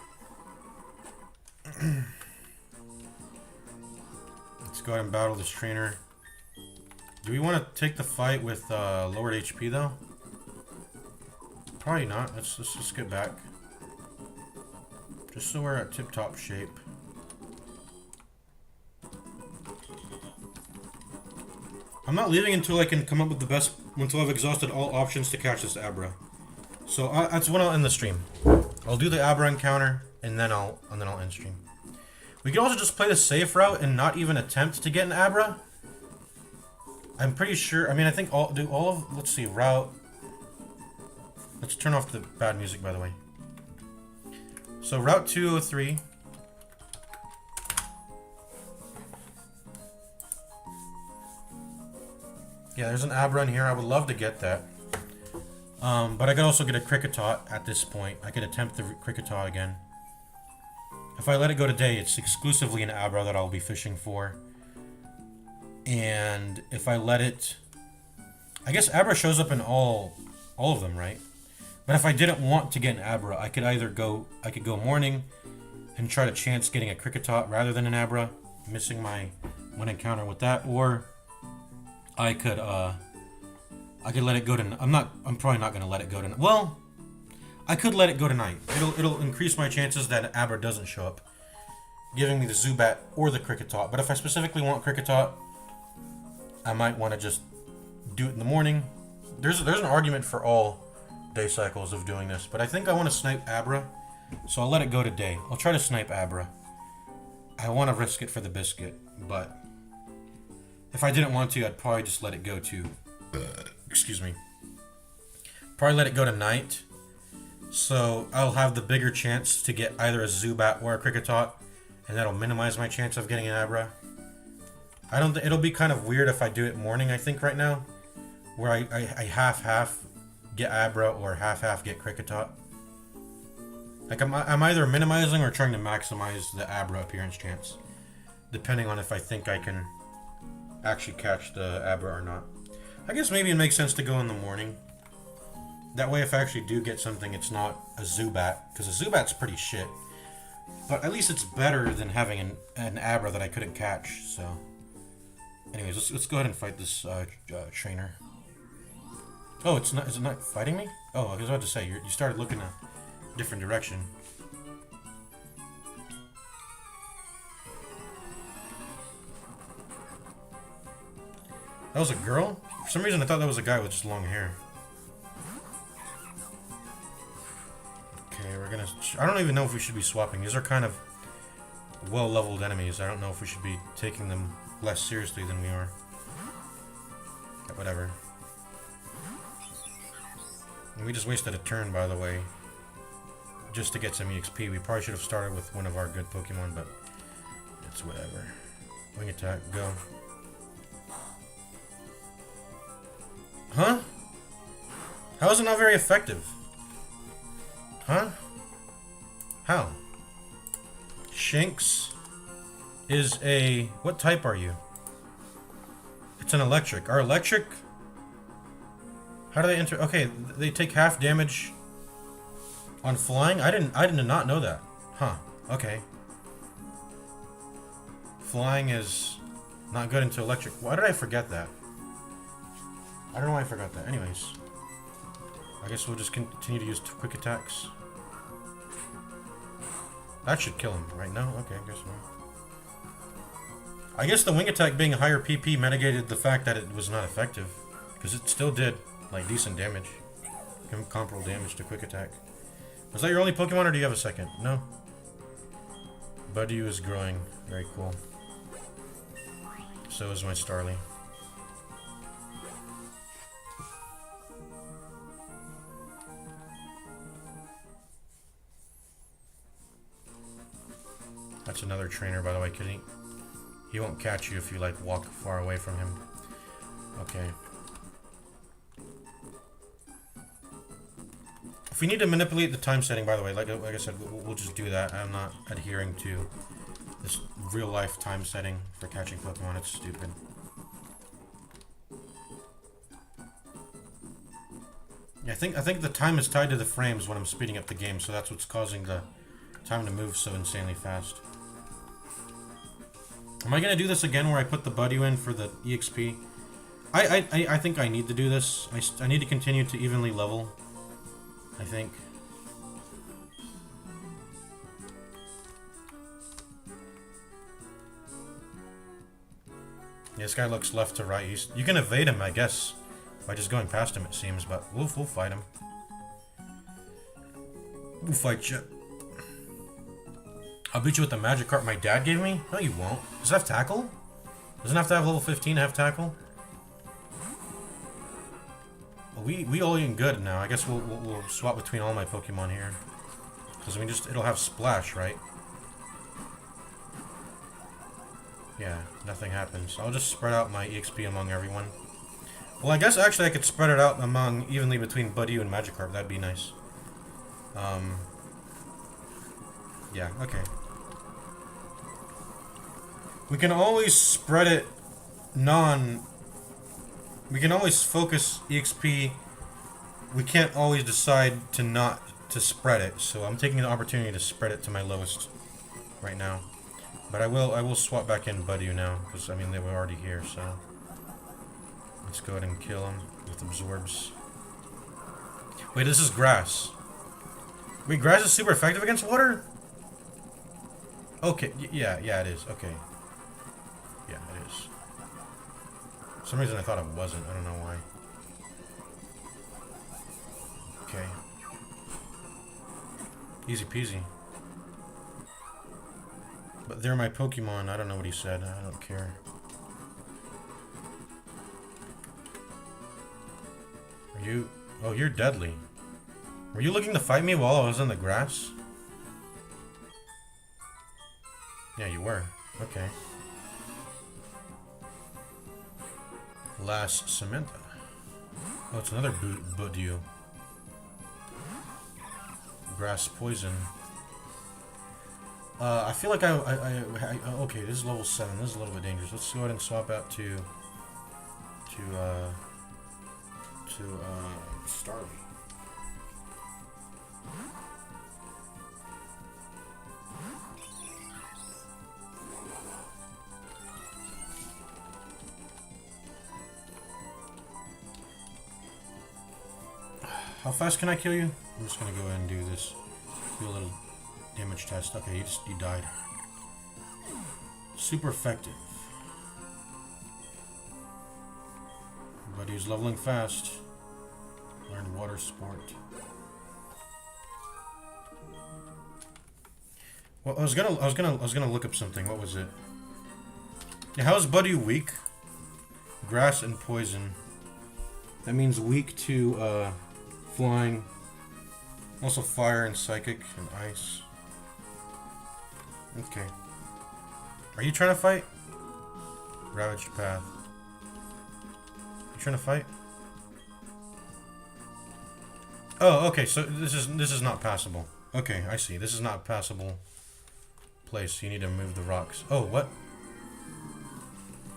Let's go ahead and battle this trainer. Do we want to take the fight with lowered HP though? Probably not. Let's just get back. Just so we're at tip-top shape. I'm not leaving until I can come up with the best, until I've exhausted all options to catch this Abra. So that's when I'll end the stream. I'll do the Abra encounter, and then I'll end stream. We can also just play the safe route and not even attempt to get an Abra, I'm pretty sure. I mean, I think all of. Let's see, route. Let's turn off the bad music, by the way. So route 203. Yeah, there's an Abra in here. I would love to get that. But I could also get a Kricketot at this point. I could attempt the Kricketot again. If I let it go today, it's exclusively an Abra that I'll be fishing for. And if I let it... I guess Abra shows up in all of them, right? But if I didn't want to get an Abra, I could either go... I could go morning and try to chance getting a Kricketot rather than an Abra, missing my one encounter with that, or I could let it go to... I'm probably not going to let it go to... Well, I could let it go tonight. It'll increase my chances that an Abra doesn't show up, giving me the Zubat or the Kricketot. But if I specifically want Kricketot, I might want to just do it in the morning. There's an argument for all day cycles of doing this, but I think I want to snipe Abra, so I'll let it go today. I'll try to snipe Abra. I want to risk it for the biscuit, but if I didn't want to, I'd probably just let it go to... excuse me. Probably let it go tonight, so I'll have the bigger chance to get either a Zubat or a Kricketot, and that'll minimize my chance of getting an Abra. I don't think it'll be kind of weird if I do it morning, I think, right now, where I half get Abra or half get Kricketot. Like, I'm either minimizing or trying to maximize the Abra appearance chance, depending on if I think I can actually catch the Abra or not. I guess maybe it makes sense to go in the morning. That way, if I actually do get something, it's not a Zubat, because a Zubat's pretty shit. But at least it's better than having an Abra that I couldn't catch, so... Anyways, let's go ahead and fight this trainer. Oh, is it not fighting me? Oh, I was about to say, you started looking a different direction. That was a girl? For some reason I thought that was a guy with just long hair. Okay, we're gonna... I don't even know if we should be swapping. These are kind of well-leveled enemies. I don't know if we should be taking them less seriously than we are. But whatever. And we just wasted a turn, by the way, just to get some EXP. We probably should have started with one of our good Pokemon, but it's whatever. Wing attack, go. Huh? How is it not very effective? Huh? How? Shinx is a... What type are you? It's an electric. Are electric... How do they enter? Okay, they take half damage on flying? I did not know that. Huh. Okay. Flying is not good into electric. Why did I forget that? I don't know why I forgot that. Anyways. I guess we'll just continue to use quick attacks. That should kill him, right? No? Okay, I guess not. I guess the wing attack being a higher PP mitigated the fact that it was not effective. Because it still did, like, decent damage. Comparable damage to quick attack. Was that your only Pokemon, or do you have a second? No? Buddy is growing. Very cool. So is my Starly. That's another trainer, by the way. He won't catch you if you, like, walk far away from him. Okay. If we need to manipulate the time setting, by the way, like I said, we'll just do that. I'm not adhering to this real-life time setting for catching Pokemon. It's stupid. Yeah, I think the time is tied to the frames when I'm speeding up the game, so that's what's causing the time to move so insanely fast. Am I gonna do this again where I put the Buddy in for the EXP? I think I need to do this. I need to continue to evenly level, I think. Yeah, this guy looks left to right. You can evade him, I guess, by just going past him, it seems, but we'll fight him. We'll fight you. I'll beat you with the Magikarp my dad gave me? No, you won't. Does it have Tackle? Doesn't it have to have level 15 to have Tackle? We all eating good now. I guess we'll swap between all my Pokemon here. Because I mean, it'll have Splash, right? Yeah, nothing happens. I'll just spread out my EXP among everyone. Well, I guess actually I could spread it out among evenly between Budew and Magikarp. That'd be nice. Yeah, okay. We can always spread it we can always focus EXP. We can't always decide to not to spread it, so I'm taking the opportunity to spread it to my lowest right now. But I will swap back in Budew now, because I mean they were already here, so let's go ahead and kill them with absorbs. Wait, this is grass. Wait, grass is super effective against water? Okay, yeah, it is. Okay. Yeah, it is. For some reason I thought it wasn't. I don't know why. Okay. Easy peasy. But they're my Pokemon. I don't know what he said. I don't care. Are you... Oh, you're deadly. Were you looking to fight me while I was in the grass? Yeah, you were. Okay. Last Samantha. Oh, it's another Budew. Grass poison. I feel like okay, this is level 7. This is a little bit dangerous. Let's go ahead and swap out to Starly. How fast can I kill you? I'm just gonna go ahead and do this. Do a little damage test. Okay, you died. Super effective. But he's leveling fast. Learned water sport. Well, I was gonna look up something. What was it? Yeah, how is Budew weak? Grass and poison. That means weak to flying. Also fire and psychic and ice. Okay. Are you trying to fight? Ravaged path. You trying to fight? Oh, okay. So this is not passable. Okay, I see. This is not passable place. You need to move the rocks. Oh, what?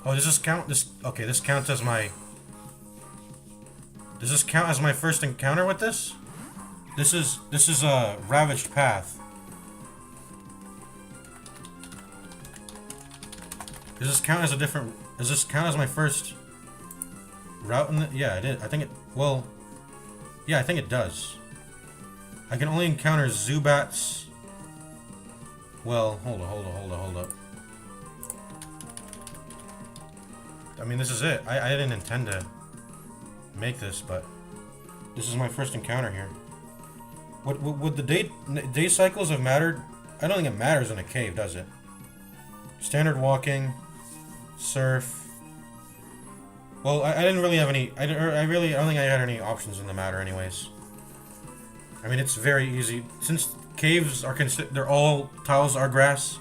Oh, does this count? Okay, this counts as my... Does this count as my first encounter with this? This is a ravaged path. Does this count as a different... Does this count as my first route in the... Yeah, it is. I think it... Well... Yeah, I think it does. I can only encounter Zubats... Well, hold up. I mean, this is it. I didn't intend to make this, but this is my first encounter here. Would the day cycles have mattered? I don't think it matters in a cave, does it? Standard walking, surf. Well, I didn't really have any. I don't think I had any options in the matter, anyways. I mean, it's very easy since caves are they're all tiles are grass.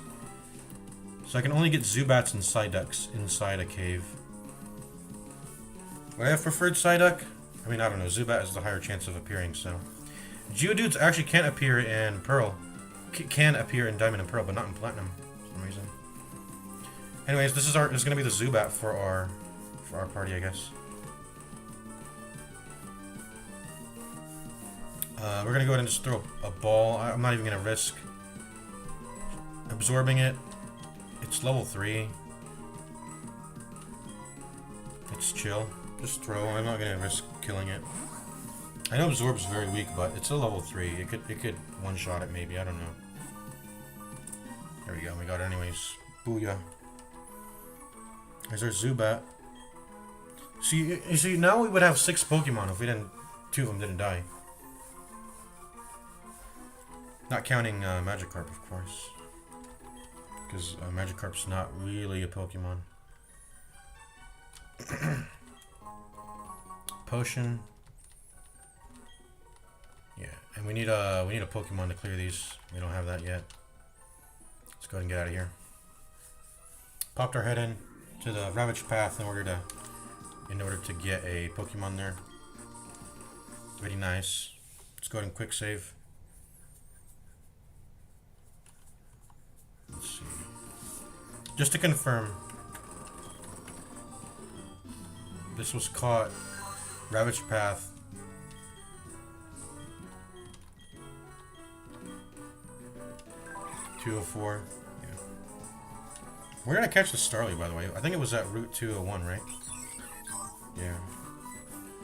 So I can only get Zubats and Psyducks inside a cave. Would I have preferred Psyduck? I mean, I don't know. Zubat has the higher chance of appearing, so. Geodudes actually can't appear in Pearl. Can appear in Diamond and Pearl, but not in Platinum for some reason. Anyways, this is gonna be the Zubat for our party, I guess. We're gonna go ahead and just throw a ball. I'm not even gonna risk absorbing it. It's level 3. It's chill. Just throw. I'm not gonna risk killing it. I know Absorb's very weak, but it's a level 3. It could one-shot it maybe. I don't know. There we go. We got it anyways. Booyah. There's our Zubat. See, now we would have 6 Pokemon if 2 of them didn't die. Not counting Magikarp, of course. Because Magikarp's not really a Pokemon. Potion. And we need a Pokemon to clear these. We don't have that yet. Let's go ahead and get out of here. Popped our head in to the Ravaged Path in order to get a Pokemon there. Pretty nice. Let's go ahead and quick save. Let's see. Just to confirm, this was caught Ravaged Path. .204. Yeah. We're gonna catch the Starly, by the way. I think it was at Route 201, right? Yeah.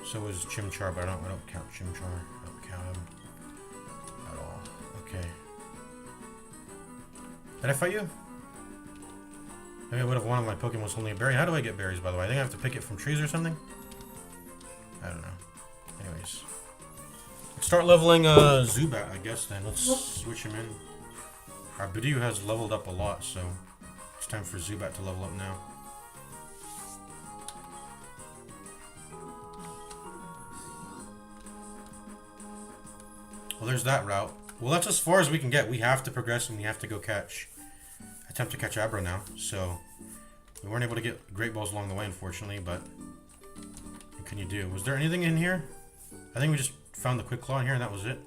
So was Chimchar, but I don't count Chimchar. I don't count him at all. Okay. Did I fight you? Maybe I would have wanted my Pokemon was holding a berry. How do I get berries, by the way? I think I have to pick it from trees or something? I don't know. Anyways. Let's start leveling Zubat, I guess, then. Let's switch him in. Our Budew has leveled up a lot, so it's time for Zubat to level up now. Well, there's that route. Well, that's as far as we can get. We have to progress and we have to go attempt to catch Abra now. So, we weren't able to get Great Balls along the way, unfortunately, but what can you do? Was there anything in here? I think we just found the Quick Claw in here and that was it.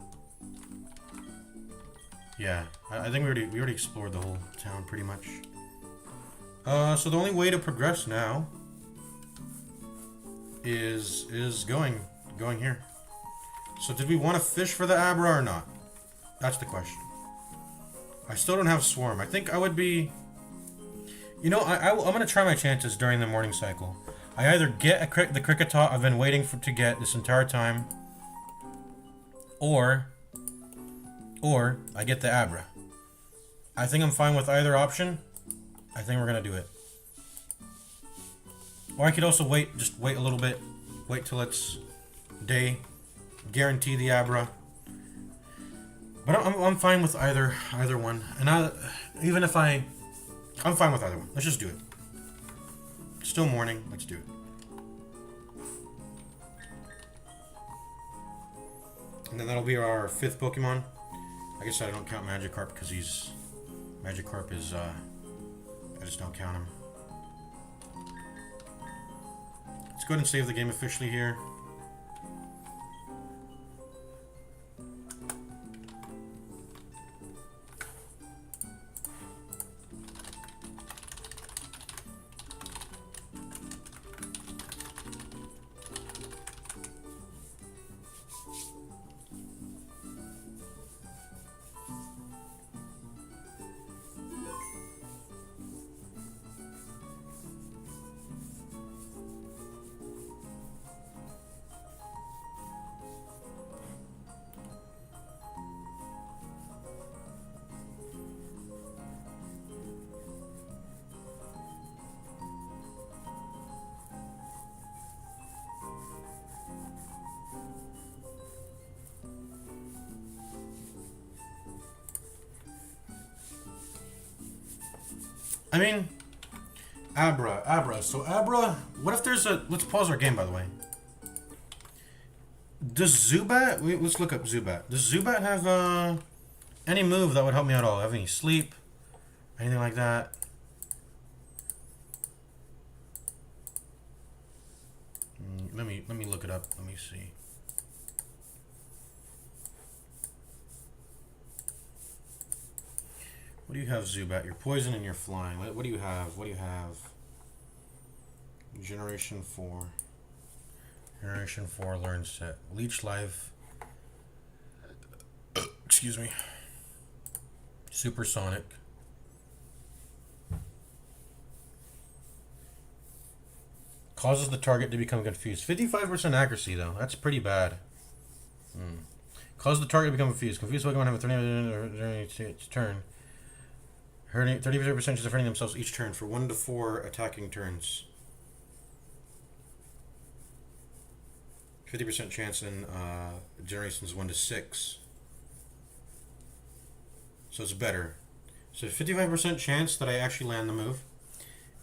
Yeah, I think we already explored the whole town pretty much. So the only way to progress now is going here. So did we want to fish for the Abra or not? That's the question. I still don't have Swarm. I think I would be... You know, I'm going to try my chances during the morning cycle. I either get the Kricketot I've been waiting to get this entire time, or I get the Abra. I think I'm fine with either option. I think we're going to do it. Or I could also just wait a little bit. Wait till it's day. Guarantee the Abra. But I'm fine with either one. And I'm fine with either one. Let's just do it. It's still morning. Let's do it. And then that'll be our 5th Pokemon. I guess I don't count Magikarp because Magikarp is, I just don't count him. Let's go ahead and save the game officially here. I mean, Abra. So Abra, what if there's a... Let's pause our game, by the way. Does Zubat... Let's look up Zubat. Does Zubat have any move that would help me at all? Have any sleep? Anything like that? Let me look it up. Let me see. What do you have, Zubat? You're poison and you're flying. What do you have? What do you have? Generation 4. Generation 4 learn set. Leech Life. Excuse me. Supersonic. Causes the target to become confused. 55% accuracy, though. That's pretty bad. Causes the target to become confused. Confused Pokemon have a 30 turn. 30% chance of hurting themselves each turn for 1 to 4 attacking turns. 50% chance in generations 1 to 6. So it's better. So 55% chance that I actually land the move.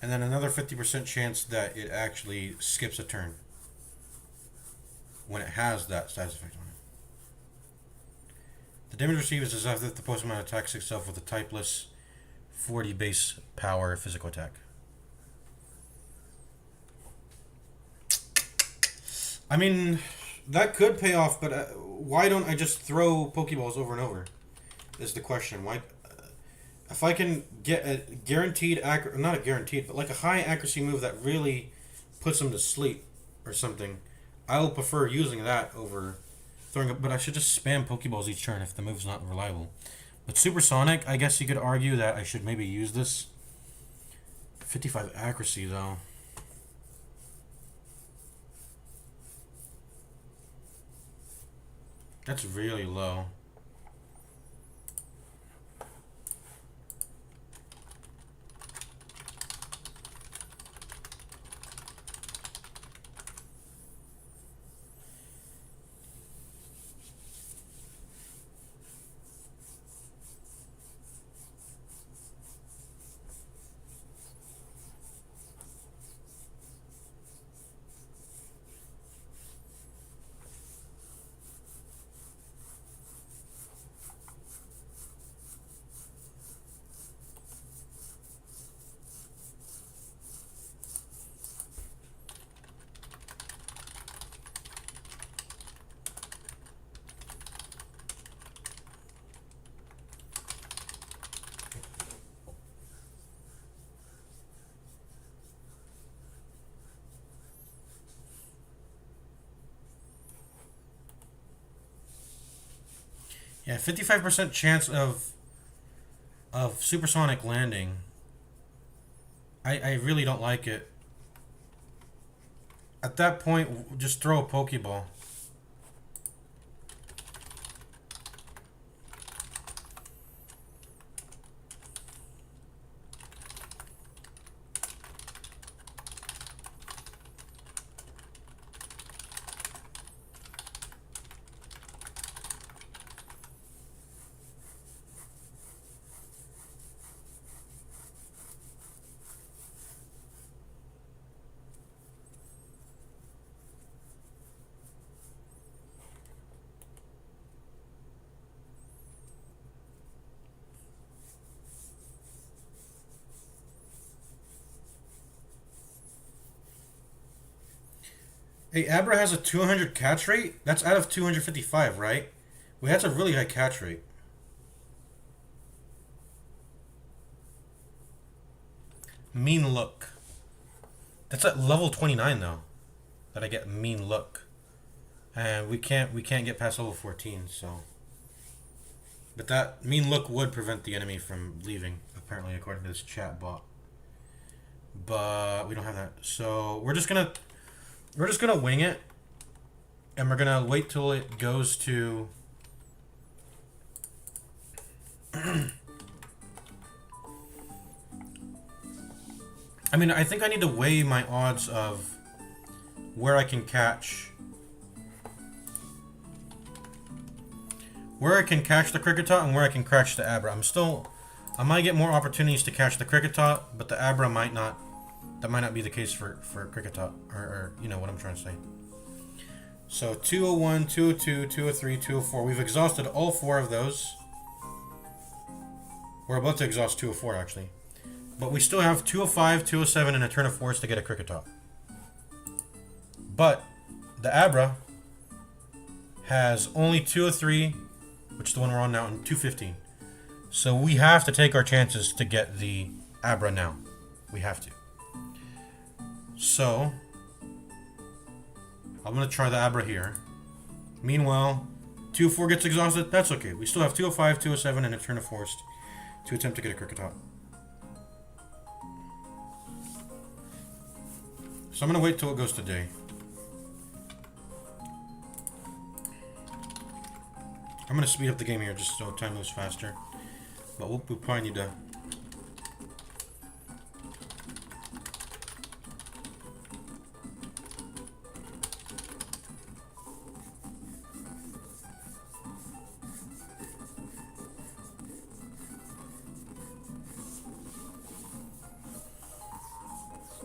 And then another 50% chance that it actually skips a turn when it has that status effect on The damage received is as if the Pokemon attacks itself with a typeless 40 base power physical attack. I mean, that could pay off, but why don't I just throw Pokeballs over and over? Is the question. Why? If I can get a guaranteed not a guaranteed, but like a high accuracy move that really puts them to sleep or something, I will prefer using that over throwing up. But I should just spam Pokeballs each turn if the move's not reliable. But Supersonic, I guess you could argue that I should maybe use this. 55 accuracy though. That's really low. Yeah, 55% chance of supersonic landing. I really don't like it. At that point, just throw a Pokeball. Hey, Abra has a 200 catch rate? That's out of 255, right? Well, that's a really high catch rate. Mean Look. That's at level 29 though. That I get Mean Look. And we can't get past level 14, so. But that Mean Look would prevent the enemy from leaving, apparently, according to this chat bot. But we don't have that. So we're just gonna wing it, and we're gonna wait till it goes to I mean, I think I need to weigh my odds of where I can catch the Kricketot and where I can catch the Abra. I might get more opportunities to catch the Kricketot, but the Abra might not. That might not be the case for Kricketot, or you know what I'm trying to say. So 201, 202, 203, 204. We've exhausted all four of those. We're about to exhaust 204 actually. But we still have 205, 207, and a turn of force to get a Kricketot. But the Abra has only 203, which is the one we're on now, and 215. So we have to take our chances to get the Abra now. We have to. So I'm going to try the Abra here. Meanwhile, 204 gets exhausted. That's okay. We still have 205, 207, and a turn of force to attempt to get a Kricketot. So I'm going to wait till it goes to day. I'm going to speed up the game here just so time moves faster. But we'll probably need to...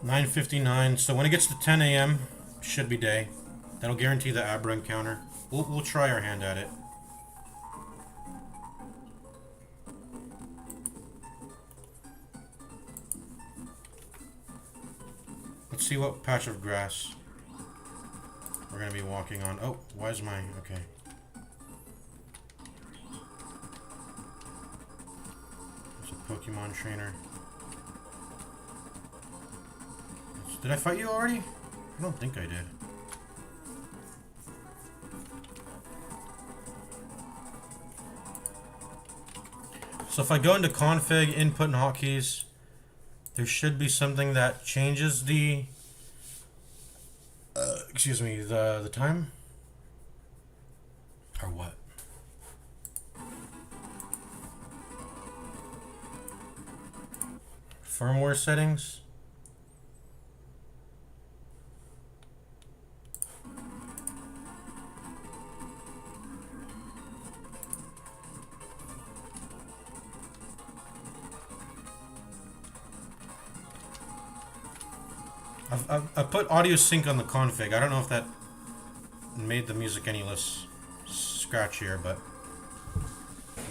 $9:59. So when it gets to 10 a.m., should be day. That'll guarantee the Abra encounter. We'll try our hand at it. Let's see what patch of grass we're gonna be walking on. Oh, why is my... okay. It's a Pokemon trainer. Did I fight you already? I don't think I did. So if I go into config, input and hotkeys, there should be something that changes the excuse me, the time? Or what? Firmware settings? I put audio sync on the config. I don't know if that made the music any less scratchier, but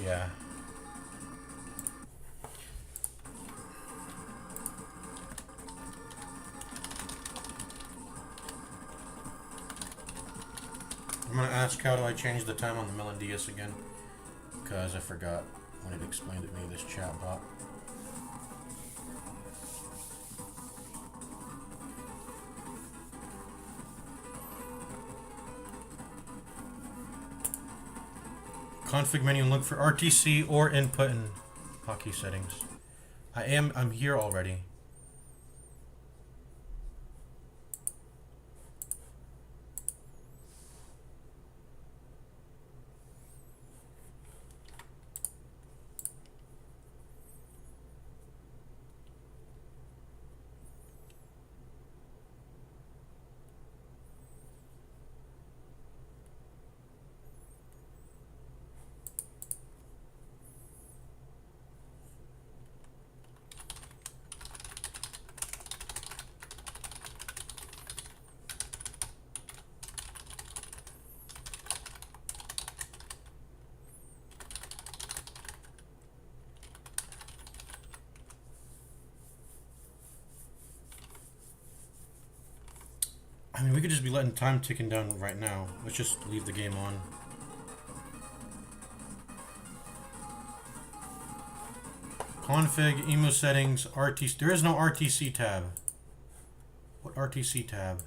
yeah. I'm gonna ask how do I change the time on the Melodius again, because I forgot when it explained it to me, this chatbot. Config menu and look for RTC or input and hotkey settings. I'm here already. I mean, we could just be letting time ticking down right now. Let's just leave the game on. Config, emo settings, RTC. There is no RTC tab. What RTC tab?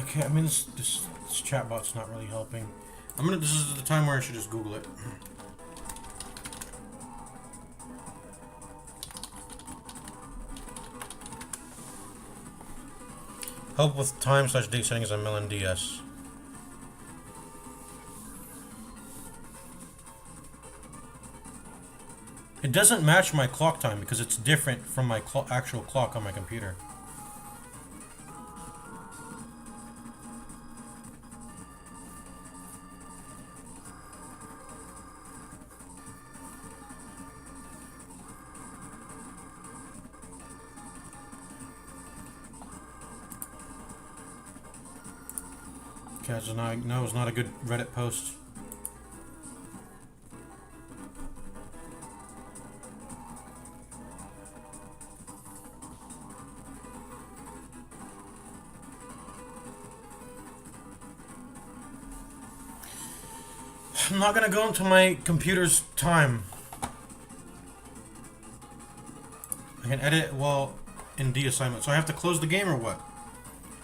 Okay, I mean this chatbot's not really helping. This is the time where I should just Google it. Help with time/date settings on Melon DS. It doesn't match my clock time because it's different from my actual clock on my computer. Okay, so now no, it's not a good Reddit post. I'm not gonna go into my computer's time. I can edit while in D assignment. So I have to close the game or what?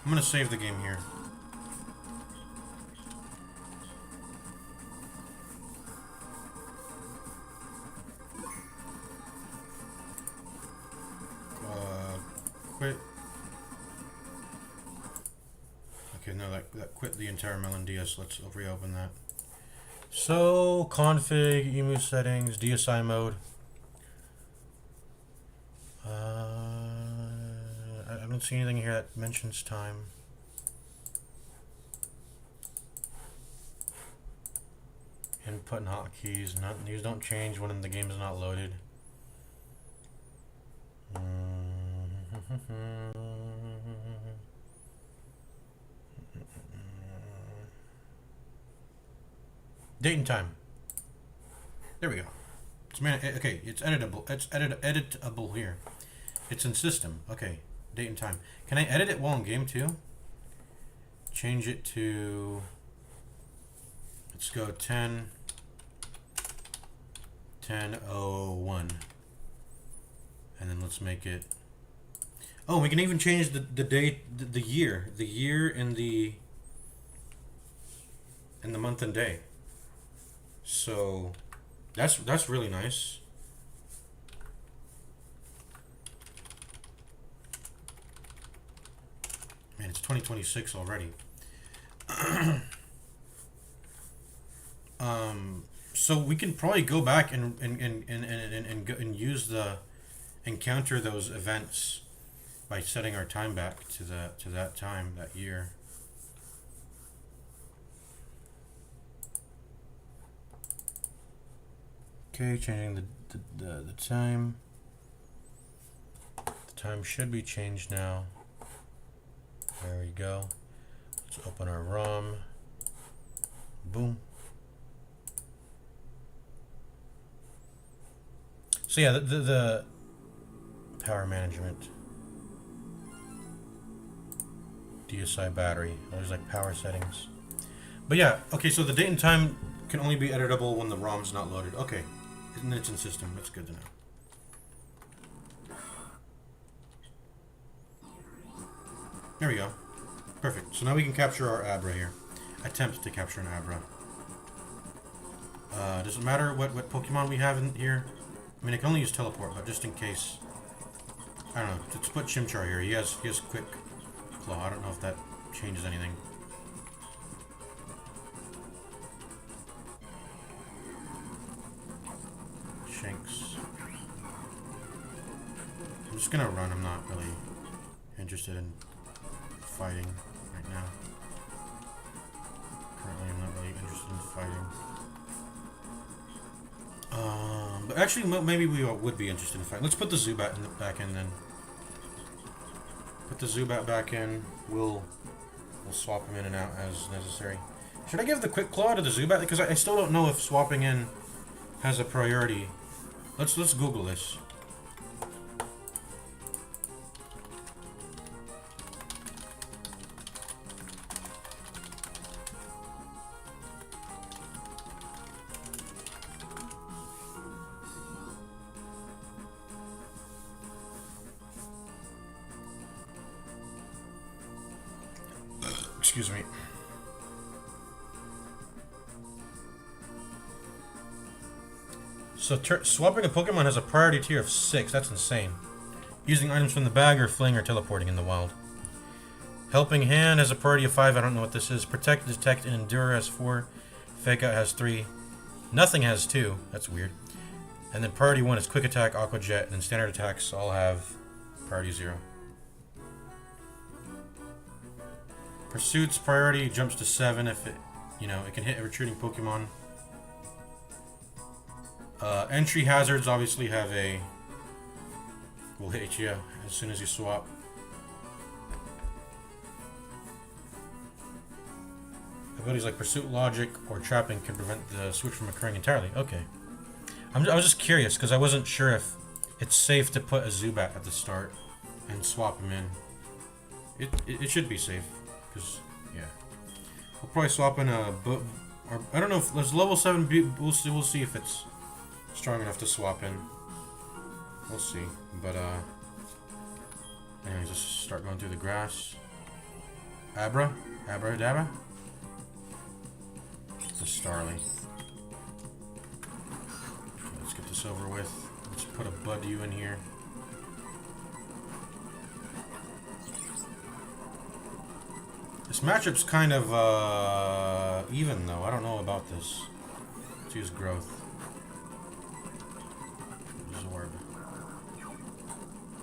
I'm gonna save the game here. Quit. Okay, no, that quit the entire Melon DS. Let's reopen that. So, config, emu settings, DSI mode. I don't see anything here that mentions time. Input and hotkeys. These don't change when the game is not loaded. Date and time. There we go. Okay, it's editable. It's editable here. It's in system. Okay, date and time. Can I edit it while in game too? Change it to. Let's go 10:01, and then let's make it. Oh, we can even change the date, the year, and the month and day. So that's really nice. Man, it's 2026 already. So we can probably go back and use counter those events by setting our time back to that time, that year. Okay, changing the time. The time should be changed now. There we go. Let's open our ROM. Boom. So yeah, the power management. DSI battery. There's like power settings. But yeah, okay, so the date and time can only be editable when the ROM's not loaded. Okay. And it's in system. That's good to know. There we go. Perfect. So now we can capture our Abra here. Attempt to capture an Abra. Does it matter what Pokemon we have in here? I mean, I can only use teleport, but just in case. I don't know. Let's put Chimchar here. He has quick claw. I don't know if that changes anything. Shanks. I'm just gonna run. I'm not really interested in fighting right now. Currently, I'm not really interested in fighting. But actually, maybe we would be interested in fighting. Let's put the Zubat back in then. Put the Zubat back in. We'll swap him in and out as necessary. Should I give the Quick Claw to the Zubat? Because I still don't know if swapping in has a priority. Let's Google this. Excuse me. So swapping a Pokemon has a priority tier of 6. That's insane. Using items from the bag or fling or teleporting in the wild. Helping Hand has a priority of 5. I don't know what this is. Protect, Detect, and Endure has 4. Fake Out has 3. Nothing has 2. That's weird. And then priority 1 is Quick Attack, Aqua Jet, and then standard attacks all have priority 0. Pursuit's priority jumps to 7 if it can hit a retreating Pokemon. Entry hazards obviously will hit you as soon as you swap. Abilities like Pursuit, Logic, or Trapping can prevent the switch from occurring entirely. Okay. I was just curious because I wasn't sure if it's safe to put a Zubat at the start and swap him in. It should be safe because yeah, we'll probably swap in a. Or I don't know if there's level 7. We'll see if it's strong enough to swap in. We'll see. But anyways, just start going through the grass. Abra. The Starly. Okay, let's get this over with. Let's put a Budew in here. This matchup's kind of even though. I don't know about this. Let's use Growth. Absorb.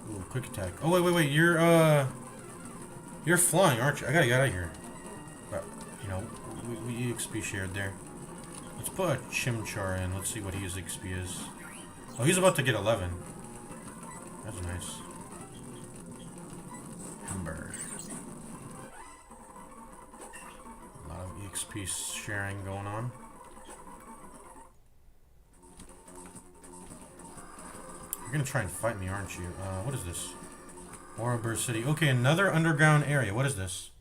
Ooh, Quick Attack. Oh wait. You're flying, aren't you? I gotta get out of here. But we XP shared there. Let's put a Chimchar in. Let's see what his XP is. Oh, he's about to get 11. That's nice. Ember. A lot of XP sharing going on. You're gonna try and fight me, aren't you? What is this? Warabur City. Okay, another underground area. What is this?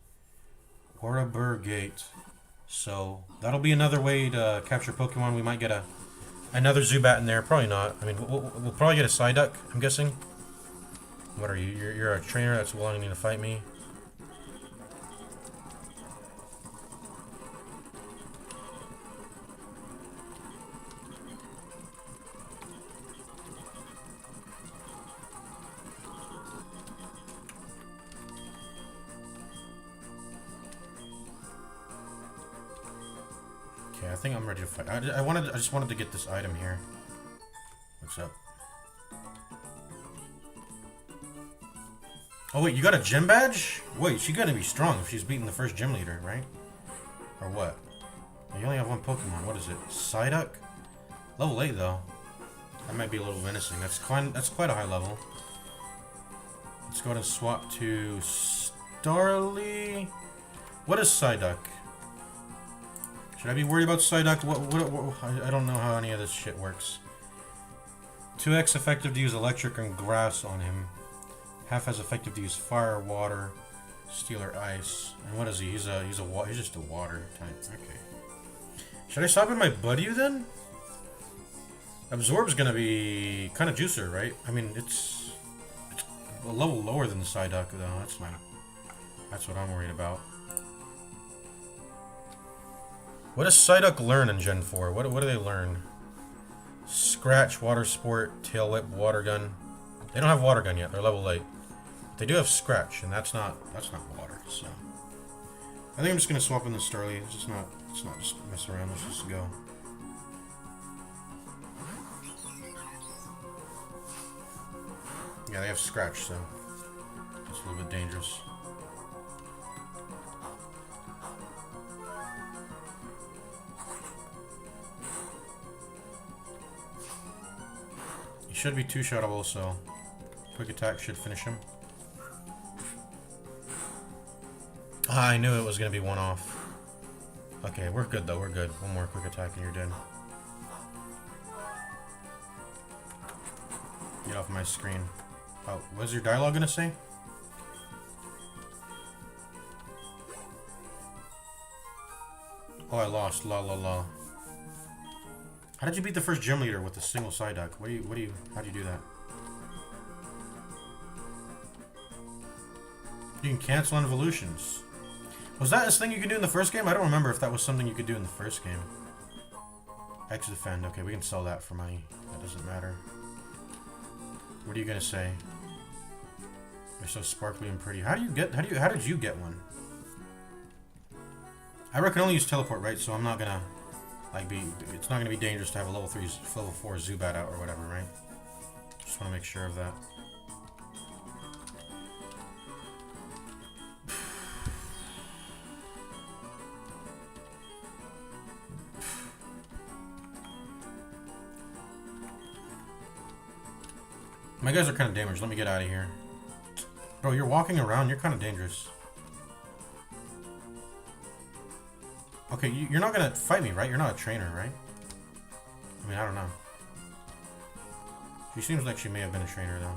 Warabur Gate. So that'll be another way to capture Pokemon. We might get another Zubat in there. Probably not. I mean, we'll probably get a Psyduck, I'm guessing. What are you? You're a trainer that's willing to fight me. Okay, I think I'm ready to fight. I just wanted to get this item here. What's up? Oh wait, you got a gym badge? Wait, she gotta be strong if she's beating the first gym leader, right? Or what? Oh, you only have one Pokemon. What is it? Psyduck? Level 8 though. That might be a little menacing. That's quite a high level. Let's go ahead and swap to Starly. What is Psyduck? Should I be worried about Psyduck? What, I don't know how any of this shit works. 2x effective to use electric and grass on him. Half as effective to use fire, water, steel, or ice. And what is he? He's just a water type. Okay. Should I swap in my Budew then? Absorb's gonna be kind of juicer, right? I mean, it's a level lower than the Psyduck though. That's what I'm worried about. What does Psyduck learn in Gen 4? What do they learn? Scratch, Water Sport, Tail Whip, Water Gun. They don't have Water Gun yet. They're level 8. They do have Scratch, and that's not water. So I think I'm just gonna swap in the Starly. Let's not just mess around. Let's just go. Yeah, they have Scratch, so it's a little bit dangerous. He should be two-shotable, so quick attack should finish him. Ah, I knew it was going to be one off. Okay, we're good though, we're good. One more quick attack and you're dead. Get off my screen. Oh, what's your dialogue going to say? Oh, I lost. La la la. How did you beat the first gym leader with a single Psyduck? How do you do that? You can cancel involutions. Was that a thing you could do in the first game? I don't remember if that was something you could do in the first game. X defend. Okay, we can sell that for money. That doesn't matter. What are you gonna say? You're so sparkly and pretty. How did you get one? I can only use teleport, right? So I'm not gonna it's not gonna be dangerous to have a level 4 Zubat out or whatever, right? Just wanna make sure of that. My guys are kind of damaged. Let me get out of here. Bro, you're walking around. You're kind of dangerous. Okay, you're not going to fight me, right? You're not a trainer, right? I mean, I don't know. She seems like she may have been a trainer, though.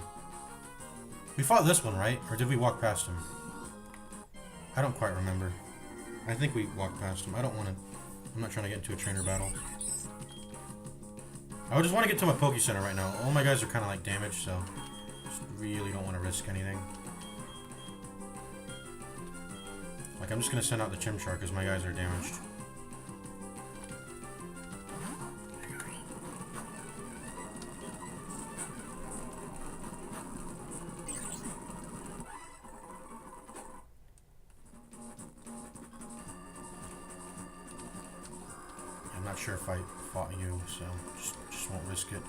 We fought this one, right? Or did we walk past him? I don't quite remember. I think we walked past him. I don't want to... I'm not trying to get into a trainer battle. I just want to get to my Poke Center right now. All my guys are kind of like damaged, so just really don't want to risk anything. Like, I'm just going to send out the Chimchar because my guys are damaged. I'm not sure if I fought you, so just won't risk it.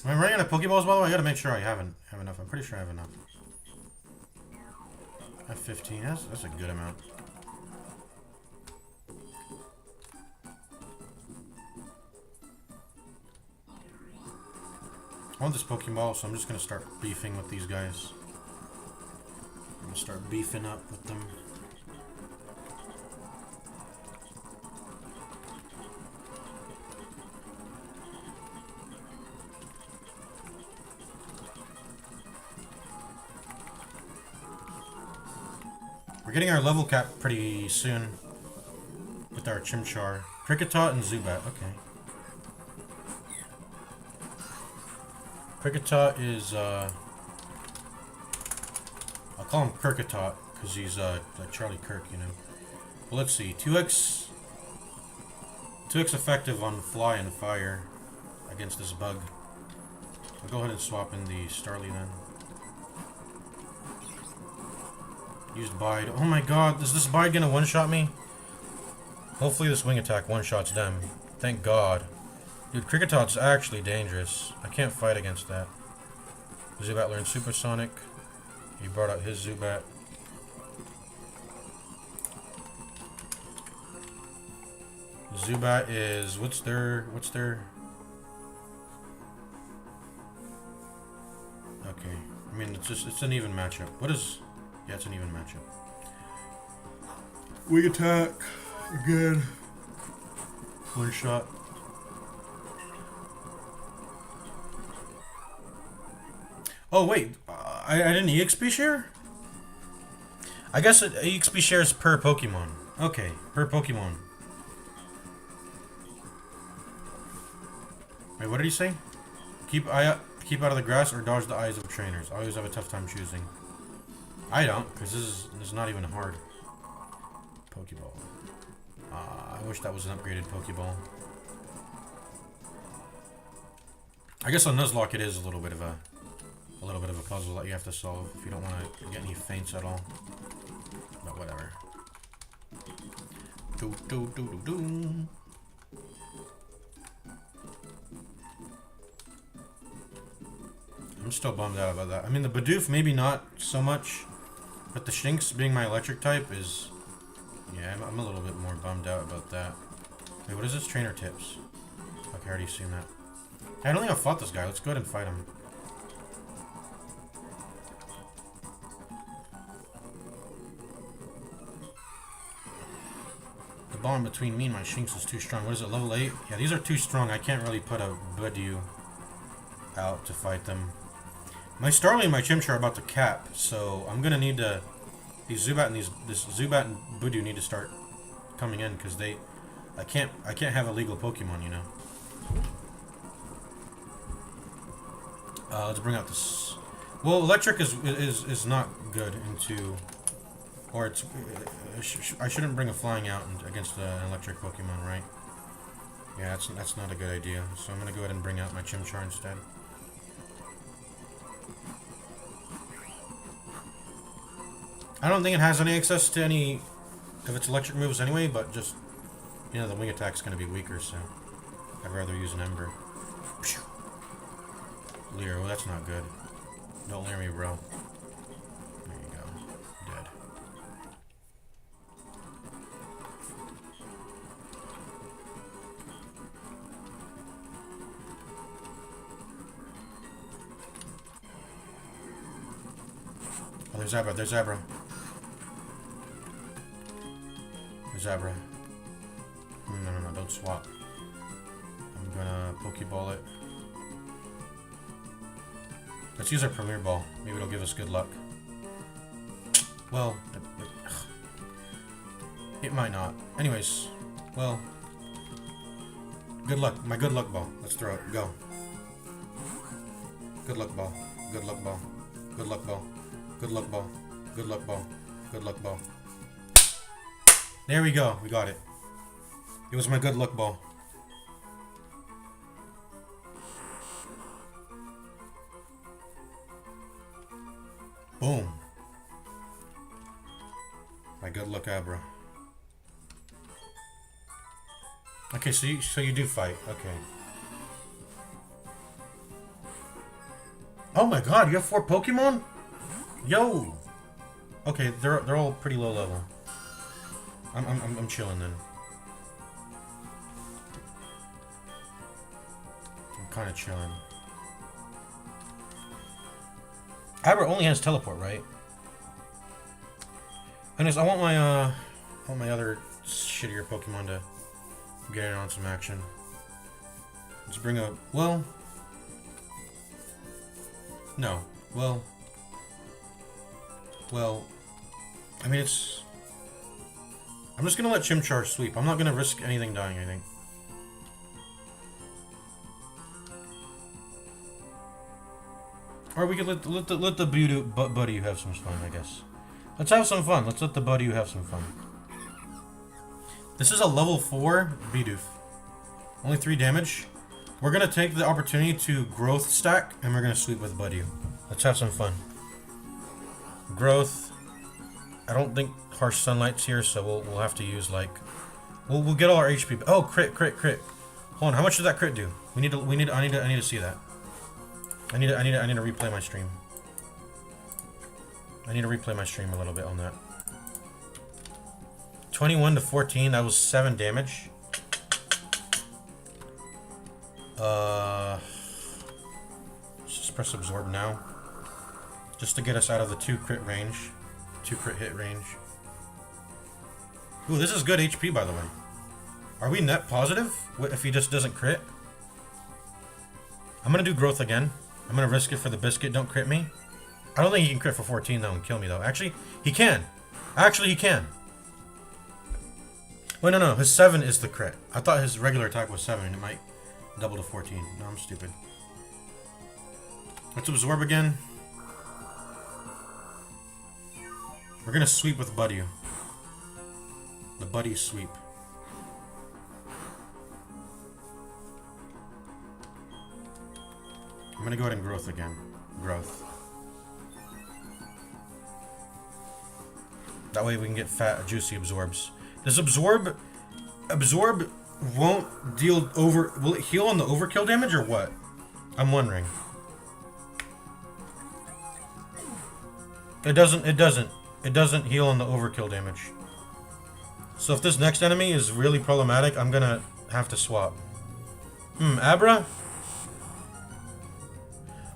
Am I running out of Pokeballs, by the way? I gotta make sure I have enough. I'm pretty sure I have enough. I have 15. That's a good amount. I want this Pokeball, so I'm just gonna start beefing with these guys. I'm gonna start beefing up with them. We're getting our level cap pretty soon with our Chimchar. Kricketot and Zubat, okay. Kricketot is, I'll call him Kricketot, because he's, like Charlie Kirk, you know. Well, let's see, 2x effective on Fly and Fire against this bug. I'll go ahead and swap in the Starly then. Used Bide. Oh my god, is this Bide gonna one-shot me? Hopefully this wing attack one-shots them. Thank god. Dude, Kricketot's actually dangerous. I can't fight against that. Zubat learned Supersonic. He brought out his Zubat. Zubat is... What's their... Okay. I mean, it's an even matchup. What is... Yeah, it's an even matchup. Wing attack. Again. One shot. Oh, wait. I didn't EXP share? I guess EXP shares per Pokemon. Okay, per Pokemon. Wait, what did he say? Keep out of the grass or dodge the eyes of trainers. I always have a tough time choosing. I don't, because this is not even hard. Pokeball. I wish that was an upgraded Pokeball. I guess on Nuzlocke it is a little bit of a puzzle that you have to solve if you don't want to get any feints at all. But whatever. Do do do do do. I'm still bummed out about that. I mean, the Bidoof maybe not so much, but the Shinx being my electric type is... Yeah, I'm a little bit more bummed out about that. Wait, what is this? Trainer tips. Okay, I already seen that. I don't think I've fought this guy. Let's go ahead and fight him. The bond between me and my Shinx is too strong. What is it, level 8? Yeah, these are too strong. I can't really put a Bidoof out to fight them. My Starly and my Chimchar are about to cap, so I'm gonna need to... These Zubat and this Zubat and Bidoof need to start coming in, because I can't have illegal Pokemon, you know. Let's bring out this... Well, electric is not good into... Or it's... I shouldn't bring a flying out against an electric Pokemon, right? Yeah, that's not a good idea. So I'm gonna go ahead and bring out my Chimchar instead. I don't think it has any access to any of its electric moves anyway, but just, you know, the wing attack's gonna be weaker, so I'd rather use an Ember. Leer, well, that's not good. Don't leer me, bro. There you go. Dead. Oh, there's Abra, there's Abra. Zabra. No, don't swap. I'm gonna Pokeball it. Let's use our Premier Ball. Maybe it'll give us good luck. Well, it might not. Anyways, well, good luck. My good luck ball. Let's throw it. Go. Good luck ball. Good luck ball. Good luck ball. Good luck ball. Good luck ball. Good luck ball. There we go. We got it. It was my good luck ball. Boom. My good luck Abra. Okay, so you do fight. Okay. Oh my god, you have 4 Pokemon? Yo! Okay, they're all pretty low level. I'm chilling then. I'm kind of chilling. Abra only has teleport, right? Anyways, I want my other shittier Pokemon to get in on some action. Let's bring a well. No, well. I mean it's. I'm just gonna let Chimchar sweep. I'm not gonna risk anything dying, I think. Or we could let the buddy have some fun, I guess. Let's have some fun. Let's let the buddy have some fun. This is a level 4 Bidoof. Only 3 damage. We're gonna take the opportunity to growth stack, and we're gonna sweep with Buddy. Let's have some fun. Growth. I don't think Harsh Sunlight's here, so we'll have to use like. We'll get all our HP. Oh, crit. Hold on, how much did that crit do? I need to see that. I need to replay my stream. I need to replay my stream a little bit on that. 21 to 14, that was 7 damage. Let's just press absorb now. Just to get us out of the 2 crit range. 2 crit hit range. Ooh, this is good HP, by the way. Are we net positive? What if he just doesn't crit? I'm gonna do growth again. I'm gonna risk it for the biscuit. Don't crit me. I don't think he can crit for 14 though and kill me though. Actually, he can. Actually, he can. Wait, no. His 7 is the crit. I thought his regular attack was 7 and it might double to 14. No, I'm stupid. Let's absorb again. We're gonna sweep with Buddy. The Buddy sweep. I'm gonna go ahead and growth again. Growth. That way we can get fat, juicy absorbs. Does absorb won't deal over? Will it heal on the overkill damage or what? I'm wondering. It doesn't. It doesn't heal on the overkill damage. So if this next enemy is really problematic, I'm gonna have to swap. Abra?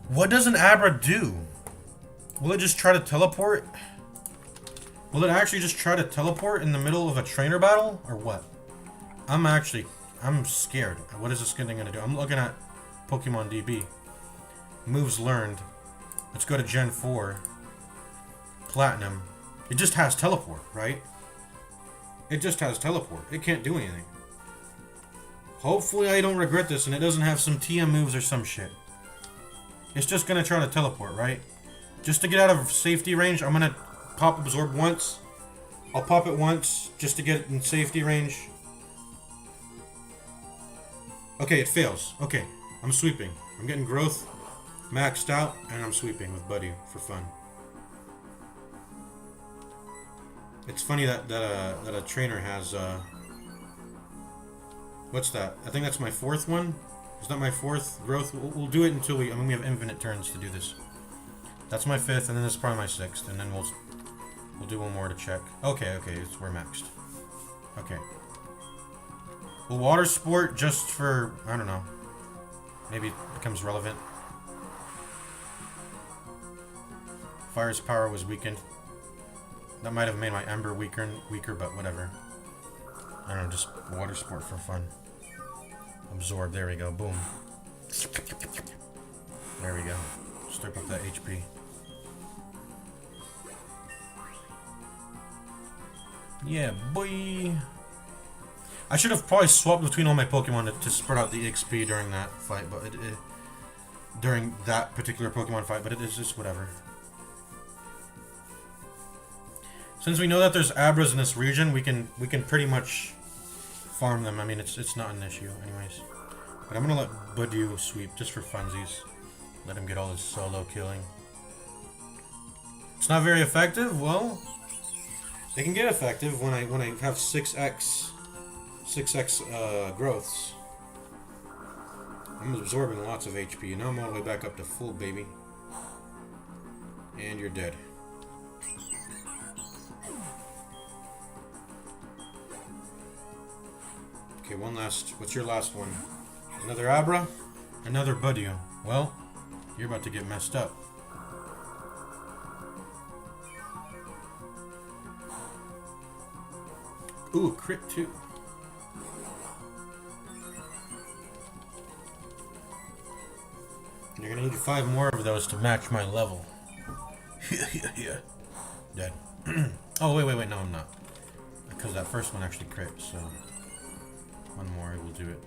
What does an Abra do? Will it just try to teleport? Will it actually just try to teleport in the middle of a trainer battle? Or what? I'm scared. What is this thing gonna do? I'm looking at Pokemon DB. Moves learned. Let's go to Gen 4. Platinum. It just has teleport, right? It just has teleport. It can't do anything. Hopefully I don't regret this and it doesn't have some TM moves or some shit. It's just gonna try to teleport, right? Just to get out of safety range, I'm gonna pop absorb once. I'll pop it once just to get it in safety range. Okay, it fails. Okay, I'm sweeping. I'm getting growth maxed out and I'm sweeping with Buddy for fun. It's funny that a trainer has what's that? I think that's my 4th one. Is that my 4th growth? We'll do it until we have infinite turns to do this. That's my 5th, and then this is probably my 6th, and then we'll do one more to check. Okay, we're maxed. Okay. Will water sport just for, I don't know, maybe it becomes relevant. Fire's power was weakened. That might have made my Ember weaker, but whatever. I don't know, just water sport for fun. Absorb, there we go, boom. There we go. Strip up that HP. Yeah, boy. I should have probably swapped between all my Pokemon to spread out the XP during that fight, but during that particular Pokemon fight, but it is just whatever. Since we know that there's Abras in this region, we can pretty much farm them. I mean, it's not an issue, anyways. But I'm gonna let Budew sweep just for funsies. Let him get all his solo killing. It's not very effective. Well, it can get effective when I have 6x growths. I'm absorbing lots of HP. Now I'm all the way back up to full, baby. And you're dead. Okay, one last. What's your last one? Another Abra? Another Budio. Well, you're about to get messed up. Ooh, crit too. You're gonna need 5 more of those to match my level. Yeah. Dead. Oh, wait, no, I'm not. Because that first one actually crit, so... One more will do it.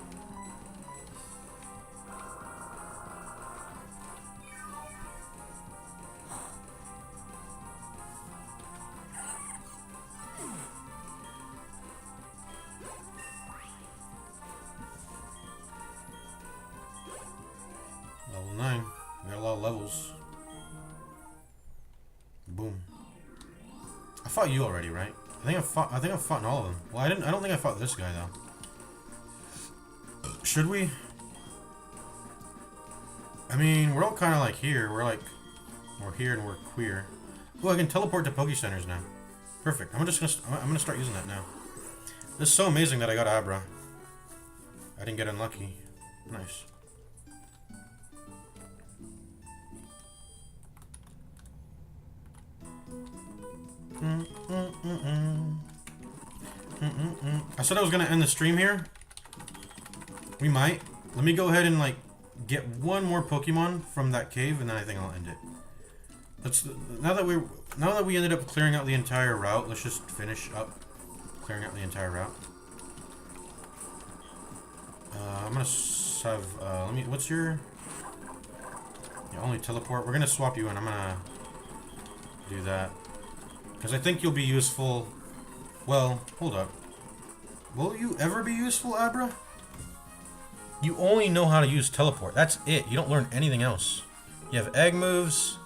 Level 9. We got a lot of levels. Boom. I fought you already, right? I think I've fought in all of them. Well, I don't think I fought this guy though. Should we? I mean, we're all kind of like here. We're here and we're queer. Oh, I can teleport to Poke Centers now. Perfect. I'm gonna start using that now. This is so amazing that I got Abra. I didn't get unlucky. Nice. I said I was gonna end the stream here. We might. Let me go ahead and like get one more Pokemon from that cave, and then I think I'll end it. Now that we ended up clearing out the entire route, let's just finish up clearing out the entire route. I'm gonna have. What's your? You only teleport. We're gonna swap you in. I'm gonna do that because I think you'll be useful. Well, hold up. Will you ever be useful, Abra? You only know how to use teleport. That's it. You don't learn anything else. You have egg moves.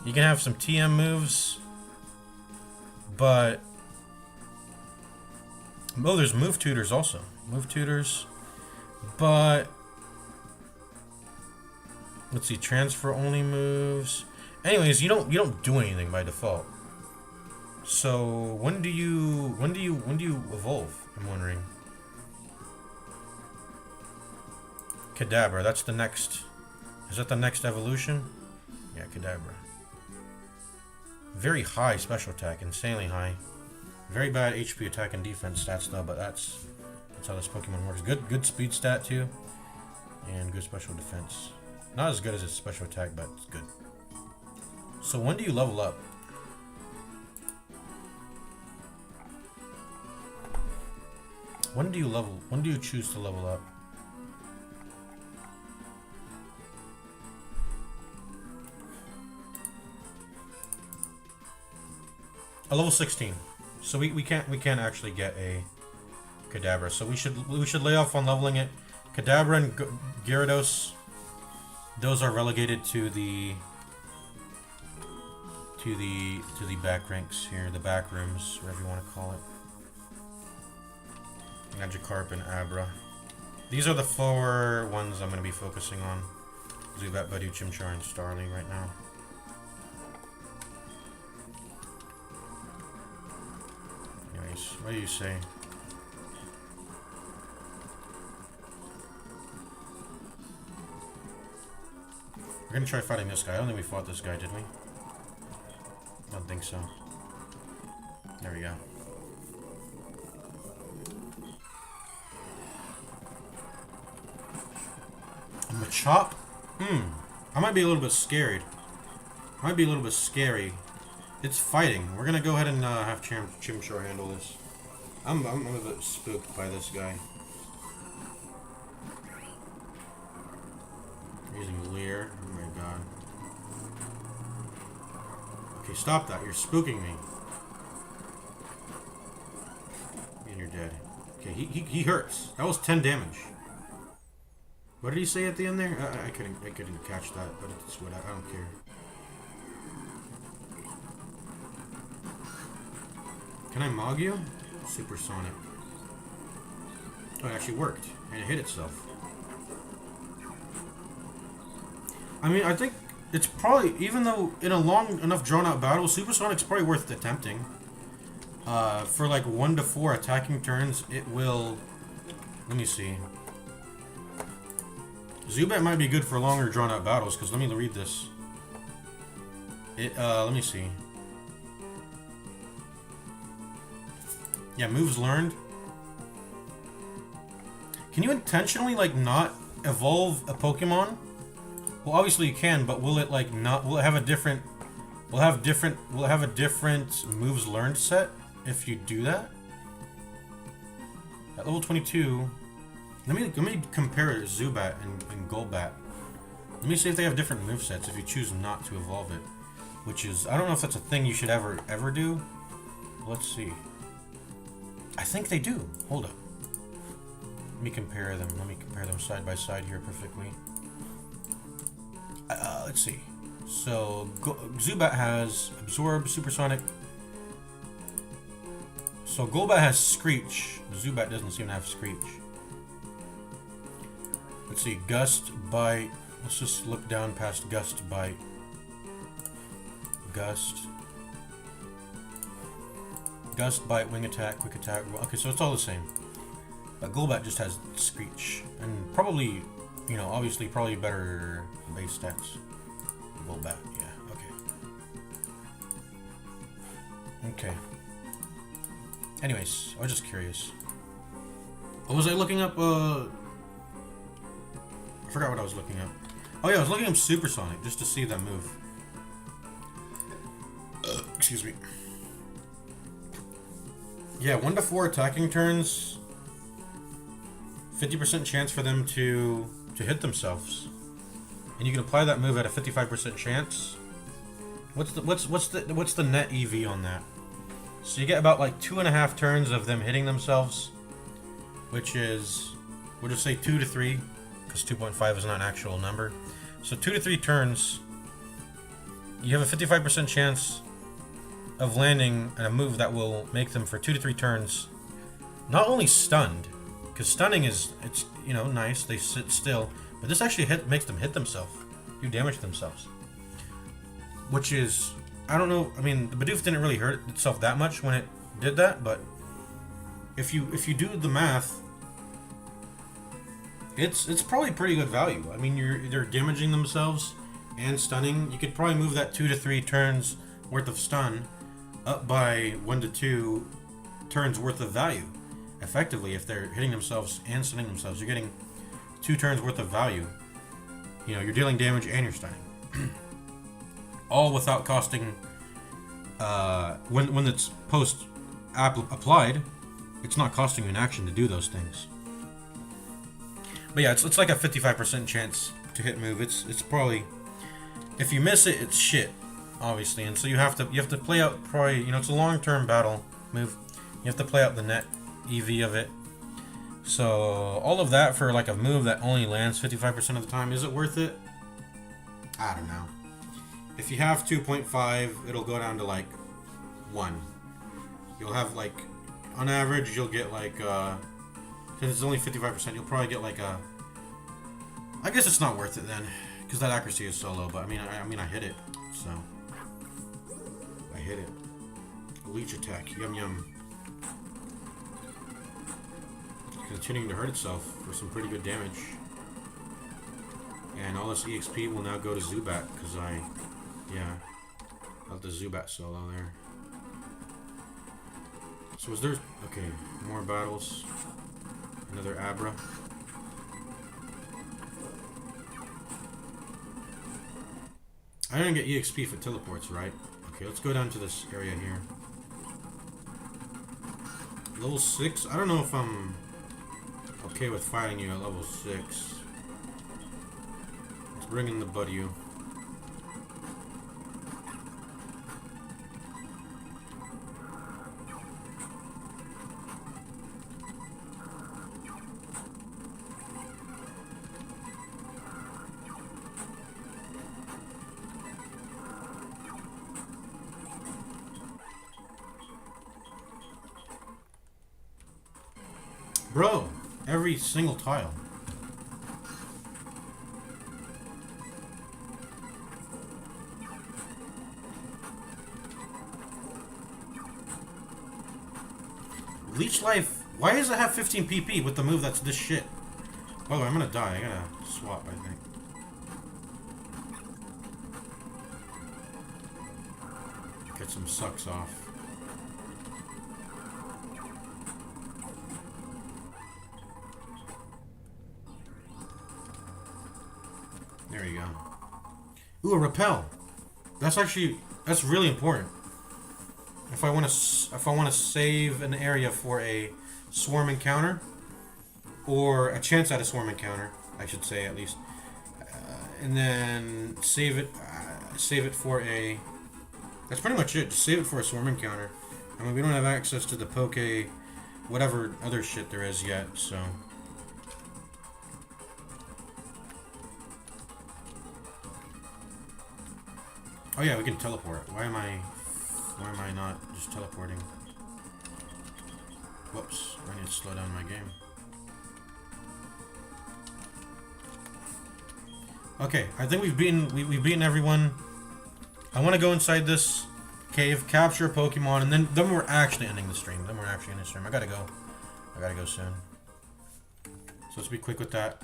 You can have some TM moves. But... oh, there's move tutors also. Move tutors. But... let's see. Transfer only moves. Anyways, you don't do anything by default. So when do you evolve? I'm wondering. Kadabra, that's the next. Is that the next evolution? Yeah, Kadabra. Very high special attack, insanely high. Very bad HP attack and defense stats though, but that's how this Pokemon works. Good speed stat too, and good special defense. Not as good as its special attack, but it's good. So when do you level up? When do you choose to level up? A level 16. So we can't actually get a Kadabra. So we should lay off on leveling it. Kadabra and Gyarados, those are relegated to the back ranks here, the back rooms, whatever you want to call it. Magikarp and Abra. These are the 4 ones I'm going to be focusing on. Zubat, Budew, Chimchar, and Starly right now. Anyways, what do you say? We're going to try fighting this guy. I don't think we fought this guy, did we? I don't think so. There we go. Machop? I might be a little bit scared. Might be a little bit scary. It's fighting. We're gonna go ahead and have Chimchar handle this. I'm a bit spooked by this guy. Using Leer. Oh my god. Okay, stop that. You're spooking me. And you're dead. Okay, he hurts. That was 10 damage. What did he say at the end there? I couldn't catch that, but it's what I don't care. Can I Mog you? Supersonic. Oh, it actually worked, and it hit itself. I mean, I think it's probably, even though in a long enough drawn out battle, Supersonic's probably worth attempting. For like 1 to 4 attacking turns, it will. Let me see. Zubat might be good for longer drawn out battles, because let me read this. Let me see. Yeah, moves learned. Can you intentionally like not evolve a Pokemon? Well, obviously you can, but will it like not? Will it have a different? Will it have a different moves learned set if you do that? At level 22, let me compare Zubat and Golbat. Let me see if they have different movesets if you choose not to evolve it. Which is, I don't know if that's a thing you should ever do. Let's see. I think they do. Hold up. Let me compare them. Let me compare them side by side here perfectly. Let's see. So Zubat has Absorb, Supersonic. So Golbat has Screech. Zubat doesn't seem to have Screech. Let's see. Gust, Bite. Let's just look down past Gust, Bite. Gust, Bite, Wing Attack, Quick Attack. Okay, so it's all the same. But Golbat just has Screech. And probably, you know, obviously probably better base stats. Golbat, yeah, okay. Okay. Anyways, I was just curious. What was I looking up? I forgot what I was looking up. Oh yeah, I was looking up Supersonic just to see that move. Excuse me. Yeah, 1 to 4 attacking turns. 50% chance for them to hit themselves, and you can apply that move at a 55% chance. What's the net EV on that? So you get about like 2.5 turns of them hitting themselves, which is, we'll just say 2 to 3, because 2.5 is not an actual number. So 2 to 3 turns. You have a 55% chance of landing a move that will make them for 2 to 3 turns not only stunned, because stunning is, it's, you know, nice, they sit still, but this actually makes them hit themselves, do damage to themselves, which is, I don't know, I mean, the Bidoof didn't really hurt itself that much when it did that, but if you do the math, it's probably pretty good value. I mean, they're damaging themselves and stunning. You could probably move that 2 to 3 turns worth of stun up by 1 to 2 turns worth of value. Effectively, if they're hitting themselves and stunning themselves, you're getting 2 turns worth of value. You know, you're dealing damage and you're stunning. All without costing, when it's applied, it's not costing you an action to do those things. But yeah, it's like a 55% chance to hit move. It's probably, if you miss it, it's shit, obviously, and so you have to play out probably, you know, it's a long-term battle move. You have to play out the net EV of it. So all of that for like a move that only lands 55% of the time, is it worth it? I don't know. If you have 2.5, it'll go down to like 1. You'll have like, on average, you'll get like, since it's only 55%, you'll probably get like a, I guess it's not worth it then, because that accuracy is so low, but I mean I hit it, so. I hit it. Leech attack, yum yum. Continuing to hurt itself for some pretty good damage. And all this EXP will now go to Zubat, because I got the Zubat solo there. So is there, okay, more battles. Another Abra. I didn't get EXP for teleports, right? Okay, let's go down to this area here. Level 6? I don't know if I'm okay with fighting you at level 6. Let's bring in the Buddy. Bro, every single tile. Leech Life, why does it have 15 PP with the move that's this shit? By the way, I'm gonna die. I gotta swap, I think. Get some sucks off. There you go. Ooh, a repel. That's really important. If I want to save an area for a swarm encounter, or a chance at a swarm encounter, I should say at least, and then save it for a. That's pretty much it. Just save it for a swarm encounter. I mean, we don't have access to the poke, whatever other shit there is yet, so. Oh yeah, we can teleport. Why am I not just teleporting? Whoops, I need to slow down my game. Okay, I think we've beaten everyone. I want to go inside this cave, capture a Pokemon, and then we're actually ending the stream. I gotta go soon. So let's be quick with that.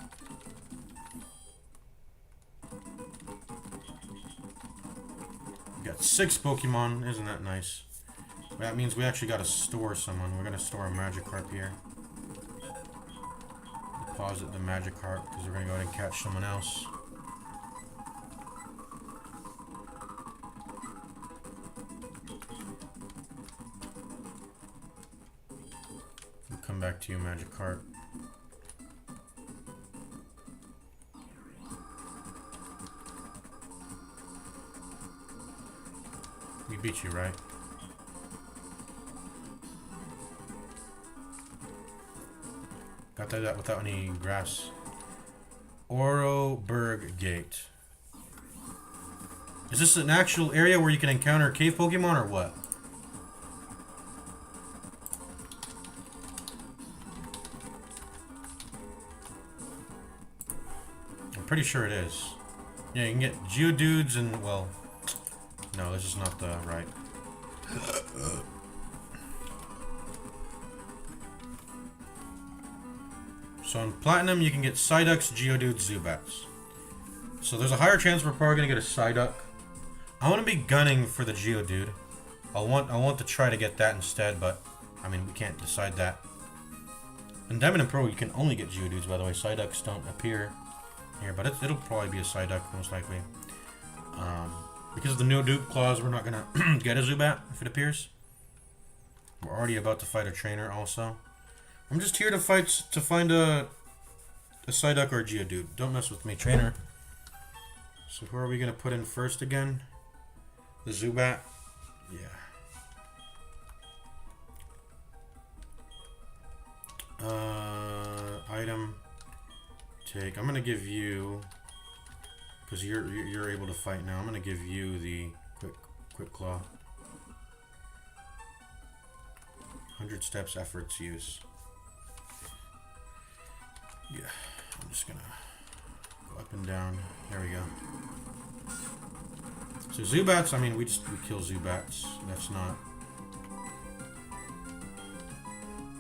We got 6 Pokemon, isn't that nice? That means we actually gotta store someone. We're gonna store a Magikarp here. Deposit the Magikarp because we're gonna go ahead and catch someone else. We'll come back to you, Magikarp. We beat you, right? Got that without any grass. Oroberg Gate. Is this an actual area where you can encounter cave Pokemon or what? I'm pretty sure it is. Yeah, you can get Geodudes and, well... No, this is not the right. So in Platinum, you can get Psyducks, Geodudes, Zubats. So there's a higher chance we're probably gonna get a Psyduck. I want to be gunning for the Geodude. I want to try to get that instead, but I mean we can't decide that. In Diamond and Pearl, you can only get Geodudes, by the way. Psyducks don't appear here, but it'll probably be a Psyduck most likely. Because of the no dupe clause, we're not gonna get a Zubat if it appears. We're already about to fight a trainer also. I'm just here to find a Psyduck or a Geodude. Don't mess with me, trainer. So who are we gonna put in first again? The Zubat? Yeah. Item. Take. I'm gonna give you, because you're able to fight now. I'm gonna give you the quick claw. 100 steps, efforts, use. Yeah, I'm just gonna go up and down. There we go. So Zubats, I mean, we kill Zubats. That's not.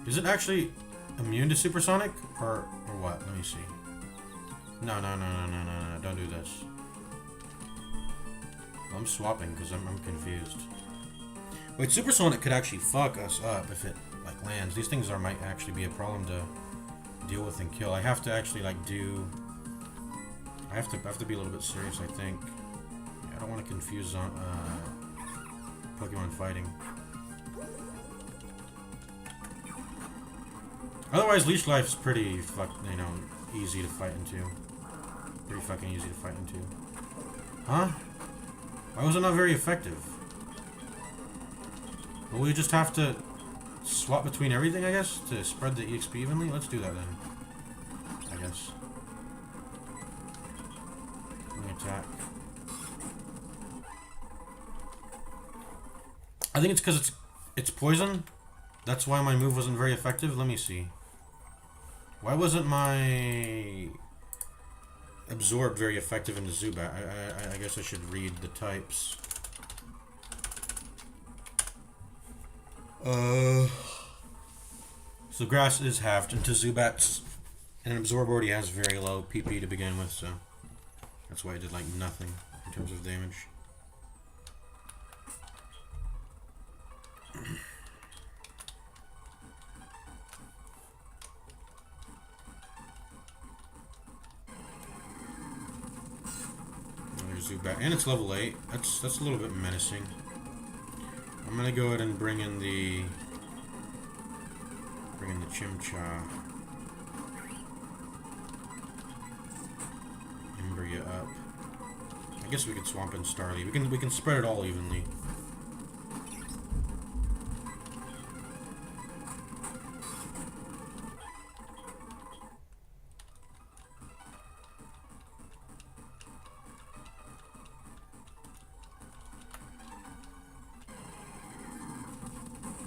Is it actually immune to Supersonic or what? Let me see. No, don't do this. I'm swapping because I'm confused. Wait, Supersonic could actually fuck us up if it like lands. These things might actually be a problem to deal with and kill. I have to actually like do. I have to be a little bit serious. I think. Yeah, I don't want to confuse on Pokemon fighting. Otherwise, Leech Life is pretty easy to fight into. Pretty fucking easy to fight into. Huh? Why was it not very effective? Well, we just have to swap between everything, I guess, to spread the EXP evenly? Let's do that then. I guess. Let me attack. I think it's because it's poison. That's why my move wasn't very effective. Let me see. Why wasn't my Absorb very effective in the Zubat? I guess I should read the types. So grass is halved into Zubats, and an absorb already has very low PP to begin with, so that's why it did like nothing in terms of damage. Another Zubat, and it's level 8. That's a little bit menacing. I'm gonna go ahead and bring in the Chimchar. Ember you up. I guess we could swamp in Starly. We can spread it all evenly.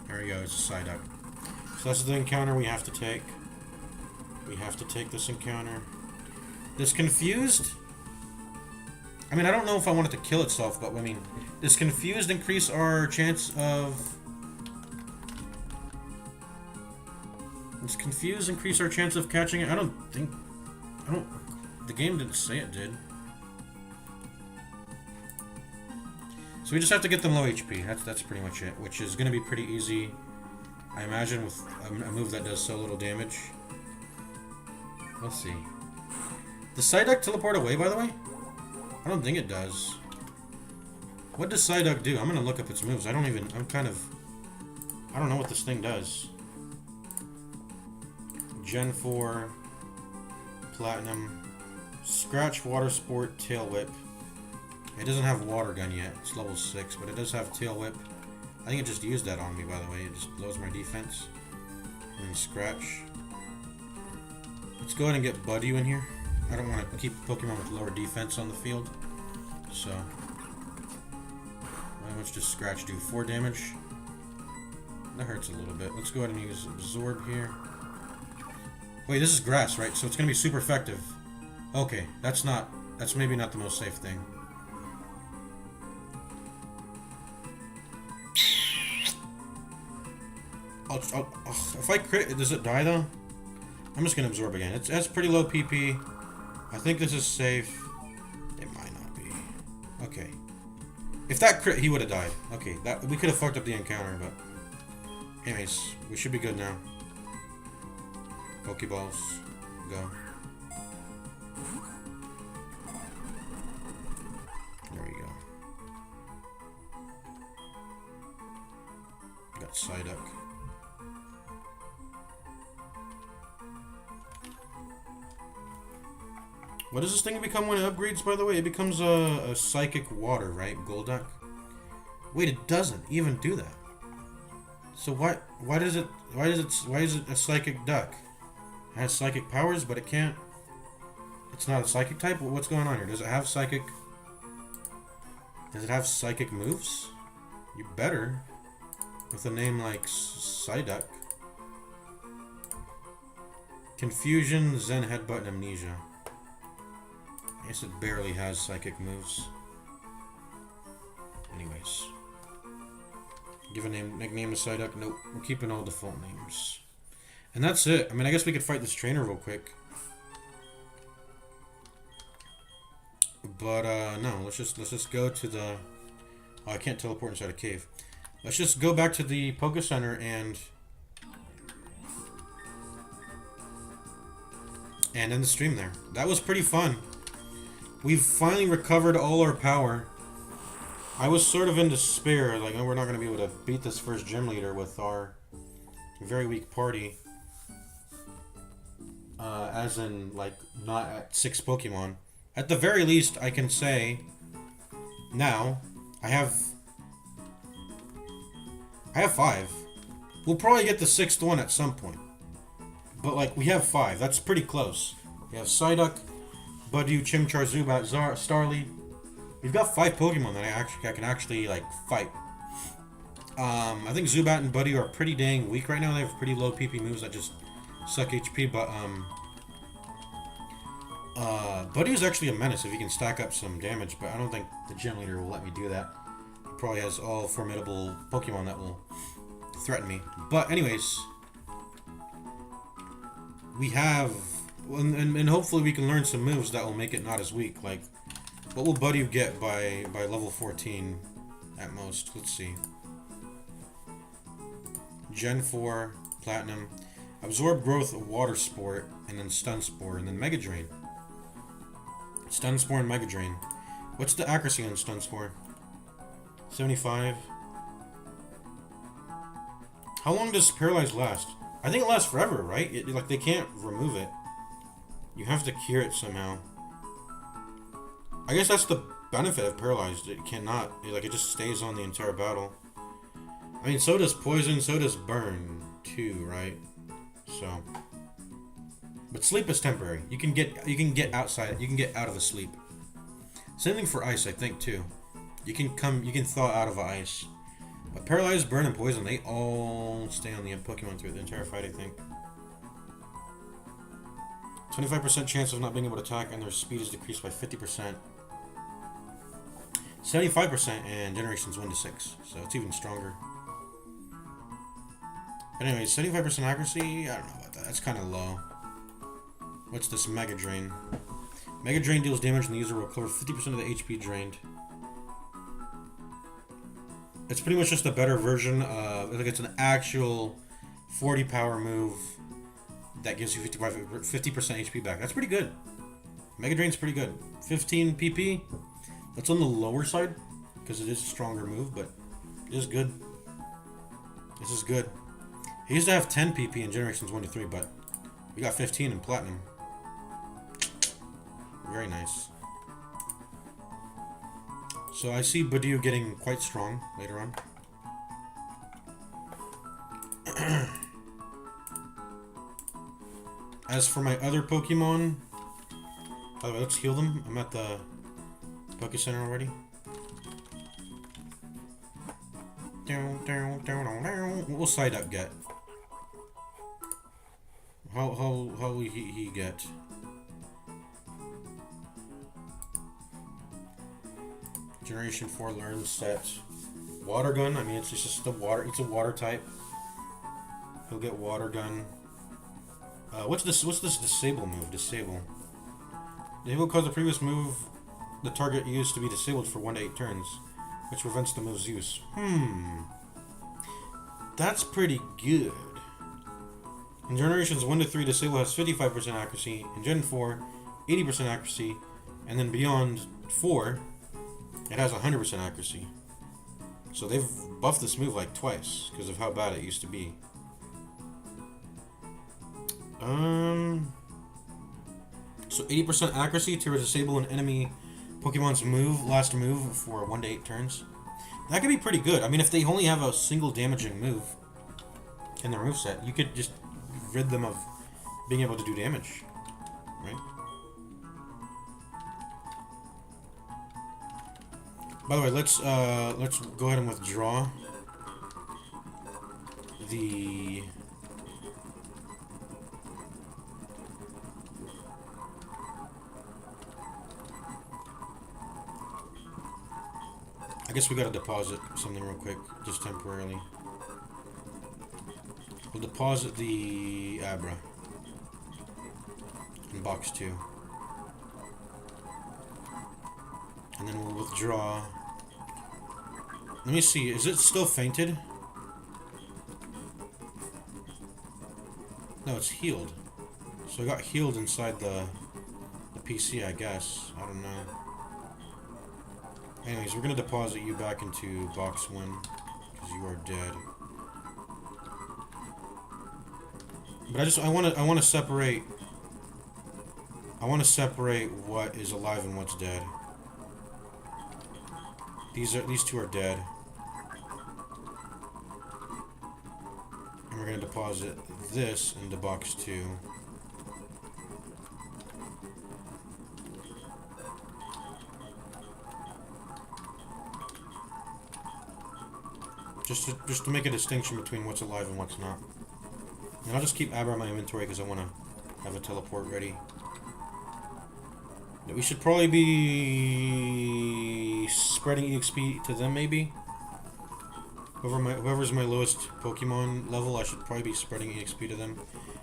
There we go, it's a Psyduck. So that's the encounter we have to take. We have to take this encounter. This Confused... I mean, I don't know if I want it to kill itself, but I mean, does Confused increase our chance of... Does Confused increase our chance of catching it? I don't think... The game didn't say it did. So we just have to get them low HP. That's pretty much it, which is going to be pretty easy, I imagine, with a move that does so little damage. Let's see. Does Psyduck teleport away, by the way? I don't think it does. What does Psyduck do? I'm going to look up its moves. I don't know what this thing does. Gen 4, Platinum, Scratch, Water Sport, Tail Whip. It doesn't have Water Gun yet. It's level 6, but it does have Tail Whip. I think it just used that on me, by the way. It just lowers my defense. And then Scratch. Let's go ahead and get Buddy in here. I don't want to keep Pokemon with lower defense on the field. So, how much does Scratch do? 4 damage? That hurts a little bit. Let's go ahead and use Absorb here. Wait, this is grass, right? So it's going to be super effective. Okay, that's maybe not the most safe thing. If I crit, does it die though? I'm just gonna absorb again. It has pretty low PP. I think this is safe. It might not be. Okay. If that crit, he would have died. Okay, we could have fucked up the encounter, but anyways, we should be good now. Pokeballs, go. There we go. Got Psyduck. What does this thing become when it upgrades, by the way? It becomes a Psychic Water, right? Golduck? Wait, it doesn't even do that. So why is it a Psychic Duck? It has Psychic powers, but it can't... It's not a Psychic type? What's going on here? Does it have Psychic... Does it have Psychic moves? You better. With a name like Psyduck. Confusion, Zen Headbutt, and Amnesia. I guess it barely has Psychic moves. Anyways. Give a nickname to Psyduck. Nope. We're keeping all default names. And that's it. I mean, I guess we could fight this trainer real quick. But, no. Let's just go to the... Oh, I can't teleport inside a cave. Let's just go back to the Poké Center and end the stream there. That was pretty fun. We've finally recovered all our power. I was sort of in despair, like, oh, we're not going to be able to beat this first gym leader with our very weak party. As in, like, not at 6 Pokemon. At the very least, I can say now, I have 5. We'll probably get the 6th one at some point. But, like, we have 5. That's pretty close. We have Psyduck, Budew, Chimchar, Zubat, Starly. We've got 5 Pokemon that I can actually, like, fight. I think Zubat and Budew are pretty dang weak right now. They have pretty low PP moves that just suck HP, but, Budew is actually a menace if he can stack up some damage, but I don't think the gym leader will let me do that. He probably has all formidable Pokemon that will threaten me. But anyways, we have, and hopefully we can learn some moves that will make it not as weak. Like, what will Buddy get by level 14 at most? Let's see. Gen 4, Platinum, Absorb Growth, Water Sport, and then Stun Spore, and then Mega Drain. Stun Spore and Mega Drain. What's the accuracy on Stun Spore? 75. How long does Paralyze last? I think it lasts forever, right? Like, they can't remove it. You have to cure it somehow. I guess that's the benefit of Paralyzed. It cannot, it just stays on the entire battle. I mean, so does Poison, so does Burn, too, right? So, but Sleep is temporary. You can get outside. You can get out of the sleep. Same thing for Ice, I think, too. You can thaw out of ice. But Paralyzed, Burn, and Poison, they all stay on the Pokemon through the entire fight, I think. 25% chance of not being able to attack, and their speed is decreased by 50%. 75%, and Generations 1 to 6, so it's even stronger. But anyway, 75% accuracy, I don't know about that. That's kind of low. What's this Mega Drain? Mega Drain deals damage and the user will recover 50% of the HP drained. It's pretty much just a better version of, like, it's an actual 40 power move that gives you 50% HP back. That's pretty good. Mega Drain's pretty good. 15 PP. That's on the lower side because it is a stronger move, but it is good. This is good. He used to have 10 PP in Generations 1 to 3, but we got 15 in Platinum. Very nice. So I see Budew getting quite strong later on. As for my other Pokemon, by the way, let's heal them. I'm at the Poké Center already. What will Psyduck get? How will he get? Generation 4 learns set. Water Gun, I mean it's just a water type. He'll get Water Gun. What's this disable move? Disable. Disable cause the previous move the target used to be disabled for 1 to 8 turns, which prevents the move's use. That's pretty good. In Generations 1 to 3, Disable has 55% accuracy. In Gen 4, 80% accuracy. And then beyond 4, it has 100% accuracy. So they've buffed this move like twice because of how bad it used to be. So 80% accuracy to disable an enemy Pokemon's last move for 1 to 8 turns. That could be pretty good. I mean, if they only have a single damaging move in their moveset, you could just rid them of being able to do damage, right? By the way, let's go ahead and withdraw the I guess we gotta deposit something real quick, just temporarily. We'll deposit the Abra in box 2. And then we'll withdraw. Let me see, is it still fainted? No, it's healed. So I got healed inside the PC, I guess. I don't know. Anyways, we're gonna deposit you back into box 1 because you are dead. But I want to separate what is alive and what's dead. These two are dead. And we're gonna deposit this into box 2. Just to make a distinction between what's alive and what's not. And I'll just keep Abra in my inventory because I want to have a teleport ready. But we should probably be spreading EXP to them, maybe. Whoever's my lowest Pokemon level, I should probably be spreading EXP to them,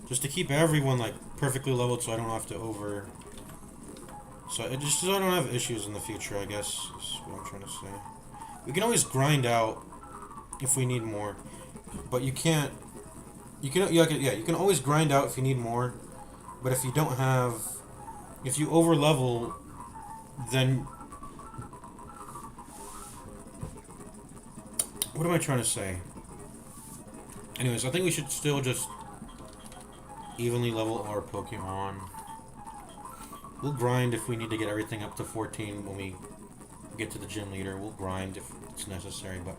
just to keep everyone like perfectly leveled, so I don't have to so I don't have issues in the future. I guess is what I'm trying to say. We can always grind out if we need more, but you can't. You can always grind out if you need more, but if you don't have, if you over level, then. What am I trying to say? Anyways, I think we should still just evenly level our Pokemon. We'll grind if we need to get everything up to 14 when we get to the gym leader. We'll grind if it's necessary, but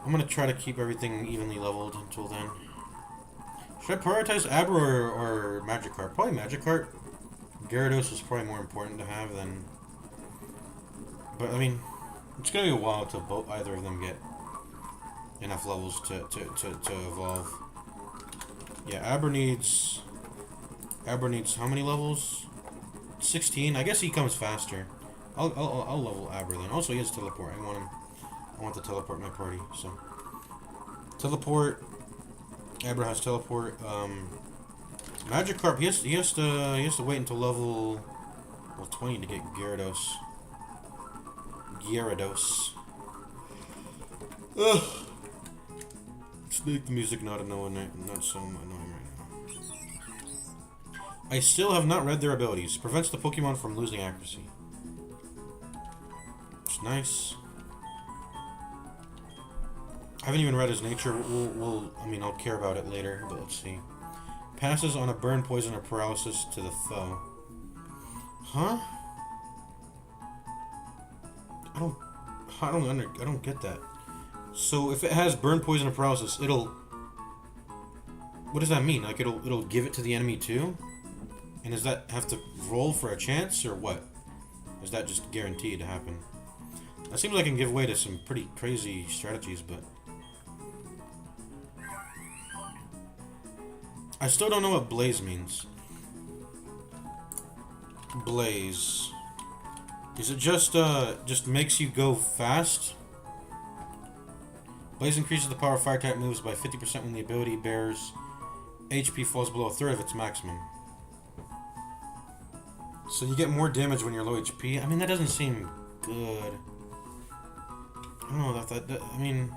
I'm going to try to keep everything evenly leveled until then. Should I prioritize Abra or Magikarp? Probably Magikarp. Gyarados is probably more important to have than... But, I mean... It's gonna be a while till either of them get enough levels to evolve. Yeah, Abra needs how many levels? 16. I guess he comes faster. I'll level Abra then. Also, he has teleport. I want to teleport my party. So teleport. Abra has teleport. Magikarp. He has to wait until level 20 to get Gyarados. Ugh. Let's make the music not annoying, not so annoying right now. I still have not read their abilities. Prevents the Pokemon from losing accuracy. It's nice. I haven't even read his nature. I mean, I'll care about it later, but let's see. Passes on a burn, poison, or paralysis to the foe. Huh? I don't get that. So if it has burn, poison, or paralysis, it'll... What does that mean? Like it'll give it to the enemy too? And does that have to roll for a chance or what? Is that just guaranteed to happen? That seems like it can give way to some pretty crazy strategies, but... I still don't know what Blaze means. Blaze... Is it just makes you go fast? Blaze increases the power of fire type moves by 50% when the ability bears HP falls below a third of its maximum. So you get more damage when you're low HP. I mean, that doesn't seem good. I don't know that I mean,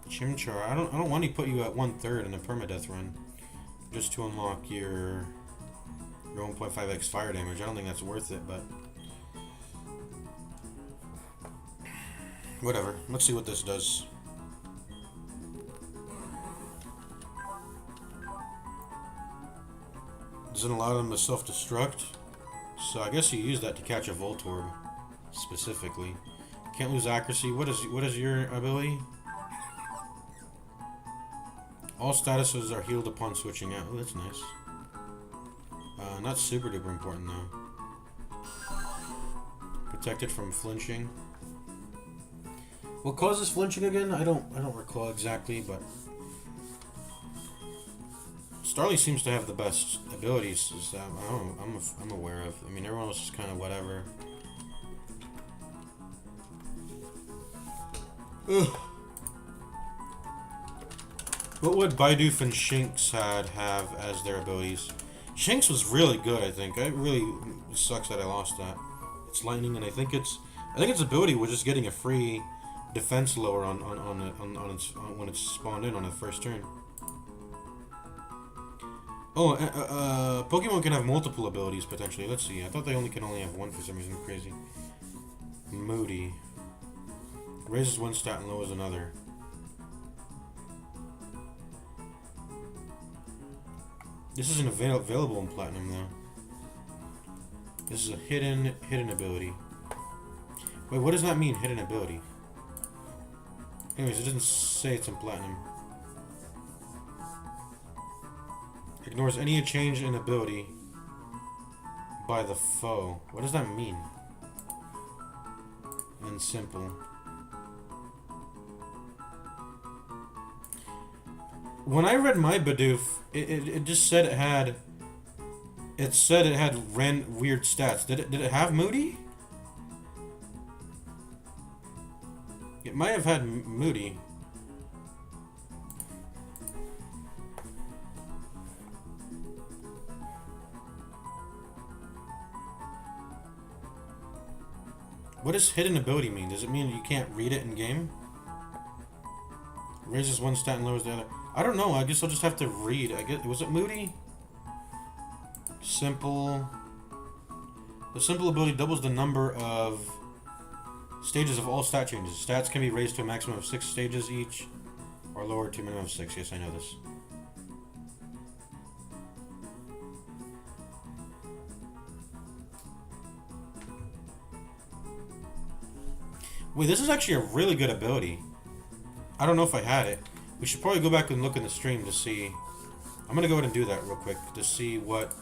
Chimchar. I don't want to put you at 1/3 in a permadeath run just to unlock your 1.5x fire damage. I don't think that's worth it, but whatever. Let's see what this does. Doesn't allow them to self-destruct. So I guess you use that to catch a Voltorb specifically. Can't lose accuracy. What is your ability? All statuses are healed upon switching out. Oh, that's nice. Not super duper important though. Protected from flinching. What causes flinching again? I don't recall exactly, but Starly seems to have the best abilities. I'm aware of. I mean, everyone else is kind of whatever. Ugh. What would Bidoof and Shinx have as their abilities? Shinx was really good, I think. It really sucks that I lost that. It's lightning, and I think its ability was just getting a free defense lower on when it's spawned in on the first turn. Oh, Pokemon can have multiple abilities potentially. Let's see. I thought they can only have one for some reason. Crazy. Moody raises one stat and lowers another. This isn't available in Platinum though. This is a hidden ability. Wait, what does that mean, hidden ability? Anyways, it doesn't say it's in Platinum. Ignores any change in ability by the foe. What does that mean? And simple. When I read my Bidoof, it just said it had weird stats. Did it have Moody? might have had Moody. What does hidden ability mean? Does it mean you can't read it in game? Raises one stat and lowers the other. I don't know. I guess I'll just have to read. I guess, was it Moody? Simple. The simple ability doubles the number of stages of all stat changes. Stats can be raised to a maximum of 6 stages each, or lowered to a minimum of 6. Yes, I know this. Wait, this is actually a really good ability. I don't know if I had it. We should probably go back and look in the stream to see. I'm gonna go ahead and do that real quick to see what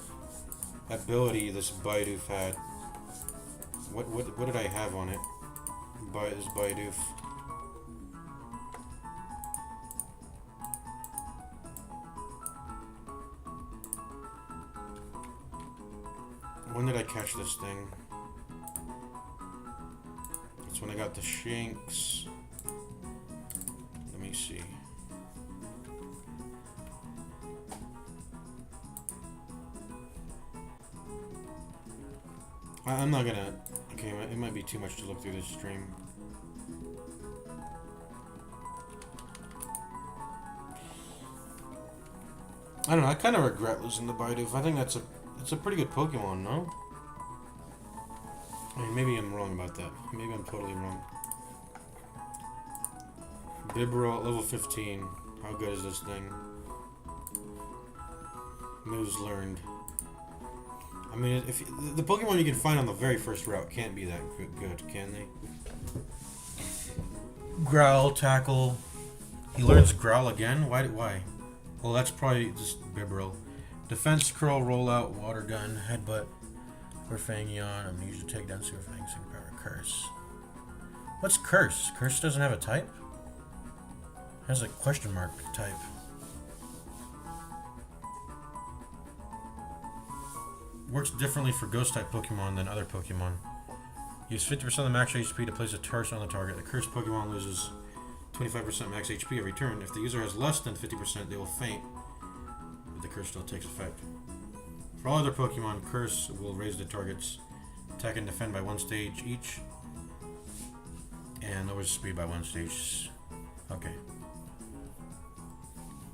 ability this Bidoof had. What did I have on it? This Bidoof. When did I catch this thing? That's when I got the Shanks. Let me see. I'm not gonna... Okay, it might be too much to look through this stream. I don't know, I kind of regret losing the Bidoof. I think it's a pretty good Pokemon, no? I mean, maybe I'm wrong about that. Maybe I'm totally wrong. Bibarel at level 15. How good is this thing? Moves learned. I mean, if the Pokemon you can find on the very first route can't be that good, can they? Growl, Tackle. He learns Growl again? Why? Well, that's probably just Bibarel. Defense, Curl, Rollout, Water Gun, Headbutt. For Fangyon, I'm used to take down Super Fang, Super Power, Curse. What's Curse? Curse doesn't have a type? It has a question mark type. Works differently for Ghost type Pokemon than other Pokemon. Use 50% of the max HP to place a curse on the target. The cursed Pokemon loses 25% max HP every turn. If the user has less than 50%, they will faint, but the curse still takes effect. For all other Pokemon, Curse will raise the target's attack and defend by 1 stage each, and lowers speed by 1 stage. Okay.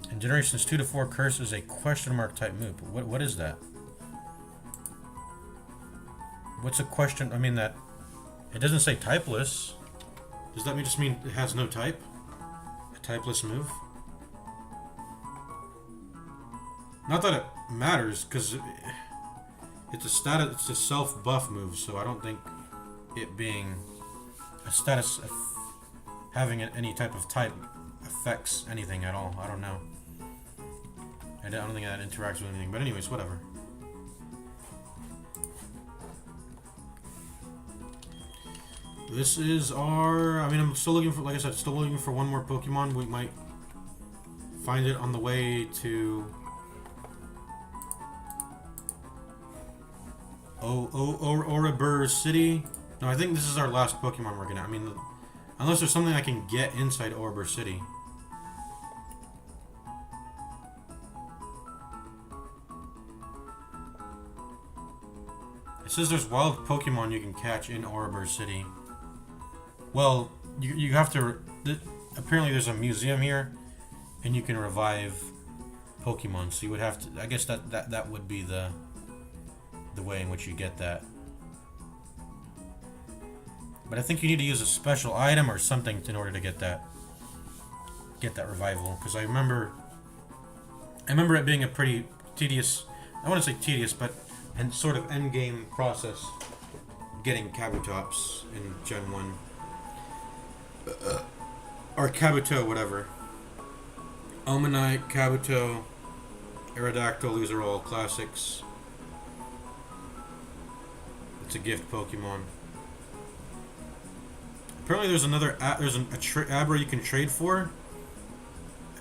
In generations 2 to 4, Curse is a question mark type move. What is that? What's a question? I mean, that it doesn't say typeless. Does that just mean it has no type? A typeless move? Not that it matters, because it's a status. It's a self-buff move, so I don't think it being a status of having any type of type affects anything at all. I don't know. I don't think that interacts with anything. But anyways, whatever. This is our... I mean, I'm still looking for... Like I said, still looking for one more Pokemon. We might find it on the way to... Oribur City. No, I think this is our last Pokemon we're gonna... I mean, unless there's something I can get inside Oribur City. It says there's wild Pokemon you can catch in Oribur City. Well, you have to... Apparently there's a museum here, and you can revive Pokemon, so you would have to... I guess that would be the way in which you get that. But I think you need to use a special item or something in order to get that revival, because I remember it being a pretty tedious... I want to say tedious, but... and sort of end game process getting Kabutops in Gen 1. Or Kabuto, whatever. Omanite, Kabuto, Aerodactyl, these are all classics. It's a gift Pokemon. Apparently there's another, there's a Abra you can trade for.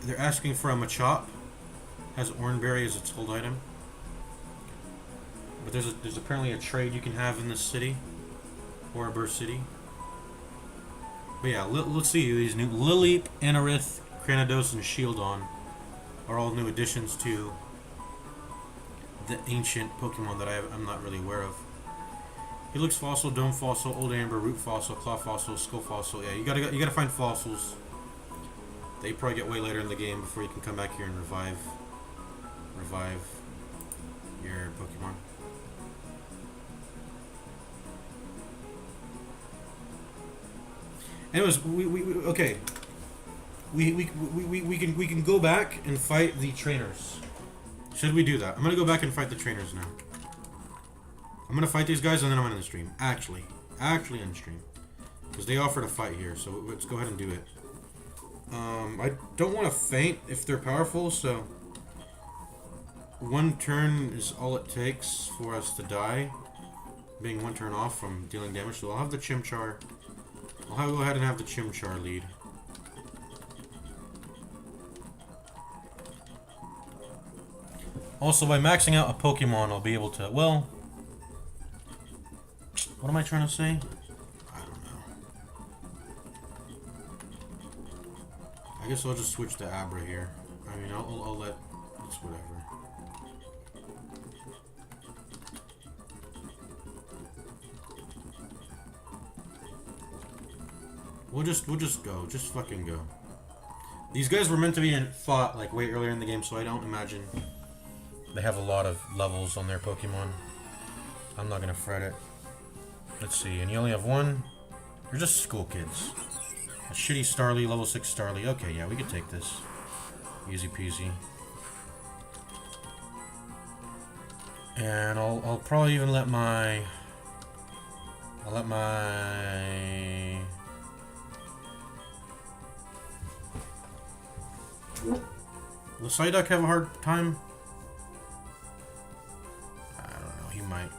They're asking for a Machop. Has Oranberry as its hold item. But there's apparently a trade you can have in this city, Oribur City. But yeah, let's see. These new Lileep, Anorith, Cranidos, and Shieldon are all new additions to the ancient Pokemon that I'm not really aware of. Helix Fossil, Dome Fossil, Old Amber, Root Fossil, Claw Fossil, Skull Fossil. Yeah, you gotta find fossils. They probably get way later in the game before you can come back here and revive your Pokemon. Anyways, we can go back and fight the trainers. Should we do that? I'm gonna go back and fight the trainers now. I'm gonna fight these guys and then I'm gonna end the stream. Actually end stream, because they offered a fight here. So let's go ahead and do it. I don't want to faint if they're powerful, so one turn is all it takes for us to die, being one turn off from dealing damage. So I'll have the Chimchar. I'll go ahead and have the Chimchar lead. Also, by maxing out a Pokemon, I'll be able to, well, what am I trying to say? I don't know. I guess I'll just switch to Abra here. I mean, I'll let, it's whatever. We'll just go. Just fucking go. These guys were meant to be fought like way earlier in the game, so I don't imagine they have a lot of levels on their Pokemon. I'm not gonna fret it. Let's see, and you only have one? You're just school kids. A shitty Starly, level 6 Starly. Okay, yeah, we could take this. Easy peasy. And I'll probably even let my... Will Psyduck have a hard time? I don't know, he might.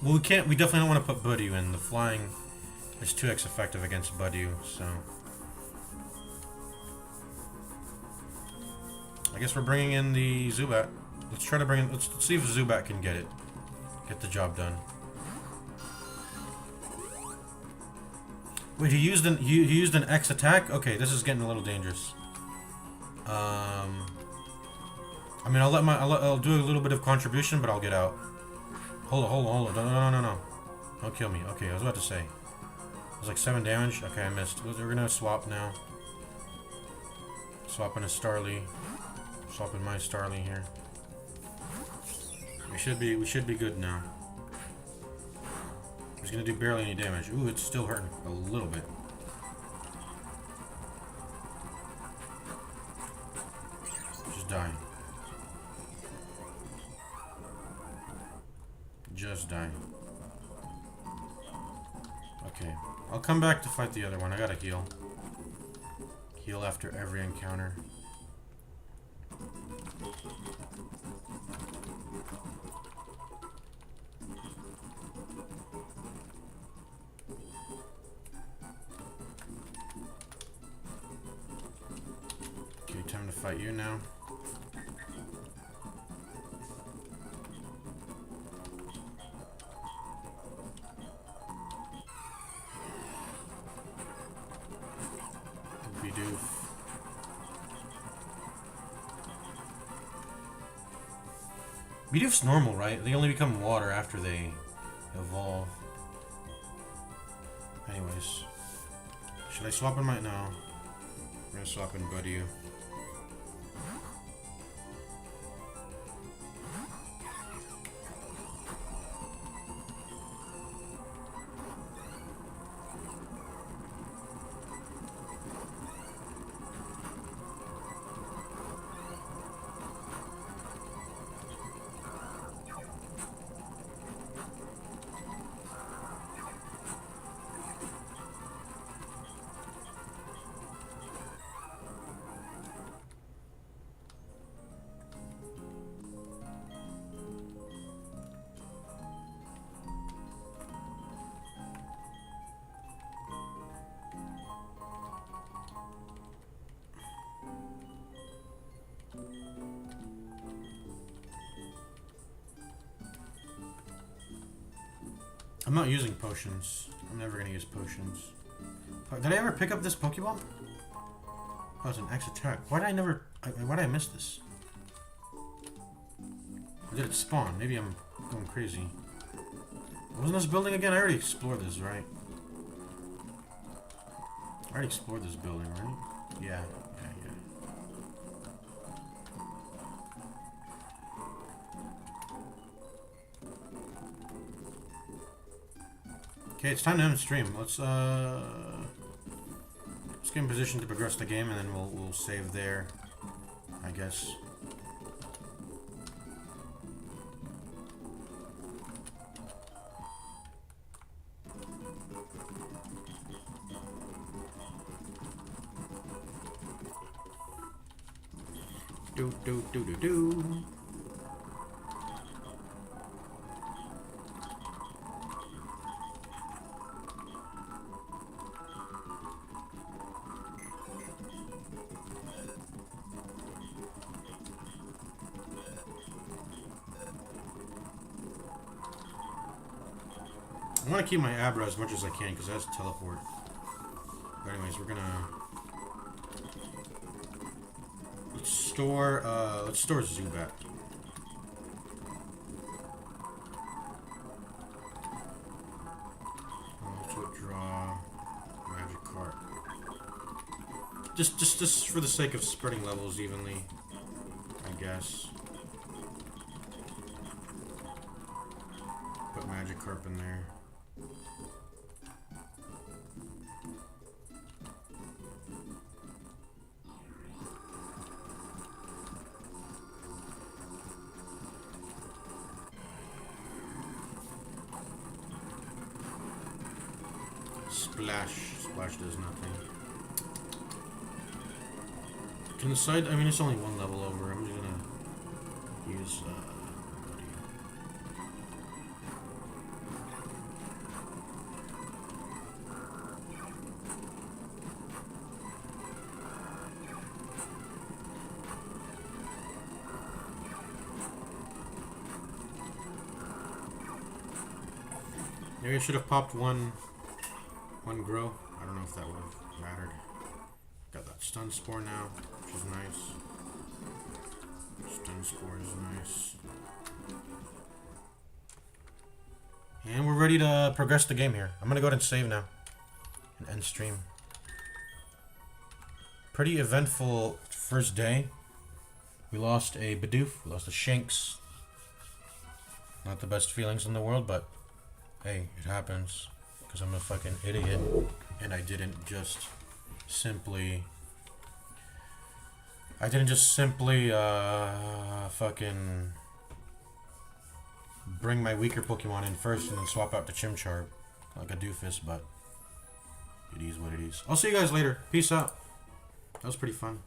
Well, we definitely don't want to put Budew in. The flying is 2x effective against Budew, so... I guess we're bringing in the Zubat. Let's try to bring in... Let's see if Zubat can get the job done. Wait, he used an X attack? Okay, this is getting a little dangerous. I mean, I'll do a little bit of contribution, but I'll get out. Hold on. No. Don't kill me. Okay, I was about to say. It was like 7 damage. Okay, I missed. We're gonna swap now. Swapping a Starly. Swapping my Starly here. We should be good now. He's gonna do barely any damage. Ooh, it's still hurting a little bit. Just die. Just die. Okay. I'll come back to fight the other one. I gotta heal. Heal after every encounter. Okay, time to fight you now. Bidoof's normal, right? They only become water after they evolve. Anyways. Should I swap in my... No. I'm gonna swap in Budew. I'm not using potions. I'm never gonna use potions. Did I ever pick up this Pokeball? Oh, it's an X attack. Why did I miss this? Or did it spawn? Maybe I'm going crazy. Wasn't this building again? I already explored this, right? I already explored this building, right? Yeah. Okay, it's time to end the stream. Let's get in position to progress the game, and then we'll save there, I guess. Do. I want to keep my Abra as much as I can because it has teleport. But anyways, we're gonna let's store Zubat. Also draw Magikarp. Just for the sake of spreading levels evenly, I guess. Put Magikarp in there. Splash does nothing. Can the side? I mean, it's only one level over. I'm just gonna use. Maybe I should have popped one grow. I don't know if that would have mattered. Got that stun spore now, which is nice. Stun spore is nice. And we're ready to progress the game here. I'm gonna go ahead and save now. And end stream. Pretty eventful first day. We lost a Bidoof, we lost a Shanks. Not the best feelings in the world, but hey, it happens. Because I'm a fucking idiot. And I didn't just simply fucking bring my weaker Pokemon in first and then swap out the Chimchar like a doofus, but it is what it is. I'll see you guys later. Peace out. That was pretty fun.